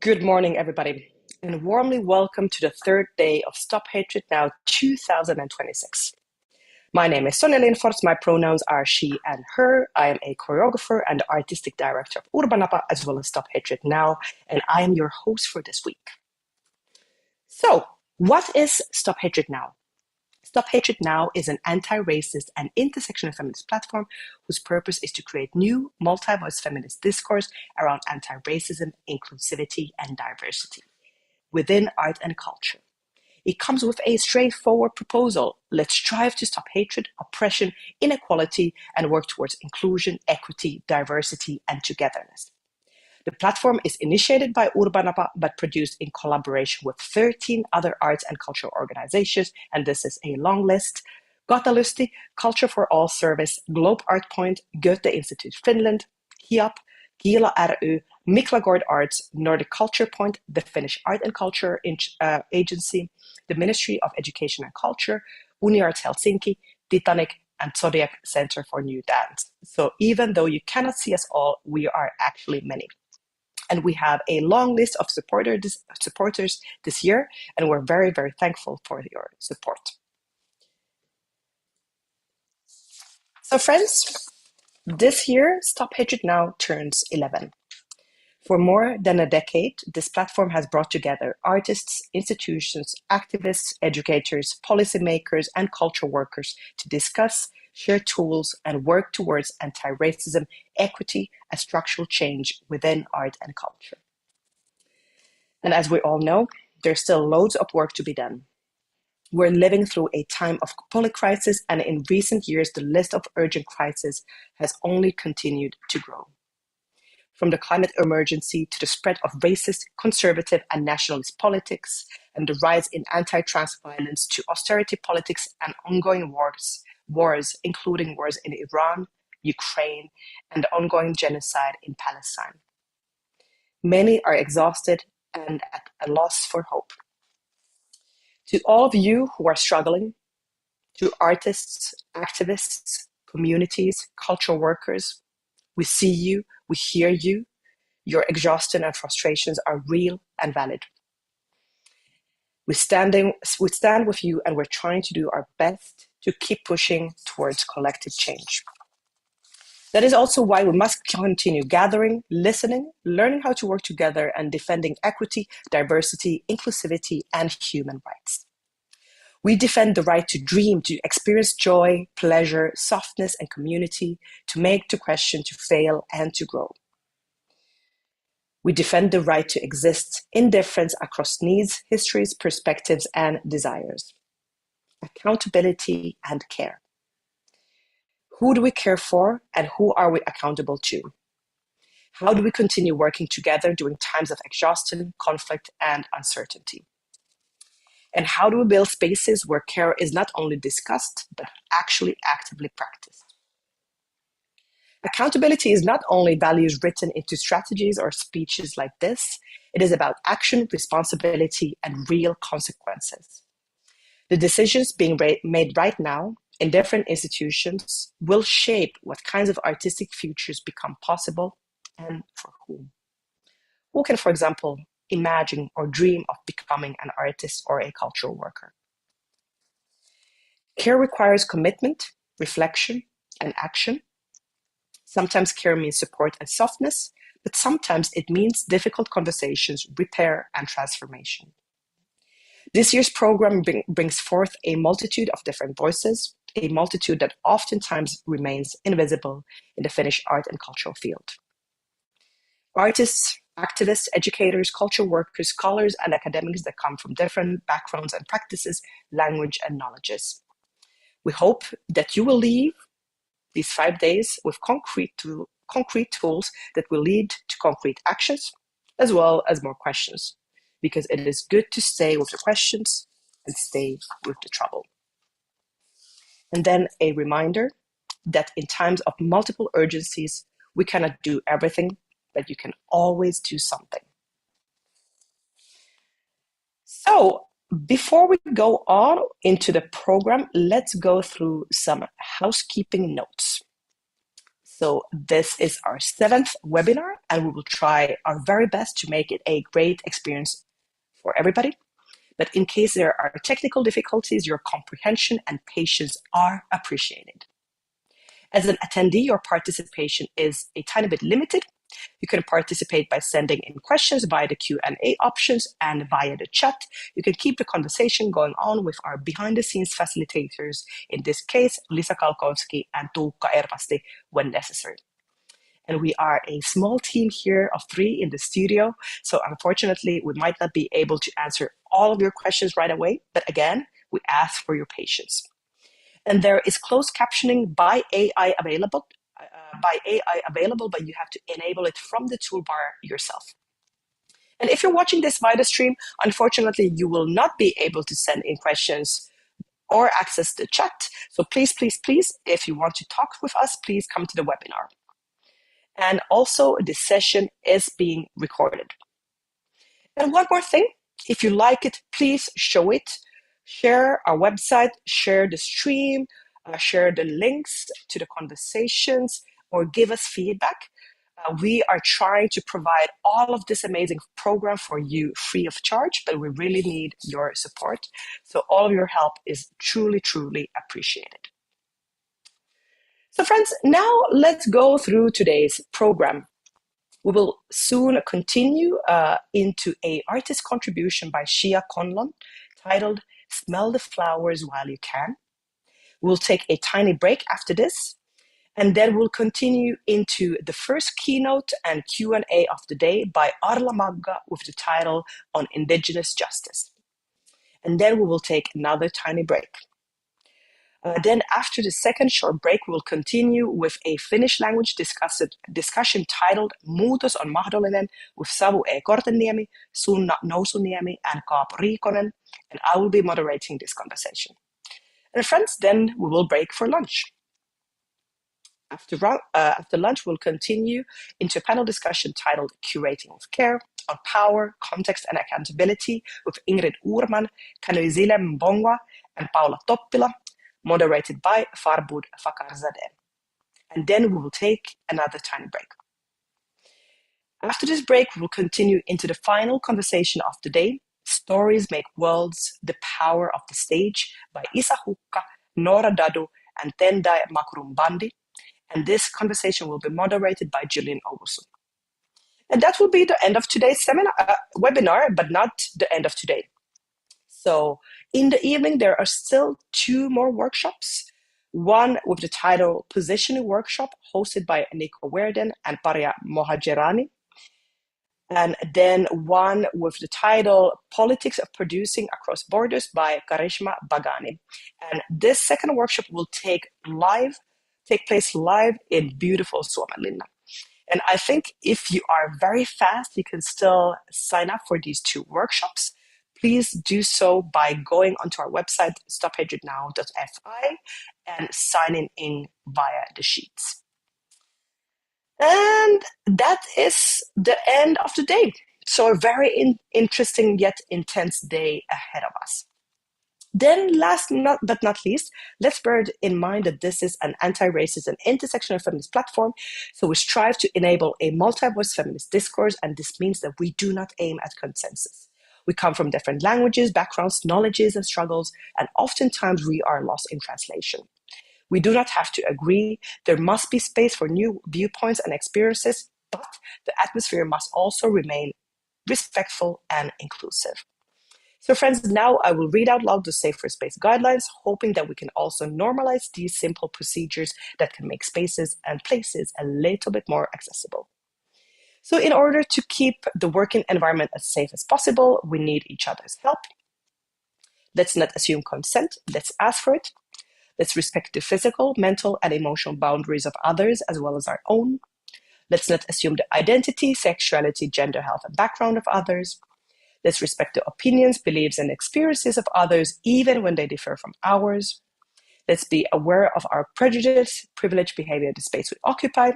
Good morning, everybody, and warmly welcome to the third day of Stop Hatred Now 2026. My name is Sonja Lindfors. My pronouns are she and her. I am a choreographer and artistic director of Urbanapa, as well as Stop Hatred Now, and I am your host for this week. So, what is Stop Hatred Now? Stop Hatred Now is an anti-racist and intersectional feminist platform whose purpose is to create new multi-voice feminist discourse around anti-racism, inclusivity, and diversity within art and culture. It comes with a straightforward proposal. Let's strive to stop hatred, oppression, inequality, and work towards inclusion, equity, diversity, and togetherness. The platform is initiated by Urbanapa, but produced in collaboration with 13 other arts and cultural organizations, and this is a long list: Gatalusti, Culture for All Service, Globe Art Point, Goethe Institute Finland, HIAP, Gila ry, Miklagård Arts, Nordic Culture Point, the Finnish Art and Culture Agency, the Ministry of Education and Culture, UniArts Helsinki, Titanic, and Zodiac Center for New Dance. So even though you cannot see us all, we are actually many. And we have a long list of supporters this year, and we're very, very thankful for your support. So friends, this year, Stop Hatred Now turns 11. For more than a decade, this platform has brought together artists, institutions, activists, educators, policymakers, and cultural workers to discuss, share tools, and work towards anti-racism, equity, and structural change within art and culture. And as we all know, there's still loads of work to be done. We're living through a time of polycrisis, and in recent years, the list of urgent crises has only continued to grow. From the climate emergency to the spread of racist, conservative, and nationalist politics, and the rise in anti-trans violence to austerity politics and ongoing wars, including wars in Iran, Ukraine, and the ongoing genocide in Palestine. Many are exhausted and at a loss for hope. To all of you who are struggling, to artists, activists, communities, cultural workers, we see you, we hear you. Your exhaustion and frustrations are real and valid. We stand with you, and we're trying to do our best to keep pushing towards collective change. That is also why we must continue gathering, listening, learning how to work together, and defending equity, diversity, inclusivity, and human rights. We defend the right to dream, to experience joy, pleasure, softness, and community, to make, to question, to fail, and to grow. We defend the right to exist in difference across needs, histories, perspectives, and desires. Accountability and care. Who do we care for, and who are we accountable to? How do we continue working together during times of exhaustion, conflict, and uncertainty? And how do we build spaces where care is not only discussed, but actually actively practiced? Accountability is not only values written into strategies or speeches like this, it is about action, responsibility, and real consequences. The decisions being made right now in different institutions will shape what kinds of artistic futures become possible and for whom. Who can, for example, imagine or dream of becoming an artist or a cultural worker? Care requires commitment, reflection, and action. Sometimes care means support and softness, but sometimes it means difficult conversations, repair, and transformation. This year's program brings forth a multitude of different voices, a multitude that oftentimes remains invisible in the Finnish art and cultural field. Artists, activists, educators, cultural workers, scholars, and academics that come from different backgrounds and practices, language, and knowledges. We hope that you will leave these 5 days with concrete tools that will lead to concrete actions, as well as more questions, because it is good to stay with the questions and stay with the trouble. And then a reminder that in times of multiple urgencies, we cannot do everything, but you can always do something. So before we go on into the program, let's go through some housekeeping notes. So this is our 7th webinar, and we will try our very best to make it a great experience for everybody. But in case there are technical difficulties, your comprehension and patience are appreciated. As an attendee, your participation is a tiny bit limited. You can participate by sending in questions via the Q&A options and via the chat. You can keep the conversation going on with our behind-the-scenes facilitators, in this case, Lisa Kalkowski and Tuukka Ervasti, when necessary. And we are a small team here of 3 in the studio, so unfortunately, we might not be able to answer all of your questions right away, but again, we ask for your patience. And there is closed captioning by AI available, but you have to enable it from the toolbar yourself. And if you're watching this via the stream, unfortunately, you will not be able to send in questions or access the chat. So please, please, please, if you want to talk with us, please come to the webinar. And also, this session is being recorded. And one more thing, if you like it, please show it. Share our website, share the stream, share the links to the conversations, or give us feedback. We are trying to provide all of this amazing program for you free of charge, but we really need your support. So all of your help is truly, truly appreciated. So friends, now let's go through today's program. We will soon continue into an artist contribution by Shia Conlon titled Smell the Flowers While You Can. We'll take a tiny break after this, and then we'll continue into the first keynote and Q&A of the day by Arla Magga with the title On Indigenous Justice. And then we will take another tiny break. Then after the second short break, we'll continue with a Finnish language discussion titled Muutos on mahdollinen with Savu E. Korteniemi, Sunna Nousuniemi, and Kaapo Riikonen, and I will be moderating this conversation. And friends, then we will break for lunch. After lunch, we'll continue into a panel discussion titled Curating with Care on Power, Context, and Accountability with Ingrid Uhrman, Kanoizile Mbongwa, and Paula Toppila, moderated by Farbud Fakarzadeh. And then we will take another tiny break. After this break, we will continue into the final conversation of the day, Stories Make Worlds, The Power of the Stage by Isa Hukka, Nora Dadu, and Tendai Makurumbandi. And this conversation will be moderated by Gillian Owusu. And that will be the end of today's webinar, but not the end of today. So in the evening, there are still 2 more workshops. One with the title Positioning Workshop, hosted by Nico Werden and Paria Mohajerani. And then one with the title Politics of Producing Across Borders by Karishma Bagani. And this second workshop will take place live in beautiful Suomenlinna. And I think if you are very fast, you can still sign up for these 2 workshops. Please do so by going onto our website, stophatrednow.fi, and signing in via the sheets. And that is the end of the day. So a very interesting yet intense day ahead of us. Then last but not least, let's bear in mind that this is an anti-racist and intersectional feminist platform. So we strive to enable a multi-voice feminist discourse, and this means that we do not aim at consensus. We come from different languages, backgrounds, knowledges, and struggles, and oftentimes we are lost in translation. We do not have to agree. There must be space for new viewpoints and experiences, but the atmosphere must also remain respectful and inclusive. So friends, now I will read out loud the Safer Space guidelines, hoping that we can also normalize these simple procedures that can make spaces and places a little bit more accessible. So in order to keep the working environment as safe as possible, we need each other's help. Let's not assume consent, let's ask for it. Let's respect the physical, mental, and emotional boundaries of others as well as our own. Let's not assume the identity, sexuality, gender, health, and background of others. Let's respect the opinions, beliefs, and experiences of others, even when they differ from ours. Let's be aware of our prejudice, privileged behavior in the space we occupy.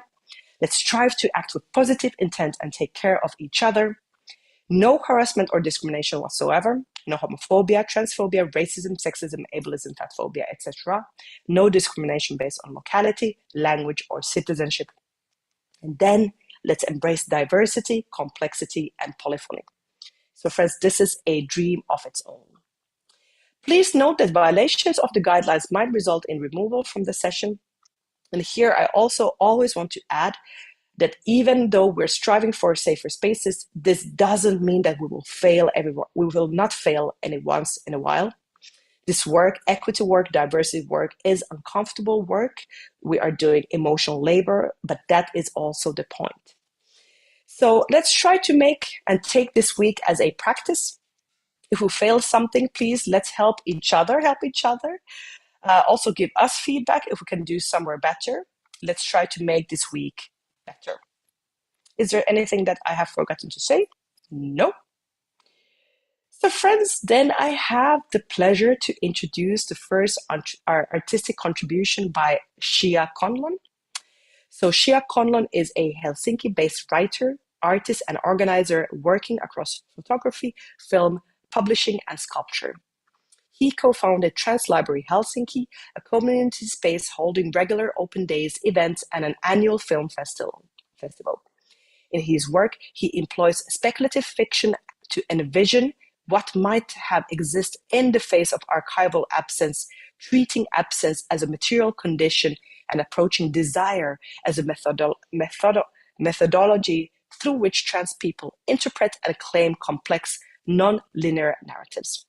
Let's strive to act with positive intent and take care of each other. No harassment or discrimination whatsoever. No homophobia, transphobia, racism, sexism, ableism, fatphobia, etc. No discrimination based on locality, language, or citizenship. And then let's embrace diversity, complexity, and polyphony. So friends, this is a dream of its own. Please note that violations of the guidelines might result in removal from the session. And here I also always want to add that even though we're striving for safer spaces, this doesn't mean that we will fail everyone. We will not fail any once in a while. This work, equity work, diversity work, is uncomfortable work. We are doing emotional labor, but that is also the point. So let's try to make and take this week as a practice. If we fail something, please let's help each other. Also give us feedback if we can do somewhere better. Let's try to make this week better. Is there anything that I have forgotten to say? No. So friends, then I have the pleasure to introduce the first our artistic contribution by Shia Conlon. So Shia Conlon is a Helsinki-based writer, artist, and organizer working across photography, film, publishing, and sculpture. He co-founded Trans Library Helsinki, a community space holding regular open days, events, and an annual film festival. In his work, he employs speculative fiction to envision what might have existed in the face of archival absence, treating absence as a material condition and approaching desire as a methodology through which trans people interpret and claim complex, non-linear narratives.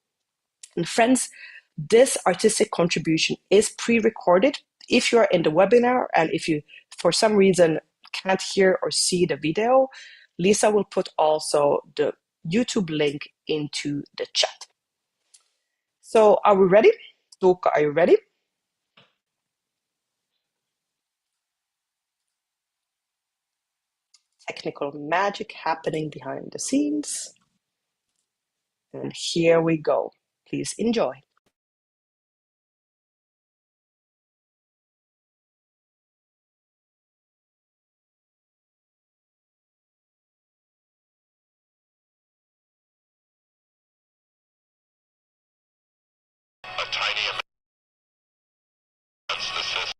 And friends, this artistic contribution is pre-recorded. If you're in the webinar and if you, for some reason, can't hear or see the video, Lisa will put also the YouTube link into the chat. So are we ready? Luca, are you ready? Technical magic happening behind the scenes. And here we go. Please enjoy. A tiny amount the system.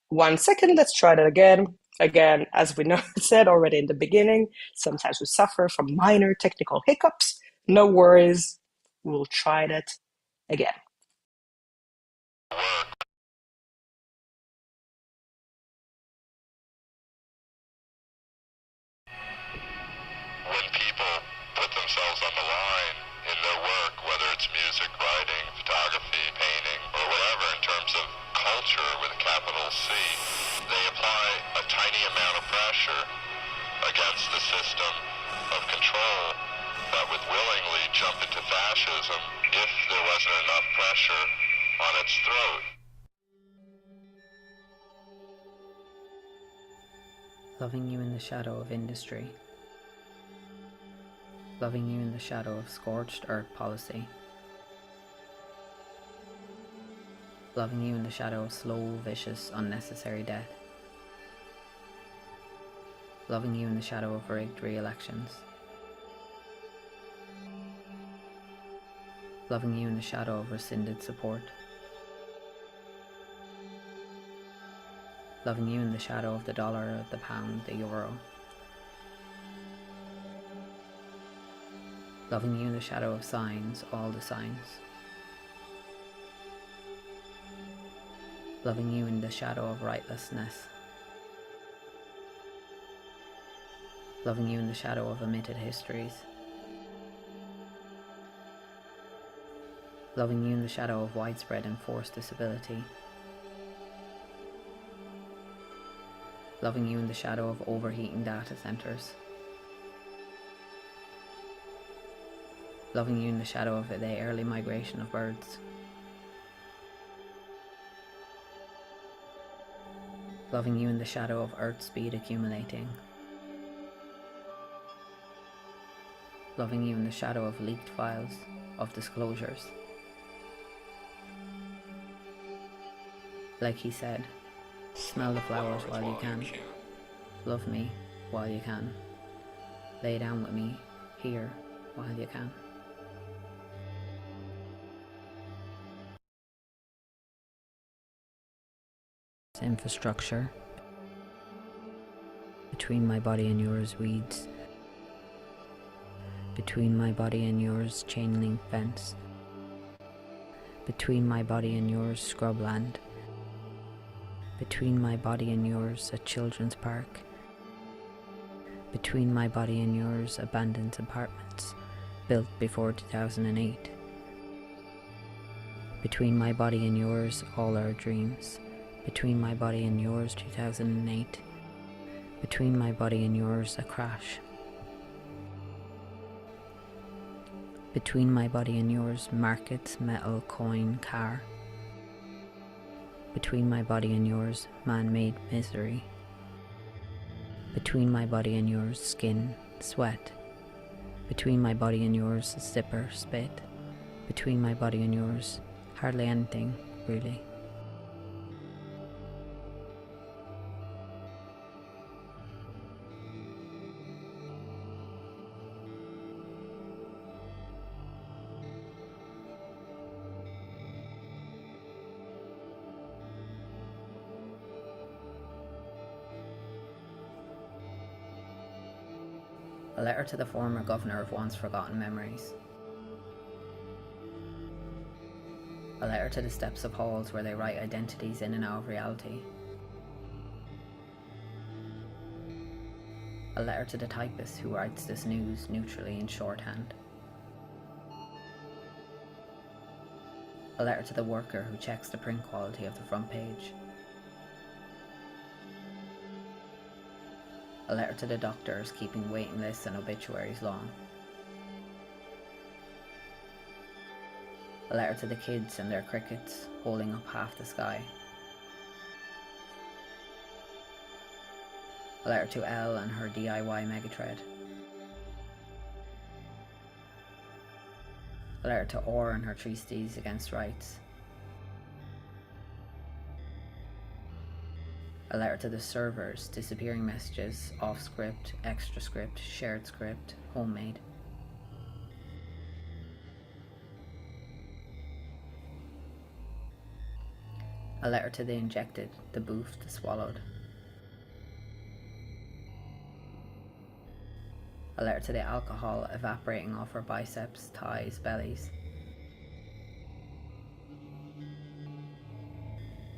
1 second, let's try that again. Again, as we know, said already in the beginning, sometimes we suffer from minor technical hiccups. No worries, we'll try that again. When people put themselves on the line in their work, whether it's music, writing, photography, painting, or whatever in terms of culture with a capital C, they apply a tiny amount of pressure against the system of control that would willingly jump into fascism if there wasn't enough pressure on its throat. Loving you in the shadow of industry. Loving you in the shadow of scorched earth policy. Loving you in the shadow of slow, vicious, unnecessary death. Loving you in the shadow of rigged re-elections. Loving you in the shadow of rescinded support. Loving you in the shadow of the dollar, the pound, the euro. Loving you in the shadow of signs, all the signs. Loving you in the shadow of rightlessness. Loving you in the shadow of omitted histories. Loving you in the shadow of widespread enforced disability. Loving you in the shadow of overheating data centres. Loving you in the shadow of the early migration of birds. Loving you in the shadow of Earth speed accumulating. Loving you in the shadow of leaked files, of disclosures. Like he said, smell the flowers while you can. Love me while you can. Lay down with me here while you can. Infrastructure. Between my body and yours, weeds. Between my body and yours, chain link fence. Between my body and yours, scrubland. Between my body and yours, a children's park. Between my body and yours, abandoned apartments built before 2008. Between my body and yours, all our dreams. Between my body and yours, 2008. Between my body and yours, a crash. Between my body and yours, markets, metal, coin, car. Between my body and yours, man-made misery. Between my body and yours, skin, sweat. Between my body and yours, zipper, spit. Between my body and yours, hardly anything, really. A letter to the former governor of once forgotten memories. A letter to the steps of halls where they write identities in and out of reality. A letter to the typist who writes this news neutrally in shorthand. A letter to the worker who checks the print quality of the front page. A letter to the doctors keeping waiting lists and obituaries long. A letter to the kids and their crickets holding up half the sky. A letter to Elle and her DIY megatread. A letter to Orr and her treaties against rights. A letter to the servers, disappearing messages, off script, extra script, shared script, homemade. A letter to the injected, the boofed, the swallowed. A letter to the alcohol evaporating off her biceps, thighs, bellies.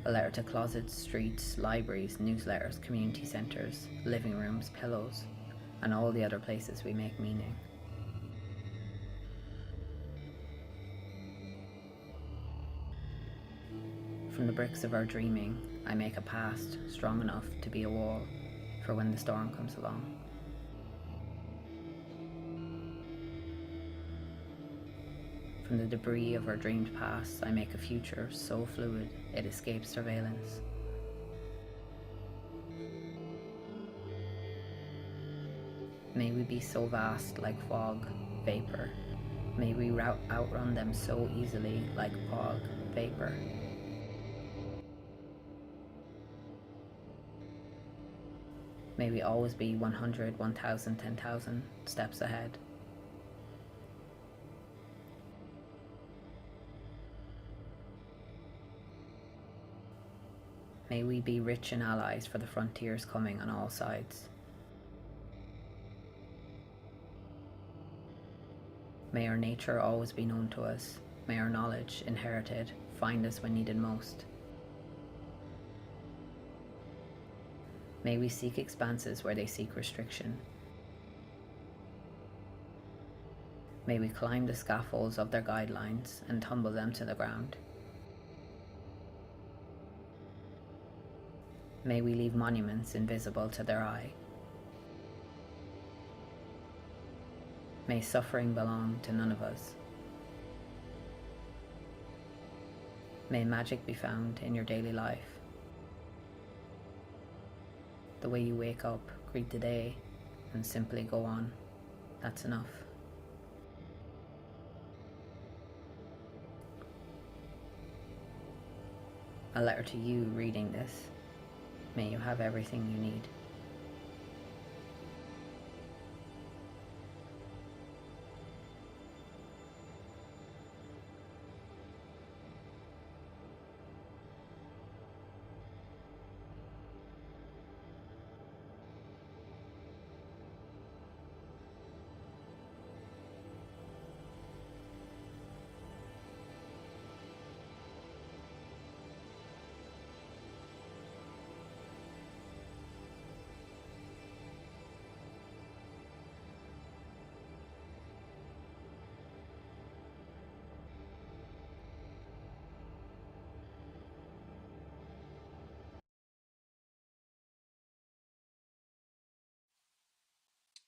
A letter to closets, streets, libraries, newsletters, community centres, living rooms, pillows, and all the other places we make meaning. From the bricks of our dreaming, I make a past strong enough to be a wall for when the storm comes along. From the debris of our dreamed past, I make a future so fluid it escapes surveillance. May we be so vast like fog, vapor. May we outrun them so easily like fog, vapor. May we always be 100, 1,000, 10,000 steps ahead. May we be rich in allies for the frontiers coming on all sides. May our nature always be known to us. May our knowledge, inherited, find us when needed most. May we seek expanses where they seek restriction. May we climb the scaffolds of their guidelines and tumble them to the ground. May we leave monuments invisible to their eye. May suffering belong to none of us. May magic be found in your daily life. The way you wake up, greet the day, and simply go on. That's enough. A letter to you reading this. May you have everything you need.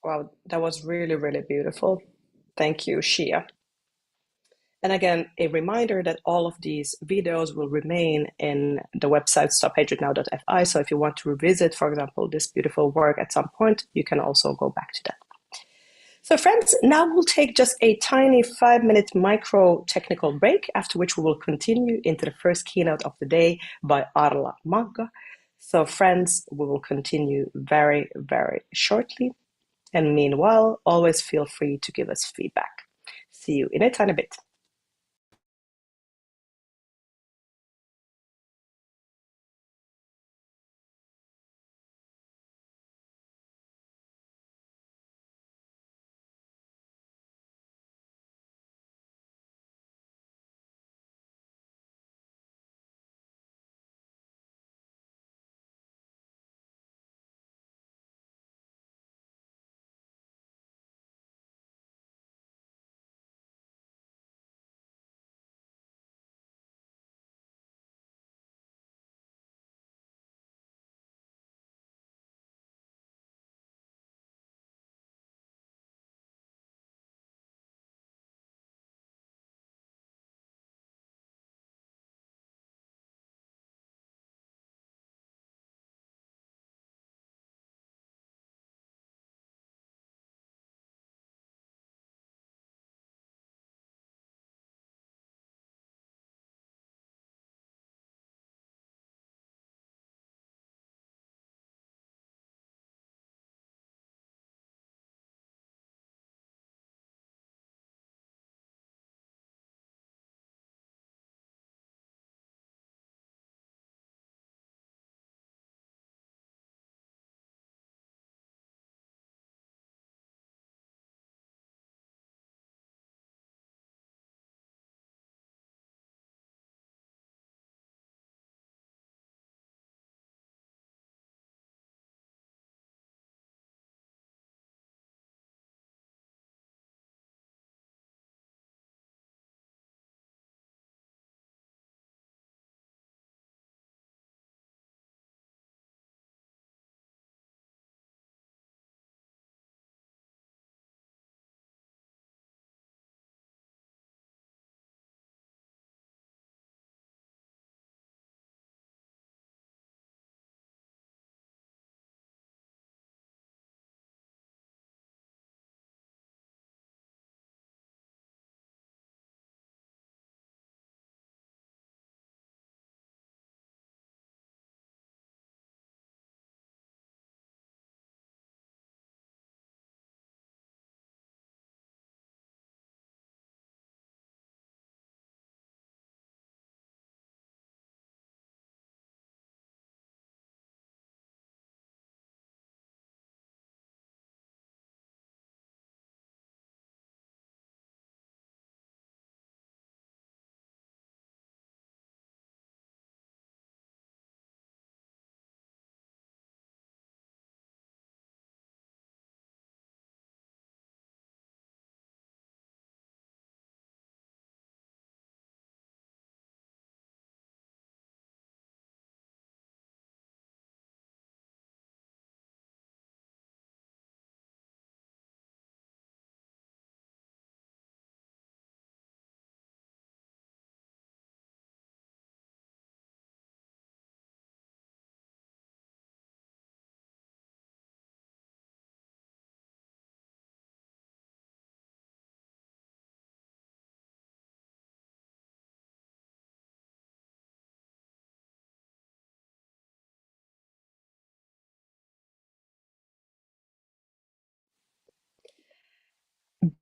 Wow, that was really, really beautiful. Thank you, Shia. And again, a reminder that all of these videos will remain in the website stophatrednow.fi. So if you want to revisit, for example, this beautiful work at some point, you can also go back to that. So friends, now we'll take just a tiny 5-minute micro technical break, after which we will continue into the first keynote of the day by Arla Magga. So friends, we will continue very, very shortly. And meanwhile, always feel free to give us feedback. See you in a tiny bit.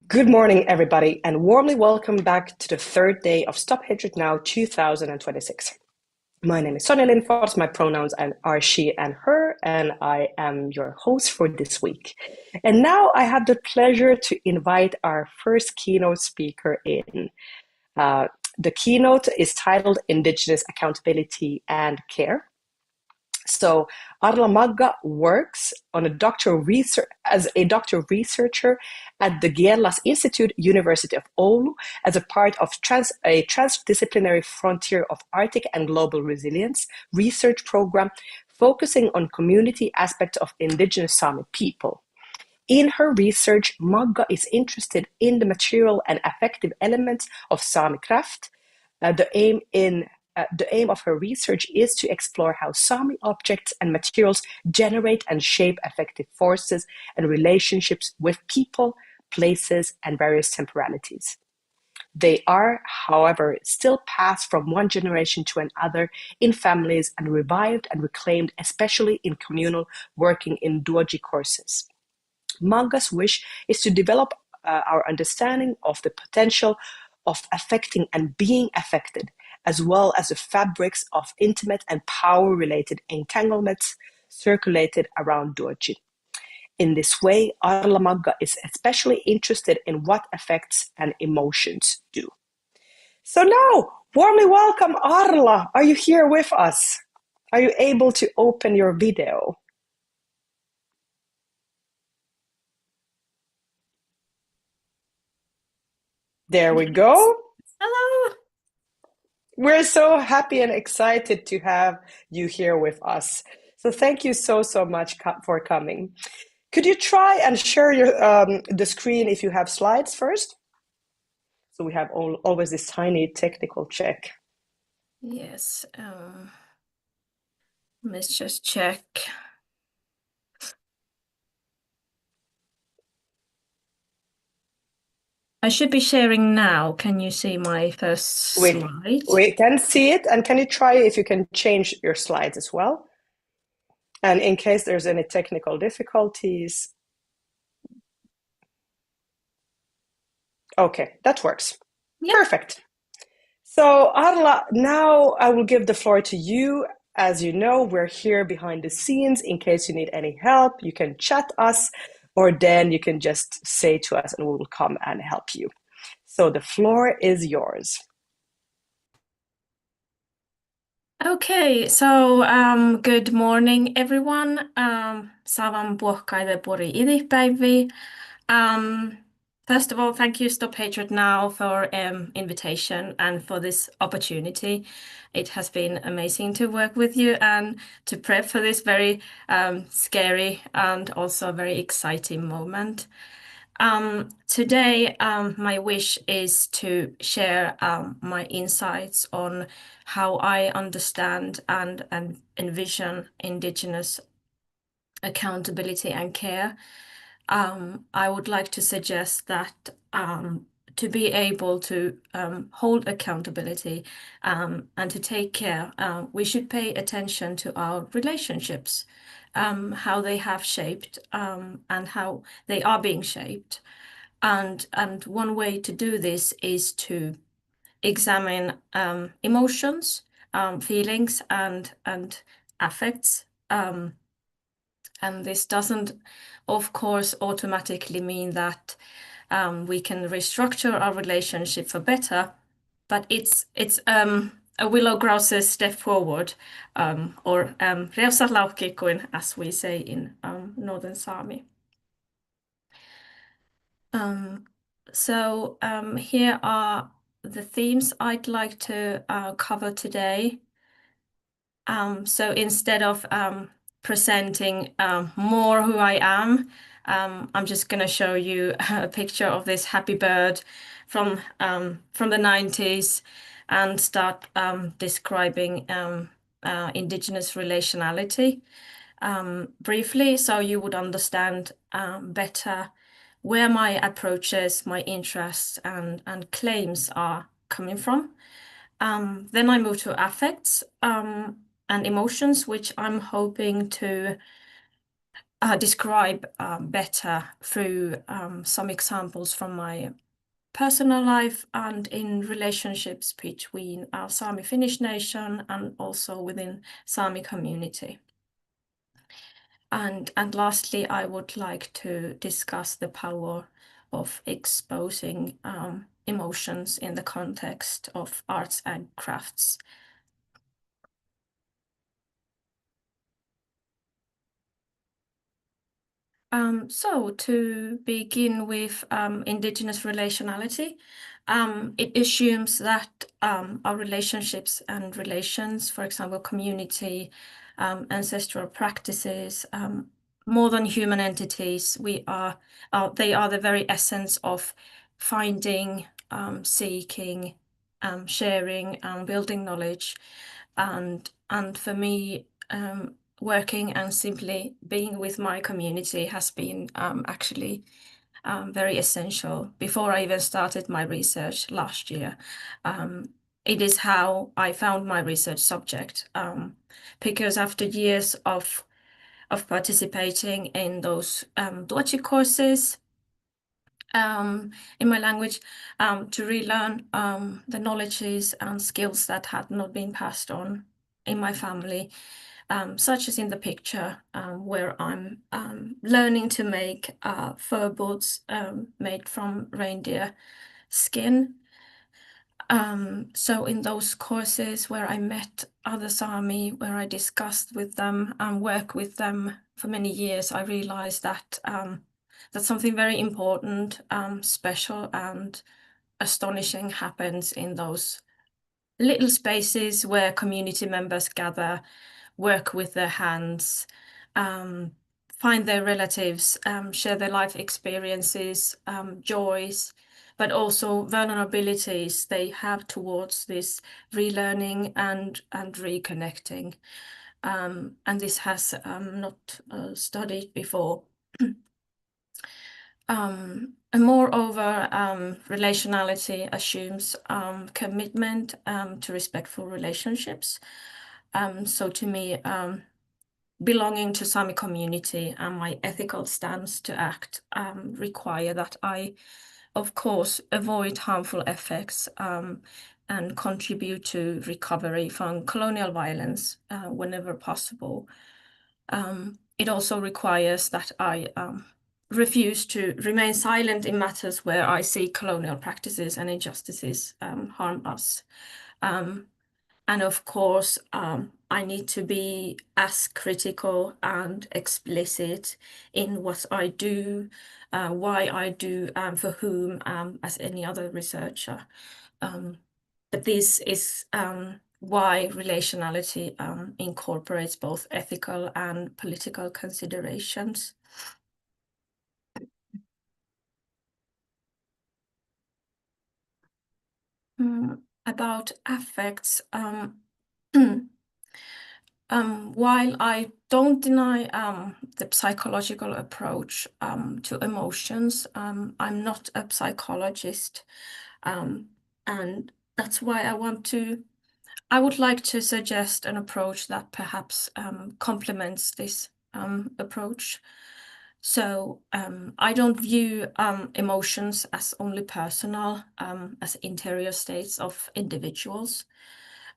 Good morning, everybody, and warmly welcome back to the third day of Stop Hatred Now 2026. My name is Sonja Lindfors, my pronouns are she and her, and I am your host for this week. And now I have the pleasure to invite our first keynote speaker in. The keynote is titled Indigenous Accountability and Care. So Arla Magga works on as a doctoral researcher at the Gielas Institute, University of Oulu, as a part of a transdisciplinary frontier of Arctic and global resilience research program focusing on community aspects of indigenous Sami people. In her research, Magga is interested in the material and affective elements of Sami craft. The aim of her research is to explore how Sami objects and materials generate and shape affective forces and relationships with people, places, and various temporalities. They are, however, still passed from one generation to another in families and revived and reclaimed, especially in communal working in doji courses. Manga's wish is to develop our understanding of the potential of affecting and being affected, as well as the fabrics of intimate and power-related entanglements circulated around doji. In this way, Arla Magga is especially interested in what affects and emotions do. So now, warmly welcome Arla. Are you here with us? Are you able to open your video? There we go. Hello. We're so happy and excited to have you here with us. So thank you so much for coming. Could you try and share the screen if you have slides first? So we have always this tiny technical check. Yes. Let's just check. I should be sharing now. Can you see my first slide? We can see it. And can you try if you can change your slides as well? And in case there's any technical difficulties. Okay, that works. Yep. Perfect. So Arla, now I will give the floor to you. As you know, we're here behind the scenes. In case you need any help, you can chat us, or then you can just say to us and we will come and help you. So the floor is yours. Okay, so good morning, everyone. Savam puhkaide pori idihpäivi. First of all, thank you, Stop Hatred Now, for invitation and for this opportunity. It has been amazing to work with you and to prep for this very scary and also very exciting moment. Today, my wish is to share my insights on how I understand and envision Indigenous accountability and care. I would like to suggest that to be able to hold accountability and to take care, we should pay attention to our relationships, how they have shaped and how they are being shaped. And one way to do this is to examine emotions, feelings, and affects. And this doesn't, of course, automatically mean that we can restructure our relationship for better, but it's a willow grouse's step forward, or reusalaukkikkuin, as we say in Northern Sami. So here are the themes I'd like to cover today. So instead of presenting more who I am, I'm just going to show you a picture of this happy bird from the 90s and start describing Indigenous relationality briefly, so you would understand better where my approaches, my interests, and claims are coming from. Then I move to affects and emotions, which I'm hoping to describe better through some examples from my personal life and in relationships between our Sami Finnish nation and also within Sami community. And lastly, I would like to discuss the power of exposing emotions in the context of arts and crafts. So to begin with Indigenous relationality, it assumes that our relationships and relations, for example, community, ancestral practices, more than human entities. They are the very essence of finding, seeking, sharing, and building knowledge. And for me, working and simply being with my community has been actually very essential. Before I even started my research last year, it is how I found my research subject, because after years of participating in those Duochi courses in my language, to relearn the knowledges and skills that had not been passed on in my family, such as in the picture, where I'm learning to make fur boots made from reindeer skin. So in those courses where I met other Sami, where I discussed with them and worked with them for many years, I realized that that something very important, special and astonishing happens in those little spaces where community members gather, work with their hands, find their relatives, share their life experiences, joys, but also vulnerabilities they have towards this relearning and reconnecting. And this has not studied before. And moreover, relationality assumes commitment to respectful relationships. So to me, belonging to Sami community and my ethical stance to act require that I, of course, avoid harmful effects and contribute to recovery from colonial violence whenever possible. It also requires that I refuse to remain silent in matters where I see colonial practices and injustices harm us. And of course, I need to be as critical and explicit in what I do, why I do, for whom, as any other researcher. But this is why relationality incorporates both ethical and political considerations. About affects, while I don't deny the psychological approach to emotions, I'm not a psychologist, and that's why I would like to suggest an approach that perhaps complements this approach. So I don't view emotions as only personal, as interior states of individuals,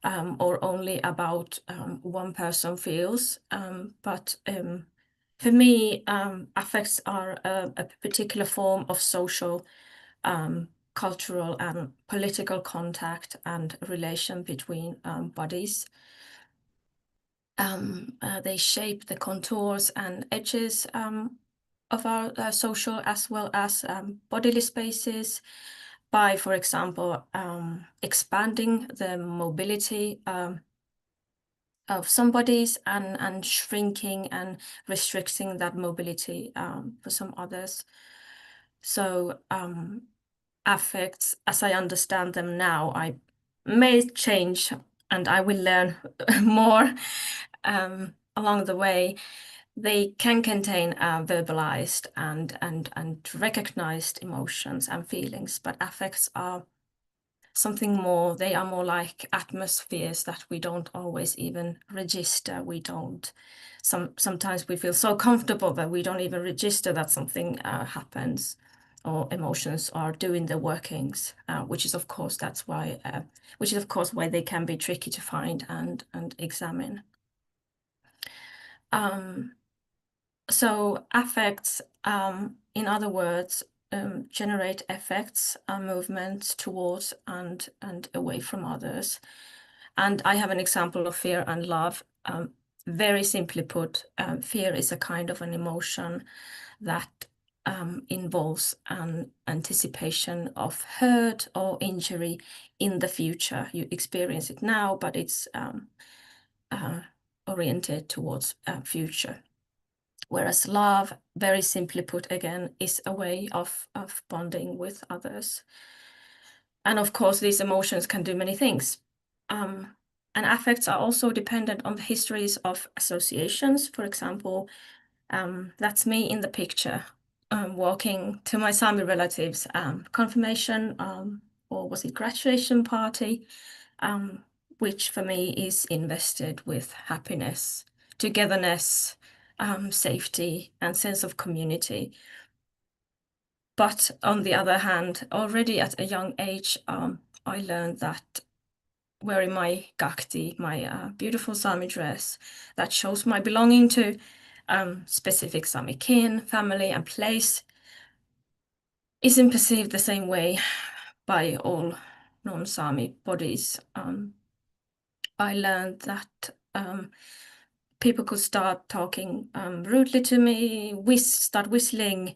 or only about one person feels. But for me, affects are a particular form of social, cultural, and political contact and relation between bodies. They shape the contours and edges of our social as well as bodily spaces by, for example, expanding the mobility of some bodies and shrinking and restricting that mobility for some others. So affects, as I understand them now, I may change and I will learn more along the way. They can contain verbalized and recognized emotions and feelings, but affects are something more. They are more like atmospheres that we don't always even register. We don't. Sometimes we feel so comfortable that we don't even register that something happens, or emotions are doing the workings, which is of course why they can be tricky to find and examine. So affects, in other words, generate effects and movements towards and away from others. And I have an example of fear and love. Very simply put, fear is a kind of an emotion that involves an anticipation of hurt or injury in the future. You experience it now, but it's oriented towards future. Whereas love, very simply put again, is a way of bonding with others. And of course, these emotions can do many things. And affects are also dependent on the histories of associations. For example, that's me in the picture, walking to my Sami relatives' confirmation, or was it graduation party, which for me is invested with happiness, togetherness, safety, and sense of community. But on the other hand, already at a young age, I learned that wearing my gakti, my beautiful Sami dress that shows my belonging to specific Sami kin, family, and place, isn't perceived the same way by all non-Sami bodies. I learned that people could start talking rudely to me, start whistling,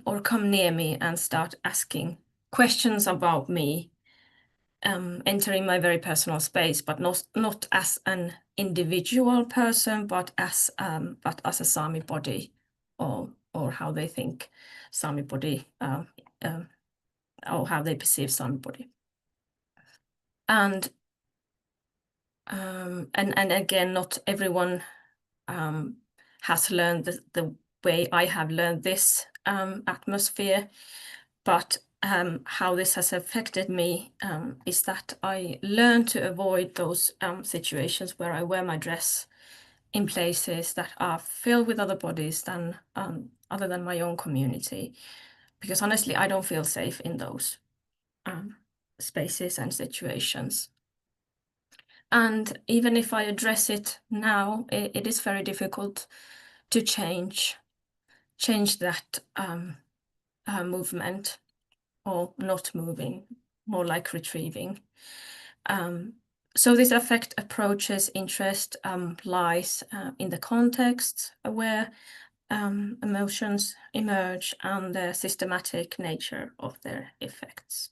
or come near me and start asking questions about me, entering my very personal space, but not as an individual person, but as a Sami body, or how they think Sami body, or how they perceive Sami body. And again, not everyone has learned the way I have learned this atmosphere, but how this has affected me is that I learned to avoid those situations where I wear my dress in places that are filled with other bodies than other than my own community, because honestly, I don't feel safe in those spaces and situations. And even if I address it now, it is very difficult to change that movement, or not moving, more like retrieving. So this affect approaches interest lies in the context where emotions emerge and the systematic nature of their effects.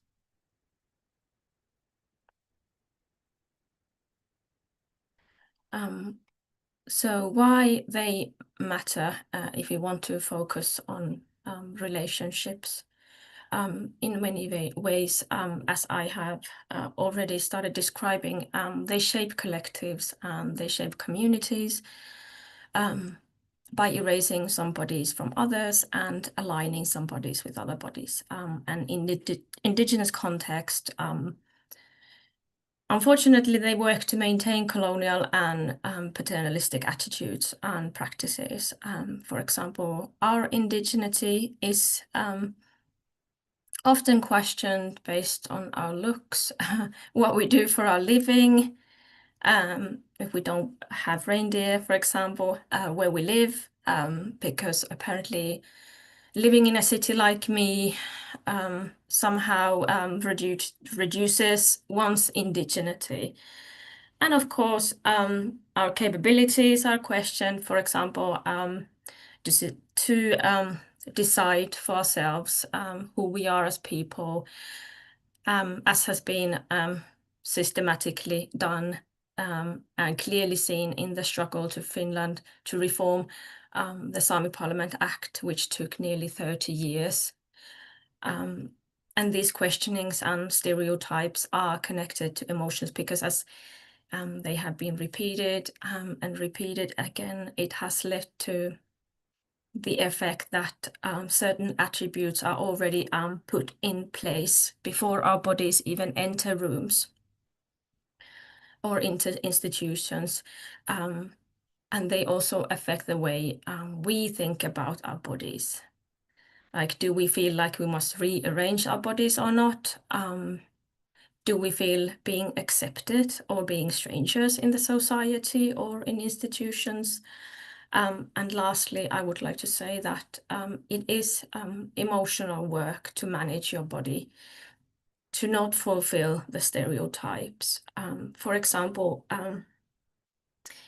So why they matter, if you want to focus on relationships, in many ways, as I have already started describing, they shape collectives and they shape communities by erasing some bodies from others and aligning some bodies with other bodies. And in the indigenous context, unfortunately, they work to maintain colonial and paternalistic attitudes and practices. For example, our indigeneity is often questioned based on our looks, what we do for our living, if we don't have reindeer, for example, where we live, because apparently living in a city like me somehow reduces one's indigeneity. And of course, our capabilities are questioned, for example, to decide for ourselves who we are as people, as has been systematically done and clearly seen in the struggle to Finland to reform the Sami Parliament Act, which took nearly 30 years. And these questionings and stereotypes are connected to emotions because as they have been repeated and repeated again, it has led to the effect that certain attributes are already put in place before our bodies even enter rooms or into institutions. And they also affect the way we think about our bodies. Like, do we feel like we must rearrange our bodies or not? Do we feel being accepted or being strangers in the society or in institutions? And lastly, I would like to say that it is emotional work to manage your body, to not fulfill the stereotypes. For example,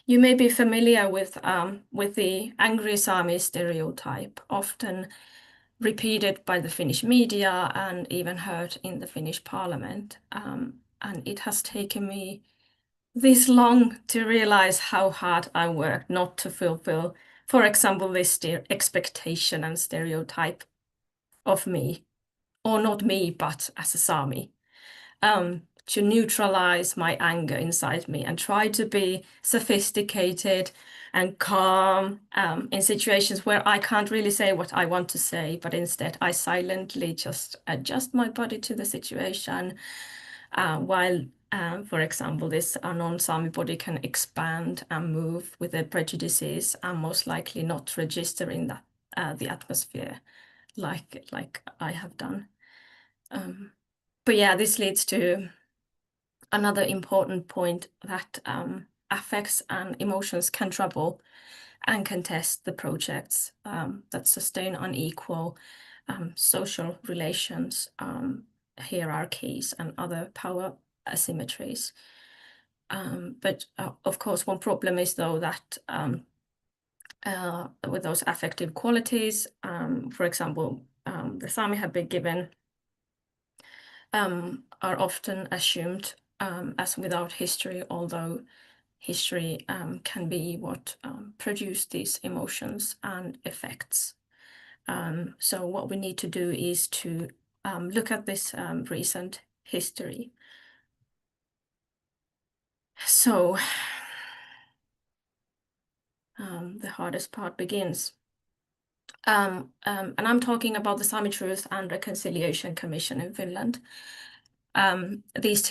you may be familiar with the angry Sami stereotype, often repeated by the Finnish media and even heard in the Finnish parliament. And it has taken me this long to realize how hard I work not to fulfill for example, this expectation and stereotype of me, or not me, but as a Sami, to neutralize my anger inside me and try to be sophisticated and calm in situations where I can't really say what I want to say, but instead I silently just adjust my body to the situation, while, for example, this non-Sami body can expand and move with their prejudices and most likely not registering that the atmosphere like I have done. But yeah, this leads to another important point that affects and emotions can trouble and contest the projects that sustain unequal social relations, hierarchies, and other power asymmetries. But of course, one problem is, though, that with those affective qualities, for example, the Sami have been given are often assumed as without history, although history can be what produced these emotions and effects. So what we need to do is to look at this recent history. So the hardest part begins. And I'm talking about the Sami Truth and Reconciliation Commission in Finland. These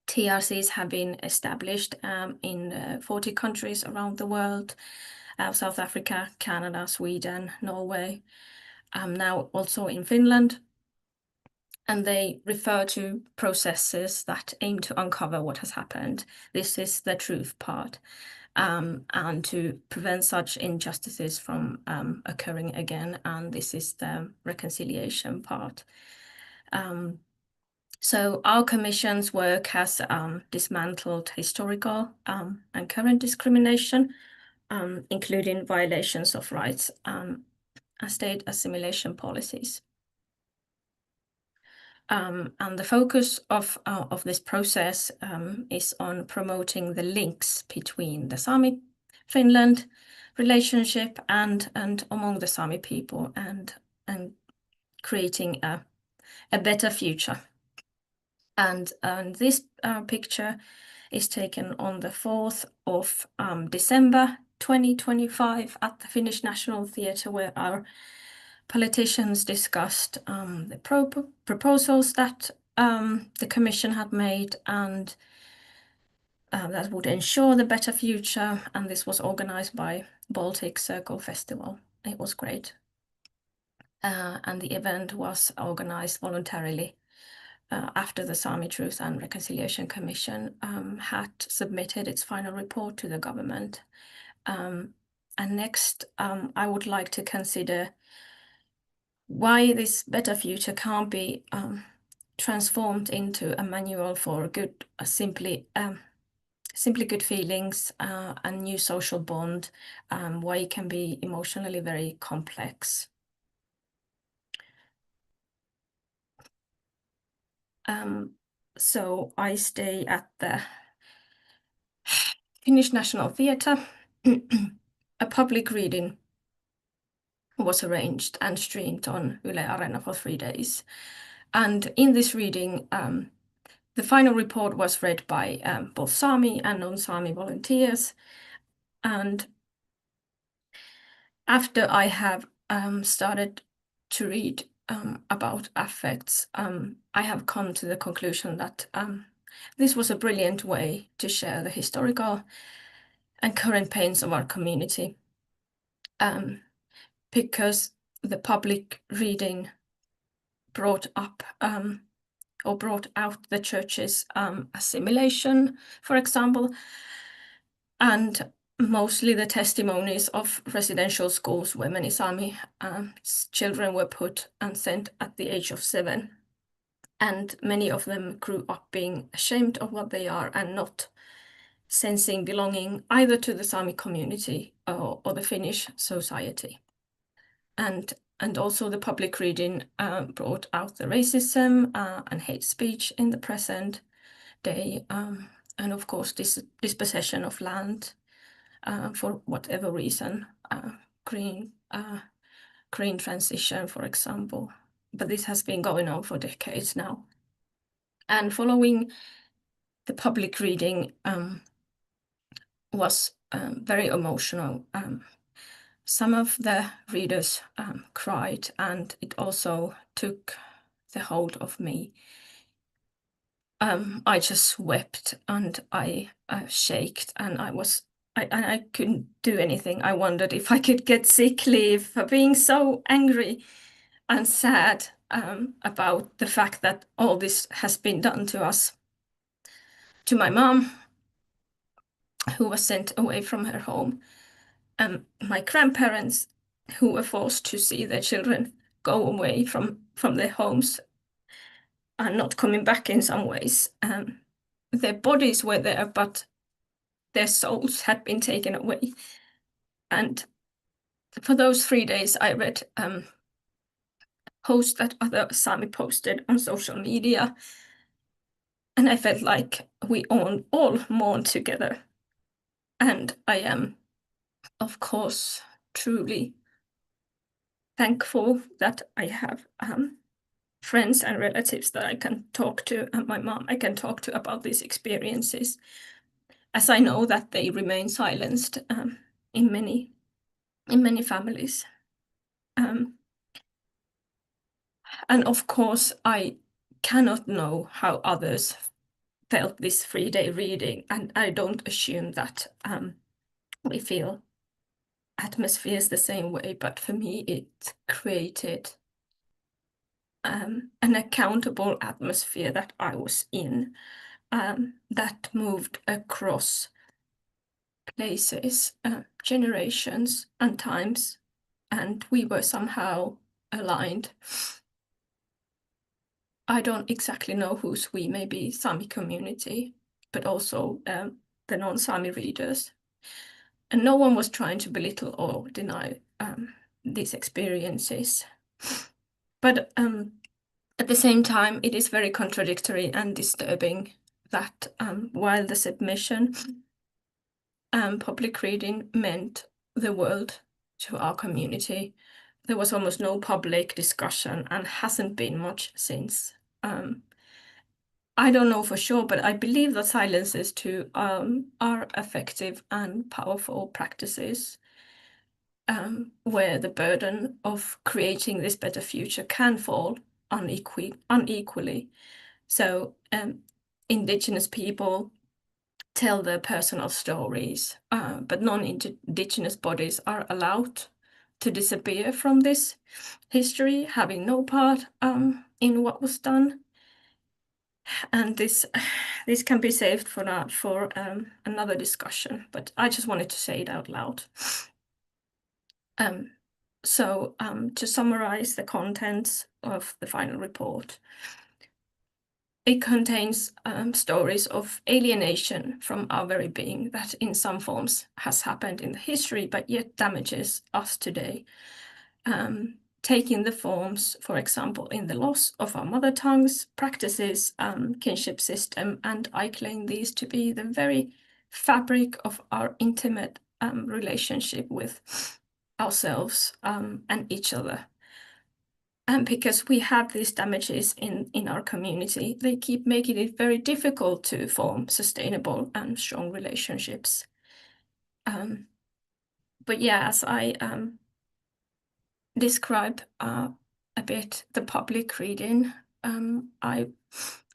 TRCs have been established in 40 countries around the world, South Africa, Canada, Sweden, Norway, now also in Finland. And they refer to processes that aim to uncover what has happened. This is the truth part, and to prevent such injustices from occurring again. And this is the reconciliation part. So our commission's work has dismantled historical and current discrimination, including violations of rights and state assimilation policies. And the focus of this process is on promoting the links between the Sami-Finland relationship and among the Sami people, and creating a better future. And this picture is taken on the 4th of December 2025 at the Finnish National Theatre, where our politicians discussed the proposals that the Commission had made, and that would ensure the better future. And this was organized by Baltic Circle Festival. It was great. And the event was organized voluntarily after the Sami Truth and Reconciliation Commission had submitted its final report to the government. And next, I would like to consider why this better future can't be transformed into a manual for good, simply good feelings, a new social bond, why it can be emotionally very complex. So I stay at the Finnish National Theatre. A public reading was arranged and streamed on Yle Areena for 3 days. And in this reading, the final report was read by both Sami and non-Sami volunteers. And after I have started to read about affects, I have come to the conclusion that this was a brilliant way to share the historical and current pains of our community, because the public reading brought up or brought out the church's assimilation, for example, and mostly the testimonies of residential schools where many Sami children were put and sent at the age of 7. And many of them grew up being ashamed of what they are and not sensing belonging either to the Sami community or the Finnish society. And also the public reading brought out the racism and hate speech in the present day, and of course dispossession of land, for whatever reason, green transition, for example. But this has been going on for decades now. And following the public reading was very emotional. Some of the readers cried, and it also took the hold of me. I just wept and I shaked, and I couldn't do anything. I wondered if I could get sick leave for being so angry and sad about the fact that all this has been done to us. To my mom, who was sent away from her home, and my grandparents, who were forced to see their children go away from their homes and not coming back in some ways. Their bodies were there, but their souls had been taken away. And for those 3 days, I read posts that other Sami posted on social media, and I felt like we all mourn together. And I am, of course, truly thankful that I have friends and relatives that I can talk to, and my mom I can talk to about these experiences, as I know that they remain silenced in many families. And of course, I cannot know how others felt this 3-day reading, and I don't assume that we feel atmospheres the same way, but for me it created an accountable atmosphere that I was in, that moved across places, generations and times, and we were somehow aligned. I don't exactly know who's we, maybe Sami community, but also the non-Sami readers. And no one was trying to belittle or deny these experiences. But at the same time, it is very contradictory and disturbing that while the submission public reading meant the world to our community, there was almost no public discussion and hasn't been much since. I don't know for sure, but I believe that silences too are effective and powerful practices where the burden of creating this better future can fall unequally. So Indigenous people tell their personal stories, but non-Indigenous bodies are allowed to disappear from this history, having no part in what was done. And this can be saved for another discussion, but I just wanted to say it out loud. So to summarize the contents of the final report, it contains stories of alienation from our very being that in some forms has happened in the history, but yet damages us today. Taking the forms, for example, in the loss of our mother tongues, practices, kinship system, and I claim these to be the very fabric of our intimate relationship with ourselves and each other. And because we have these damages in our community, they keep making it very difficult to form sustainable and strong relationships. But yeah, as I describe a bit the public reading, I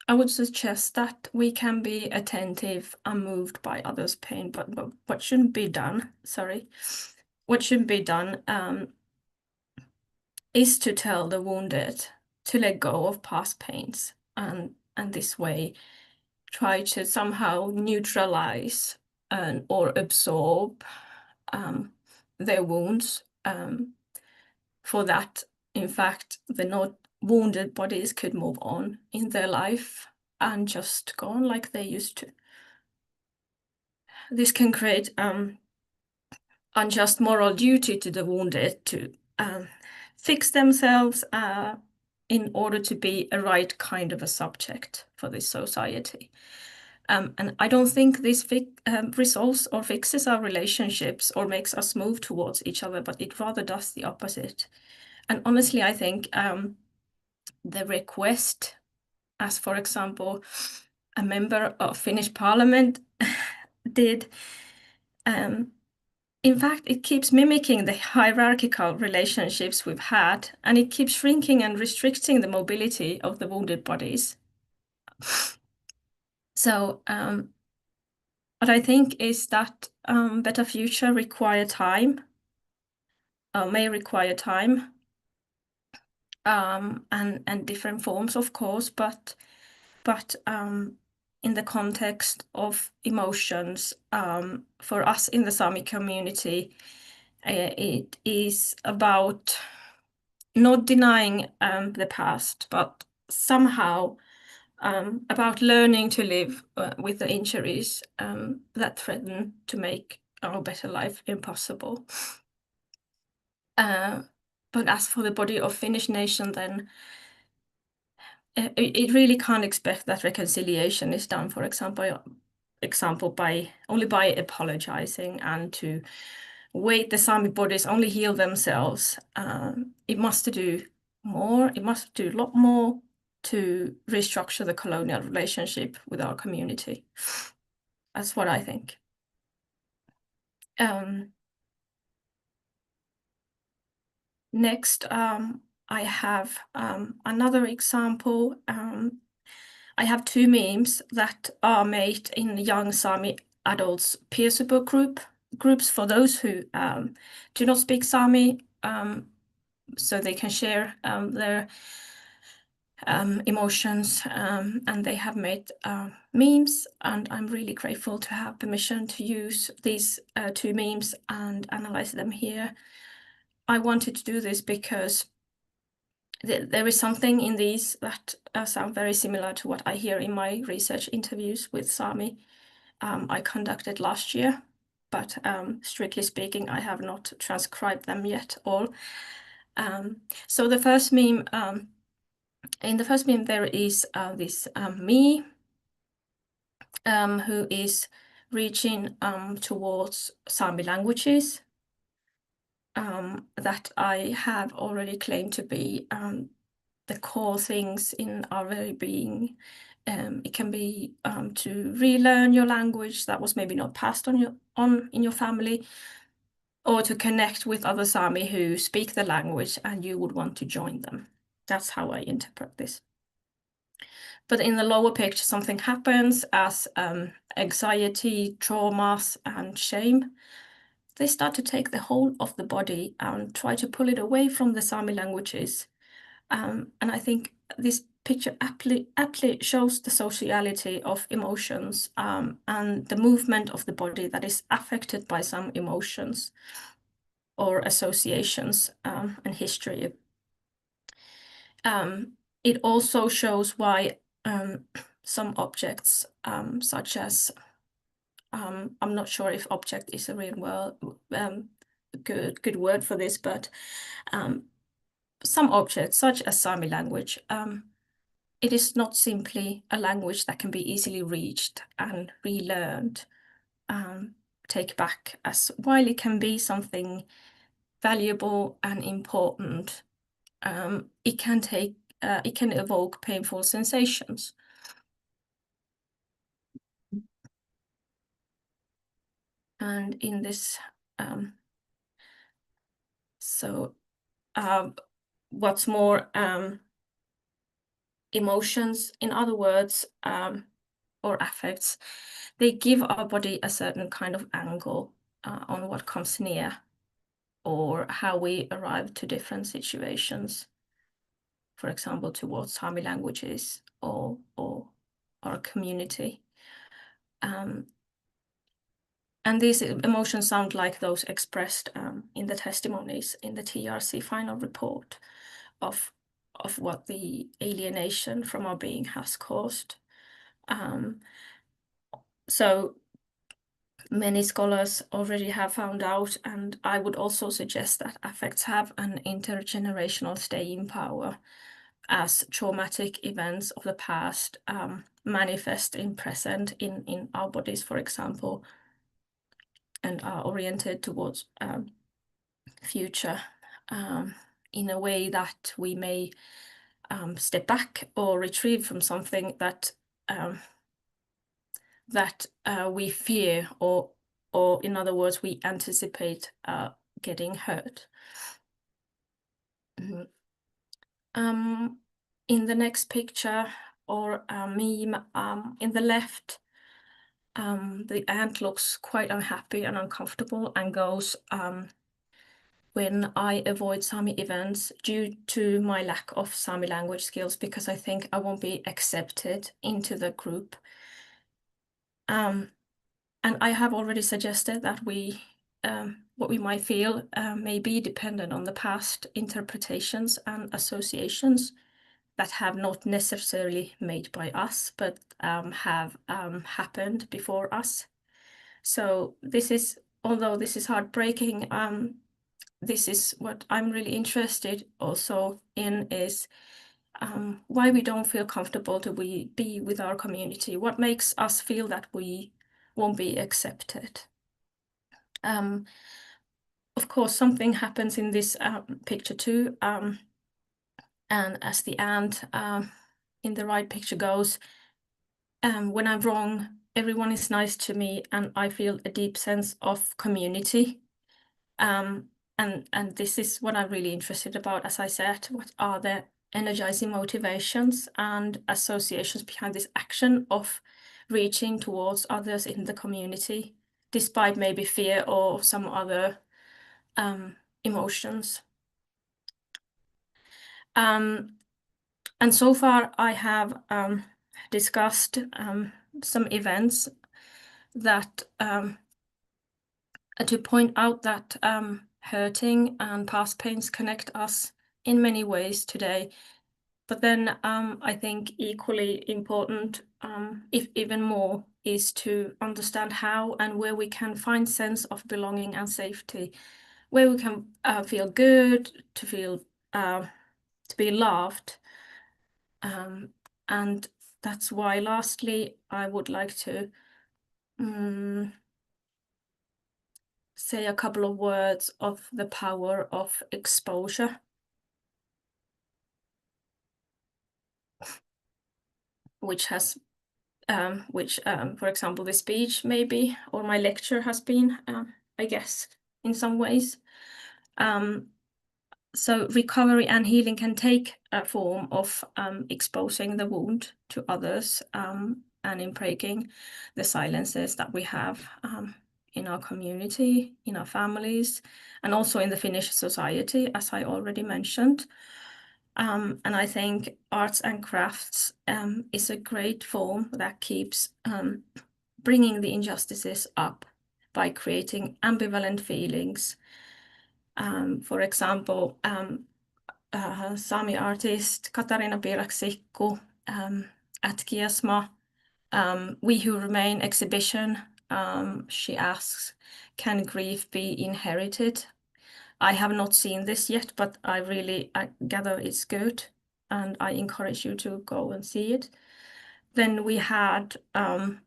would suggest that we can be attentive and moved by others' pain, but what shouldn't be done, what shouldn't be done is to tell the wounded to let go of past pains and this way try to somehow neutralize or absorb their wounds. For that, in fact, the not wounded bodies could move on in their life and just go on like they used to. This can create unjust moral duty to the wounded to fix themselves in order to be a right kind of a subject for this society. And I don't think this resolves or fixes our relationships or makes us move towards each other, but it rather does the opposite. And honestly, I think the request, as for example, a member of Finnish parliament did, in fact, it keeps mimicking the hierarchical relationships we've had, and it keeps shrinking and restricting the mobility of the wounded bodies. So what I think is that better future require time, may require time, and different forms, of course, but in the context of emotions, for us in the Sami community, it is about not denying the past, but somehow about learning to live with the injuries that threaten to make our better life impossible. But as for the body of Finnish nation, then it really can't expect that reconciliation is done, for example, by apologizing and to wait the Sami bodies only heal themselves. It must do more. It must do a lot more to restructure the colonial relationship with our community. That's what I think. Next, I have another example. I have two memes that are made in young Sami adults peer support groups for those who do not speak Sami, so they can share their emotions, and they have made memes, and I'm really grateful to have permission to use these two memes and analyze them here. I wanted to do this because there is something in these that sound very similar to what I hear in my research interviews with Sami I conducted last year, but strictly speaking, I have not transcribed them yet all. So the first meme, in the first meme, there is this me who is reaching towards Sami languages that I have already claimed to be the core things in our very being. It can be to relearn your language that was maybe not passed on in your family, or to connect with other Sami who speak the language and you would want to join them. That's how I interpret this. But in the lower picture, something happens as anxiety, traumas, and shame. They start to take the whole of the body and try to pull it away from the Sami languages. And I think this picture aptly shows the sociality of emotions and the movement of the body that is affected by some emotions or associations and history. It also shows why some objects, such as, I'm not sure if object is a real good word for this, but some objects, such as Sami language, it is not simply a language that can be easily reached and relearned, take back, as while it can be something valuable and important, it can evoke painful sensations. And in this, what's more, emotions, in other words, or affects, they give our body a certain kind of angle on what comes near or how we arrive to different situations, for example, towards Sami languages or our community. And these emotions sound like those expressed in the testimonies in the TRC final report of what the alienation from our being has caused. So many scholars already have found out, and I would also suggest that affects have an intergenerational staying power. as traumatic events of the past manifest in present in our bodies, for example, and are oriented towards future in a way that we may step back or retrieve from something that we fear, or in other words, we anticipate getting hurt. In the next picture or meme, in the left, the ant looks quite unhappy and uncomfortable and goes, when I avoid Sami events due to my lack of Sami language skills, because I think I won't be accepted into the group. And I have already suggested that what we might feel may be dependent on the past interpretations and associations that have not necessarily made by us, but have happened before us. So this is, although this is heartbreaking, this is what I'm really interested also in, is why we don't feel comfortable to be with our community. What makes us feel that we won't be accepted? Of course, something happens in this picture too. And as the ant in the right picture goes, when I'm wrong, everyone is nice to me and I feel a deep sense of community. And this is what I'm really interested about, as I said. What are the energizing motivations and associations behind this action of reaching towards others in the community, despite maybe fear or some other emotions? And so far I have discussed some events that to point out that hurting and past pains connect us in many ways today. But then I think equally important, if even more, is to understand how and where we can find sense of belonging and safety, where we can feel good, to feel to be loved. And that's why, lastly, I would like to say a couple of words of the power of exposure. Which has, for example, the speech maybe, or my lecture has been, I guess, in some ways. So recovery and healing can take a form of exposing the wound to others and in breaking the silences that we have in our community, in our families, and also in the Finnish society, as I already mentioned. And I think arts and crafts is a great form that keeps bringing the injustices up by creating ambivalent feelings. For example, Sami artist Katarina Piraksikku at Kiasma, We Who Remain exhibition, she asks, can grief be inherited? I have not seen this yet, but I gather it's good, and I encourage you to go and see it. Then we had Oula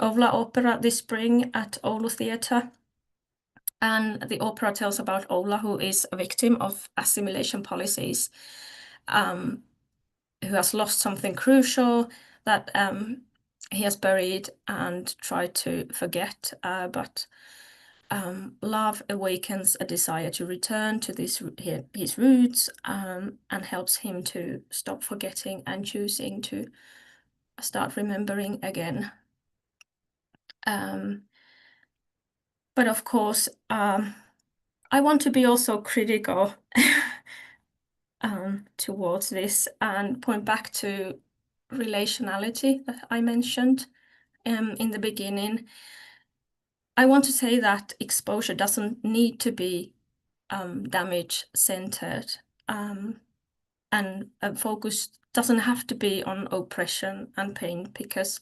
Opera this spring at Oulu Theatre, and the opera tells about Oula, who is a victim of assimilation policies, who has lost something crucial that he has buried and tried to forget, but love awakens a desire to return to his roots and helps him to stop forgetting and choosing to start remembering again. But of course, I want to be also critical towards this and point back to relationality that I mentioned in the beginning. I want to say that exposure doesn't need to be damage-centered, and focus doesn't have to be on oppression and pain, because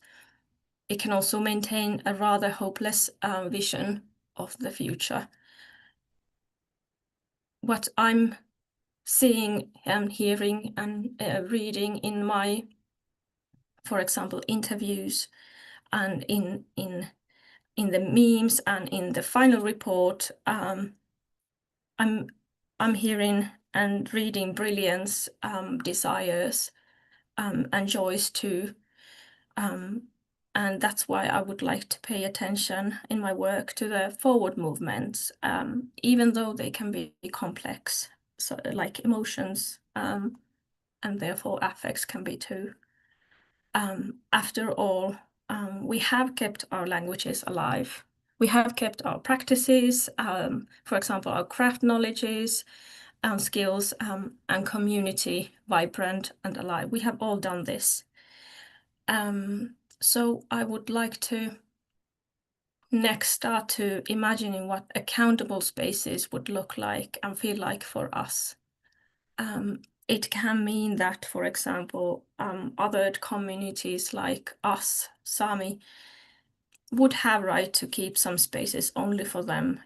it can also maintain a rather hopeless vision of the future. What I'm seeing and hearing and reading in my, for example, interviews and in the memes and in the final report, I'm hearing and reading brilliance, desires, and joys too. And that's why I would like to pay attention in my work to the forward movements, even though they can be complex, so like emotions, and therefore affects can be too. After all, we have kept our languages alive. We have kept our practices, for example, our craft knowledges, skills, and community vibrant and alive. We have all done this. So I would like to next start to imagining what accountable spaces would look like and feel like for us. It can mean that, for example, other communities like us, Sami, would have right to keep some spaces only for them,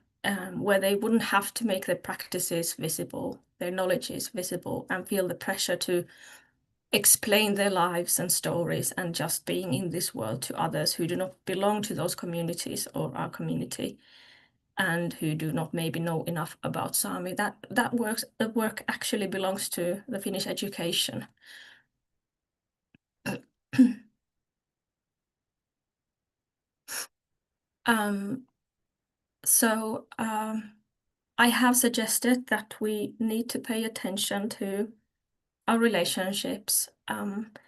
where they wouldn't have to make their practices visible, their knowledge is visible, and feel the pressure to explain their lives and stories and just being in this world to others who do not belong to those communities or our community, and who do not maybe know enough about Sami. That work actually belongs to the Finnish education. I have suggested that we need to pay attention to our relationships, and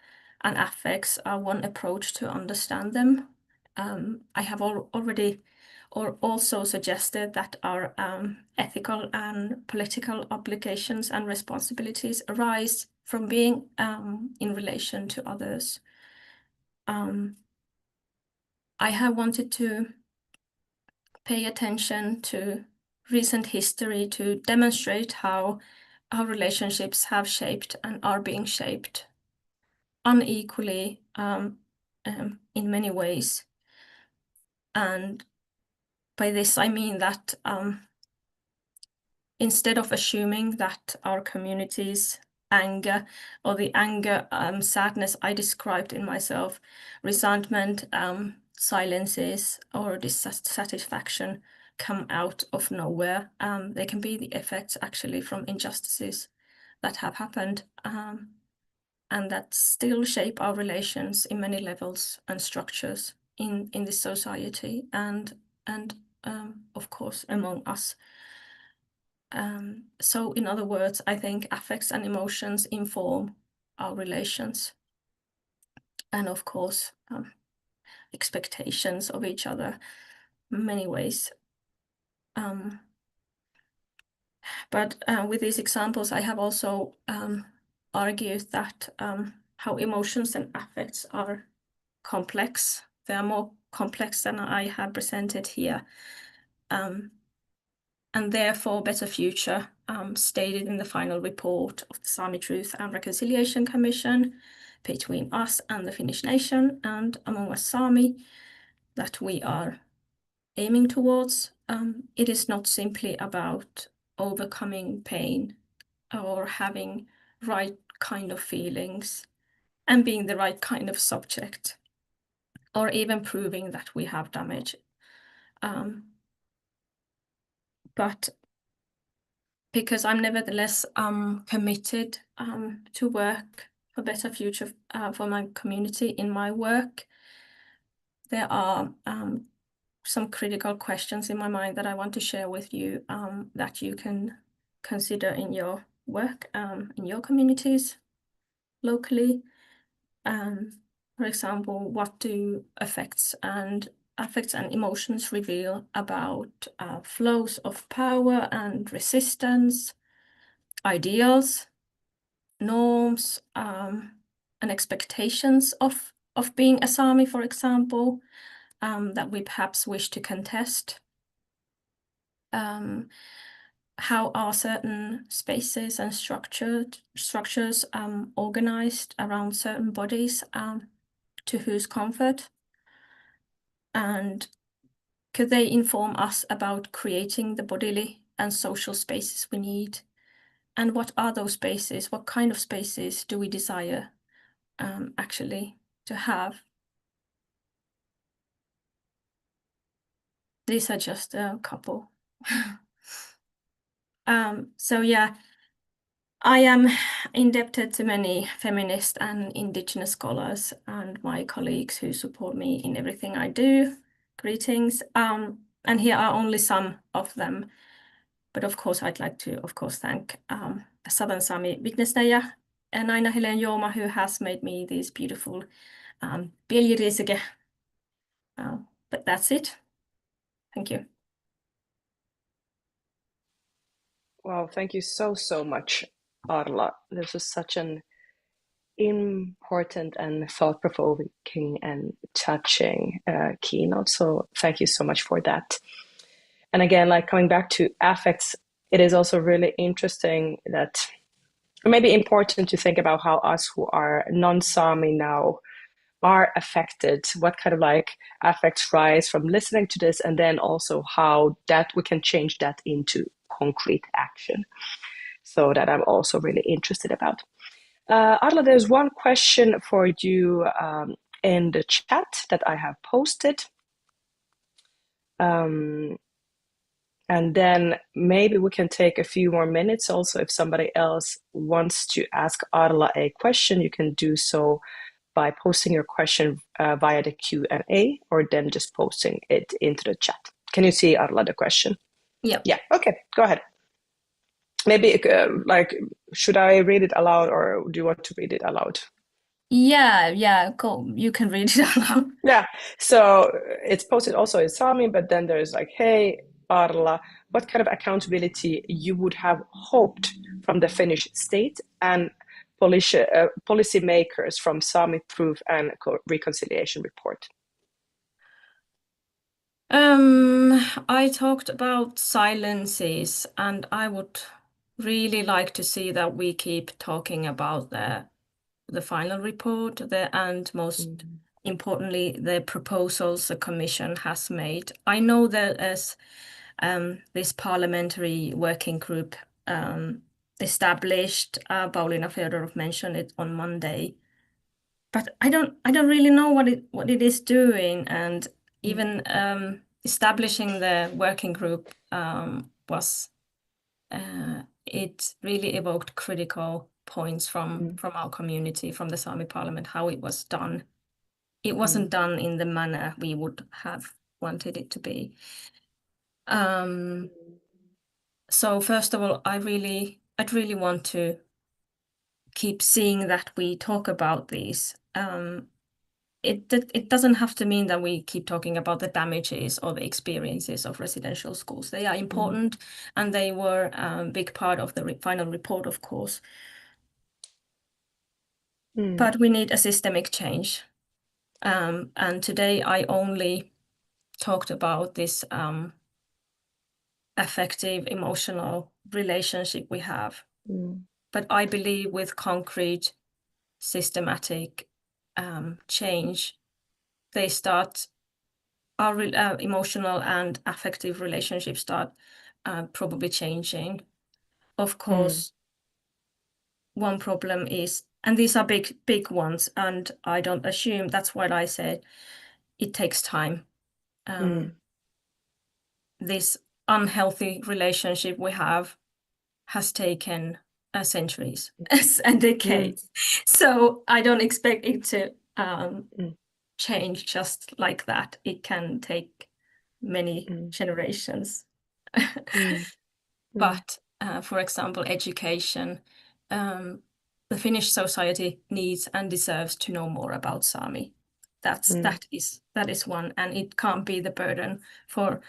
affects are one approach to understand them. I have already or also suggested that our ethical and political obligations and responsibilities arise from being in relation to others. I have wanted to pay attention to recent history to demonstrate how our relationships have shaped and are being shaped unequally, in many ways. And by this, I mean that instead of assuming that our community's anger or the anger, sadness I described in myself, resentment, silences, or dissatisfaction come out of nowhere, they can be the effects actually from injustices that have happened, and that still shape our relations in many levels and structures in this society and of course among us. So in other words, I think affects and emotions inform our relations, and of course expectations of each other in many ways. But with these examples, I have also argued that how emotions and affects are complex. They are more complex than I have presented here. And therefore, Better Future stated in the final report of the Sami Truth and Reconciliation Commission between us and the Finnish nation and among us Sami that we are aiming towards. It is not simply about overcoming pain or having right kind of feelings and being the right kind of subject, or even proving that we have damage. But because I'm nevertheless committed to work for better future for my community in my work, there are some critical questions in my mind that I want to share with you, that you can consider in your work, in your communities locally. For example, what do affects and emotions reveal about flows of power and resistance, ideals, norms, and expectations of being a Sami, for example, that we perhaps wish to contest? How are certain spaces and structures organized around certain bodies, to whose comfort? And could they inform us about creating the bodily and social spaces we need? and what are those spaces? What kind of spaces do we desire actually to have? These are just a couple. So yeah, I am indebted to many feminist and indigenous scholars and my colleagues who support me in everything I do. Greetings. And here are only some of them. But of course, I'd like to, of course, thank Southern Sami Vignesneja and Aina Helen Jooma, who has made me these beautiful Bielirisike. But that's it. Thank you. Wow, thank you so, so much, Arla. This was such an important and thought-provoking and touching keynote. So thank you so much for that. And again, like coming back to affects, it is also really interesting that it may be important to think about how us who are non-Sami now are affected, what kind of like affects rise from listening to this, and then also how that we can change that into concrete action. So that I'm also really interested about. Arla, there's one question for you in the chat that I have posted. And then maybe we can take a few more minutes also. If somebody else wants to ask Arla a question, you can do so by posting your question via the Q&A or then just posting it into the chat. Can you see, Arla, the question? Yep. Yeah, okay, go ahead. Maybe should I read it aloud or do you want to read it aloud? Yeah, go. You can read it aloud. Yeah, so it's posted also in Sami, but then there's like, hey, Arla, what kind of accountability you would have hoped from the Finnish state and policy makers from Sami Proof and Reconciliation Report? I talked about silences, and I would really like to see that we keep talking about the final report, and most importantly, the proposals the Commission has made. I know that as this parliamentary working group established, Paulina Fedorov mentioned it on Monday, but I don't really know what it is doing, and even establishing the working group was it really evoked critical points from our community, from the Sami Parliament, how it was done. It wasn't done in the manner we would have wanted it to be. So first of all, I'd really want to keep seeing that we talk about these. It doesn't have to mean that we keep talking about the damages or the experiences of residential schools. They are important, and they were a big part of the final report, of course. But we need a systemic change. And today I only talked about this affective, emotional relationship we have. But I believe with concrete, systematic change, they start, our emotional and affective relationships start probably changing. Of course, one problem is, and these are big ones, and I don't assume, that's what I said, it takes time. This unhealthy relationship we have has taken centuries and decades. So I don't expect it to change just like that. It can take many generations. But for example, education, the Finnish society needs and deserves to know more about Sami. That is one, and it can't be the burden for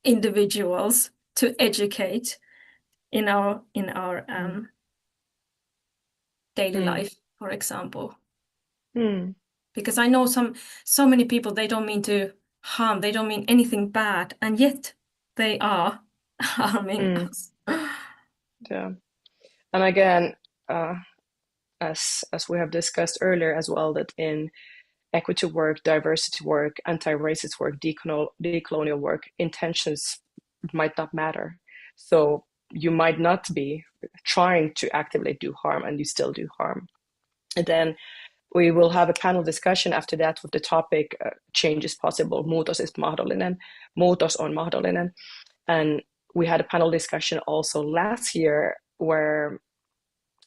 individuals to educate in our daily life, for example. Because I know so many people, they don't mean to harm, they don't mean anything bad, and yet they are harming us. Yeah, and again, as we have discussed earlier as well, that in equity work, diversity work, anti-racist work, decolonial work, intentions might not matter. So you might not be trying to actively do harm and you still do harm. And then we will have a panel discussion after that with the topic change is possible, muutos is mahdollinen, muutos on mahdollinen. And we had a panel discussion also last year where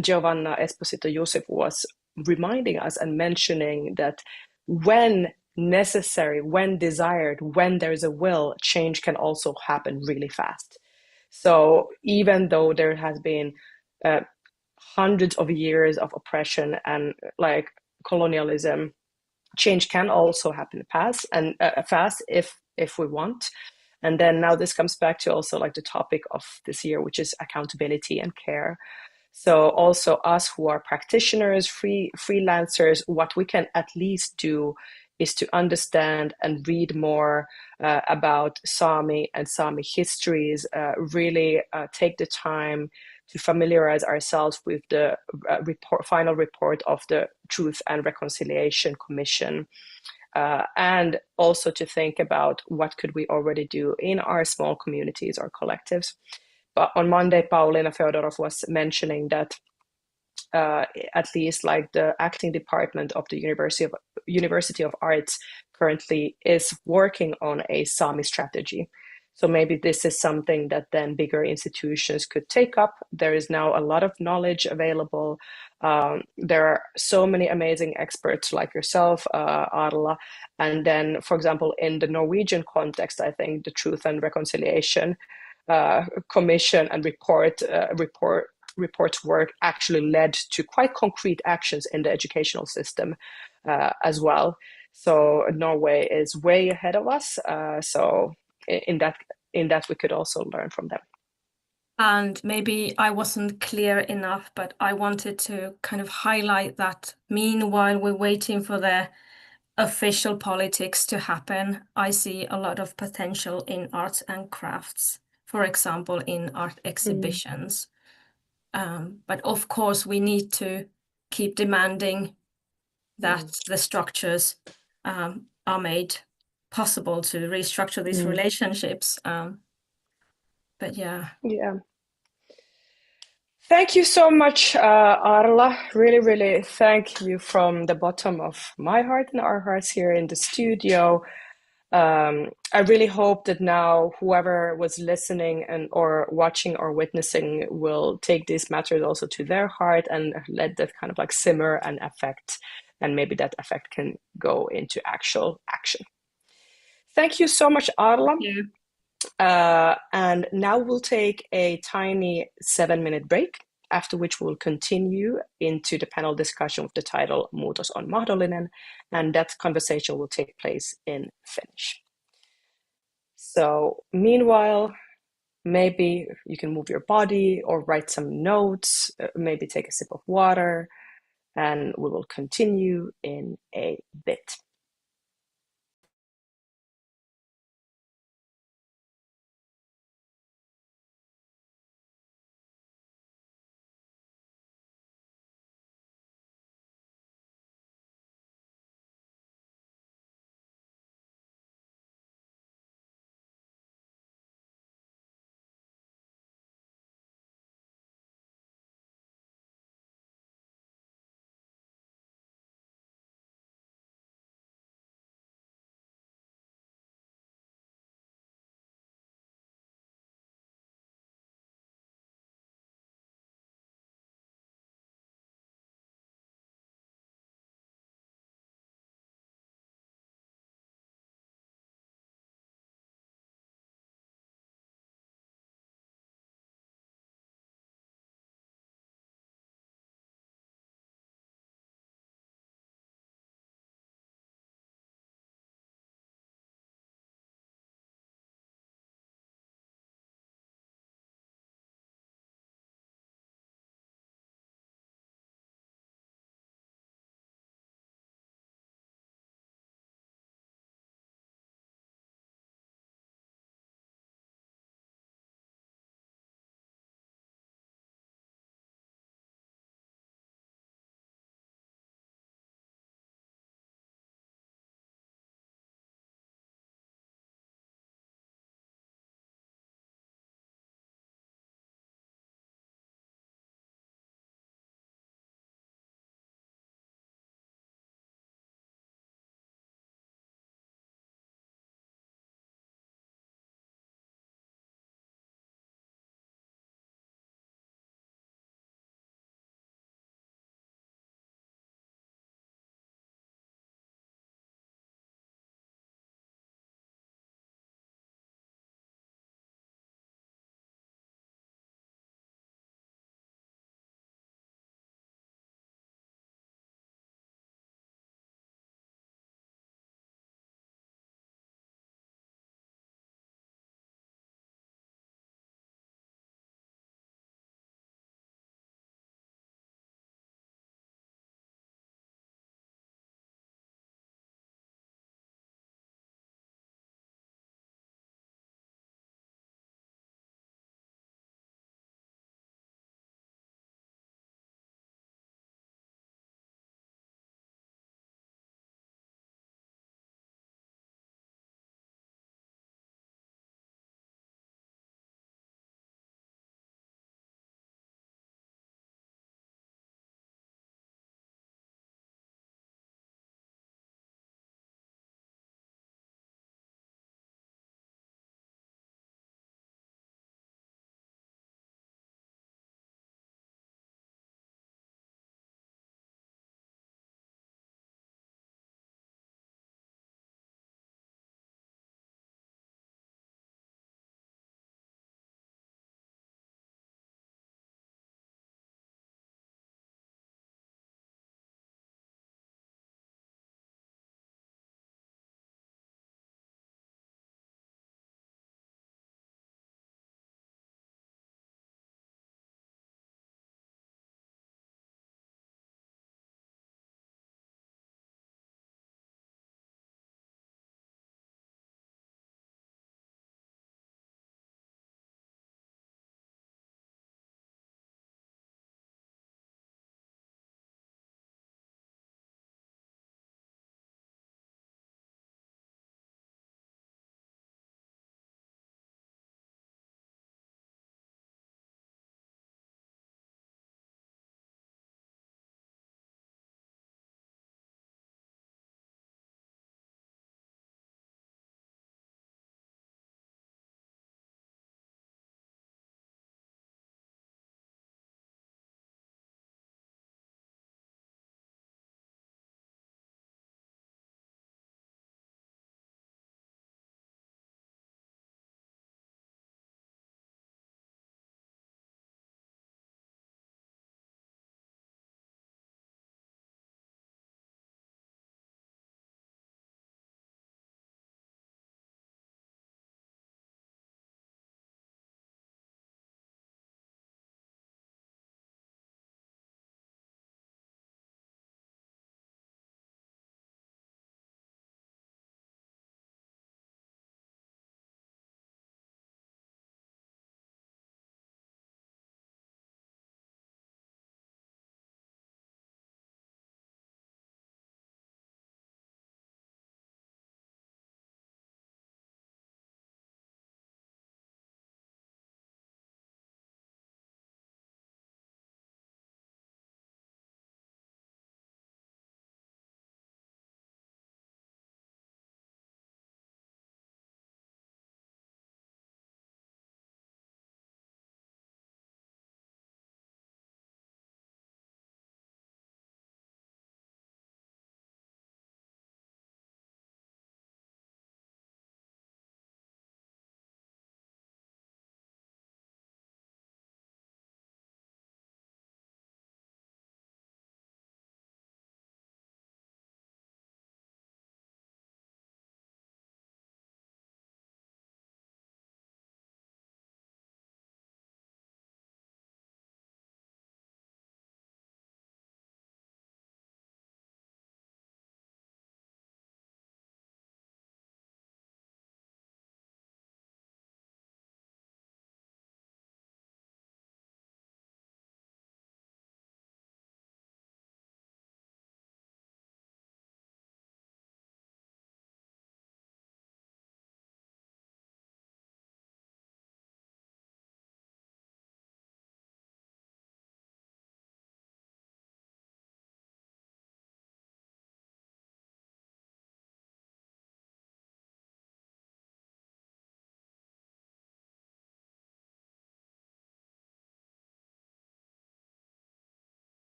Giovanna Esposito Joseph was reminding us and mentioning that when necessary, when desired, when there's a will, change can also happen really fast. So even though there has been hundreds of years of oppression and like colonialism, change can also happen fast if we want. And then now this comes back to also like the topic of this year, which is accountability and care. So also us who are practitioners, freelancers, what we can at least do is to understand and read more about Sami and Sami histories, really take the time to familiarize ourselves with the final report of the Truth and Reconciliation Commission, and also to think about what could we already do in our small communities or collectives. But on Monday, Paulina Feodorov was mentioning that at least like the acting department of the University of Arts currently is working on a Sami strategy. So maybe this is something that then bigger institutions could take up. There is now a lot of knowledge available. There are so many amazing experts like yourself, Arla. And then, for example, in the Norwegian context, I think the Truth and Reconciliation Commission and reports work actually led to quite concrete actions in the educational system as well. So Norway is way ahead of us. So in that we could also learn from them. And maybe I wasn't clear enough, but I wanted to kind of highlight that meanwhile we're waiting for the official politics to happen, I see a lot of potential in arts and crafts, for example, in art exhibitions. But of course, we need to keep demanding that the structures are made possible to restructure these relationships. But yeah. Yeah. Thank you so much, Arla. Really, really thank you from the bottom of my heart and our hearts here in the studio. I really hope that now whoever was listening and or watching or witnessing will take these matters also to their heart and let that kind of like simmer and affect, and maybe that effect can go into actual action. Thank you so much, Arla. Yeah. And now we'll take a tiny 7-minute break, after which we'll continue into the panel discussion with the title Muutos on mahdollinen, and that conversation will take place in Finnish. So meanwhile, maybe you can move your body or write some notes, maybe take a sip of water, and we will continue in a bit.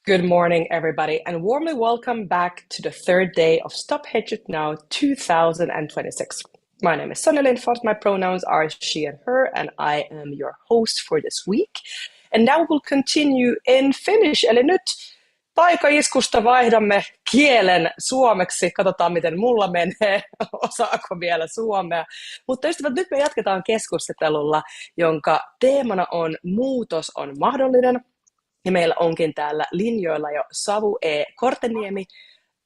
Good morning, everybody, and warmly welcome back to the third day of Stop Hatred Now 2026. My name is Sonja Lindfors, my pronouns are she and her, and I am your host for this week. And now we'll continue in Finnish, eli nyt taikaiskusta vaihdamme kielen suomeksi. Katsotaan, miten mulla menee, osaako vielä suomea. Mutta ystävät, nyt me jatketaan keskustelulla, jonka teemana on muutos on mahdollinen. Ja meillä onkin täällä linjoilla jo Savu E. Korteniemi,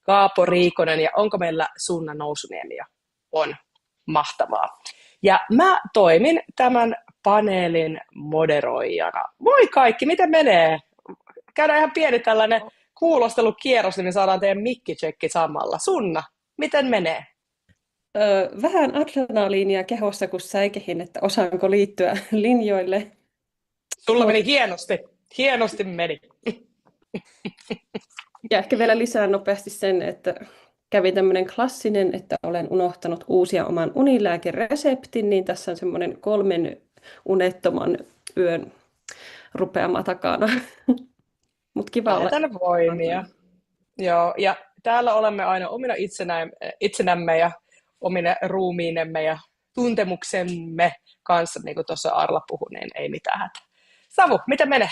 Kaapo Riikonen ja onko meillä Sunna Nousuniemi jo? On. Mahtavaa. Ja mä toimin tämän paneelin moderoijana. Moi kaikki, miten menee? Käydään ihan pieni tällainen kuulostelukierros, niin me saadaan teidän mikkitsekki samalla. Sunna, miten menee? Vähän adrenaliinia kehossa, kun säikehin, että osaanko liittyä linjoille. Sulla meni hienosti. Hienosti meni. Ja ehkä vielä lisään nopeasti sen, että kävi tämmöinen klassinen, että olen unohtanut uusia oman unilääkereseptin, niin tässä on semmoinen 3 unettoman yön rupeama takana. Mut kiva olla. Lähetän voimia. Joo, ja täällä olemme aina omina itsenämme ja omine ruumiinemme ja tuntemuksemme kanssa, niin kuin tuossa Arla puhui, niin ei mitään hätää. Savu, miten menee?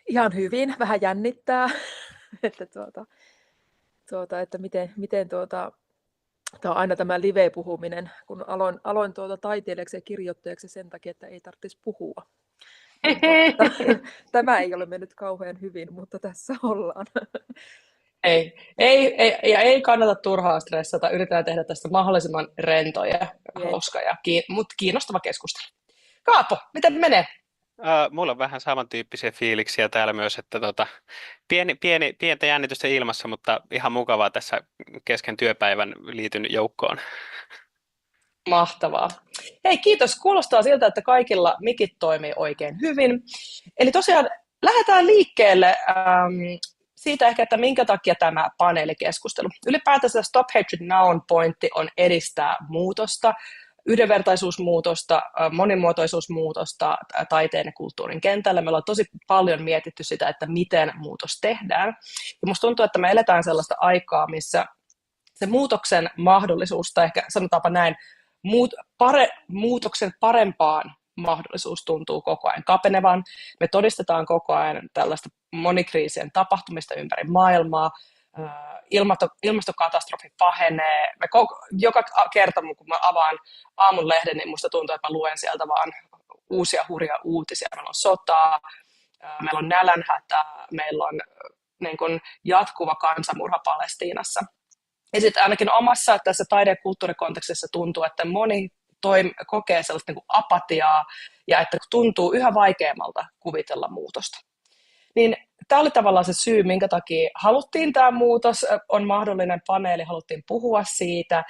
Ihan hyvin, vähän jännittää, että, että miten tämä on aina tämä live-puhuminen, kun aloin taiteilijaksi ja kirjoittajaksi sen takia, että ei tarvitsisi puhua. Tämä ei ole mennyt kauhean hyvin, mutta tässä ollaan. Ei kannata turhaa stressata. Yritetään tehdä tästä mahdollisimman rento ja hauska, mutta kiinnostava keskustelu. Kaapo, miten menee? Mulla on vähän samantyyppisiä fiiliksiä täällä myös, että pientä jännitystä ilmassa, mutta ihan mukavaa tässä kesken työpäivän liityn joukkoon. Mahtavaa. Hei, kiitos. Kuulostaa siltä, että kaikilla mikit toimii oikein hyvin. Eli tosiaan lähdetään liikkeelle siitä ehkä, että minkä takia tämä paneelikeskustelu. Ylipäätänsä Stop Hatred Now'n pointti on edistää muutosta, yhdenvertaisuusmuutosta, monimuotoisuusmuutosta taiteen ja kulttuurin kentällä. Me ollaan tosi paljon mietitty sitä, että miten muutos tehdään. Ja musta tuntuu, että me eletään sellaista aikaa, missä se muutoksen mahdollisuus, tai ehkä sanotaanpa näin, muutoksen parempaan mahdollisuus tuntuu koko ajan kapenevan. Me todistetaan koko ajan tällaista monikriisien tapahtumista ympäri maailmaa. Ilmastokatastrofi pahenee. Joka kerta, kun mä avaan aamun lehden, niin musta tuntuu, että mä luen sieltä vaan uusia hurjia uutisia. Meillä on sotaa, meillä on nälänhätä, meillä on niin kuin jatkuva kansanmurha Palestiinassa. Ja sitten ainakin omassa tässä taide- ja kulttuurikontekstissa tuntuu, että moni kokee sellaista niin kuin apatiaa ja että tuntuu yhä vaikeammalta kuvitella muutosta. Niin tämä oli tavallaan se syy, minkä takia haluttiin tämä muutos, on mahdollinen paneeli, haluttiin puhua siitä,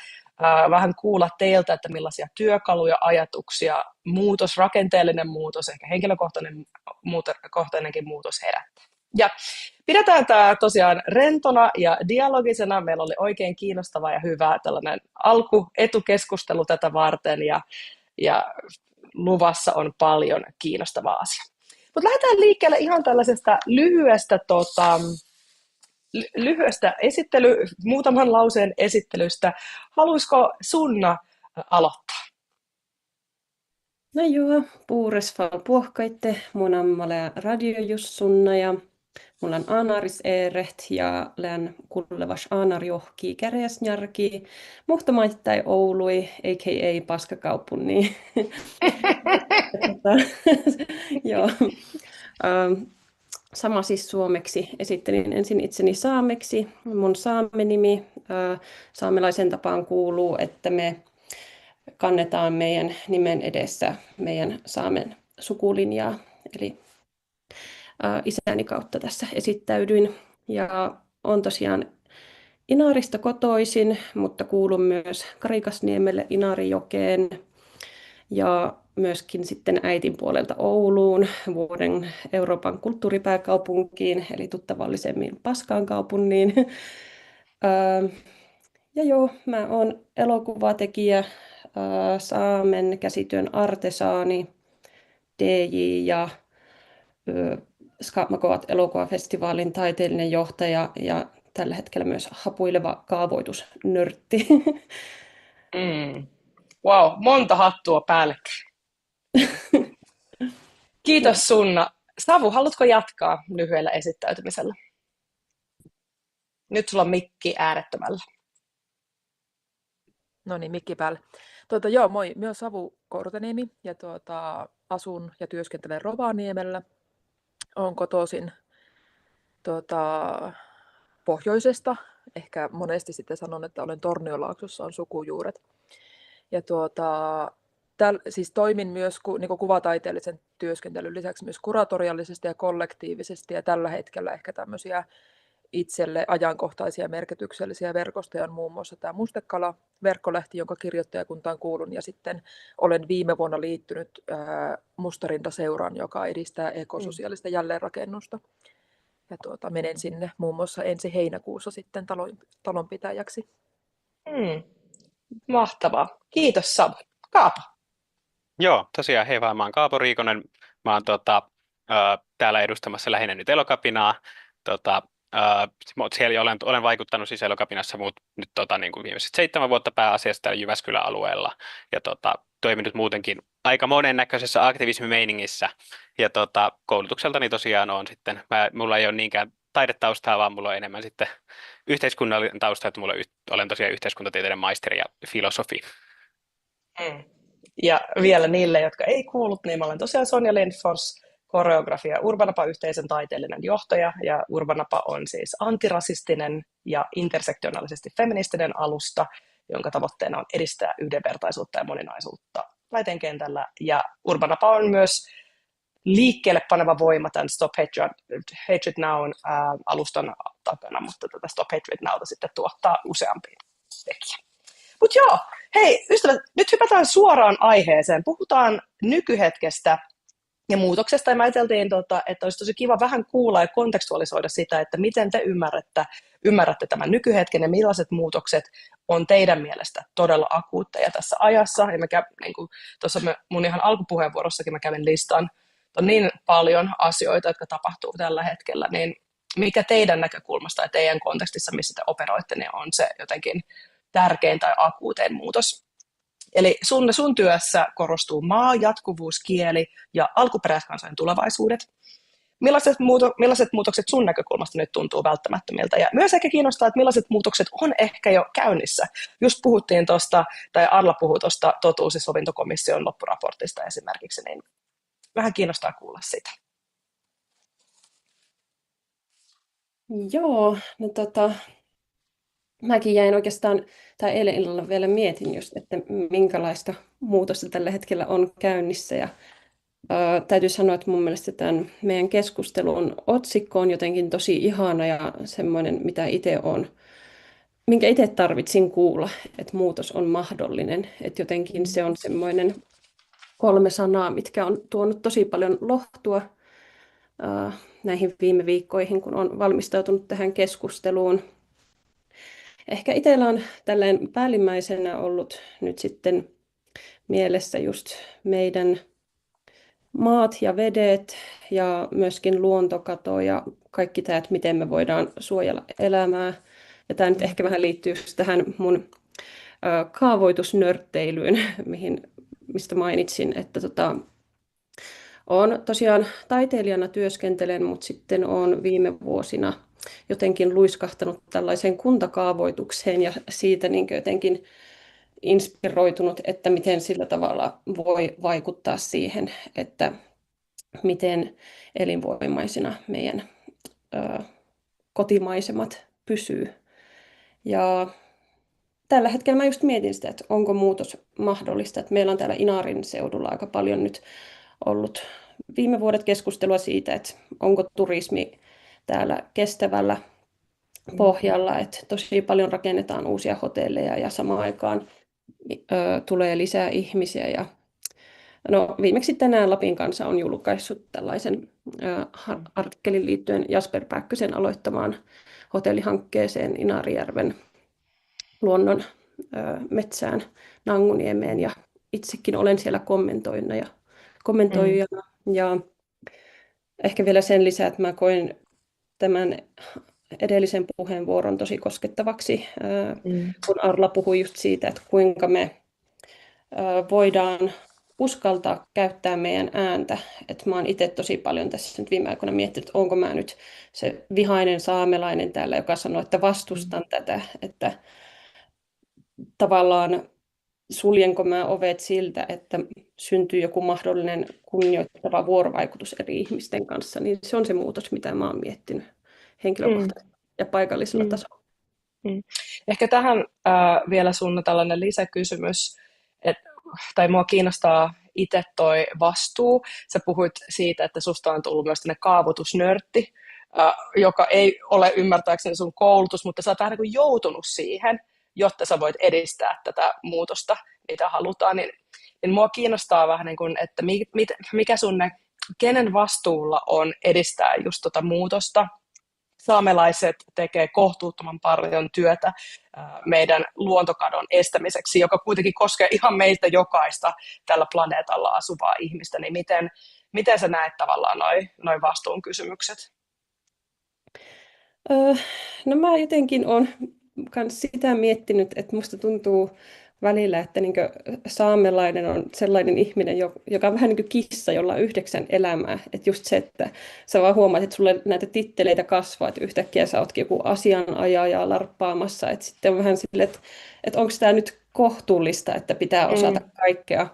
vähän kuulla teiltä, että millaisia työkaluja, ajatuksia, muutos, rakenteellinen muutos, ehkä henkilökohtainenkin muutos herättää. Ja pidetään tämä tosiaan rentona ja dialogisena. Meillä oli oikein kiinnostava ja hyvä tällainen etukeskustelu tätä varten ja luvassa on paljon kiinnostavaa asiaa. Mutta lähdetään liikkeelle ihan tällaisesta lyhyestä muutaman lauseen esittelystä. Haluaisiko Sunna aloittaa? No joo, puures fall puohkaitte, mun ammale radiojussunna ja mulla on Anaris Eereht ja län kullevas Anar johkii käräjäsnjarki, muhtamaittai Oului, a.k.a. Paskakaupungin. Joo. Sama siis suomeksi. Esittelin ensin itseni saameksi. Mun saamenimi saamelaisen tapaan kuuluu, että me kannetaan meidän nimen edessä meidän saamen sukulinjaa. Eli isäni kautta tässä esittäydyin. Ja on tosiaan Inarista kotoisin, mutta kuulun myös Karikasniemelle, Inarijokeen ja myöskin sitten äitin puolelta Ouluun, vuoden Euroopan kulttuuripääkaupunkiin, eli tuttavallisemmin Paskaan kaupunkiin. Ja joo, mä oon elokuvatekijä, saamen käsityön artesaani, DJ ja Skapmakoat elokuvafestivaalin taiteellinen johtaja ja tällä hetkellä myös hapuileva kaavoitusnörtti. Wow, monta hattua päällekkäin. Kiitos Sunna. Savu, haluatko jatkaa lyhyellä esittäytymisellä? Nyt sulla on mikki äärettömällä. No niin, mikki päälle. Joo, moi, minä olen Savu Korteniemi ja asun ja työskentelen Rovaniemellä. Olen kotoisin pohjoisesta. Ehkä monesti sitten sanon, että olen Torniolaaksossa, on sukujuuret. Ja siis toimin myös niin kuvataiteellisen työskentelyn lisäksi myös kuratoriallisesti ja kollektiivisesti. Ja tällä hetkellä ehkä tämmöisiä itselle ajankohtaisia merkityksellisiä verkostoja on muun muassa tämä Mustekala-verkkolehti, jonka kirjoittajakuntaan kuulun. Ja sitten olen viime vuonna liittynyt Mustarinta-seuraan, joka edistää ekososiaalista jälleenrakennusta. Ja menen sinne muun muassa ensi heinäkuussa sitten talonpitäjäksi. Mahtavaa. Kiitos Savu. Kaapa. Joo, tosiaan hei vaan, mä oon Kaapo Riikonen. Mä oon täällä edustamassa lähinnä nyt Elokapinaa. Siellä olen vaikuttanut siis Elokapinassa nyt niin kuin viimeiset 7 vuotta pääasiassa täällä Jyväskylän alueella. Ja toiminut muutenkin aika monennäköisessä aktivismimeiningissä. Ja koulutukseltani tosiaan on sitten, mulla ei ole niinkään taidetaustaa, vaan mulla on enemmän sitten yhteiskunnallinen tausta, että olen tosiaan yhteiskuntatieteiden maisteri ja filosofi. Ja vielä niille, jotka ei kuullut, niin mä olen tosiaan Sonja Lindfors, koreografia Urbanapa-yhteisön taiteellinen johtaja, ja Urbanapa on siis antirasistinen ja intersektionaalisesti feministinen alusta, jonka tavoitteena on edistää yhdenvertaisuutta ja moninaisuutta taiteen kentällä, ja Urbanapa on myös liikkeelle paneva voima tämän Stop Hatred Now'n alustan takana, mutta tätä Stop Hatred Nowta sitten tuottaa useampi tekijä. Mutta joo, hei ystävät, nyt hypätään suoraan aiheeseen. Puhutaan nykyhetkestä ja muutoksesta. Ja mä ajateltiin, että olisi tosi kiva vähän kuulla ja kontekstualisoida sitä, että miten te ymmärrätte tämän nykyhetken ja millaiset muutokset on teidän mielestä todella akuutteja tässä ajassa. Ja niin kuin tuossa mun ihan alkupuheenvuorossakin mä kävin listan, on niin paljon asioita, jotka tapahtuu tällä hetkellä, niin mikä teidän näkökulmasta ja teidän kontekstissa, missä te operoitte, niin on se jotenkin tärkein tai akuutein muutos. Eli sun työssä korostuu maa, jatkuvuus, kieli ja alkuperäiskansojen tulevaisuudet. Millaiset muutokset sun näkökulmasta nyt tuntuu välttämättömiltä? Ja myös ehkä kiinnostaa, että millaiset muutokset on ehkä jo käynnissä. Just puhuttiin tuosta, tai Arla puhui tuosta totuus- ja sovintokomission loppuraportista esimerkiksi, niin vähän kiinnostaa kuulla sitä. Joo, no mäkin jäin oikeastaan, tai eilen illalla vielä mietin just, että minkälaista muutosta tällä hetkellä on käynnissä. Ja täytyy sanoa, että mun mielestä tämän meidän keskustelun otsikko on jotenkin tosi ihana ja semmoinen, minkä itse tarvitsin kuulla, että muutos on mahdollinen. Että jotenkin se on semmoinen 3 sanaa, mitkä on tuonut tosi paljon lohtua näihin viime viikkoihin, kun on valmistautunut tähän keskusteluun. Ehkä itsellä on tällainen päällimmäisenä ollut nyt sitten mielessä just meidän maat ja vedet ja myöskin luontokato ja kaikki tämä, että miten me voidaan suojella elämää. Ja tämä nyt ehkä vähän liittyy tähän mun kaavoitusnörtteilyyn, mistä mainitsin, että olen tosiaan taiteilijana työskentelen, mutta sitten olen viime vuosina jotenkin luiskahtanut tällaiseen kuntakaavoitukseen ja siitä niin jotenkin inspiroitunut, että miten sillä tavalla voi vaikuttaa siihen, että miten elinvoimaisina meidän kotimaisemat pysyy. Ja tällä hetkellä mä just mietin sitä, että onko muutos mahdollista. Että meillä on täällä Inaarin seudulla aika paljon nyt ollut viime vuodet keskustelua siitä, että onko turismi täällä kestävällä pohjalla, että tosi paljon rakennetaan uusia hotelleja ja samaan aikaan tulee lisää ihmisiä. Ja no, viimeksi tänään Lapin Kansa on julkaissut tällaisen artikkelin liittyen Jasper Pääkkösen aloittamaan hotellihankkeeseen Inaarijärven luonnon metsään Nanguniemeen, ja itsekin olen siellä kommentoijana. Ja ehkä vielä sen lisää, että mä koin tämän edellisen puheenvuoron tosi koskettavaksi, kun Arla puhui just siitä, että kuinka me voidaan uskaltaa käyttää meidän ääntä. Että mä oon itse tosi paljon tässä nyt viime aikoina miettinyt, että onko mä nyt se vihainen saamelainen täällä, joka sanoo, että vastustan tätä, että tavallaan suljenko mä ovet siltä, että syntyy joku mahdollinen kunnioittava vuorovaikutus eri ihmisten kanssa, niin se on se muutos, mitä mä oon miettinyt henkilökohtaisesti ja paikallisella tasolla. Ehkä tähän vielä sun tällainen lisäkysymys, tai mua kiinnostaa itse toi vastuu. Sä puhuit siitä, että susta on tullut myös tämmöinen kaavoitusnörtti, joka ei ole ymmärtääkseni sun koulutus, mutta sä oot vähän niin kuin joutunut siihen, jotta sä voit edistää tätä muutosta, mitä halutaan. Niin mua kiinnostaa vähän niin kuin, että mikä kenen vastuulla on edistää just tota muutosta. Saamelaiset tekee kohtuuttoman paljon työtä meidän luontokadon estämiseksi, joka kuitenkin koskee ihan meistä jokaista tällä planeetalla asuvaa ihmistä. Niin miten sä näet tavallaan noi vastuunkysymykset? No mä jotenkin olen myös sitä miettinyt, että musta tuntuu välillä, että niin saamelainen on sellainen ihminen, joka on vähän niin kuin kissa, jolla on 9 elämää. Että just se, että sä vaan huomaat, että sulle näitä titteleitä kasvaa, että yhtäkkiä sä ootkin joku asianajaja larppaamassa. Että sitten on vähän silleen, että onko tämä nyt kohtuullista, että pitää osata kaikkea.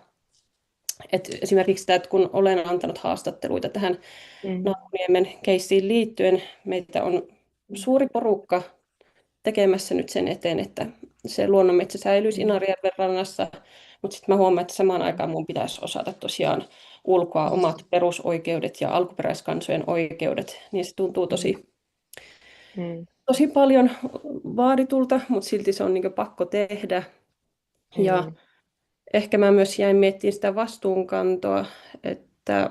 Et esimerkiksi sitä, että kun olen antanut haastatteluita tähän Naapuriniemen keissiin liittyen, meitä on suuri porukka tekemässä nyt sen eteen, että se luonnonmetsä säilyisi Inarijärven rannassa, mutta sitten mä huomaan, että samaan aikaan mun pitäisi osata tosiaan ulkoa omat perusoikeudet ja alkuperäiskansojen oikeudet, niin se tuntuu tosi paljon vaaditulta, mutta silti se on niin pakko tehdä. Ja ehkä mä myös jäin miettimään sitä vastuunkantoa, että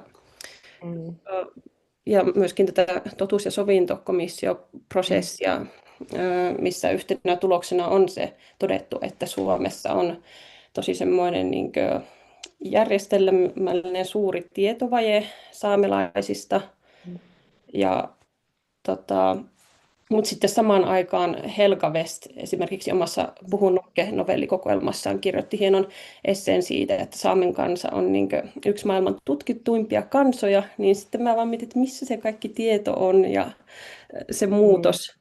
ja myöskin tätä totuus- ja sovintokomissioprosessia, missä yhtenä tuloksena on se todettu, että Suomessa on tosi semmoinen niin kuin järjestelmällinen suuri tietovaje saamelaisista. Ja mutta sitten samaan aikaan Helga West esimerkiksi omassa Puhu Nukke-novellikokoelmassaan kirjoitti hienon esseen siitä, että Saamen kansa on niin kuin yksi maailman tutkittuimpia kansoja, niin sitten mä vaan mietin, että missä se kaikki tieto on ja se muutos.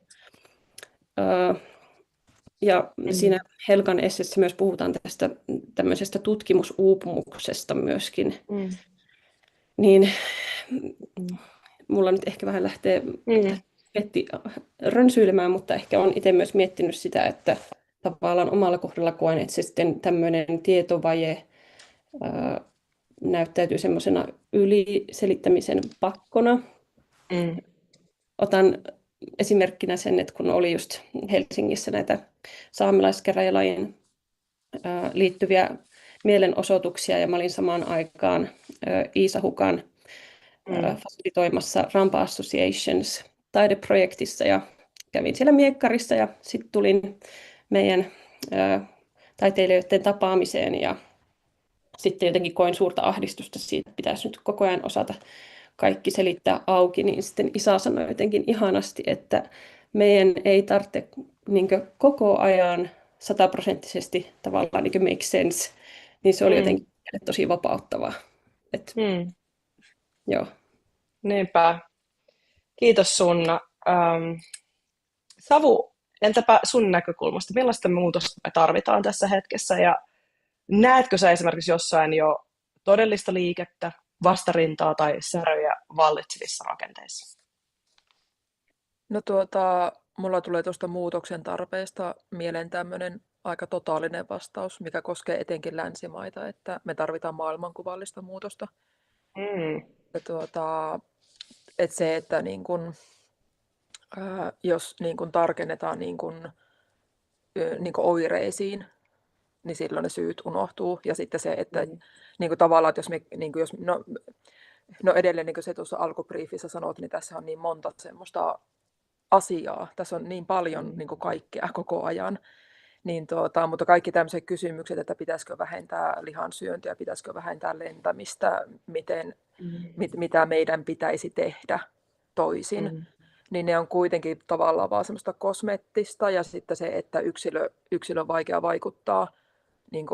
Ja siinä Helgan esseessä myös puhutaan tästä tämmöisestä tutkimusuupumuksesta myöskin. Niin mulla nyt ehkä vähän lähtee rönsyilemään, mutta ehkä olen itse myös miettinyt sitä, että tavallaan omalla kohdalla koen, että se sitten tämmöinen tietovaje näyttäytyy semmoisena yliselittämisen pakkona. Otan esimerkkinä sen, että kun oli just Helsingissä näitä saamelaiskäräjälajiin liittyviä mielenosoituksia, ja mä olin samaan aikaan Iisa Hukan fasilitoimassa Rampa Associations taideprojektissa, ja kävin siellä miekkarissa, ja sitten tulin meidän taiteilijoiden tapaamiseen, ja sitten jotenkin koin suurta ahdistusta siitä, että pitäisi nyt koko ajan osata kaikki selittää auki, niin sitten Isa sanoi jotenkin ihanasti, että meidän ei tarvitse niin koko ajan 100% tavallaan niin make sense, niin se oli jotenkin tosi vapauttavaa. Joo. Niinpä. Kiitos Sunna. Savu, entäpä sun näkökulmasta, millaista muutosta me tarvitaan tässä hetkessä, ja näetkö sä esimerkiksi jossain jo todellista liikettä, vastarintaa tai säröjä vallitsevissa rakenteissa? No mulla tulee tuosta muutoksen tarpeesta mieleen tämmöinen aika totaalinen vastaus, mikä koskee etenkin länsimaita, että me tarvitaan maailmankuvallista muutosta. Että se, että niin kun, jos niin kun tarkennetaan niin kun oireisiin, niin silloin ne syyt unohtuu. Ja sitten se, että niin kun tavallaan, että jos me, niin kun jos, no edelleen niin kuin se tuossa alkubriifissä sanot, niin tässä on niin monta semmoista asiaa. Tässä on niin paljon niin kuin kaikkea koko ajan. Niin mutta kaikki tämmöiset kysymykset, että pitäisikö vähentää lihansyöntiä, pitäisikö vähentää lentämistä, miten mitä meidän pitäisi tehdä toisin, niin ne on kuitenkin tavallaan vaan semmoista kosmeettista, ja sitten se, että yksilö on vaikea vaikuttaa niin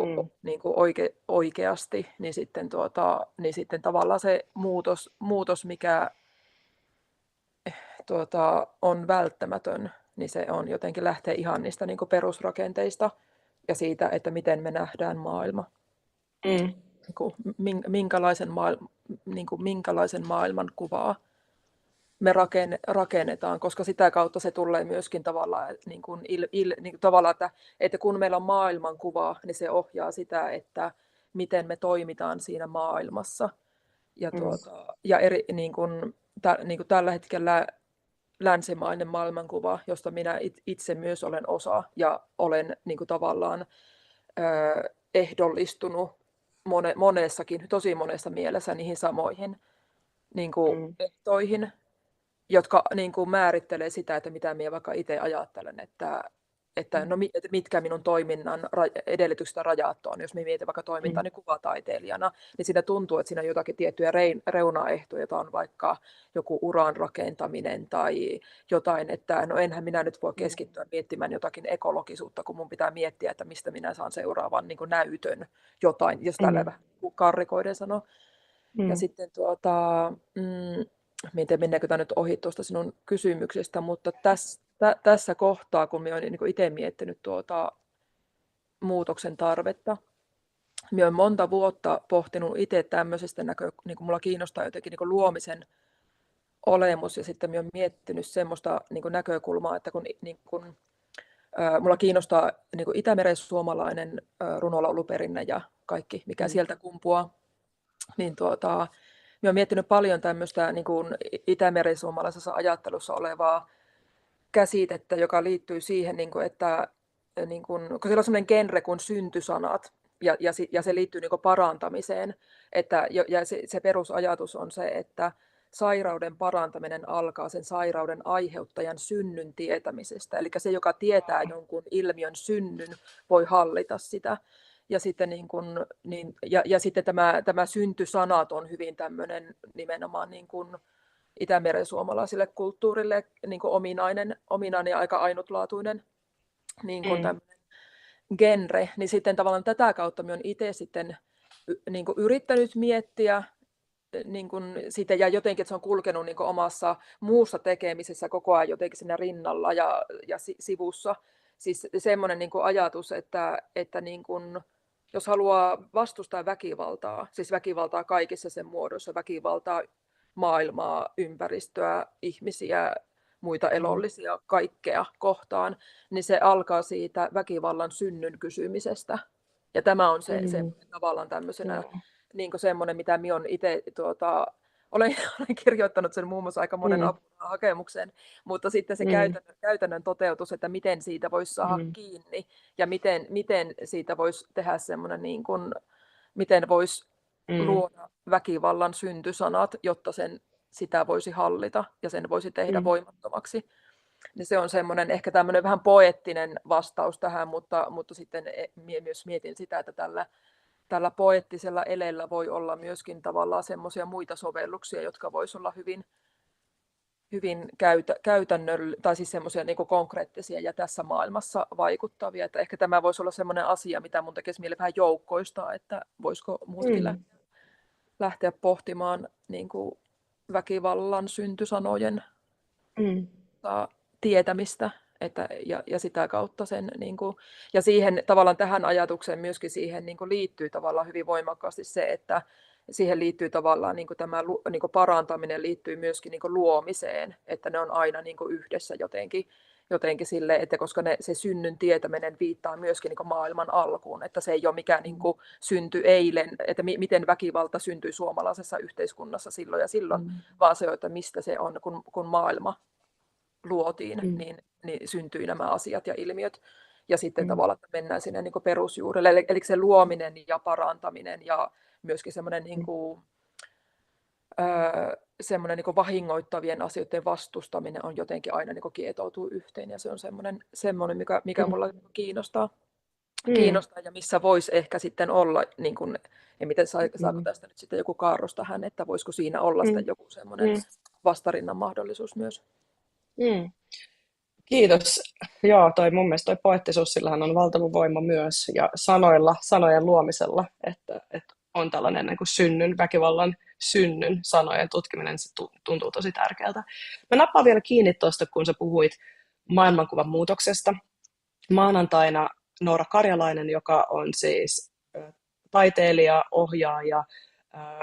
kuin oikeasti, niin sitten tavallaan se muutos mikä on välttämätön, niin se on jotenkin lähtee ihan niistä niin kuin perusrakenteista ja siitä, että miten me nähdään maailma. Niin kuin, minkälaisen maailmankuvaa me rakennetaan, koska sitä kautta se tulee myöskin tavallaan, tavallaan että kun meillä on maailmankuva, niin se ohjaa sitä, että miten me toimitaan siinä maailmassa. Ja niin kuin tällä hetkellä länsimainen maailmankuva, josta minä itse myös olen osa ja olen niin kuin tavallaan ehdollistunut tosi monessa mielessä niihin samoihin niin kuin ehtoihin, jotka niin kuin määrittelee sitä, että mitä minä vaikka itse ajattelen, että mitkä minun toiminnan edellytykset ja rajat on. Jos minä mietin vaikka toimintani kuvataiteilijana, niin siinä tuntuu, että siinä on jotakin tiettyjä reunaehtoja, joita on vaikka joku uran rakentaminen tai jotain, että no enhän minä nyt voi keskittyä miettimään jotakin ekologisuutta, kun mun pitää miettiä, että mistä minä saan seuraavan niin kuin näytön jotain, jos tällä vähän karrikoiden sanoo. Ja sitten mennäänkö tämä nyt ohi tuosta sinun kysymyksestä, mutta tässä kohtaa, kun minä olen niin itse miettinyt muutoksen tarvetta, minä olen monta vuotta pohtinut itse tämmöisestä niin kuin mulla kiinnostaa jotenkin niin kuin luomisen olemus, ja sitten minä olen miettinyt semmoista niin kuin näkökulmaa, että kun mulla kiinnostaa niin kuin Itämeren suomalainen runolauluperinne ja kaikki, mikä sieltä kumpuaa, niin minä olen miettinyt paljon tämmöistä niin kuin Itämeren suomalaisessa ajattelussa olevaa käsitettä, joka liittyy siihen, niin kuin, että niin kuin, kun siellä on sellainen genre kuin syntysanat, ja se liittyy niin kuin parantamiseen, ja se perusajatus on se, että sairauden parantaminen alkaa sen sairauden aiheuttajan synnyn tietämisestä. Eli se, joka tietää jonkun ilmiön synnyn, voi hallita sitä. Ja sitten, sitten tämä syntysanat on hyvin tämmöinen nimenomaan niin kuin Itämeren suomalaisille kulttuurille niin kuin ominainen ja aika ainutlaatuinen niin kuin tämmöinen genre. Niin sitten tavallaan tätä kautta minä olen itse sitten niin kuin yrittänyt miettiä niin kuin sitä, ja jotenkin, että se on kulkenut niin kuin omassa muussa tekemisessä koko ajan jotenkin siinä rinnalla ja sivussa. Siis semmoinen niin kuin ajatus, että niin kuin, jos haluaa vastustaa väkivaltaa, siis väkivaltaa kaikissa sen muodoissa, väkivaltaa maailmaa, ympäristöä, ihmisiä, muita elollisia, kaikkea kohtaan, niin se alkaa siitä väkivallan synnyn kysymisestä. Ja tämä on se tavallaan tämmöisenä niin kuin semmoinen, mitä minä olen itse olen kirjoittanut sen muun muassa aika monen hakemuksen, mutta sitten se käytännön toteutus, että miten siitä voisi saada kiinni ja miten siitä voisi tehdä semmoinen, niin kuin, miten voisi luoda väkivallan syntysanat, jotta sitä voisi hallita ja sen voisi tehdä voimattomaksi. Niin se on semmoinen ehkä tämmöinen vähän poeettinen vastaus tähän, mutta sitten myös mietin sitä, että tällä poeettisella elellä voi olla myöskin tavallaan semmoisia muita sovelluksia, jotka voisi olla hyvin käytännöllisiä, tai siis semmoisia niin kuin konkreettisia ja tässä maailmassa vaikuttavia. Että ehkä tämä voisi olla semmoinen asia, mitä mun tekisi mieli vähän joukkoistaa, että voisiko muutkin lähteä pohtimaan niin kuin väkivallan syntysanojen tietämistä. Ja sitä kautta sen, niin kuin, ja siihen tavallaan tähän ajatukseen myöskin siihen niin kuin liittyy tavallaan hyvin voimakkaasti se, että siihen liittyy tavallaan niin kuin tämä niin kuin parantaminen liittyy myöskin niin kuin luomiseen, että ne on aina niin kuin yhdessä jotenkin sille, että koska se synnyn tietäminen viittaa myöskin niin kuin maailman alkuun, että se ei ole mikään niin kuin synty eilen, että miten väkivalta syntyi suomalaisessa yhteiskunnassa silloin ja silloin, vaan se, että mistä se on, kun maailma luotiin, niin syntyi nämä asiat ja ilmiöt. Ja sitten tavallaan että mennään sinne niin kuin perusjuurelle. Eli se luominen ja parantaminen ja myöskin semmoinen, niin kuin, semmoinen niin kuin vahingoittavien asioiden vastustaminen on jotenkin aina niin kuin kietoutuu yhteen. Ja se on semmoinen mikä mulla kiinnostaa. kiinnostaa ja missä voisi ehkä sitten olla, niin kuin, ja miten saako Mm. tästä nyt sitten joku kaarros tähän, että voisiko siinä olla sitten joku semmoinen vastarinnan mahdollisuus myös. Mm. Kiitos. Joo, mun mielestä toi poettisuus, sillähän on valtava voima myös, ja sanojen luomisella, että on tällainen niin kuin väkivallan synnyn sanojen tutkiminen, se tuntuu tosi tärkeältä. Mä nappaan vielä kiinni tuosta, kun sä puhuit maailmankuvan muutoksesta. Maanantaina Noora Karjalainen, joka on siis taiteilija, ohjaaja,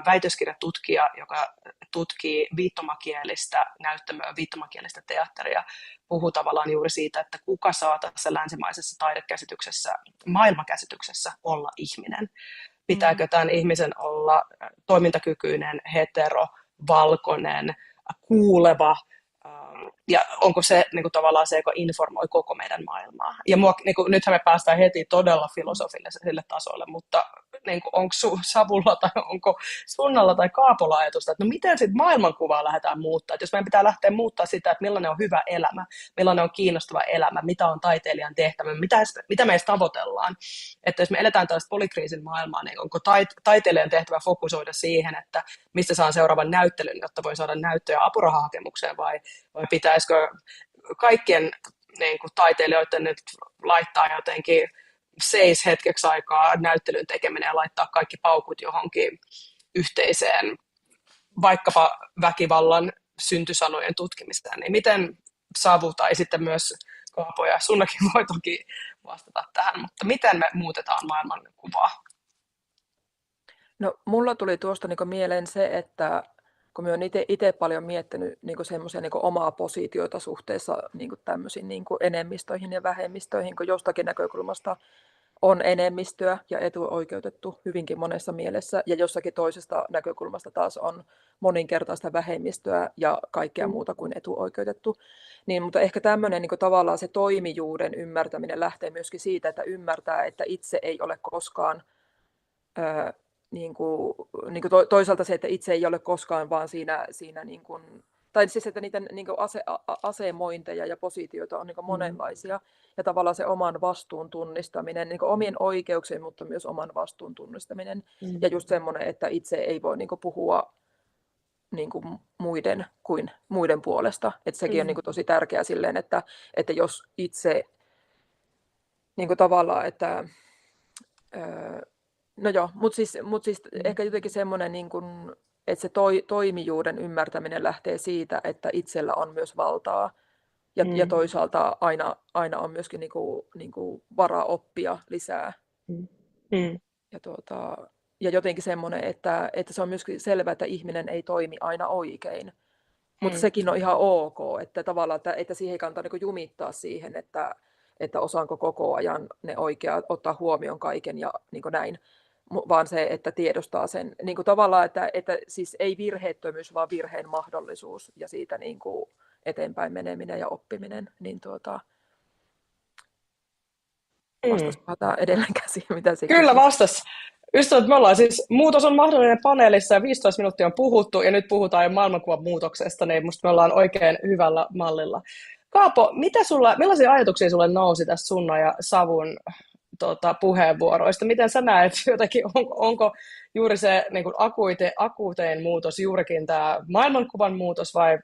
väitöskirjatutkija, joka tutkii viittomakielistä näyttämöä, viittomakielistä teatteria, puhuu tavallaan juuri siitä, että kuka saa tässä länsimaisessa taidekäsityksessä, maailmankäsityksessä olla ihminen. Pitääkö tämän ihmisen olla toimintakykyinen, hetero, valkoinen, kuuleva, ja onko se niin kuin tavallaan se, joka informoi koko meidän maailmaa. Ja niin kuin, nythän me päästään heti todella filosofiselle tasolle, mutta niin kuin, onko Savulla tai onko Sunnalla tai Kaapolla ajatusta, että no miten sitten maailmankuvaa lähdetään muuttaa? Että jos meidän pitää lähteä muuttaa sitä, että millainen on hyvä elämä, millainen on kiinnostava elämä, mitä on taiteilijan tehtävä, mitä meistä tavoitellaan. Että jos me eletään tällaista polikriisin maailmaa, niin onko taiteilijan tehtävä fokusoida siihen, että mistä saan seuraavan näyttelyn, jotta voi saada näyttöjä apurahahakemukseen, vai pitäisikö kaikkien niin kuin, taiteilijoiden nyt laittaa jotenkin hetkeksi aikaa näyttelyn tekeminen ja laittaa kaikki paukut johonkin yhteiseen, vaikkapa väkivallan syntysanojen tutkimiseen. Niin miten Savu tai sitten myös Kaapo ja Sunnakin voi toki vastata tähän, mutta miten me muutetaan maailmankuvaa? No, mulla tuli tuosta niin mieleen se, että kun mä oon itse paljon miettinyt niin semmoisia niin omaa positioita suhteessa niin tämmöisiin niin enemmistöihin ja vähemmistöihin, kun jostakin näkökulmasta on enemmistöä ja etuoikeutettu hyvinkin monessa mielessä, ja jossakin toisesta näkökulmasta taas on moninkertaista vähemmistöä ja kaikkea muuta kuin etuoikeutettu. Niin, mutta ehkä tämmöinen niin tavallaan se toimijuuden ymmärtäminen lähtee myöskin siitä, että ymmärtää, että itse ei ole koskaan toisaalta se, että itse ei ole koskaan vaan siinä niin kuin, tai siis, että niitä niin kuin asemointeja ja positioita on niin kuin monenlaisia, ja tavallaan se oman vastuun tunnistaminen, niin kuin omien oikeuksien, mutta myös oman vastuun tunnistaminen, ja just semmoinen, että itse ei voi niin kuin puhua niin kuin muiden kuin muiden puolesta, että sekin on niin kuin tosi tärkeää silleen, että jos itse niin kuin tavallaan, että no joo, mutta siis ehkä jotenkin semmoinen, niin kun, että se toimijuuden ymmärtäminen lähtee siitä, että itsellä on myös valtaa, ja toisaalta aina on myöskin niinku varaa oppia lisää. Ja jotenkin semmoinen, että se on myöskin selvää, että ihminen ei toimi aina oikein. Mutta sekin on ihan ok, että tavallaan, että siihen ei kannata niinku jumittaa siihen, että osaanko koko ajan ne oikeat ottaa huomioon kaiken ja niin näin, vaan se, että tiedostaa sen niin kuin tavallaan, että siis ei virheettömyys, vaan virheen mahdollisuus ja siitä niin kuin eteenpäin meneminen ja oppiminen. Niin vastasiko tämä edelleenkään siihen, mitä se Kyllä vastas. Ystävät, me ollaan siis, muutos on mahdollinen paneelissa ja 15 minuuttia on puhuttu ja nyt puhutaan jo maailmankuvan muutoksesta, niin musta me ollaan oikein hyvällä mallilla. Kaapo, millaisia ajatuksia sulle nousi tästä Sunna ja Savun puheenvuoroista? Miten sä näet jotenkin, onko juuri se niin kuin akuutein muutos juurikin tämä maailmankuvan muutos vai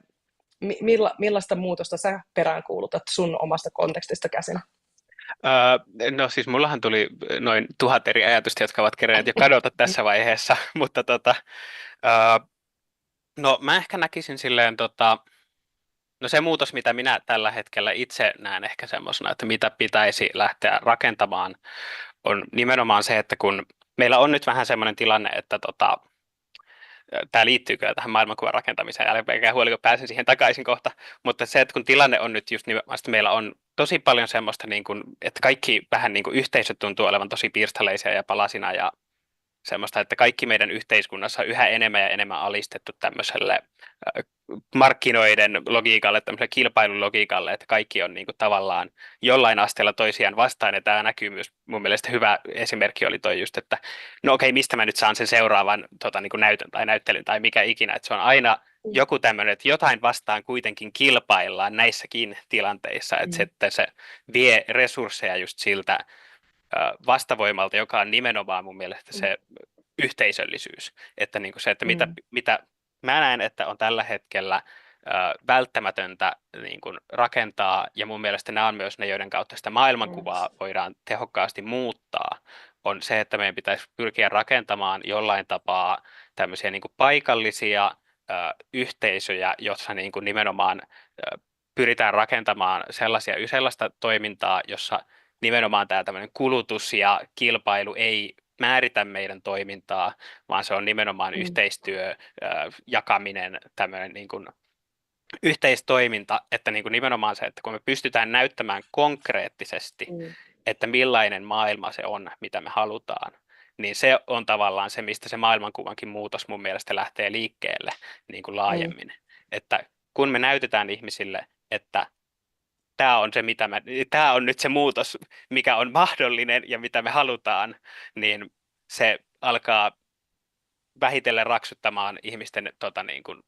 millaista muutosta sä peräänkuulutat sun omasta kontekstista käsin? No siis mullahan tuli noin 1000 eri ajatusta, jotka ovat kerenneet jo kadota tässä vaiheessa, mutta no mä ehkä näkisin silleen, no se muutos, mitä minä tällä hetkellä itse näen ehkä semmoisena, että mitä pitäisi lähteä rakentamaan, on nimenomaan se, että kun meillä on nyt vähän semmoinen tilanne, että tämä liittyy kyllä tähän maailmankuvan rakentamiseen, älkää huoli, kun pääsen siihen takaisin kohta, mutta se, että kun tilanne on nyt just nimenomaan, että meillä on tosi paljon semmoista, niin kuin, että kaikki vähän niin kuin yhteisöt tuntuu olevan tosi pirstaleisia ja palasina ja semmoista, että kaikki meidän yhteiskunnassa on yhä enemmän ja enemmän alistettu tämmöiselle markkinoiden logiikalle, tämmöiselle kilpailun logiikalle, että kaikki on niin kuin tavallaan jollain asteella toisiaan vastaan, ja tämä näkyy myös, mun mielestä hyvä esimerkki oli toi just, että no okei, mistä mä nyt saan sen seuraavan niin kuin näytön tai näyttelyn tai mikä ikinä, että se on aina joku tämmöinen, että jotain vastaan kuitenkin kilpaillaan näissäkin tilanteissa, että se vie resursseja just siltä vastavoimalta, joka on nimenomaan mun mielestä se yhteisöllisyys. Että niin kuin se, että mitä mä näen, että on tällä hetkellä välttämätöntä niin kuin rakentaa, ja mun mielestä nämä on myös ne, joiden kautta sitä maailmankuvaa voidaan tehokkaasti muuttaa, on se, että meidän pitäisi pyrkiä rakentamaan jollain tapaa tämmöisiä niin kuin paikallisia yhteisöjä, joissa niin kuin nimenomaan pyritään rakentamaan sellaista toimintaa, jossa nimenomaan tämä tämmöinen kulutus ja kilpailu ei määritä meidän toimintaa, vaan se on nimenomaan yhteistyö, jakaminen, tämmöinen niin kuin yhteistoiminta, että niin kuin nimenomaan se, että kun me pystytään näyttämään konkreettisesti, että millainen maailma se on, mitä me halutaan, niin se on tavallaan se, mistä se maailmankuvankin muutos mun mielestä lähtee liikkeelle niin kuin laajemmin. Että kun me näytetään ihmisille, että tämä on nyt se muutos, mikä on mahdollinen ja mitä me halutaan, niin se alkaa vähitellen raksuttamaan ihmisten niin kuin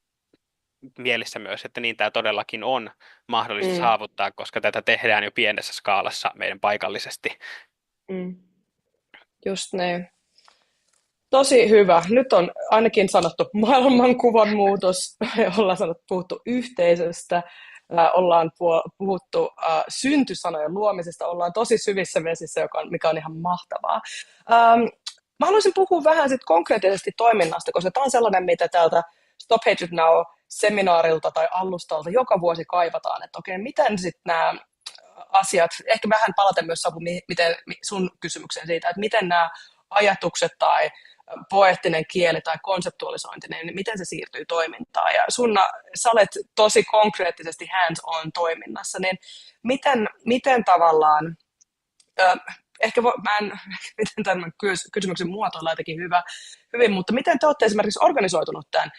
mielissä myös, että niin tämä todellakin on mahdollista saavuttaa, koska tätä tehdään jo pienessä skaalassa meidän paikallisesti. Just niin. Tosi hyvä. Nyt on ainakin sanottu maailmankuvan muutos, ollaan puhuttu yhteisöstä, ollaan puhuttu syntysanojen luomisesta, ollaan tosi syvissä vesissä, mikä on ihan mahtavaa. Mä haluaisin puhua vähän sit konkreettisesti toiminnasta, koska tämä on sellainen, mitä täältä Stop Hatred Now-seminaarilta tai alustalta joka vuosi kaivataan, että okei, miten sitten nämä asiat, ehkä vähän palaten myös Savu, miten sun kysymykseen siitä, että miten nämä ajatukset tai poeettinen kieli tai konseptualisointi, niin miten se siirtyy toimintaan. Ja Sunna, sä olet tosi konkreettisesti hands-on toiminnassa, niin miten tavallaan, miten tämän kysymyksen muotoilla jotenkin hyvin, mutta miten te olette esimerkiksi organisoitunut tämän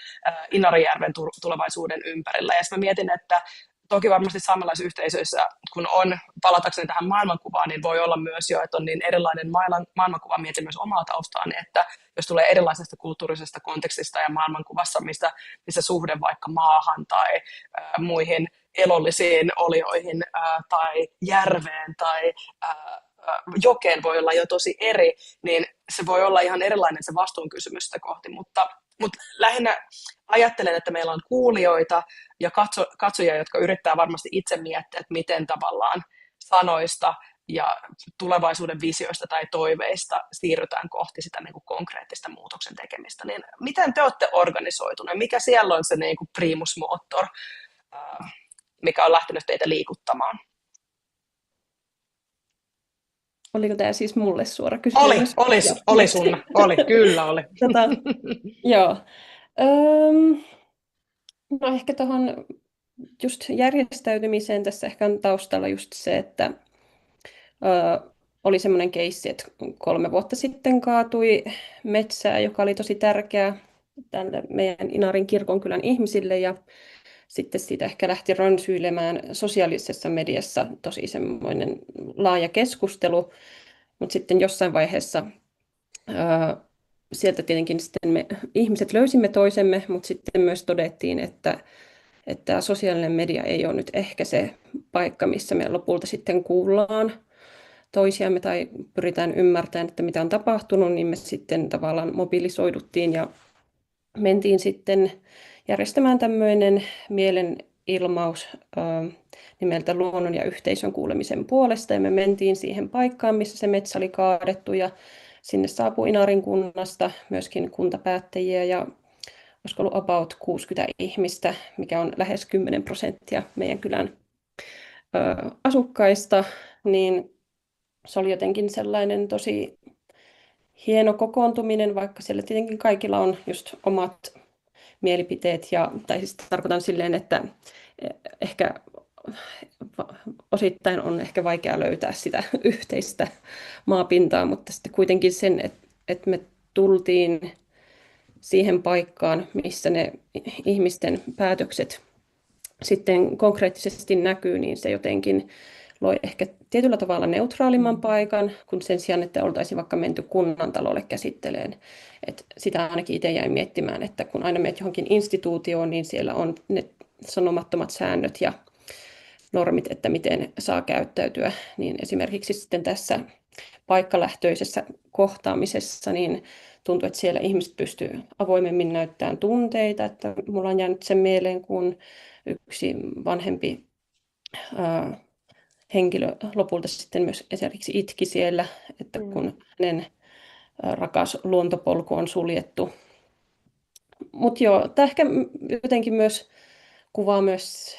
Inarijärven tulevaisuuden ympärillä? Ja mä mietin, että toki varmasti saamelaisyhteisöissä, kun on, palatakseni tähän maailmankuvaan, niin voi olla myös jo, että on niin erilainen maailmankuva, mietin myös omaa taustaani, että jos tulee erilaisesta kulttuurisesta kontekstista ja maailmankuvassa, missä suhde vaikka maahan tai muihin elollisiin olioihin tai järveen tai jokeen voi olla jo tosi eri, niin se voi olla ihan erilainen se vastuunkysymystä kohti, mutta lähinnä ajattelen, että meillä on kuulijoita ja katsojia, jotka yrittää varmasti itse miettiä, että miten tavallaan sanoista ja tulevaisuuden visioista tai toiveista siirrytään kohti sitä niin kuin konkreettista muutoksen tekemistä. Niin miten te olette organisoituneet? Mikä siellä on se niin kuin primus motor, mikä on lähtenyt teitä liikuttamaan? Oliko tämä siis mulle suora kysymys? Oli Sunna. Kyllä oli. Joo. No ehkä tuohon just järjestäytymiseen tässä ehkä on taustalla just se, että oli semmoinen keissi, että 3 vuotta sitten kaatui metsää, joka oli tosi tärkeä tälle meidän Inarin kirkonkylän ihmisille, ja sitten siitä ehkä lähti rönsyilemään sosiaalisessa mediassa tosi semmoinen laaja keskustelu, mutta sitten jossain vaiheessa sieltä tietenkin sitten me ihmiset löysimme toisemme, mutta sitten myös todettiin, että sosiaalinen media ei ole nyt ehkä se paikka, missä me lopulta sitten kuullaan toisiamme tai pyritään ymmärtämään, että mitä on tapahtunut, niin me sitten tavallaan mobilisoiduttiin ja mentiin sitten järjestämään tämmöinen mielenilmaus nimeltä Luonnon ja yhteisön kuulemisen puolesta, ja me mentiin siihen paikkaan, missä se metsä oli kaadettu, ja sinne saapui Inarin kunnasta myöskin kuntapäättäjiä, ja olisiko ollut about 60 ihmistä, mikä on lähes 10% meidän kylän asukkaista, niin se oli jotenkin sellainen tosi hieno kokoontuminen, vaikka siellä tietenkin kaikilla on just omat mielipiteet, tai siis tarkoitan silleen, että ehkä osittain on ehkä vaikea löytää sitä yhteistä maapintaa, mutta sitten kuitenkin sen, että me tultiin siihen paikkaan, missä ne ihmisten päätökset sitten konkreettisesti näkyy, niin se jotenkin loi ehkä tietyllä tavalla neutraalimman paikan, kun sen sijaan, että oltaisiin vaikka menty kunnantalolle käsitteleen. Et sitä ainakin itse jäin miettimään, että kun aina menet johonkin instituutioon, niin siellä on ne sanomattomat säännöt ja normit, että miten saa käyttäytyä, niin esimerkiksi sitten tässä paikkalähtöisessä kohtaamisessa, niin tuntuu, että siellä ihmiset pystyy avoimemmin näyttämään tunteita, että mulla on jäänyt sen mieleen, kun yksi vanhempi henkilö lopulta sitten myös esimerkiksi itki siellä, että kun hänen rakas luontopolku on suljettu. Mutta joo, tämä ehkä jotenkin myös kuvaa myös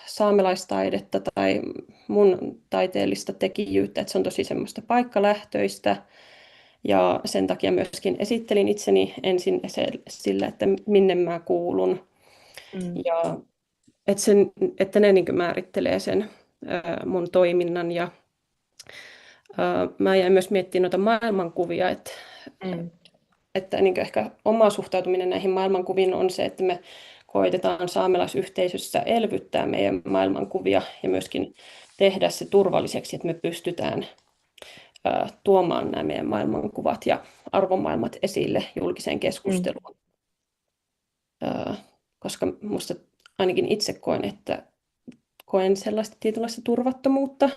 saamelaistaidetta tai mun taiteellista tekijyyttä, että se on tosi semmoista paikkalähtöistä. Ja sen takia myöskin esittelin itseni ensin sillä, että minne mä kuulun. Ja että ne niin määrittelee sen mun toiminnan. Ja mä jäin myös miettimään noita maailmankuvia, että niin ehkä oma suhtautuminen näihin maailmankuviin on se, että me koitetaan saamelaisyhteisössä elvyttää meidän maailmankuvia ja myöskin tehdä se turvalliseksi, että me pystytään tuomaan nämä meidän maailmankuvat ja arvomaailmat esille julkiseen keskusteluun. Koska minusta ainakin itse koen sellaista tietynlaista turvattomuutta.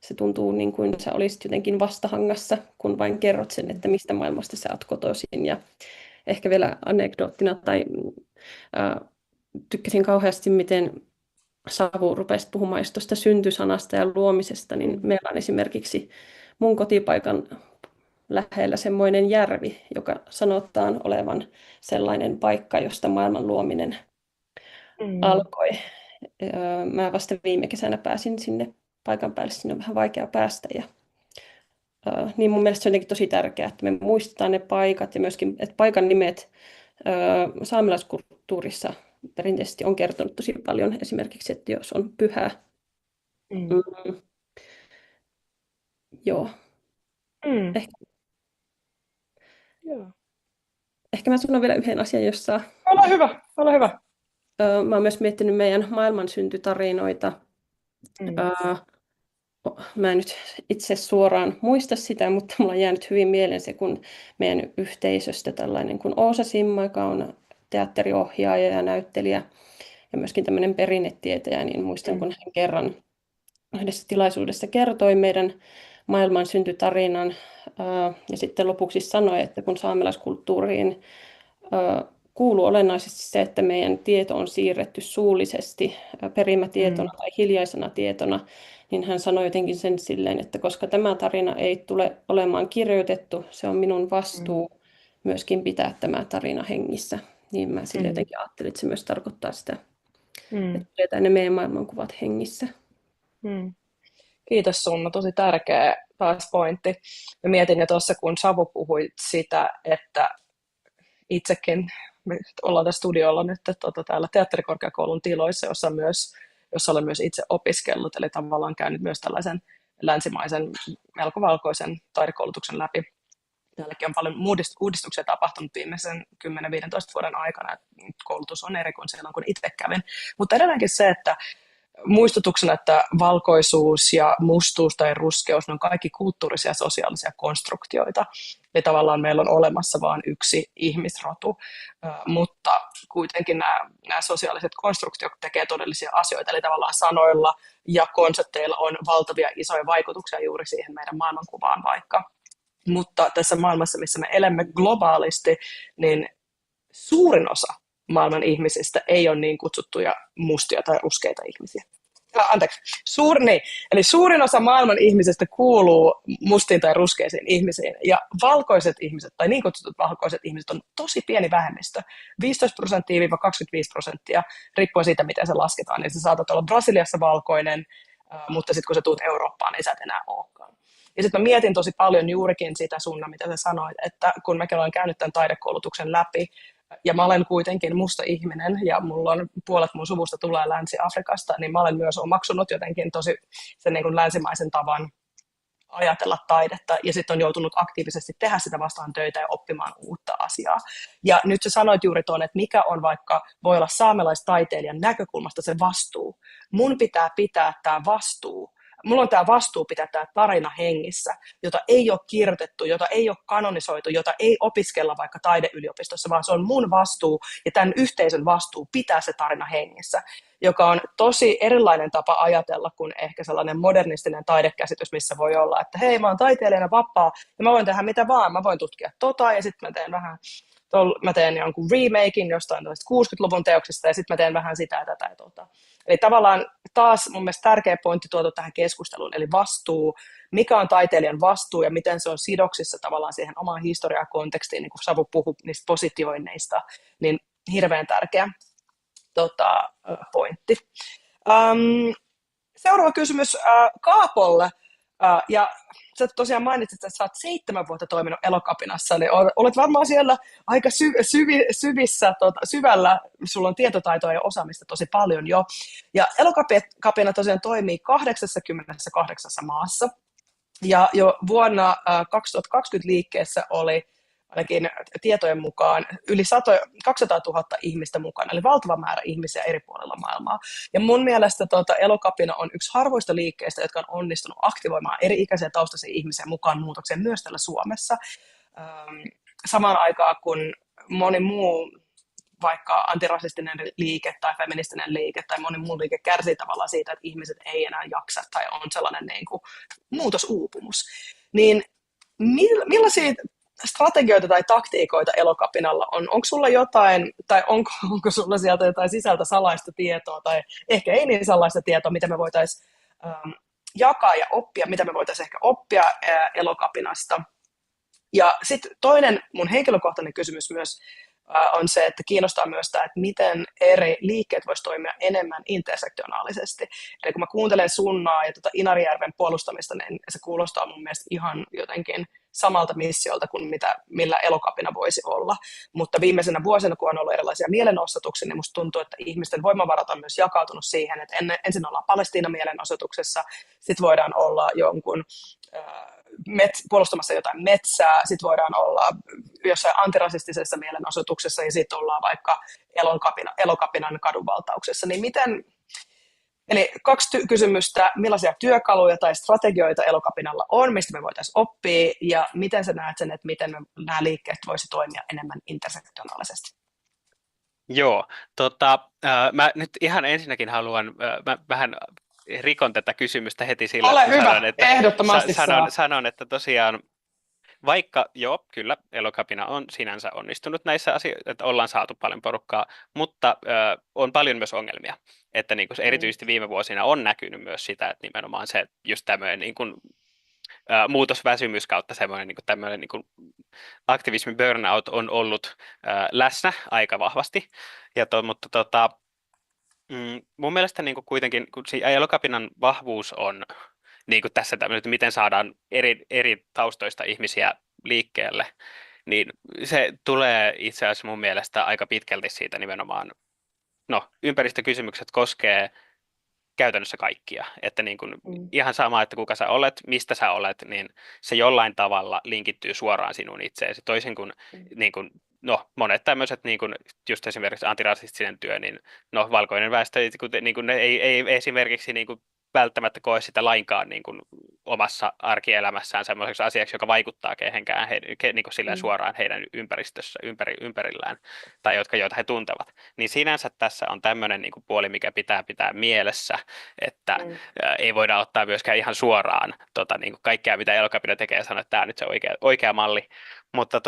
Se tuntuu niin kuin sä olisit jotenkin vastahangassa, kun vain kerrot sen, että mistä maailmasta sä oot kotoisin. Ja ehkä vielä anekdoottina, tykkäsin kauheasti, miten Savu rupesi puhumaan tuosta syntysanasta ja luomisesta, niin meillä on esimerkiksi mun kotipaikan lähellä semmoinen järvi, joka sanotaan olevan sellainen paikka, josta maailman luominen alkoi. Mä vasta viime kesänä pääsin sinne paikan päälle, sinne on vähän vaikea päästä. Niin mun mielestä se on jotenkin tosi tärkeää, että me muistetaan ne paikat ja myöskin, että paikan nimet saamelaiskulttuurissa perinteisesti on kertonut tosi paljon esimerkiksi, että jos on pyhä. Joo. Ehkä mä sanon vielä yhden asian, jossa... Ole hyvä, ole hyvä. Mä oon myös miettinyt meidän maailman syntytarinoita. Mä en nyt itse suoraan muista sitä, mutta mulla on jäänyt hyvin mieleen se, kun meidän yhteisöstä tällainen kuin Oosa Simma, joka on teatteriohjaaja ja näyttelijä ja myöskin tämmöinen perinnetietäjä, niin muistan, kun hän kerran yhdessä tilaisuudessa kertoi meidän maailman syntytarinan ja sitten lopuksi sanoi, että kun saamelaiskulttuuriin kuuluu olennaisesti se, että meidän tieto on siirretty suullisesti perimätietona tai hiljaisena tietona, niin hän sanoi jotenkin sen silleen, että koska tämä tarina ei tule olemaan kirjoitettu, se on minun vastuu myöskin pitää tämä tarina hengissä. Niin mä sille jotenkin ajattelin, että se myös tarkoittaa sitä, että pidetään ne meidän maailmankuvat hengissä. Kiitos Sunna, tosi tärkeä taas pointti. Mä mietin jo tuossa, kun Savu puhui sitä, että itsekin, me ollaan tässä studiolla nyt täällä teatterikorkeakoulun tiloissa, jossa olen myös itse opiskellut, eli tavallaan käynyt myös tällaisen länsimaisen melko valkoisen taidekoulutuksen läpi. Täälläkin on paljon uudistuksia tapahtunut viimeisen 10-15 vuoden aikana, että koulutus on eri kuin silloin, kun itse kävin. Mutta edelleenkin se, että muistutuksena, että valkoisuus ja mustuus tai ruskeus, ne on kaikki kulttuurisia ja sosiaalisia konstruktioita. Eli tavallaan meillä on olemassa vain yksi ihmisrotu, mutta kuitenkin nämä sosiaaliset konstruktiot tekee todellisia asioita. Eli tavallaan sanoilla ja konsepteilla on valtavia isoja vaikutuksia juuri siihen meidän maailmankuvaan vaikka. Mutta tässä maailmassa, missä me elämme globaalisti, niin suurin osa maailman ihmisistä ei ole niin kutsuttuja mustia tai ruskeita ihmisiä. Eli suurin osa maailman ihmisistä kuuluu mustiin tai ruskeisiin ihmisiin, ja valkoiset ihmiset, tai niin kutsutut valkoiset ihmiset, on tosi pieni vähemmistö, 15%–25%, riippuen siitä, miten se lasketaan. Eli sä saatat olla Brasiliassa valkoinen, mutta sitten kun sä tuut Eurooppaan, niin sä et enää olekaan. Ja sitten mä mietin tosi paljon juurikin sitä, Sunna, mitä sä sanoit, että kun mäkin olen käynyt tämän taidekoulutuksen läpi, ja mä olen kuitenkin musta ihminen, ja mulla on puolet mun suvusta tulee Länsi-Afrikasta, niin mä olen myös omaksunut jotenkin tosi sen niin kuin länsimaisen tavan ajatella taidetta, ja sitten on joutunut aktiivisesti tehdä sitä vastaan töitä ja oppimaan uutta asiaa. Ja nyt sä sanoit juuri tuon, että mikä on vaikka, voi olla saamelaistaiteilijan näkökulmasta se vastuu. Mun pitää tämä vastuu mulla on tämä vastuu pitää tämä tarina hengissä, jota ei ole kirjoitettu, jota ei ole kanonisoitu, jota ei opiskella vaikka taideyliopistossa, vaan se on mun vastuu ja tämän yhteisön vastuu pitää se tarina hengissä, joka on tosi erilainen tapa ajatella kuin ehkä sellainen modernistinen taidekäsitys, missä voi olla, että hei, mä oon taiteilijana vapaa ja mä voin tehdä mitä vaan, mä voin tutkia ja sitten mä teen jonkun remakein jostain 60-luvun teoksista ja sitten mä teen vähän sitä ja tätä ja tota. Eli tavallaan taas mun mielestä tärkeä pointti tuotu tähän keskusteluun, eli vastuu, mikä on taiteilijan vastuu ja miten se on sidoksissa tavallaan siihen omaan historiakontekstiin, niin kuin Savu puhui niistä positioinneista, niin hirveän tärkeä pointti. Seuraava kysymys Kaapolle. Ja sä tosiaan mainitsit, että sä oot 7 vuotta toiminut Elokapinassa, niin olet varmaan siellä aika syvällä, sulla on tietotaitoa ja osaamista tosi paljon jo. Ja Elokapina tosiaan toimii 88 maassa. Ja jo vuonna 2020 liikkeessä oli ainakin tietojen mukaan yli 200 000 ihmistä mukana, eli valtava määrä ihmisiä eri puolilla maailmaa. Ja mun mielestä Elokapina on yksi harvoista liikkeistä, jotka on onnistunut aktivoimaan eri-ikäisiä taustaisia ihmisiä mukaan muutokseen myös täällä Suomessa. Samaan aikaan kun moni muu vaikka antirasistinen liike tai feministinen liike tai moni muu liike kärsii tavallaan siitä, että ihmiset ei enää jaksa tai on sellainen niin kuin muutosuupumus. Niin millaisia strategioita tai taktiikoita Elokapinalla on? Onko sulla jotain, tai onko sulla sieltä jotain sisältä salaista tietoa, tai ehkä ei niin salaista tietoa, mitä me voitaisiin jakaa ja oppia, mitä me voitaisiin ehkä oppia Elokapinasta. Ja sitten toinen mun henkilökohtainen kysymys myös on se, että kiinnostaa myös tämä, että miten eri liikkeet voisi toimia enemmän intersektionaalisesti. Eli kun mä kuuntelen Sunnaa ja Inarijärven puolustamista, niin se kuulostaa mun mielestä ihan jotenkin samalta missiolta kuin millä Elokapina voisi olla. Mutta viimeisenä vuosina, kun on ollut erilaisia mielenosoituksia, niin musta tuntuu, että ihmisten voimavarat on myös jakautunut siihen, että ensin ollaan Palestiina-mielenosoituksessa, sitten voidaan olla jonkun puolustamassa jotain metsää, sitten voidaan olla jossain antirasistisessa mielenosoituksessa ja sitten ollaan vaikka Elokapinan kadunvaltauksessa. Niin eli 2 kysymystä, millaisia työkaluja tai strategioita Elokapinalla on, mistä me voitaisiin oppia ja miten sä näet sen, että miten nämä liikkeet voisi toimia enemmän intersektionaalisesti? Joo, mä nyt ihan ensinnäkin haluan, mä vähän rikon tätä kysymystä heti sillä, Ole hyvä, sanon, että, ehdottomasti sanon, että tosiaan vaikka joo, kyllä Elokapina on sinänsä onnistunut näissä asioissa, että ollaan saatu paljon porukkaa, mutta on paljon myös ongelmia. Että niin kuin erityisesti viime vuosina on näkynyt myös sitä, että nimenomaan se just tämmöinen niin kuin, muutosväsymys kautta semmoinen niin kuin tämmöinen niin kuin aktivismin burnout on ollut läsnä aika vahvasti. Mutta mun mielestä niin kuin kuitenkin, kun Elokapinan vahvuus on niin kuin tässä tämmöinen, että miten saadaan eri taustoista ihmisiä liikkeelle, niin se tulee itse asiassa mun mielestä aika pitkälti siitä nimenomaan, ympäristökysymykset koskee käytännössä kaikkia, että niin kuin ihan sama, että kuka sä olet, mistä sä olet, niin se jollain tavalla linkittyy suoraan sinun itseesi, toisin kuin, niin kuin monet tämmöiset, niin kuin just esimerkiksi antirasistinen työ, niin valkoinen väestö niin kuin ei esimerkiksi niin kuin välttämättä koe sitä lainkaan niin kuin omassa arkielämässään semmoiseksi asiaksi, joka vaikuttaa kehenkään niin kuin silleen suoraan heidän ympäristössä, ympärillään, tai joita he tuntevat. Niin sinänsä tässä on tämmöinen niin kuin puoli, mikä pitää mielessä, että ei voida ottaa myöskään ihan suoraan niin kuin kaikkea, mitä Elokapina tekee, ja sanoa, että tämä on nyt se oikea malli. Mutta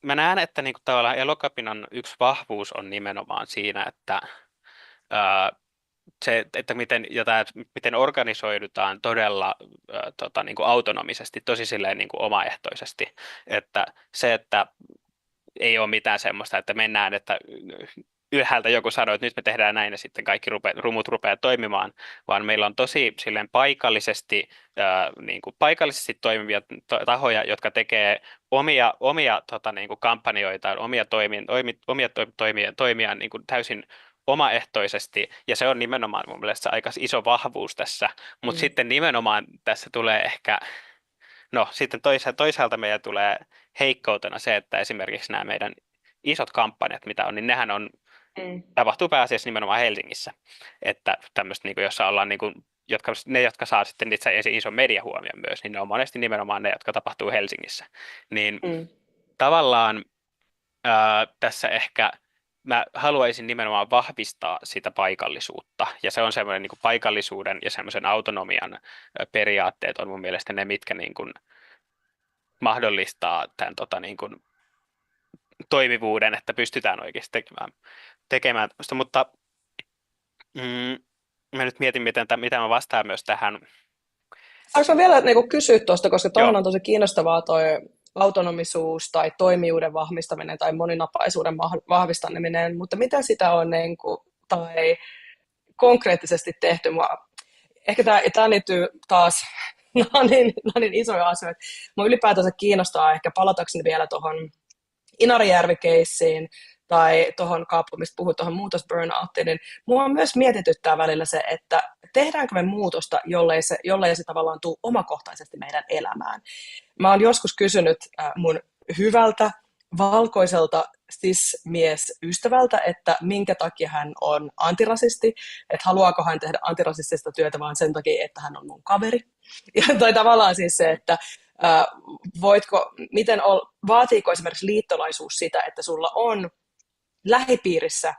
mä näen, että niin kuin tavallaan Elokapinan yksi vahvuus on nimenomaan siinä, että että miten organisoidutaan todella niin kuin autonomisesti, tosi silleen niin kuin omaehtoisesti, että se, että ei ole mitään semmoista, että mennään, että ylhäältä joku sanoo, että nyt me tehdään näin ja sitten kaikki rumut rupeaa toimimaan, vaan meillä on tosi silleen paikallisesti toimivia tahoja, jotka tekee omia niin kuin kampanjoitaan, omia toimia niin kuin täysin omaehtoisesti, ja se on nimenomaan mun mielestä aika iso vahvuus tässä, mutta sitten nimenomaan tässä tulee ehkä, sitten toisaalta meidän tulee heikkoutena se, että esimerkiksi nämä meidän isot kampanjat, mitä on, niin nehän tapahtuu pääasiassa nimenomaan Helsingissä, että tämmöistä, niin kuin, jossa ollaan niin kuin jotka saa sitten itse ison mediahuomion myös, niin ne on monesti nimenomaan ne, jotka tapahtuu Helsingissä. Niin tavallaan tässä ehkä mä haluaisin nimenomaan vahvistaa sitä paikallisuutta, ja se on semmoinen niin kuin paikallisuuden ja semmoisen autonomian periaatteet on mun mielestä ne, mitkä niin kuin mahdollistaa tämän niin kuin toimivuuden, että pystytään oikeasti tekemään tämmöistä, mutta mä nyt mietin, mitä mä vastaan myös tähän. Saanko mä vielä niin kysyä tuosta, koska toihan Joo. on tosi kiinnostavaa toi autonomisuus tai toimijuuden vahvistaminen tai moninapaisuuden vahvistaminen, mutta mitä sitä on niin kuin, tai konkreettisesti tehty? Ehkä tämä liittyy taas, nämä on niin isoja asioita. Mua ylipäätänsä kiinnostaa ehkä palatakseni vielä tuohon Inarijärvi-keissiin tai tuohon Kaappo, mistä puhuit, tuohon muutosburnouttiin, niin mua myös mietityttää välillä se, että tehdäänkö me muutosta, jollei se tavallaan tule omakohtaisesti meidän elämään. Mä oon joskus kysynyt mun hyvältä valkoiselta cis-mies-ystävältä, että minkä takia hän on antirasisti, että haluaako hän tehdä antirasistista työtä vaan sen takia, että hän on mun kaveri. Ja toi tavallaan siis se, että vaatiiko esimerkiksi liittolaisuus sitä, että sulla on lähipiirissä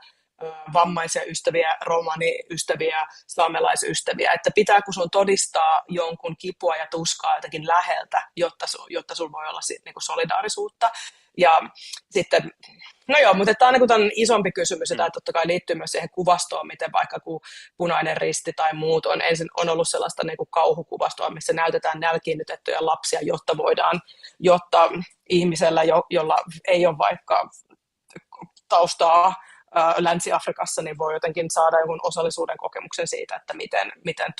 vammaisia ystäviä, romaniystäviä, saamelaisystäviä, että pitääkö sun todistaa jonkun kipua ja tuskaa jotenkin läheltä, jotta sulla voi olla niinku solidaarisuutta. Ja sitten, no joo, mutta tämä on niin isompi kysymys, ja tämä totta kai liittyy myös siihen kuvastoon, miten vaikka kun Punainen Risti tai muut on ollut sellaista niin kuin kauhukuvastoa, missä näytetään nälkiinnytettyjä lapsia, jotta ihmisellä, jolla ei ole vaikka taustaa Länsi-Afrikassa, niin voi jotenkin saada jonkun osallisuuden kokemuksen siitä, että miten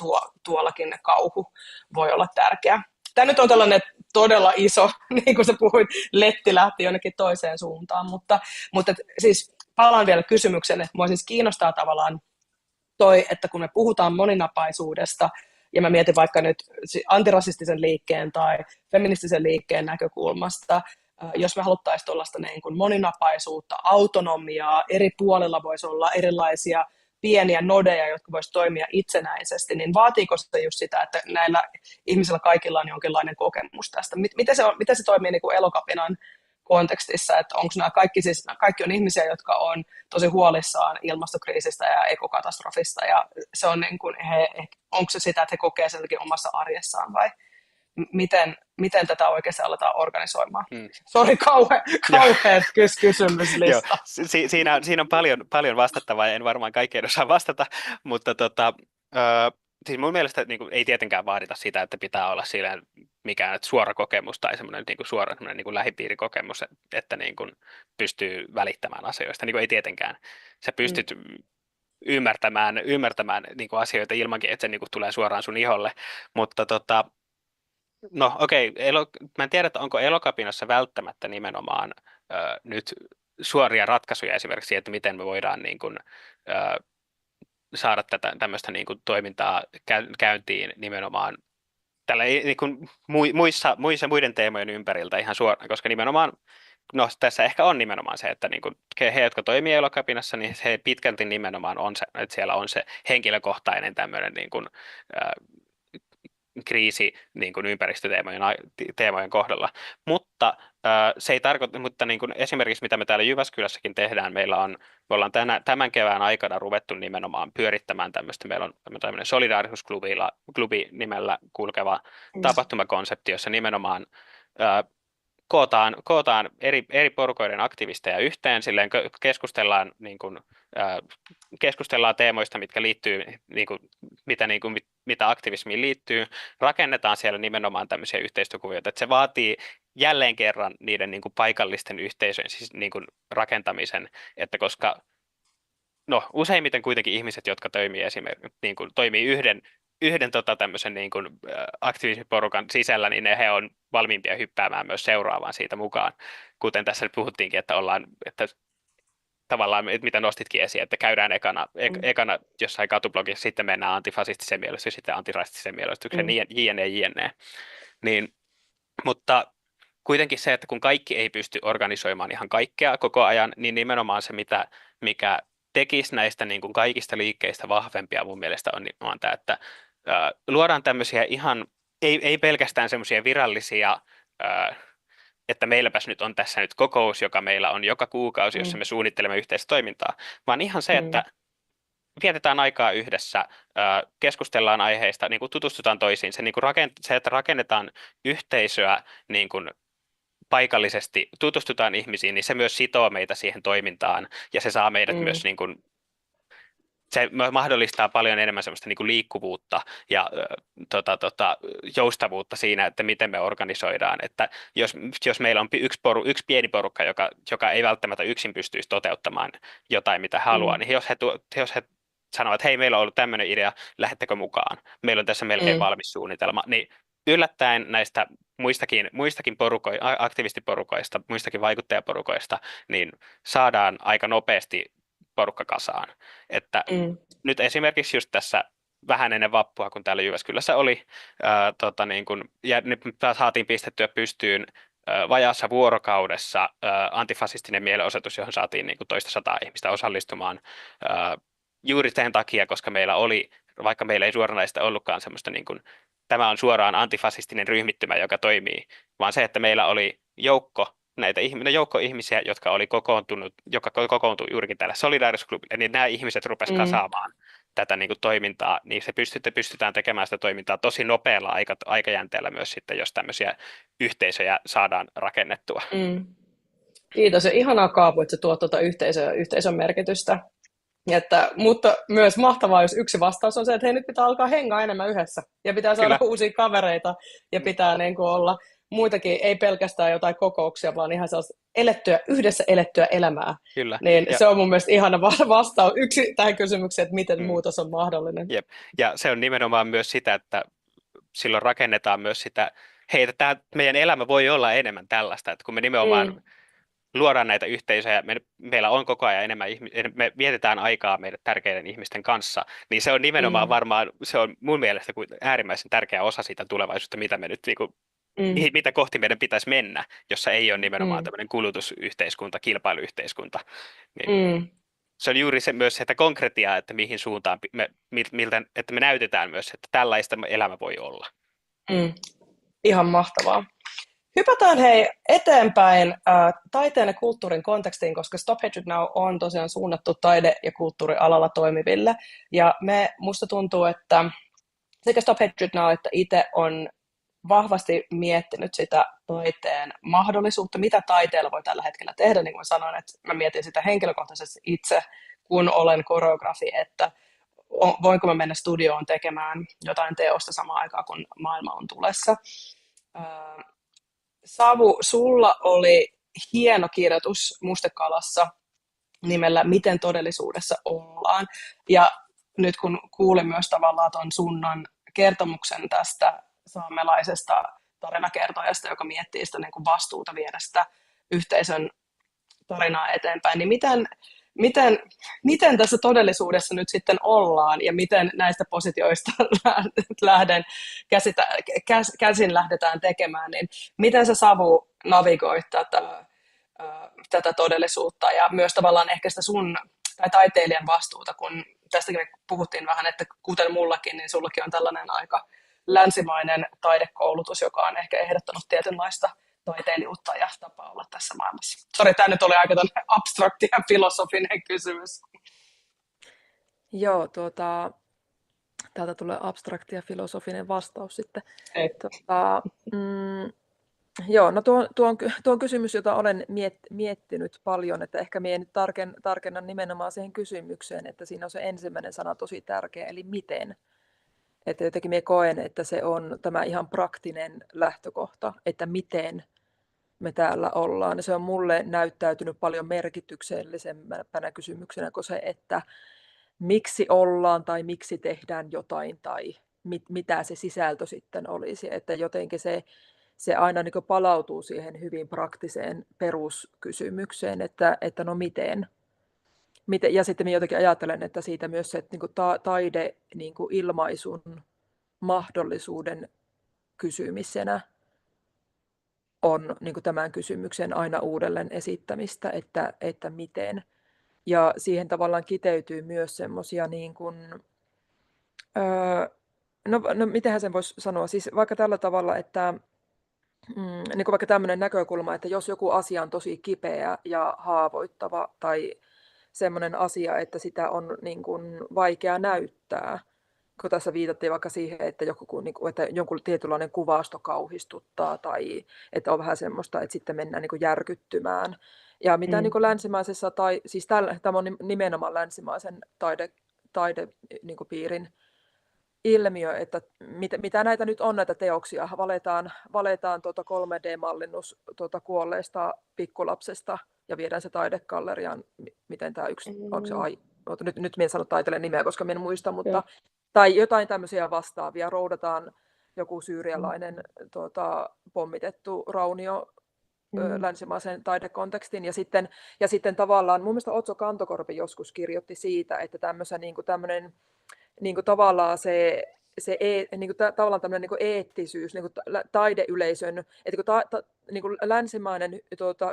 tuollakin kauhu voi olla tärkeä. Tämä nyt on tällainen todella iso, niin kuin sä puhuit, letti lähti jonnekin toiseen suuntaan, mutta siis palaan vielä kysymykseen, että mua siis kiinnostaa tavallaan että kun me puhutaan moninapaisuudesta, ja mä mietin vaikka nyt antirasistisen liikkeen tai feministisen liikkeen näkökulmasta, jos me haluttaisiin tuollaista niin kuin moninapaisuutta, autonomiaa, eri puolilla voisi olla erilaisia pieniä nodeja, jotka voisivat toimia itsenäisesti, niin vaatiiko se just sitä, että näillä ihmisillä kaikilla on jonkinlainen kokemus tästä? Miten se toimii niin kuin Elokapinan kontekstissa, että onko nämä kaikki on ihmisiä, jotka on tosi huolissaan ilmastokriisistä ja ekokatastrofista, ja se on niin kuin onko se sitä, että he kokee sen omassa arjessaan, vai miten tätä oikeasti aletaan organisoimaan? Sori, kauhean kysymyslista. Siinä on paljon vastattavaa, ja en varmaan kaikkeen osaa vastata, mutta siis mun mielestä niin kuin, ei tietenkään vaadita sitä, että pitää olla silleen mikään suora kokemus tai semmoinen niin kuin suora niin kuin lähipiirikokemus, että niin kuin pystyy välittämään asioista. Niin kuin ei tietenkään. Sä pystyt ymmärtämään niin kuin asioita ilmankin, että se niin kuin tulee suoraan sun iholle, mutta no okei, mä en tiedä, että onko Elokapinassa välttämättä nimenomaan nyt suoria ratkaisuja esimerkiksi, että miten me voidaan niin kuin, saada tämmöistä niin kuin toimintaa käyntiin nimenomaan tällä niin kuin muiden teemojen ympäriltä ihan suoraan, koska nimenomaan, no tässä ehkä on nimenomaan se, että niin kuin he, jotka toimii Elokapinassa, niin he pitkälti nimenomaan on se, että siellä on se henkilökohtainen tämmöinen niin kuin, kriisi niin kuin ympäristöteemojen kohdalla, mutta se ei tarkoita, mutta niin kuin esimerkiksi mitä me täällä Jyväskylässäkin tehdään, me ollaan tämän kevään aikana ruvettu nimenomaan pyörittämään tämmöistä, meillä on tämmöinen solidaarisuusklubi nimellä kulkeva tapahtumakonsepti, jossa nimenomaan kootaan eri porukoiden aktivisteja yhteen, silleen keskustellaan, niin kuin, keskustellaan teemoista, mitkä liittyy, mitä aktivismiin liittyy, rakennetaan siellä nimenomaan tämmöisiä yhteistyökuvioita, että se vaatii jälleen kerran niiden niin kuin paikallisten yhteisöjen siis niin kuin rakentamisen, että koska useimmiten kuitenkin ihmiset, jotka toimii esimerkiksi niin kuin, toimii yhden tämmöisen niin kuin, aktivismiporukan sisällä, niin he on valmiimpia hyppäämään myös seuraavaan siitä mukaan. Kuten tässä nyt puhuttiinkin, että tavallaan, mitä nostitkin esiin, että käydään ekana jossain katublogissa, sitten mennään antifasistiseen mielestykseen, sitten antirasistiseen mielestykseen, jne. Niin, mutta kuitenkin se, että kun kaikki ei pysty organisoimaan ihan kaikkea koko ajan, niin nimenomaan se, mikä tekisi näistä niin kuin kaikista liikkeistä vahvempia mun mielestä on nimenomaan tämä, että luodaan tämmöisiä ihan, ei pelkästään semmoisia virallisia, että meilläpäs nyt on tässä nyt kokous, joka meillä on joka kuukausi, jossa me suunnittelemme yhteistä toimintaa, vaan ihan se, että vietetään aikaa yhdessä, keskustellaan aiheista, niin kuin tutustutaan toisiin. Se, niin kuin se, että rakennetaan yhteisöä niin kuin paikallisesti, tutustutaan ihmisiin, niin se myös sitoo meitä siihen toimintaan ja se saa meidät myös niin kuin, se mahdollistaa paljon enemmän semmoista niin kuin liikkuvuutta ja joustavuutta siinä, että miten me organisoidaan. Että jos meillä on yksi pieni porukka, joka ei välttämättä yksin pystyisi toteuttamaan jotain, mitä haluaa, niin jos he sanovat, että hei, meillä on ollut tämmöinen idea, lähdettekö mukaan? Meillä on tässä melkein valmis suunnitelma. Niin yllättäen näistä muistakin aktivistiporukoista, muistakin vaikuttajaporukoista, niin saadaan aika nopeasti porukka kasaan. Että nyt esimerkiksi just tässä vähän ennen vappua, kun täällä Jyväskylässä oli, ja nyt saatiin pistettyä pystyyn vajaassa vuorokaudessa antifasistinen mielenosoitus, johon saatiin niin kuin toista sataa ihmistä osallistumaan juuri sen takia, koska meillä oli, vaikka meillä ei suoranaista ollutkaan semmoista, niin kuin, tämä on suoraan antifasistinen ryhmittymä, joka toimii, vaan se, että meillä oli joukko ihmisiä, joka kokoontui juurikin täällä Solidaarisuusklubilla, niin nämä ihmiset rupesivat kasaamaan tätä niin kuin toimintaa, niin pystytään tekemään sitä toimintaa tosi nopealla aikajänteellä myös sitten, jos tämmöisiä yhteisöjä saadaan rakennettua. Kiitos ja ihanaa Kaapu, että sä tuot tuota yhteisön merkitystä. Mutta myös mahtavaa, jos yksi vastaus on se, että hei, nyt pitää alkaa hengaa enemmän yhdessä ja pitää saada uusia kavereita ja pitää niin kuin olla muitakin, ei pelkästään jotain kokouksia, vaan ihan yhdessä elettyä elämää. Kyllä. Niin se on mun mielestä ihana vastaus yksi tähän kysymykseen, että miten muutos on mahdollinen. Jep. Ja se on nimenomaan myös sitä, että silloin rakennetaan myös sitä, hei, tämä meidän elämä voi olla enemmän tällaista, että kun me nimenomaan luodaan näitä yhteisöjä, meillä on koko ajan enemmän me vietetään aikaa meidän tärkeiden ihmisten kanssa, niin se on nimenomaan varmaan, se on mun mielestä äärimmäisen tärkeä osa siitä tulevaisuutta, mitä me nyt mitä kohti meidän pitäisi mennä, jossa ei ole nimenomaan tämmöinen kulutusyhteiskunta, kilpailuyhteiskunta. Niin se on juuri myös sitä konkretiaa, että mihin suuntaan, että me näytetään myös, että tällaista elämä voi olla. Ihan mahtavaa. Hypätään hei eteenpäin taiteen ja kulttuurin kontekstiin, koska Stop Hatred Now on tosiaan suunnattu taide- ja kulttuurialalla toimiville. Ja musta tuntuu, että sekä Stop Hatred Now että itse on vahvasti miettinyt sitä taiteen mahdollisuutta, mitä taiteella voi tällä hetkellä tehdä. Niin kuin sanoin, että mä mietin sitä henkilökohtaisesti itse, kun olen koreografi, että voinko mä mennä studioon tekemään jotain teosta samaan aikaan, kun maailma on tulessa. Savu, sulla oli hieno kirjoitus Mustekalassa nimellä Miten todellisuudessa ollaan. Ja nyt kun kuulin myös tavallaan ton Sunnan kertomuksen tästä saamelaisesta tarinakertojasta, joka miettii sitä niin kuin vastuuta viedä sitä yhteisön tarinaa eteenpäin, niin miten tässä todellisuudessa nyt sitten ollaan ja miten näistä positioista käsin lähdetään tekemään, niin miten sä Savu navigoit tätä todellisuutta ja myös tavallaan ehkä sitä sun tai taiteilijan vastuuta, kun tästäkin puhuttiin vähän, että kuten mullakin, niin sullakin on tällainen aika länsimainen taidekoulutus, joka on ehkä ehdottanut tietynlaista taiteilijuutta ja tapaa olla tässä maailmassa. Sori, tämä nyt oli aika abstrakti ja filosofinen kysymys. Joo, täältä tulee abstrakti ja filosofinen vastaus sitten. Joo, no tuo on kysymys, jota olen miettinyt paljon, että ehkä minä nyt tarkennan nimenomaan siihen kysymykseen, että siinä on se ensimmäinen sana tosi tärkeä, eli miten. Että jotenkin minä koen, että se on tämä ihan praktinen lähtökohta, että miten me täällä ollaan. Ja se on mulle näyttäytynyt paljon merkityksellisempänä kysymyksenä kuin se, että miksi ollaan tai miksi tehdään jotain tai mitä se sisältö sitten olisi. Että jotenkin se aina niin kuin palautuu siihen hyvin praktiseen peruskysymykseen, että no miten. Ja sitten minä jotenkin ajattelen, että siitä myös se, että niin kuin taide niin kuin ilmaisun mahdollisuuden kysymisenä on niin kuin tämän kysymyksen aina uudelleen esittämistä, että miten. Ja siihen tavallaan kiteytyy myös semmoisia niin kuin, No mitenhän sen voisi sanoa? Siis vaikka tällä tavalla, että niin kuin vaikka tämmöinen näkökulma, että jos joku asia on tosi kipeä ja haavoittava tai semmoinen asia, että sitä on niin kuin vaikea näyttää, kun tässä viitattiin vaikka siihen, että, että jonkun tietynlainen kuvasto kauhistuttaa tai että on vähän semmoista, että sitten mennään niin kuin järkyttymään. Ja mitä niin kuin länsimaisessa, siis tämä on nimenomaan länsimaisen taide niin kuin piirin ilmiö, että mitä näitä nyt on näitä teoksia. Valetaan 3D-mallinnus kuolleesta pikkulapsesta ja viedään se taidegalleriaan. Miten tämä yksi, onko se nyt minä en sano taiteilijan nimeä, koska minä en muista, mutta tai jotain tämmöisiä vastaavia. Roudataan joku syyrialainen pommitettu raunio länsimaisen taidekontekstin. Ja sitten tavallaan, mun mielestä Otso Kantokorpi joskus kirjoitti siitä, että tämmöinen niin kuin tavallaan tavallaan tämmöinen niin kuin eettisyys, niin kuin taideyleisön, että kun niin kuin länsimainen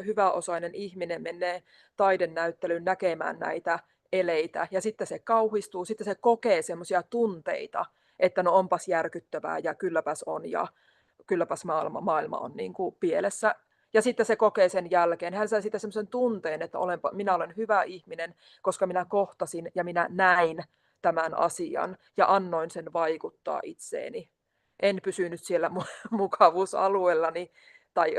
hyväosainen ihminen menee taidenäyttelyyn näkemään näitä eleitä, ja sitten se kauhistuu, sitten se kokee semmoisia tunteita, että no onpas järkyttävää, ja kylläpäs on, ja kylläpäs maailma on niin kuin pielessä. Ja sitten se kokee sen jälkeen. Hän sai siitä semmoisen tunteen, että minä olen hyvä ihminen, koska minä kohtasin ja minä näin tämän asian ja annoin sen vaikuttaa itseeni. En pysynyt siellä mukavuusalueellani tai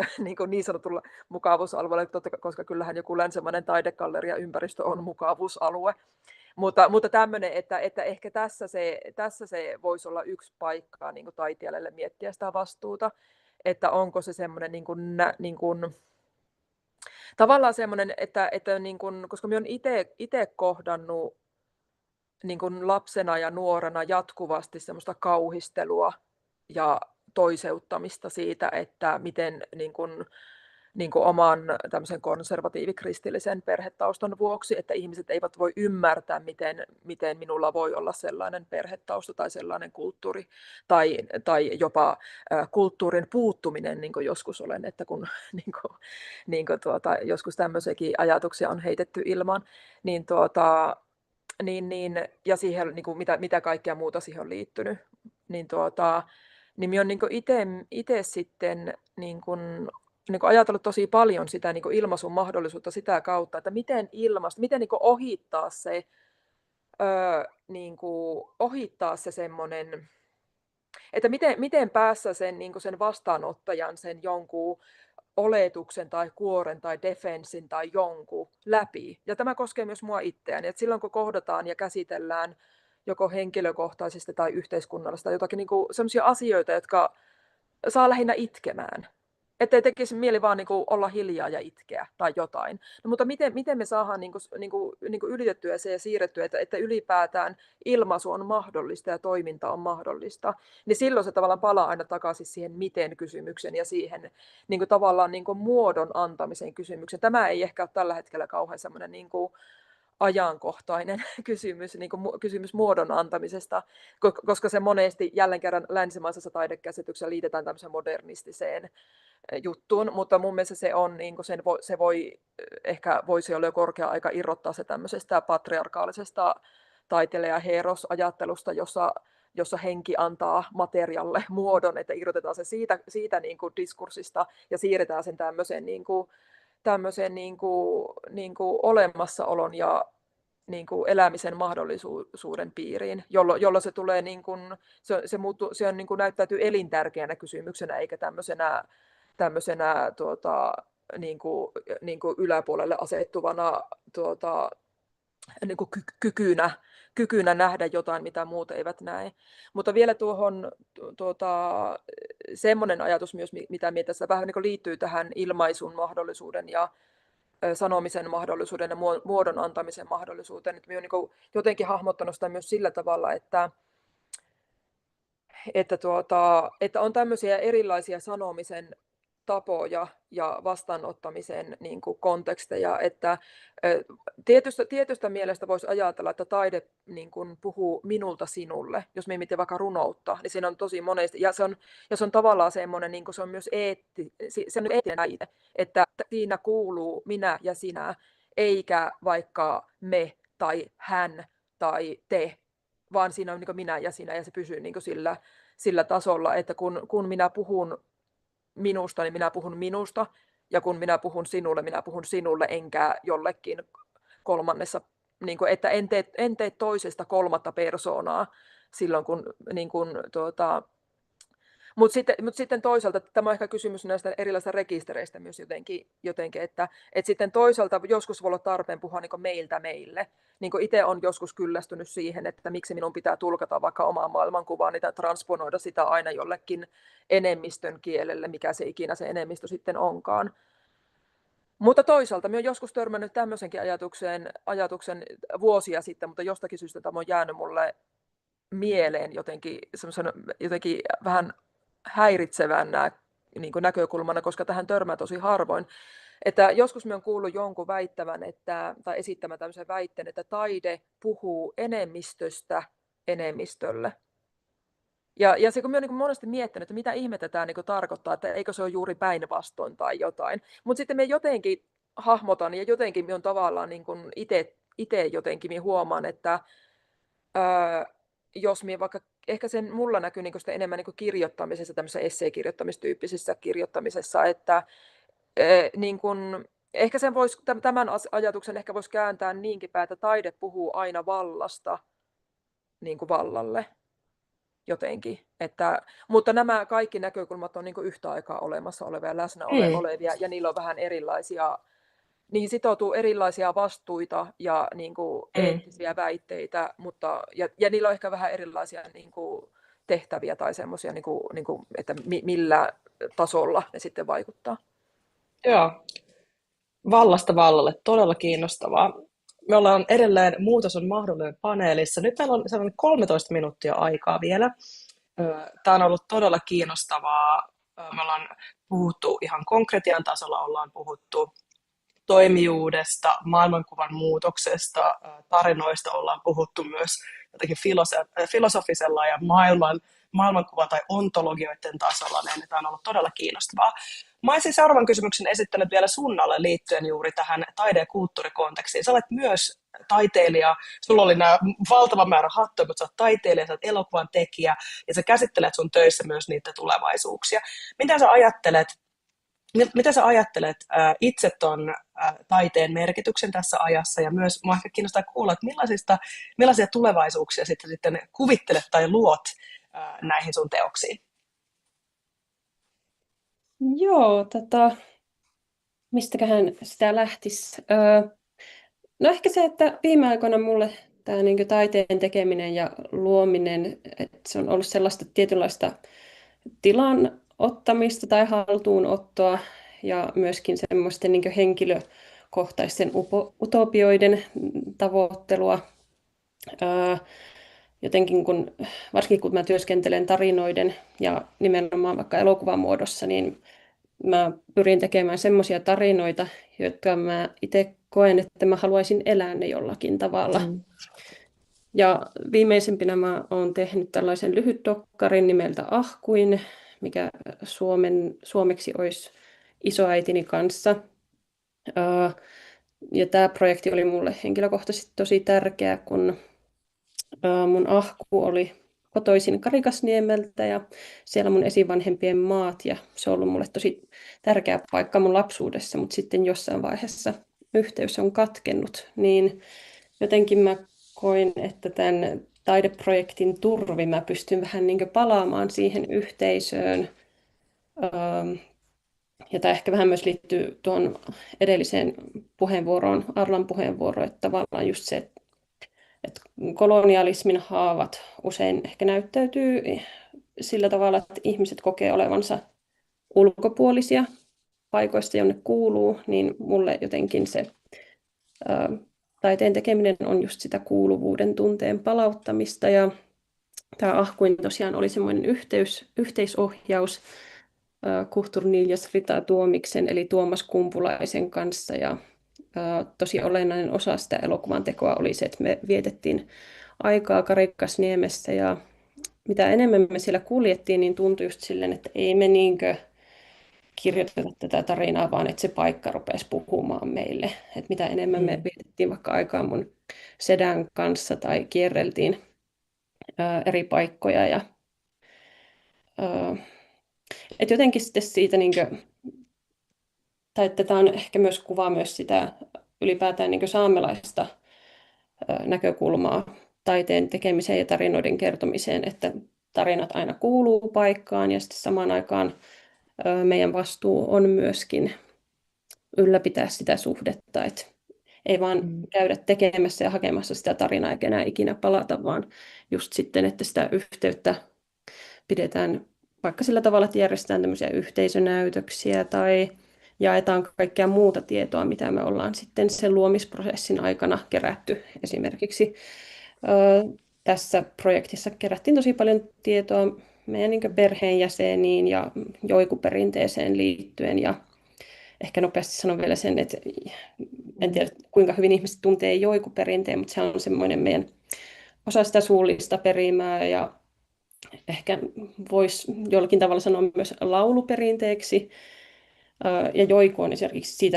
niin sanotulla mukavuusalueella, koska kyllähän joku länsimainen taidegalleria ympäristö on mukavuusalue. Mutta tämmöinen, että ehkä tässä se voisi olla yksi paikka niin kuin taiteilijalle miettiä sitä vastuuta, että onko se semmoinen niin kuin, tavallaan semmoinen, että niin kuin, koska minä olen itse kohdannut niin kuin lapsena ja nuorena jatkuvasti semmoista kauhistelua ja toiseuttamista siitä, että miten niin kuin oman tämmöisen konservatiivikristillisen perhetaustan vuoksi, että ihmiset eivät voi ymmärtää, miten minulla voi olla sellainen perhetausta tai sellainen kulttuuri tai jopa kulttuurin puuttuminen, niin kuin joskus olen, että kun joskus tämmöisiäkin ajatuksia on heitetty ilmaan, ja siihen, niin kuin mitä kaikkea muuta siihen on liittynyt, niin minä olen niin itse sitten niin kuin ajatellut tosi paljon sitä niin kuin ilmaisun mahdollisuutta sitä kautta, että miten niin kuin ohittaa se semmoinen, että miten päässä sen, niin kuin sen vastaanottajan sen jonkun oletuksen tai kuoren tai defenssin tai jonkun läpi. Ja tämä koskee myös mua itseäni, että silloin kun kohdataan ja käsitellään joko henkilökohtaisesti tai yhteiskunnallista tai jotakin niin sellaisia asioita, jotka saa lähinnä itkemään. Ettei tekisi mieli vaan niin kuin olla hiljaa ja itkeä tai jotain. No, mutta miten me saadaan niin kuin ylitettyä se ja siirrettyä, että ylipäätään ilmaisu on mahdollista ja toiminta on mahdollista, niin silloin se tavallaan palaa aina takaisin siihen miten-kysymyksen ja siihen niin kuin tavallaan niin kuin muodon antamisen kysymyksen. Tämä ei ehkä ole tällä hetkellä kauhean semmoinen niin kuin ajankohtainen kysymys muodon antamisesta, koska se monesti jälleen kerran länsimaisessa taidekäsityksessä liitetään tämmöiseen modernistiseen juttuun, mutta mun mielestä se on, niin ehkä voisi olla jo korkea aika irrottaa se tämmöisestä patriarkaalisesta taiteilija-heeros-ajattelusta, jossa henki antaa materialle muodon, että irrotetaan se siitä niin kuin diskurssista ja siirretään sen tämmöisen olemassaolon ja niin kuin elämisen mahdollisuuden piiriin, jolloin se tulee se on niin kuin näyttäytyy elintärkeänä kysymyksenä eikä tämmöisenä niin kuin yläpuolelle asettuvana niin kuin kykynä nähdä jotain, mitä muut eivät näe. Mutta vielä tuohon semmoinen ajatus myös, mitä minä tässä vähän niin kuin liittyy tähän ilmaisun mahdollisuuden ja sanomisen mahdollisuuden ja muodon antamisen mahdollisuuteen. Että minä olen niin jotenkin hahmottanut sitä myös sillä tavalla, että on tämmöisiä erilaisia sanomisen tapoja ja vastaanottamisen niin kuin konteksteja, että tietystä mielestä voisi ajatella, että taide niin kuin puhuu minulta sinulle, jos me mietin vaikka runoutta, niin siinä on tosi monesti, ja se on tavallaan semmoinen, niin kuin se on myös eettinen väite, että siinä kuuluu minä ja sinä, eikä vaikka me tai hän tai te, vaan siinä on niin minä ja sinä, ja se pysyy niin sillä tasolla, että kun minä puhun minusta, niin minä puhun minusta, ja kun minä puhun sinulle, enkä jollekin kolmannessa, niin kuin, että en tee toisesta kolmatta persoonaa silloin, kun mutta sitten toisaalta, tämä on ehkä kysymys näistä erilaisista rekistereistä myös jotenkin että sitten toisaalta joskus voi olla tarpeen puhua niin meiltä meille. Niin itse olen joskus kyllästynyt siihen, että miksi minun pitää tulkata vaikka omaa maailmankuvaa, niitä transponoida sitä aina jollekin enemmistön kielelle, mikä se ikinä se enemmistö sitten onkaan. Mutta toisaalta minä olen joskus törmännyt tämmöisenkin ajatuksen vuosia sitten, mutta jostakin syystä tämä on jäänyt mulle mieleen jotenkin vähän häiritsevänä niin näkökulmana, koska tähän törmää tosi harvoin. Että joskus minä olen kuullut jonkun väittävän, tai esittämään tämmöisen väitteen, että taide puhuu enemmistöstä enemmistölle. Ja se kun minä olen monesti miettinyt, että mitä ihmettä tämä tarkoittaa, että eikö se ole juuri päinvastoin tai jotain. Mutta sitten minä jotenkin hahmotan ja jotenkin minä olen tavallaan itse jotenkin minä huomaan, että jos minä vaikka, ehkä sen mulla näkyy sitä enemmän kirjoittamisessa, tämmöisessä esseekirjoittamistyyppisessä kirjoittamisessa, että ehkä tämän ajatuksen ehkä voisi kääntää niinkin päin, että taide puhuu aina vallasta vallalle jotenkin. Mutta nämä kaikki näkökulmat on yhtä aikaa olemassa olevia, läsnä olevia, ja niillä on vähän erilaisia, niihin sitoutuu erilaisia vastuita ja eettisiä väitteitä, ja niillä on ehkä vähän erilaisia tehtäviä tai semmoisia, että millä tasolla ne sitten vaikuttaa. Joo, vallasta vallalle, todella kiinnostavaa. Me ollaan edelleen Muutos on mahdollinen -paneelissa. Nyt meillä on 13 minuuttia aikaa vielä. Tämä on ollut todella kiinnostavaa. Me ollaan puhuttu ihan konkretian tasolla, ollaan puhuttu toimijuudesta, maailmankuvan muutoksesta, tarinoista ollaan puhuttu myös jotenkin filosofisella ja maailmankuva- tai ontologioiden tasolla, niin tämä on ollut todella kiinnostavaa. Mä olisin seuraavan kysymyksen esittänyt vielä Sunnalle liittyen juuri tähän taide- ja kulttuurikontekstiin. Sä olet myös taiteilija, sulla oli nämä valtava määrä hattuja, mutta sä olet taiteilija, sä olet elokuvan tekijä, ja sä käsittelet sun töissä myös niitä tulevaisuuksia. Mitä sä ajattelet itse ton taiteen merkityksen tässä ajassa, ja myös mua ehkä kiinnostaa kuulla, että millaisia tulevaisuuksia sitten kuvittelet tai luot näihin sun teoksiin? Joo, mistäköhän sitä lähtisi? No ehkä se, että viime aikoina mulle tämä taiteen tekeminen ja luominen, että se on ollut sellaista tietynlaista tilan ottamista tai haltuunottoa, ja myöskin semmoisten henkilökohtaisten utopioiden tavoittelua. Jotenkin varsinkin kun mä työskentelen tarinoiden ja nimenomaan vaikka elokuvan muodossa, niin mä pyrin tekemään semmoisia tarinoita, jotka mä itse koen, että mä haluaisin elää ne jollakin tavalla. Ja viimeisempinä mä oon tehnyt tällaisen lyhytdokkarin nimeltä Ahkuin, mikä suomeksi olisi isoäitini kanssa. Ja tämä projekti oli mulle henkilökohtaisesti tosi tärkeä, kun mun ahku oli kotoisin Karikasniemeltä ja siellä mun esivanhempien maat, ja se on ollut mulle tosi tärkeä paikka mun lapsuudessa, mutta sitten jossain vaiheessa yhteys on katkennut, niin jotenkin mä koin, että tämän taideprojektin turvin mä pystyn vähän palaamaan siihen yhteisöön. Ja tämä ehkä vähän myös liittyy tuon edelliseen puheenvuoroon, Arlan puheenvuoroon, että tavallaan just se, että kolonialismin haavat usein ehkä näyttäytyy sillä tavalla, että ihmiset kokee olevansa ulkopuolisia paikoista, jonne kuuluu, niin mulle jotenkin se taiteen tekeminen on just sitä kuuluvuuden tunteen palauttamista, ja tämä Ahkuin tosiaan oli semmoinen yhteisohjaus Kulttuurniljas Rita Tuomiksen eli Tuomas Kumpulaisen kanssa, ja tosi olennainen osa sitä elokuvan tekoa oli se, että me vietettiin aikaa Karikasniemessä, ja mitä enemmän me siellä kuljettiin, niin tuntui just silleen, että ei me kirjoiteta tätä tarinaa, vaan että se paikka rupesi puhumaan meille. Että mitä enemmän me vietettiin vaikka aikaa mun sedän kanssa tai kierreltiin eri paikkoja. Ja, et jotenkin sitten siitä, niin kuin, tai että tämä on ehkä myös kuvaa myös sitä ylipäätään niin kuin saamelaista näkökulmaa taiteen tekemiseen ja tarinoiden kertomiseen, että tarinat aina kuuluu paikkaan ja sitten samaan aikaan meidän vastuu on myöskin ylläpitää sitä suhdetta, että ei vaan käydä tekemässä ja hakemassa sitä tarinaa eikä enää ikinä palata, vaan just sitten, että sitä yhteyttä pidetään vaikka sillä tavalla, että järjestetään tämmöisiä yhteisönäytöksiä tai jaetaan kaikkea muuta tietoa, mitä me ollaan sitten sen luomisprosessin aikana kerätty. Esimerkiksi tässä projektissa kerättiin tosi paljon tietoa meidän niin perheenjäseniin ja joikuperinteeseen liittyen. Ja ehkä nopeasti sanon vielä sen, että en tiedä kuinka hyvin ihmiset tuntee joikuperinteen, mutta se on semmoinen meidän osa sitä suullista perimää ja ehkä voisi jollakin tavalla sanoa myös lauluperinteeksi. Ja joiku on esimerkiksi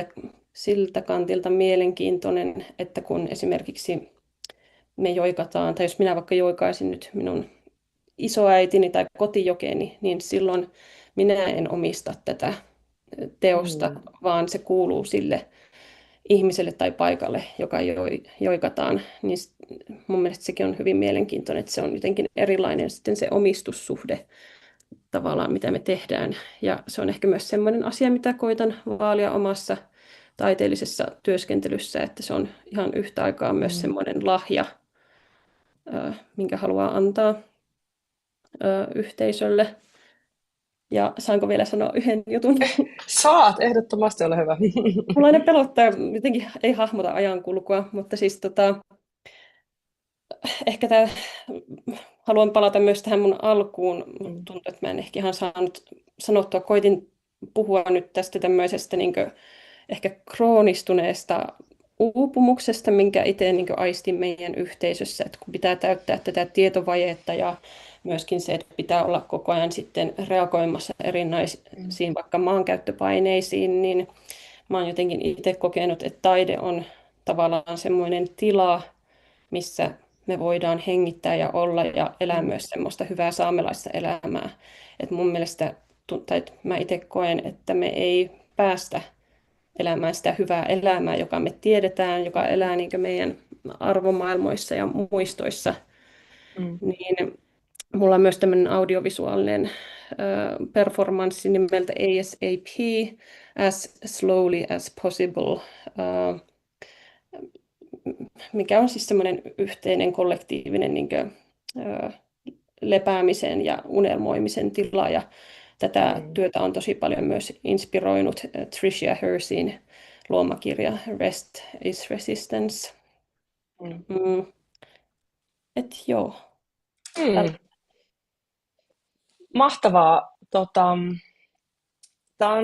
siltä kantilta mielenkiintoinen, että kun esimerkiksi me joikataan, tai jos minä vaikka joikaisin nyt minun isoäitini tai kotijokeni, niin silloin minä en omista tätä teosta, vaan se kuuluu sille ihmiselle tai paikalle, joka joikataan. Niin mun mielestä sekin on hyvin mielenkiintoinen, että se on jotenkin erilainen sitten se omistussuhde tavallaan, mitä me tehdään. Ja se on ehkä myös sellainen asia, mitä koitan vaalia omassa taiteellisessa työskentelyssä, että se on ihan yhtä aikaa myös semmoinen lahja, minkä haluaa antaa yhteisölle. Ja saanko vielä sanoa yhden jutun? Saat, ehdottomasti, ole hyvä. Mulla aina pelottaa, jotenkin ei hahmota ajankulkua, mutta siis ehkä haluan palata myös tähän mun alkuun. Tuntuu, että mä en ehkä ihan saanut sanottua. Koitin puhua nyt tästä tämmöisestä niin ehkä kroonistuneesta uupumuksesta, minkä itse niin aistin meidän yhteisössä, että kun pitää täyttää tätä tietovajetta ja myöskin se, että pitää olla koko ajan sitten reagoimassa erinäisiin vaikka maankäyttöpaineisiin, niin mä oon jotenkin itse kokenut, että taide on tavallaan semmoinen tila, missä me voidaan hengittää ja olla ja elää myös semmoista hyvää saamelaista elämää. Et mun mielestä, tai mä itse koen, että me ei päästä elämään sitä hyvää elämää, joka me tiedetään, joka elää niin kuin meidän arvomaailmoissa ja muistoissa. Niin mulla on myös tämmöinen audiovisuaalinen performanssi nimeltä ASAP, As Slowly as Possible, mikä on siis semmoinen yhteinen kollektiivinen niin kuin, lepäämisen ja unelmoimisen tila. Ja tätä työtä on tosi paljon myös inspiroinut Tricia Hersin luoma kirja Rest is Resistance. Et joo. Mahtavaa. Tämä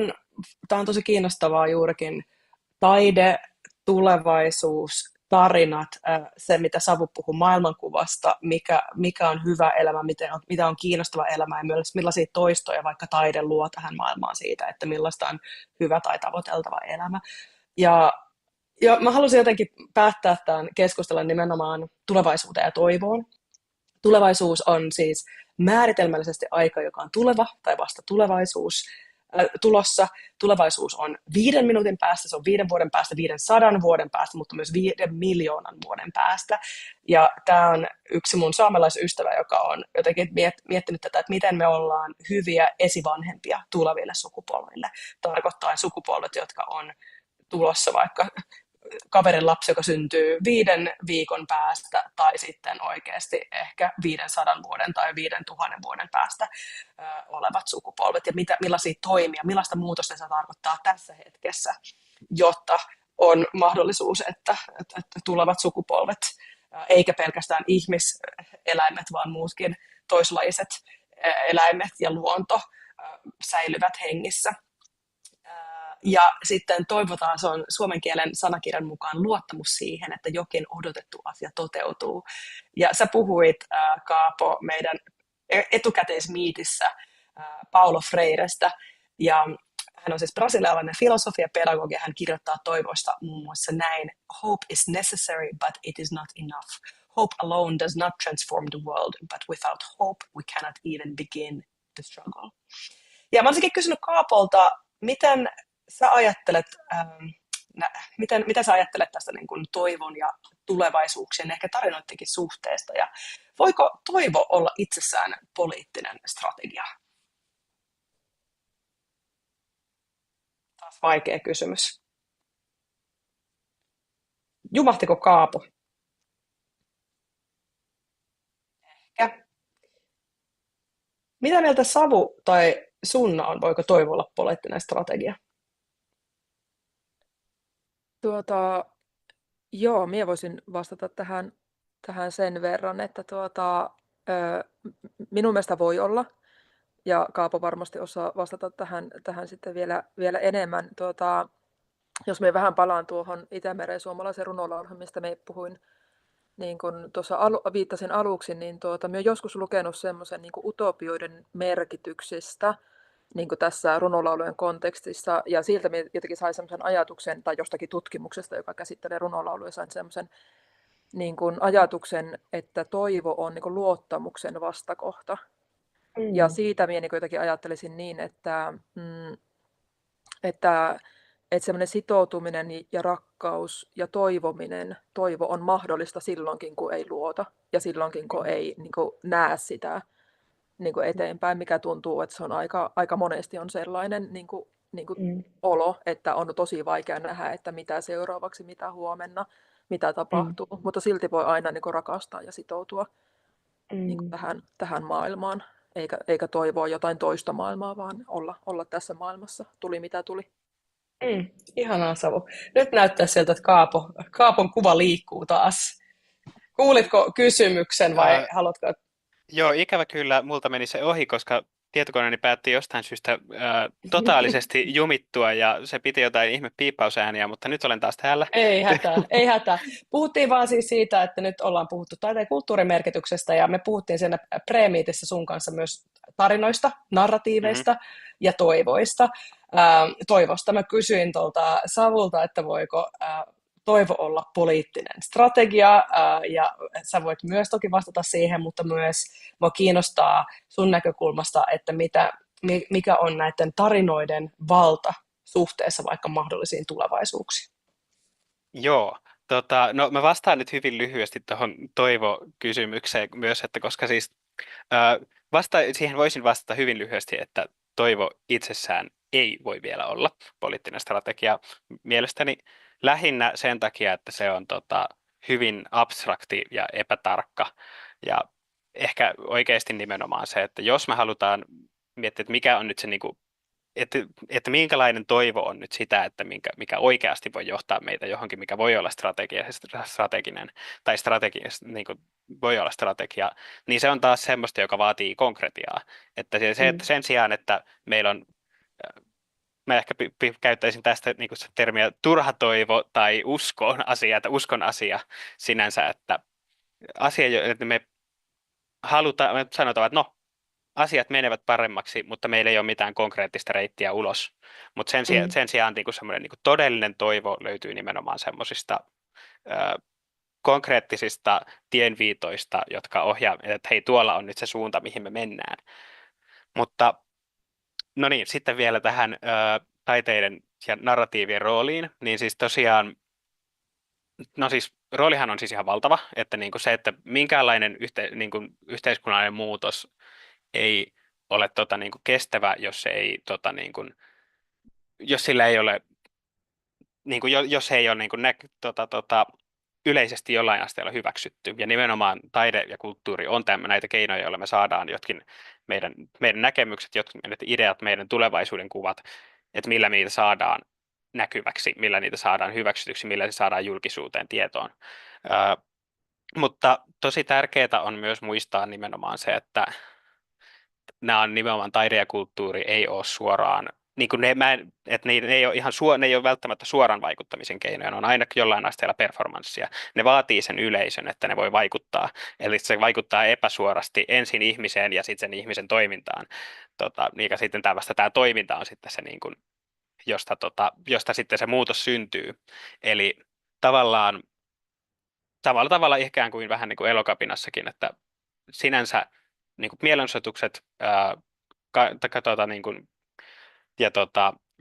on tosi kiinnostavaa juurikin taide, tulevaisuus, tarinat, se mitä Savu puhui maailmankuvasta, mikä on hyvä elämä, mitä on kiinnostava elämä ja myös millaisia toistoja vaikka taide luo tähän maailmaan siitä, että millaista on hyvä tai tavoiteltava elämä. Ja mä halusin jotenkin päättää tämän keskustelun nimenomaan tulevaisuuteen ja toivoon. Tulevaisuus on siis määritelmällisesti aika, joka on tuleva tai vasta tulevaisuus tulossa. Tulevaisuus on 5 minuutin päästä, se on 5 vuoden päästä, 500 vuoden päästä, mutta myös 5 miljoonan vuoden päästä. Ja tämä on yksi mun saamelaisystävä, joka on jotenkin miettinyt tätä, että miten me ollaan hyviä esivanhempia tuleville sukupolville. Tarkoittaa sukupolvet, jotka on tulossa vaikka kaverin lapsi, joka syntyy 5 viikon päästä tai sitten oikeasti ehkä 500 vuoden tai 5000 vuoden päästä olevat sukupolvet ja millaisia toimia, millaista muutosta se tarkoittaa tässä hetkessä, jotta on mahdollisuus, että tulevat sukupolvet, eikä pelkästään ihmiseläimet, vaan muutkin toislaiset eläimet ja luonto säilyvät hengissä. Ja sitten toivotaan, se on suomen kielen sanakirjan mukaan luottamus siihen, että jokin odotettu asia toteutuu. Ja sä puhuit, Kaapo, meidän etukäteismiitissä Paulo Freirestä, ja hän on siis brasilialainen filosofi ja pedagogi, ja hän kirjoittaa toivoista muun muassa näin: Hope is necessary, but it is not enough. hope alone does not transform the world, but without hope we cannot even begin the struggle. Ja mä olisinkin kysynyt Kaapolta, miten sä ajattelet, mitä sä ajattelet tästä niin kuin toivon ja tulevaisuuksien, ehkä tarinoittenkin suhteesta, ja voiko toivo olla itsessään poliittinen strategia? Taas vaikea kysymys. Jumahtiko Kaapo? Ehkä. Mitä mieltä Savu tai Sunna on, voiko toivo olla poliittinen strategia? Joo, minä voisin vastata tähän sen verran, että minun mielestä voi olla, ja Kaapo varmasti osaa vastata tähän sitten vielä enemmän. Jos me vähän palaan tuohon Itämeren suomalaisen runolauluun, mistä me puhuin, niin kuin tuossa viittasin aluksi, niin minä olen joskus lukenut semmoisen niin kuin utopioiden merkityksestä niin kuin tässä runolaulujen kontekstissa, ja siltä minä jotenkin sain semmoisen ajatuksen, tai jostakin tutkimuksesta, joka käsittelee runolauluja, sain semmoisen niin kuin ajatuksen, että toivo on niin kuin luottamuksen vastakohta. Ja siitä minä niin kuin jotenkin ajattelisin niin, että semmoinen sitoutuminen ja rakkaus ja toivo on mahdollista silloinkin, kun ei luota ja silloinkin, kun ei niin kuin näe sitä niin kuin eteenpäin, mikä tuntuu, että se on aika monesti on sellainen niin kuin olo, että on tosi vaikea nähdä, että mitä seuraavaksi, mitä huomenna, mitä tapahtuu, mutta silti voi aina niin kuin rakastaa ja sitoutua niin kuin tähän maailmaan, eikä toivoa jotain toista maailmaa, vaan olla tässä maailmassa, tuli mitä tuli. Ihanaa, Savu. Nyt näyttää siltä, että Kaapon kuva liikkuu taas. Kuulitko kysymyksen vai haluatko? Joo, ikävä kyllä multa meni se ohi, koska tietokoneeni päätti jostain syystä totaalisesti jumittua ja se piti jotain ihme piippausääniä, mutta nyt olen taas täällä. Ei hätää, ei hätää. Puhuttiin vaan siis siitä, että nyt ollaan puhuttu taiteen ja kulttuurin merkityksestä, ja me puhuttiin siinä pre-meetissä sun kanssa myös tarinoista, narratiiveista ja toivoista. Toivosta mä kysyin tuolta Savulta, että voiko toivo olla poliittinen strategia, ja sä voit myös toki vastata siihen, mutta myös mua kiinnostaa sun näkökulmasta, että mikä on näiden tarinoiden valta suhteessa vaikka mahdollisiin tulevaisuuksiin. Joo, no mä vastaan nyt hyvin lyhyesti tuohon toivokysymykseen myös, että koska siis siihen voisin vastata hyvin lyhyesti, että toivo itsessään ei voi vielä olla poliittinen strategia. Mielestäni lähinnä sen takia, että se on hyvin abstrakti ja epätarkka, ja ehkä oikeasti nimenomaan se, että jos me halutaan miettiä, että mikä on nyt se niinku, että minkälainen toivo on nyt sitä, että mikä oikeasti voi johtaa meitä johonkin, mikä voi olla strateginen tai niin kuin voi olla strategia, niin se on taas semmoista, joka vaatii konkretiaa. Että että sen sijaan, että meillä on, mä ehkä käyttäisin tästä niin kuin termiä turha toivo tai uskon asia sinänsä, että asia, että me sanotaan, että no, asiat menevät paremmaksi, mutta meillä ei ole mitään konkreettista reittiä ulos. Mutta sen sijaan niin semmoinen niin todellinen toivo löytyy nimenomaan semmoisista konkreettisista tienviitoista, jotka ohjaa, että hei, tuolla on nyt se suunta, mihin me mennään. Mutta no niin, sitten vielä tähän taiteiden ja narratiivien rooliin, niin siis tosiaan, no siis roolihan on siis ihan valtava, että niin kuin se, että minkäänlainen niin kuin yhteiskunnallinen muutos ei ole niin kuin kestävä, jos se ei niin kuin, jos sillä ei ole niin kuin, jos se ei ole niin kuin yleisesti jollain asteella hyväksytty. Ja nimenomaan taide ja kulttuuri on näitä keinoja, joilla me saadaan jotkin meidän näkemykset, jotkin meidän ideat, meidän tulevaisuuden kuvat, että millä niitä saadaan näkyväksi, millä niitä saadaan hyväksytyksi, millä se saadaan julkisuuteen, tietoon. Mutta tosi tärkeää on myös muistaa nimenomaan se, että nämä on nimenomaan taide ja kulttuuri ei ole suoraan, niin kuin että ne ei ole ne ei ole välttämättä suoran vaikuttamisen keinoja, ne on aina jollain asteella performanssia. Ne vaatii sen yleisön, että ne voi vaikuttaa. Eli se vaikuttaa epäsuorasti ensin ihmiseen ja sitten sen ihmisen toimintaan. Ja sitten tämä toiminta on sitten se, niin kuin, josta sitten se muutos syntyy. Eli tavallaan samalla tavalla ikään kuin vähän niin kuin Elokapinassakin, että sinänsä niin kuin mielenosoitukset niin kuin, ja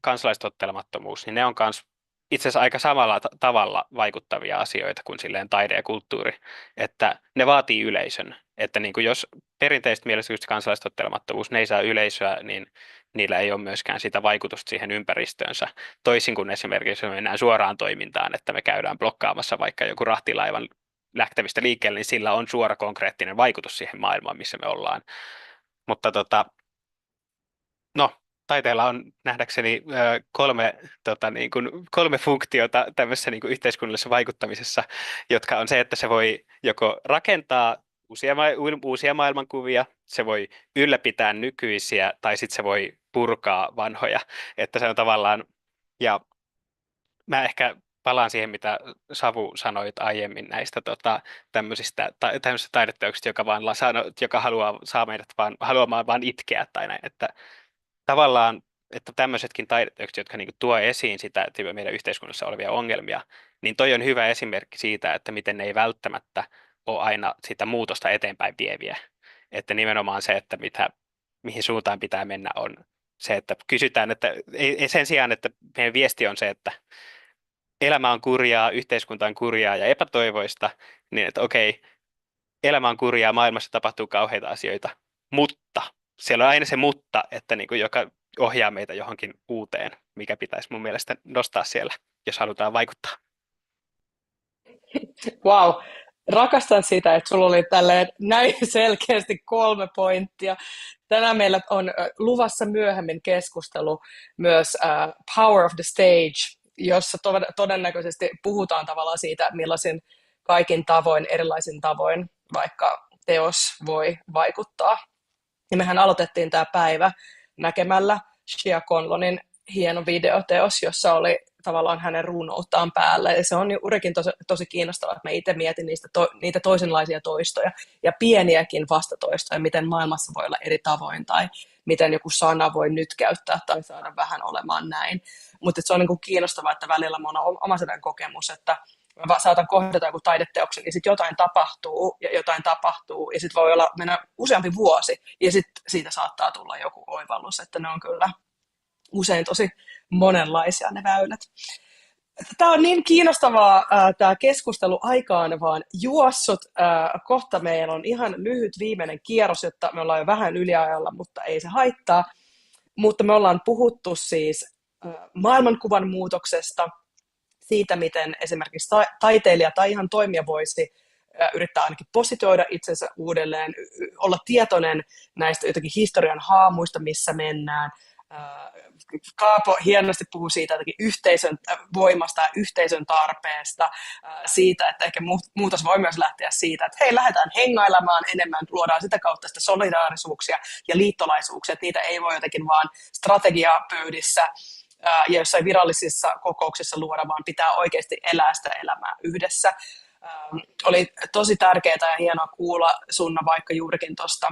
kansalaistottelemattomuus, niin ne on myös itse asiassa aika samalla tavalla vaikuttavia asioita kuin silleen taide ja kulttuuri, että ne vaatii yleisön. Että niin kuin jos perinteisesti mielessä just kansalaistottelemattomuus, ne ei saa yleisöä, niin niillä ei ole myöskään sitä vaikutusta siihen ympäristöönsä. Toisin kuin esimerkiksi jos me mennään suoraan toimintaan, että me käydään blokkaamassa vaikka joku rahtilaivan lähtevistä liikkeelle, niin sillä on suora konkreettinen vaikutus siihen maailmaan, missä me ollaan. Mutta no, taiteella on nähdäkseni kolme funktiota tämmöisessä niin kuin yhteiskunnallisessa vaikuttamisessa, jotka on se, että se voi joko rakentaa uusia maailmankuvia, se voi ylläpitää nykyisiä, tai sitten se voi purkaa vanhoja. Että se on tavallaan, ja mä ehkä palaan siihen, mitä Savu sanoit aiemmin näistä tämmöisistä taideteoksista, joka saa meidät haluamaan vaan itkeä tai näin, että tavallaan, että tämmöisetkin taideteokset, jotka niin kuin tuo esiin sitä että meidän yhteiskunnassa olevia ongelmia, niin toi on hyvä esimerkki siitä, että miten ne ei välttämättä ole aina sitä muutosta eteenpäin vieviä. Että nimenomaan se, että mihin suuntaan pitää mennä, on se, että kysytään, että ei sen sijaan, että meidän viesti on se, että elämä on kurjaa, yhteiskunta on kurjaa ja epätoivoista, niin että okei, elämä on kurjaa, maailmassa tapahtuu kauheita asioita, mutta siellä on aina se mutta, että niin kuin joka ohjaa meitä johonkin uuteen, mikä pitäisi mun mielestä nostaa siellä, jos halutaan vaikuttaa. Wow. Rakastan sitä, että sulla oli tälleen näin selkeästi 3 pointtia. Tänään meillä on luvassa myöhemmin keskustelu myös Power of the Stage, jossa todennäköisesti puhutaan tavallaan siitä, millaisin kaikin tavoin, erilaisin tavoin vaikka teos voi vaikuttaa. Ja mehän aloitettiin tämä päivä näkemällä Shia Conlonin hieno videoteos, jossa oli tavallaan hänen runouttaan päällä. Ja se on juurikin tosi kiinnostavaa, että mä itse mietin niitä toisenlaisia toistoja ja pieniäkin vastatoistoja, miten maailmassa voi olla eri tavoin tai miten joku sana voi nyt käyttää tai saada vähän olemaan näin. Mutta se on niin kuin kiinnostavaa, että välillä mun on oma sellainen kokemus, että mä saatan kohdata joku taideteoksen, ja sitten jotain tapahtuu, ja sitten voi mennä useampi vuosi, ja sitten siitä saattaa tulla joku oivallus, että ne on kyllä usein tosi monenlaisia ne väylät. Tämä on niin kiinnostavaa tämä keskustelu aikaan vaan juossut. Kohta meillä on ihan lyhyt viimeinen kierros, jotta me ollaan jo vähän yliajalla, mutta ei se haittaa. Mutta me ollaan puhuttu siis maailmankuvan muutoksesta, siitä, miten esimerkiksi taiteilija tai ihan toimija voisi yrittää ainakin positioida itsensä uudelleen, olla tietoinen näistä jotenkin historian haamuista, missä mennään. Kaapo hienosti puhuu siitä jotenkin yhteisön voimasta ja yhteisön tarpeesta, siitä, että ehkä muutos voi myös lähteä siitä, että hei, lähdetään hengailemaan enemmän, luodaan sitä kautta sitä solidaarisuuksia ja liittolaisuuksia, että niitä ei voi jotenkin vaan strategiapöydissä ja jossain virallisissa kokouksissa luoda, vaan pitää oikeasti elää sitä elämää yhdessä. Oli tosi tärkeää ja hienoa kuulla Sunna vaikka juurikin tuosta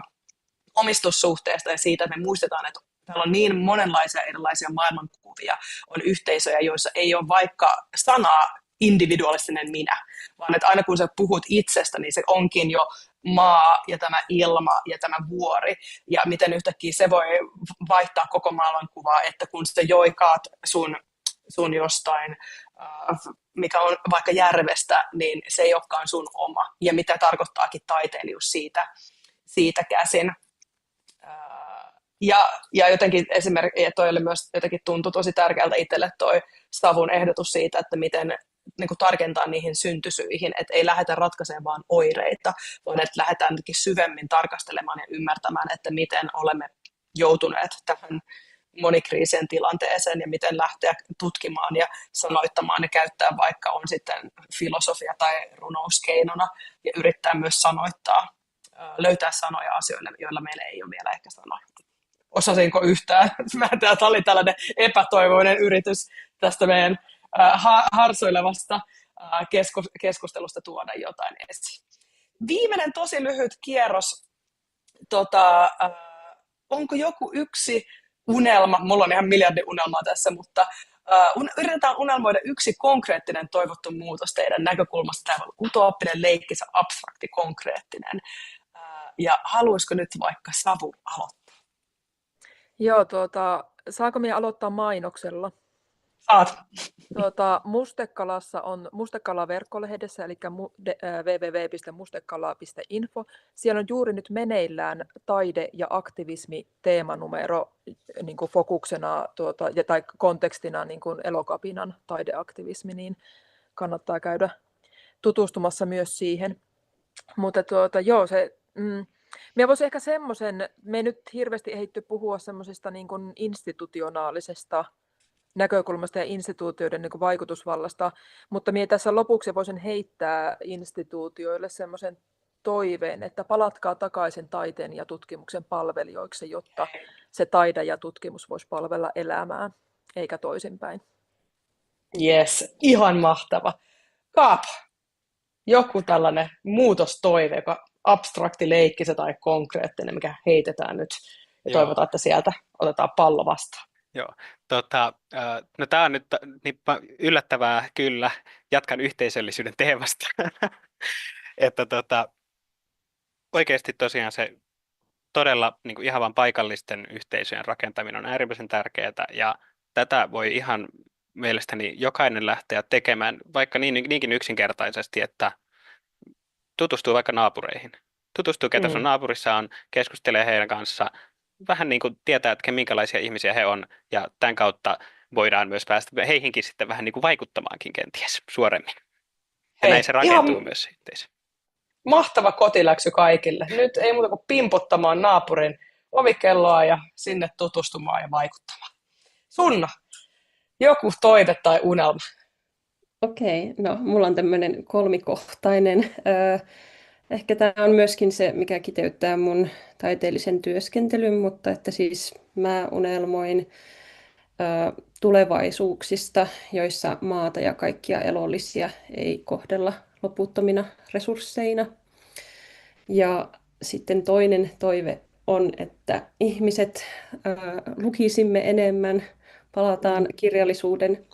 omistussuhteesta ja siitä, että me muistetaan, että täällä on niin monenlaisia erilaisia maailmankuvia, on yhteisöjä, joissa ei ole vaikka sanaa individualistinen minä, vaan että aina kun sä puhut itsestä, niin se onkin jo maa ja tämä ilma ja tämä vuori, ja miten yhtäkkiä se voi vaihtaa koko maailmankuvaa, että kun sä joikaat sun jostain, mikä on vaikka järvestä, niin se ei olekaan sun oma, ja mitä tarkoittaakin taiteilijuus siitä käsin. Ja jotenkin esimerkiksi, toi oli myös jotenkin tuntui tosi tärkeältä itselle toi Savun ehdotus siitä, että miten niin kuin tarkentaa niihin syntysyihin, että ei lähdetä ratkaisemaan vaan oireita, vaan että lähdetään jotenkin syvemmin tarkastelemaan ja ymmärtämään, että miten olemme joutuneet tähän monikriisien tilanteeseen ja miten lähteä tutkimaan ja sanoittamaan ja käyttää vaikka on sitten filosofia tai runouskeinona ja yrittää myös sanoittaa, löytää sanoja asioille, joilla meillä ei ole vielä ehkä sanoja. Osasinko yhtään? Tämä oli tällainen epätoivoinen yritys tästä meidän harsoilevasta keskustelusta tuoda jotain esiin. Viimeinen tosi lyhyt kierros. Onko joku yksi unelma? Mulla on ihan miljardi unelmaa tässä, mutta Yritetään unelmoida yksi konkreettinen toivottu muutos teidän näkökulmasta. Tämä on utooppinen, leikkisä, abstrakti, konkreettinen. Ja haluaisiko nyt vaikka Savu aloittaa? Joo, saako minä aloittaa mainoksella? Saat. Mustekalassa on Mustekala-verkkolehdessä, eli www.mustekala.info. Siellä on juuri nyt meneillään taide- ja aktivismi-teemanumero niin kuin fokuksena tai kontekstina niin kuin Elokapinan taideaktivismi, niin kannattaa käydä tutustumassa myös siihen. Mutta joo, minä voisin ehkä semmoisen, me ei nyt hirveästi ehditty puhua semmoisesta niin kuin institutionaalisesta näkökulmasta ja instituutioiden niin kuin vaikutusvallasta, mutta minä tässä lopuksi voisin heittää instituutioille semmoisen toiveen, että palatkaa takaisin taiteen ja tutkimuksen palvelijoiksi, jotta se taide ja tutkimus voisi palvella elämää, eikä toisinpäin. Yes, ihan mahtava. Kaapo, joku tällainen muutostoive, joka abstrakti, leikkisä tai konkreettinen, mikä heitetään nyt. Ja toivotaan, että sieltä otetaan pallo vastaan. Joo, no tämä on nyt yllättävää kyllä, jatkan yhteisöllisyyden teemasta, että oikeasti tosiaan se todella niin kuin ihan vain paikallisten yhteisöjen rakentaminen on äärimmäisen tärkeää ja tätä voi ihan mielestäni jokainen lähteä tekemään vaikka niinkin yksinkertaisesti, että tutustuu vaikka naapureihin. Tutustuu, ketä sun naapurissa on, keskustelee heidän kanssa, vähän niin kuin tietää, että minkälaisia ihmisiä he on, ja tämän kautta voidaan myös päästä heihinkin sitten vähän niin kuin vaikuttamaankin kenties suoremmin. Ja näin se rakentuu myös se yhteisö. Mahtava kotiläksy kaikille. Nyt ei muuta kuin pimpottamaan naapurin ovikelloa ja sinne tutustumaan ja vaikuttamaan. Sunna, joku toive tai unelma? Okei, no mulla on tämmöinen kolmikohtainen. Ehkä tämä on myöskin se, mikä kiteyttää mun taiteellisen työskentelyn, mutta että siis mä unelmoin tulevaisuuksista, joissa maata ja kaikkia elollisia ei kohdella loputtomina resursseina. Ja sitten toinen toive on, että ihmiset lukisimme enemmän, palataan kirjallisuuden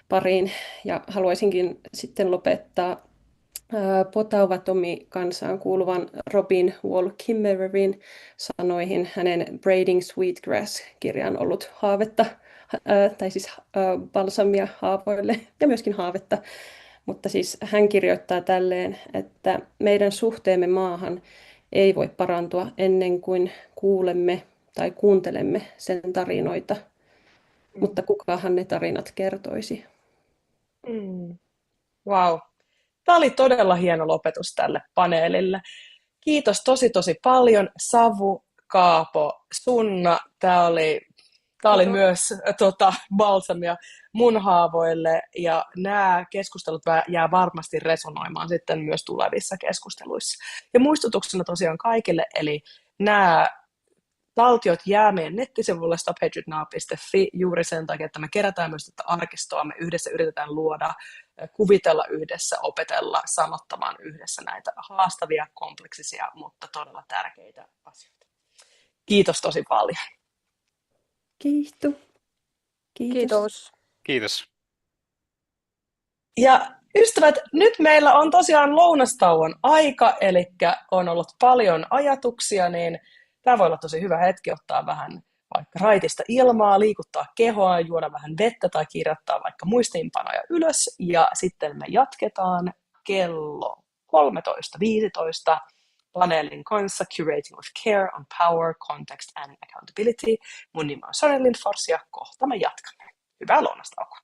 pariin ja haluaisinkin sitten lopettaa Potawatomi-kansaan kuuluvan Robin Wall Kimmererin sanoihin. Hänen Braiding Sweetgrass-kirja on ollut haavetta, tai siis balsamia haavoille ja myöskin haavetta. Mutta siis hän kirjoittaa tälleen, että meidän suhteemme maahan ei voi parantua ennen kuin kuulemme tai kuuntelemme sen tarinoita. Mutta kukahan ne tarinat kertoisi? Wow. Tämä oli todella hieno lopetus tälle paneelille. Kiitos tosi paljon Savu, Kaapo, Sunna. Tämä oli myös balsamia mun haavoille ja nämä keskustelut jää varmasti resonoimaan sitten myös tulevissa keskusteluissa. Ja muistutuksena tosiaan kaikille, eli nämä taltiot jää meidän nettisivulle stophedgetnow.fi juuri sen takia, että me kerätään myös tätä arkistoa, me yhdessä yritetään luoda, kuvitella yhdessä, opetella, sanottamaan yhdessä näitä haastavia, kompleksisia, mutta todella tärkeitä asioita. Kiitos tosi paljon. Kiitos. Kiitos. Kiitos. Ja ystävät, nyt meillä on tosiaan lounastauon aika, eli on ollut paljon ajatuksia, niin tämä voi olla tosi hyvä hetki ottaa vähän vaikka raitista ilmaa, liikuttaa kehoa, juoda vähän vettä tai kirjoittaa vaikka muistiinpanoja ylös. Ja sitten me jatketaan kello 13.15 paneelin kanssa Curating with Care on Power, Context and Accountability. Mun nimi on Sonja Lindfors ja kohta me jatkamme. Hyvää lounastaukoa.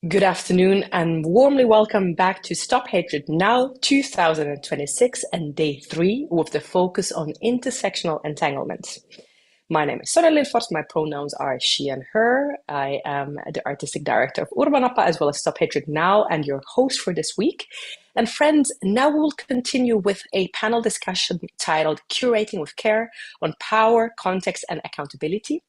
Good afternoon and warmly welcome back to Stop Hatred Now 2026 and day 3 with the focus on intersectional entanglements. My name is Sonja Lindfors. My pronouns are she and her. I am the artistic director of Urbanappa as well as Stop Hatred Now and your host for this week. And friends, now we'll continue with a panel discussion titled Curating with Care on Power, Context and Accountability.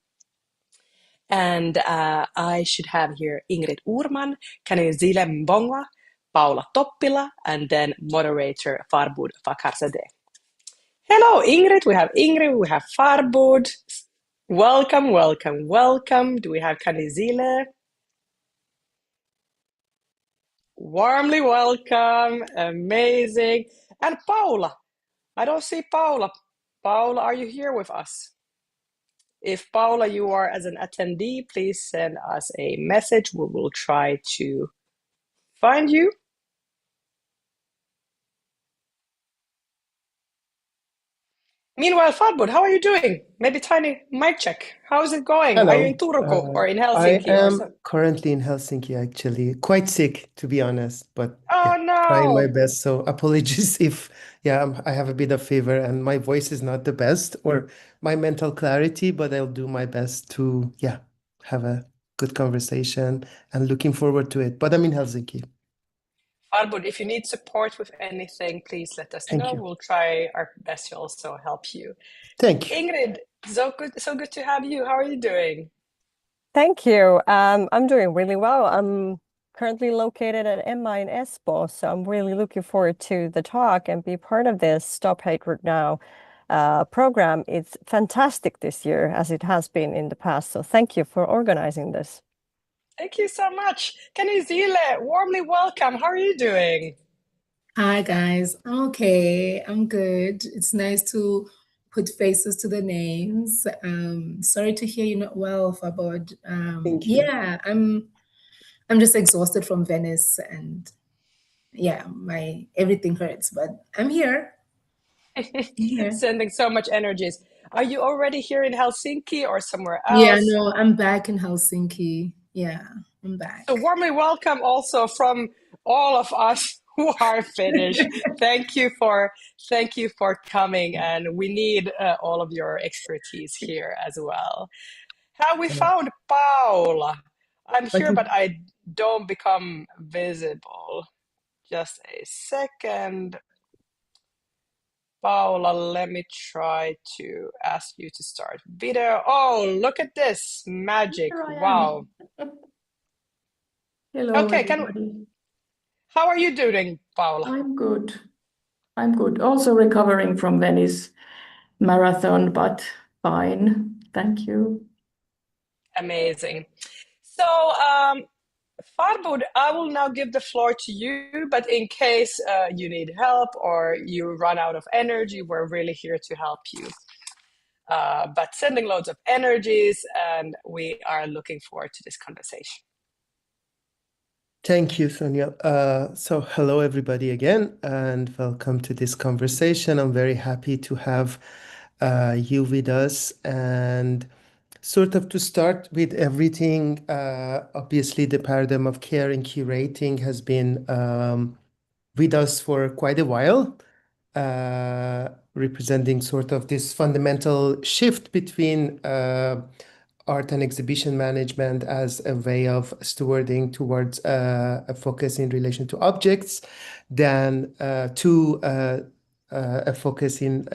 And I should have here Ingrid Uhrman, Kanizile Mbongwa, Paula Toppila, and then moderator Farbud Fakarzadeh. Hello, Ingrid. We have Farbud. Welcome, welcome, welcome. Do we have Kanizile? Warmly welcome. Amazing. And Paula. I don't see Paula. Paula, are you here with us? If Paula, you are as an attendee, please send us a message. We will try to find you. Meanwhile, Farbud, how are you doing? Maybe tiny mic check. How is it going? Hello. Are you in Turku or in I Helsinki? am currently in Helsinki, actually. Quite sick, to be honest, but Oh trying my no! best. So apologies if, I have a bit of fever and my voice is not the best or my mental clarity, but I'll do my best to, have a good conversation and looking forward to it. But I'm in Helsinki. Farbud, if you need support with anything, please let us Thank know. you. We'll try our best to also help you. Thank you. Ingrid, so good to have you. How are you doing? Thank you. I'm doing really well. I'm currently located at Emma in Espoo, so I'm really looking forward to the talk and be part of this Stop Hatred Now program. It's fantastic this year, as it has been in the past. So thank you for organizing this. Thank you so much. Kanizile, warmly welcome. How are you doing? Hi guys, I'm okay. I'm good. It's nice to put faces to the names. Sorry to hear you're not well, Fabod. Thank you. Yeah, I'm just exhausted from Venice and yeah, my everything hurts, but I'm here. Sending so much energies. Are you already here in Helsinki or somewhere Yeah, else? no, I'm back in Helsinki. Yeah, I'm back. So warmly welcome also from all of us who are Finnish. Thank you for coming, and we need all of your expertise here as well. Have we found Paula? I'm here, but I don't become visible. Just a second. Paula, let me try to ask you to start video. Oh, look at this magic. Wow. Hello, Okay, everybody. how are you doing, Paula? I'm good. I'm good. Also recovering from Venice marathon, but fine. Thank you. Amazing. So, Farbud, I will now give the floor to you, but in case you need help or you run out of energy, we're really here to help you. But sending loads of energies, and we are looking forward to this conversation. Thank you, Sonja. So hello, everybody again, and welcome to this conversation. I'm very happy to have you with us. And sort of to start with everything, obviously the paradigm of care and curating has been with us for quite a while, representing sort of this fundamental shift between art and exhibition management as a way of stewarding towards a focus in relation to objects, than to a focus in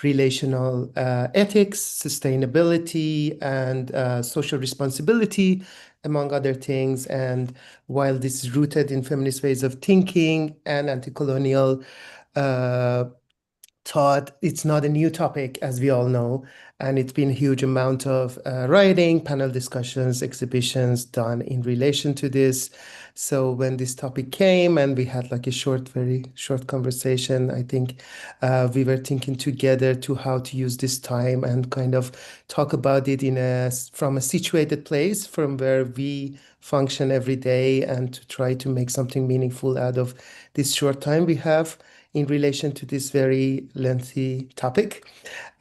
relational ethics, sustainability, and social responsibility, among other things. And while this is rooted in feminist ways of thinking and anti-colonial thought, it's not a new topic, as we all know, and it's been a huge amount of writing, panel discussions, exhibitions done in relation to this. So when this topic came and we had like a very short conversation, I think we were thinking together to how to use this time and kind of talk about it from a situated place, from where we function every day, and to try to make something meaningful out of this short time we have in relation to this very lengthy topic.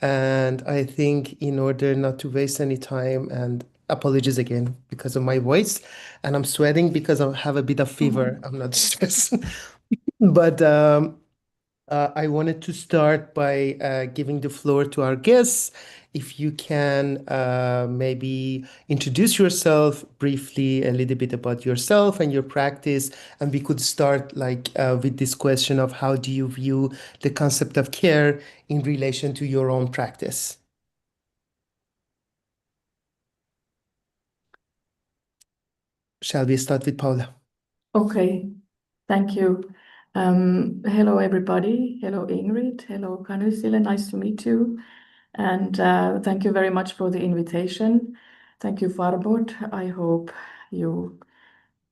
And I think in order not to waste any time and apologies again because of my voice, and I'm sweating because I have a bit of fever. I'm not stressed, but I wanted to start by giving the floor to our guests. If you can maybe introduce yourself briefly, a little bit about yourself and your practice, and we could start with this question of how do you view the concept of care in relation to your own practice? Shall we start with Paula? Okay, thank you. Hello, everybody. Hello, Ingrid. Hello, Kanusile. Nice to meet you. And thank you very much for the invitation. Thank you, Farbod. I hope you.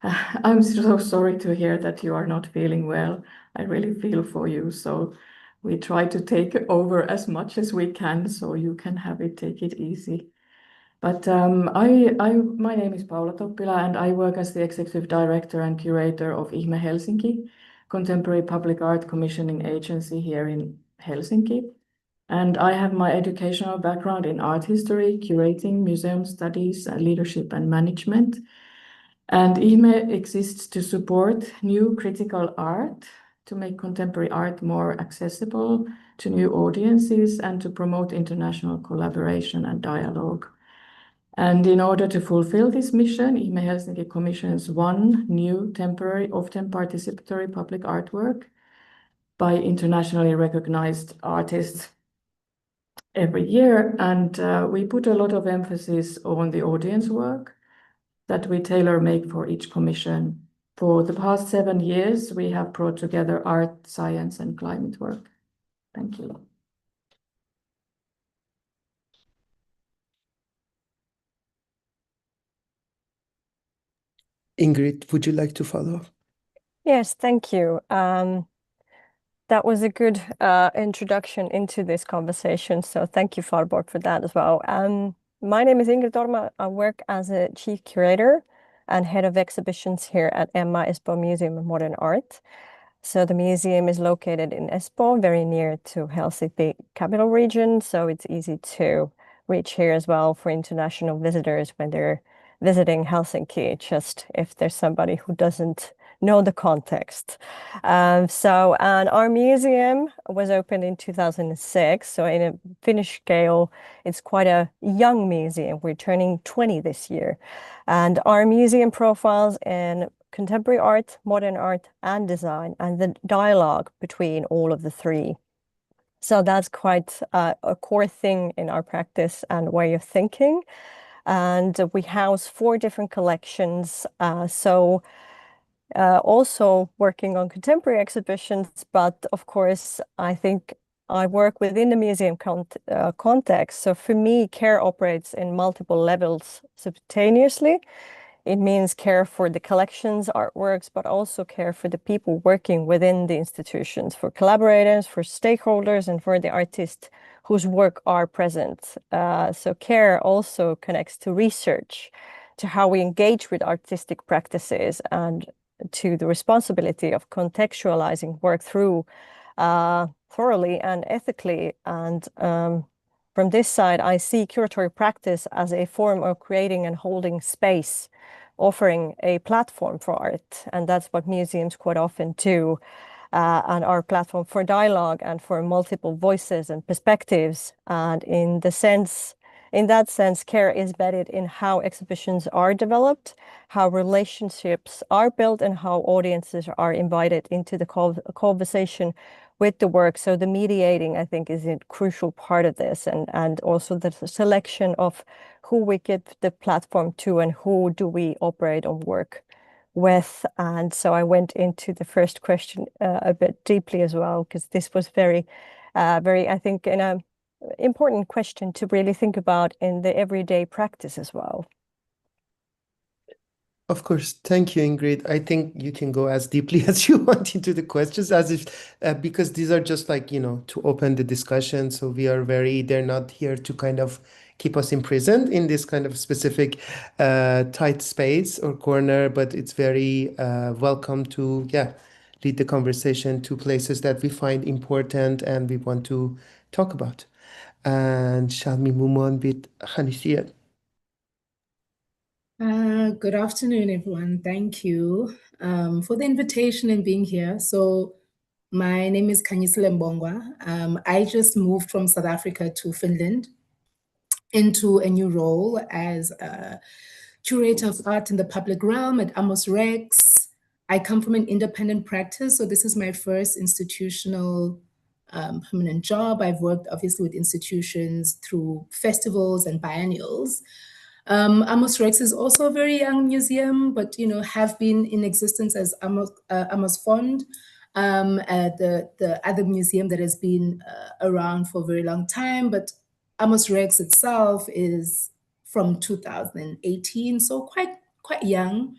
I'm so sorry to hear that you are not feeling well. I really feel for you. So we try to take over as much as we can so you can take it easy. But my name is Paula Toppila, and I work as the Executive Director and Curator of Ihme Helsinki, Contemporary Public Art Commissioning Agency here in Helsinki. And I have my educational background in art history, curating, museum studies, leadership and management. And Ihme exists to support new critical art, to make contemporary art more accessible to new audiences, and to promote international collaboration and dialogue. And in order to fulfill this mission, Ihme Helsinki commissions one new temporary, often participatory public artwork by internationally recognized artists every year. And we put a lot of emphasis on the audience work that we tailor make for each commission. For the past 7 years, we have brought together art, science, and climate work. Thank you. Ingrid, would you like to follow up? Yes, thank you. That was a good introduction into this conversation. So thank you, Farborg, for that as well. My name is Ingrid Orma. I work as a chief curator and head of exhibitions here at Emma Espoo Museum of Modern Art. So the museum is located in Espoo, very near to Helsinki capital region. So it's easy to reach here as well for international visitors when they're visiting Helsinki, just if there's somebody who doesn't know the context. And our museum was opened in 2006. So in a Finnish scale, it's quite a young museum. We're turning 20 this year. And our museum profiles in contemporary art, modern art, and design, and the dialogue between all of the three. So that's quite a core thing in our practice and way of thinking. And we house 4 different collections. Also working on contemporary exhibitions, but of course, I think I work within the museum context. So for me, care operates in multiple levels simultaneously. It means care for the collections, artworks, but also care for the people working within the institutions, for collaborators, for stakeholders, and for the artists whose work are present. So care also connects to research, to how we engage with artistic practices, and to the responsibility of contextualizing work through thoroughly and ethically. And from this side, I see curatory practice as a form of creating and holding space, offering a platform for art. And that's what museums quite often do, and our platform for dialogue and for multiple voices and perspectives. And in that sense, care is embedded in how exhibitions are developed, how relationships are built, and how audiences are invited into the conversation with the work. So the mediating, I think, is a crucial part of this, and also the selection of who we give the platform to and who do we operate on work with. And so I went into the first question a bit deeply as well, because this was very, I think, an important question to really think about in the everyday practice as well. Of course. Thank you, Ingrid. I think you can go as deeply as you want into the questions, because these are just to open the discussion. So they're not here to kind of keep us imprisoned in this kind of specific tight space or corner, but it's very welcome to, lead the conversation to places that we find important and we want to talk about. And shall we move on with Hanisia? Good afternoon, everyone. Thank you for the invitation and being here. So my name is Kanyisile Mbongwa. I just moved from South Africa to Finland into a new role as a curator of art in the public realm at Amos Rex. I come from an independent practice, so this is my first institutional permanent job. I've worked obviously with institutions through festivals and biennials. Amos Rex is also a very young museum, but have been in existence as Amos Fond, the other museum that has been around for a very long time. But Amos Rex itself is from 2018, so quite young.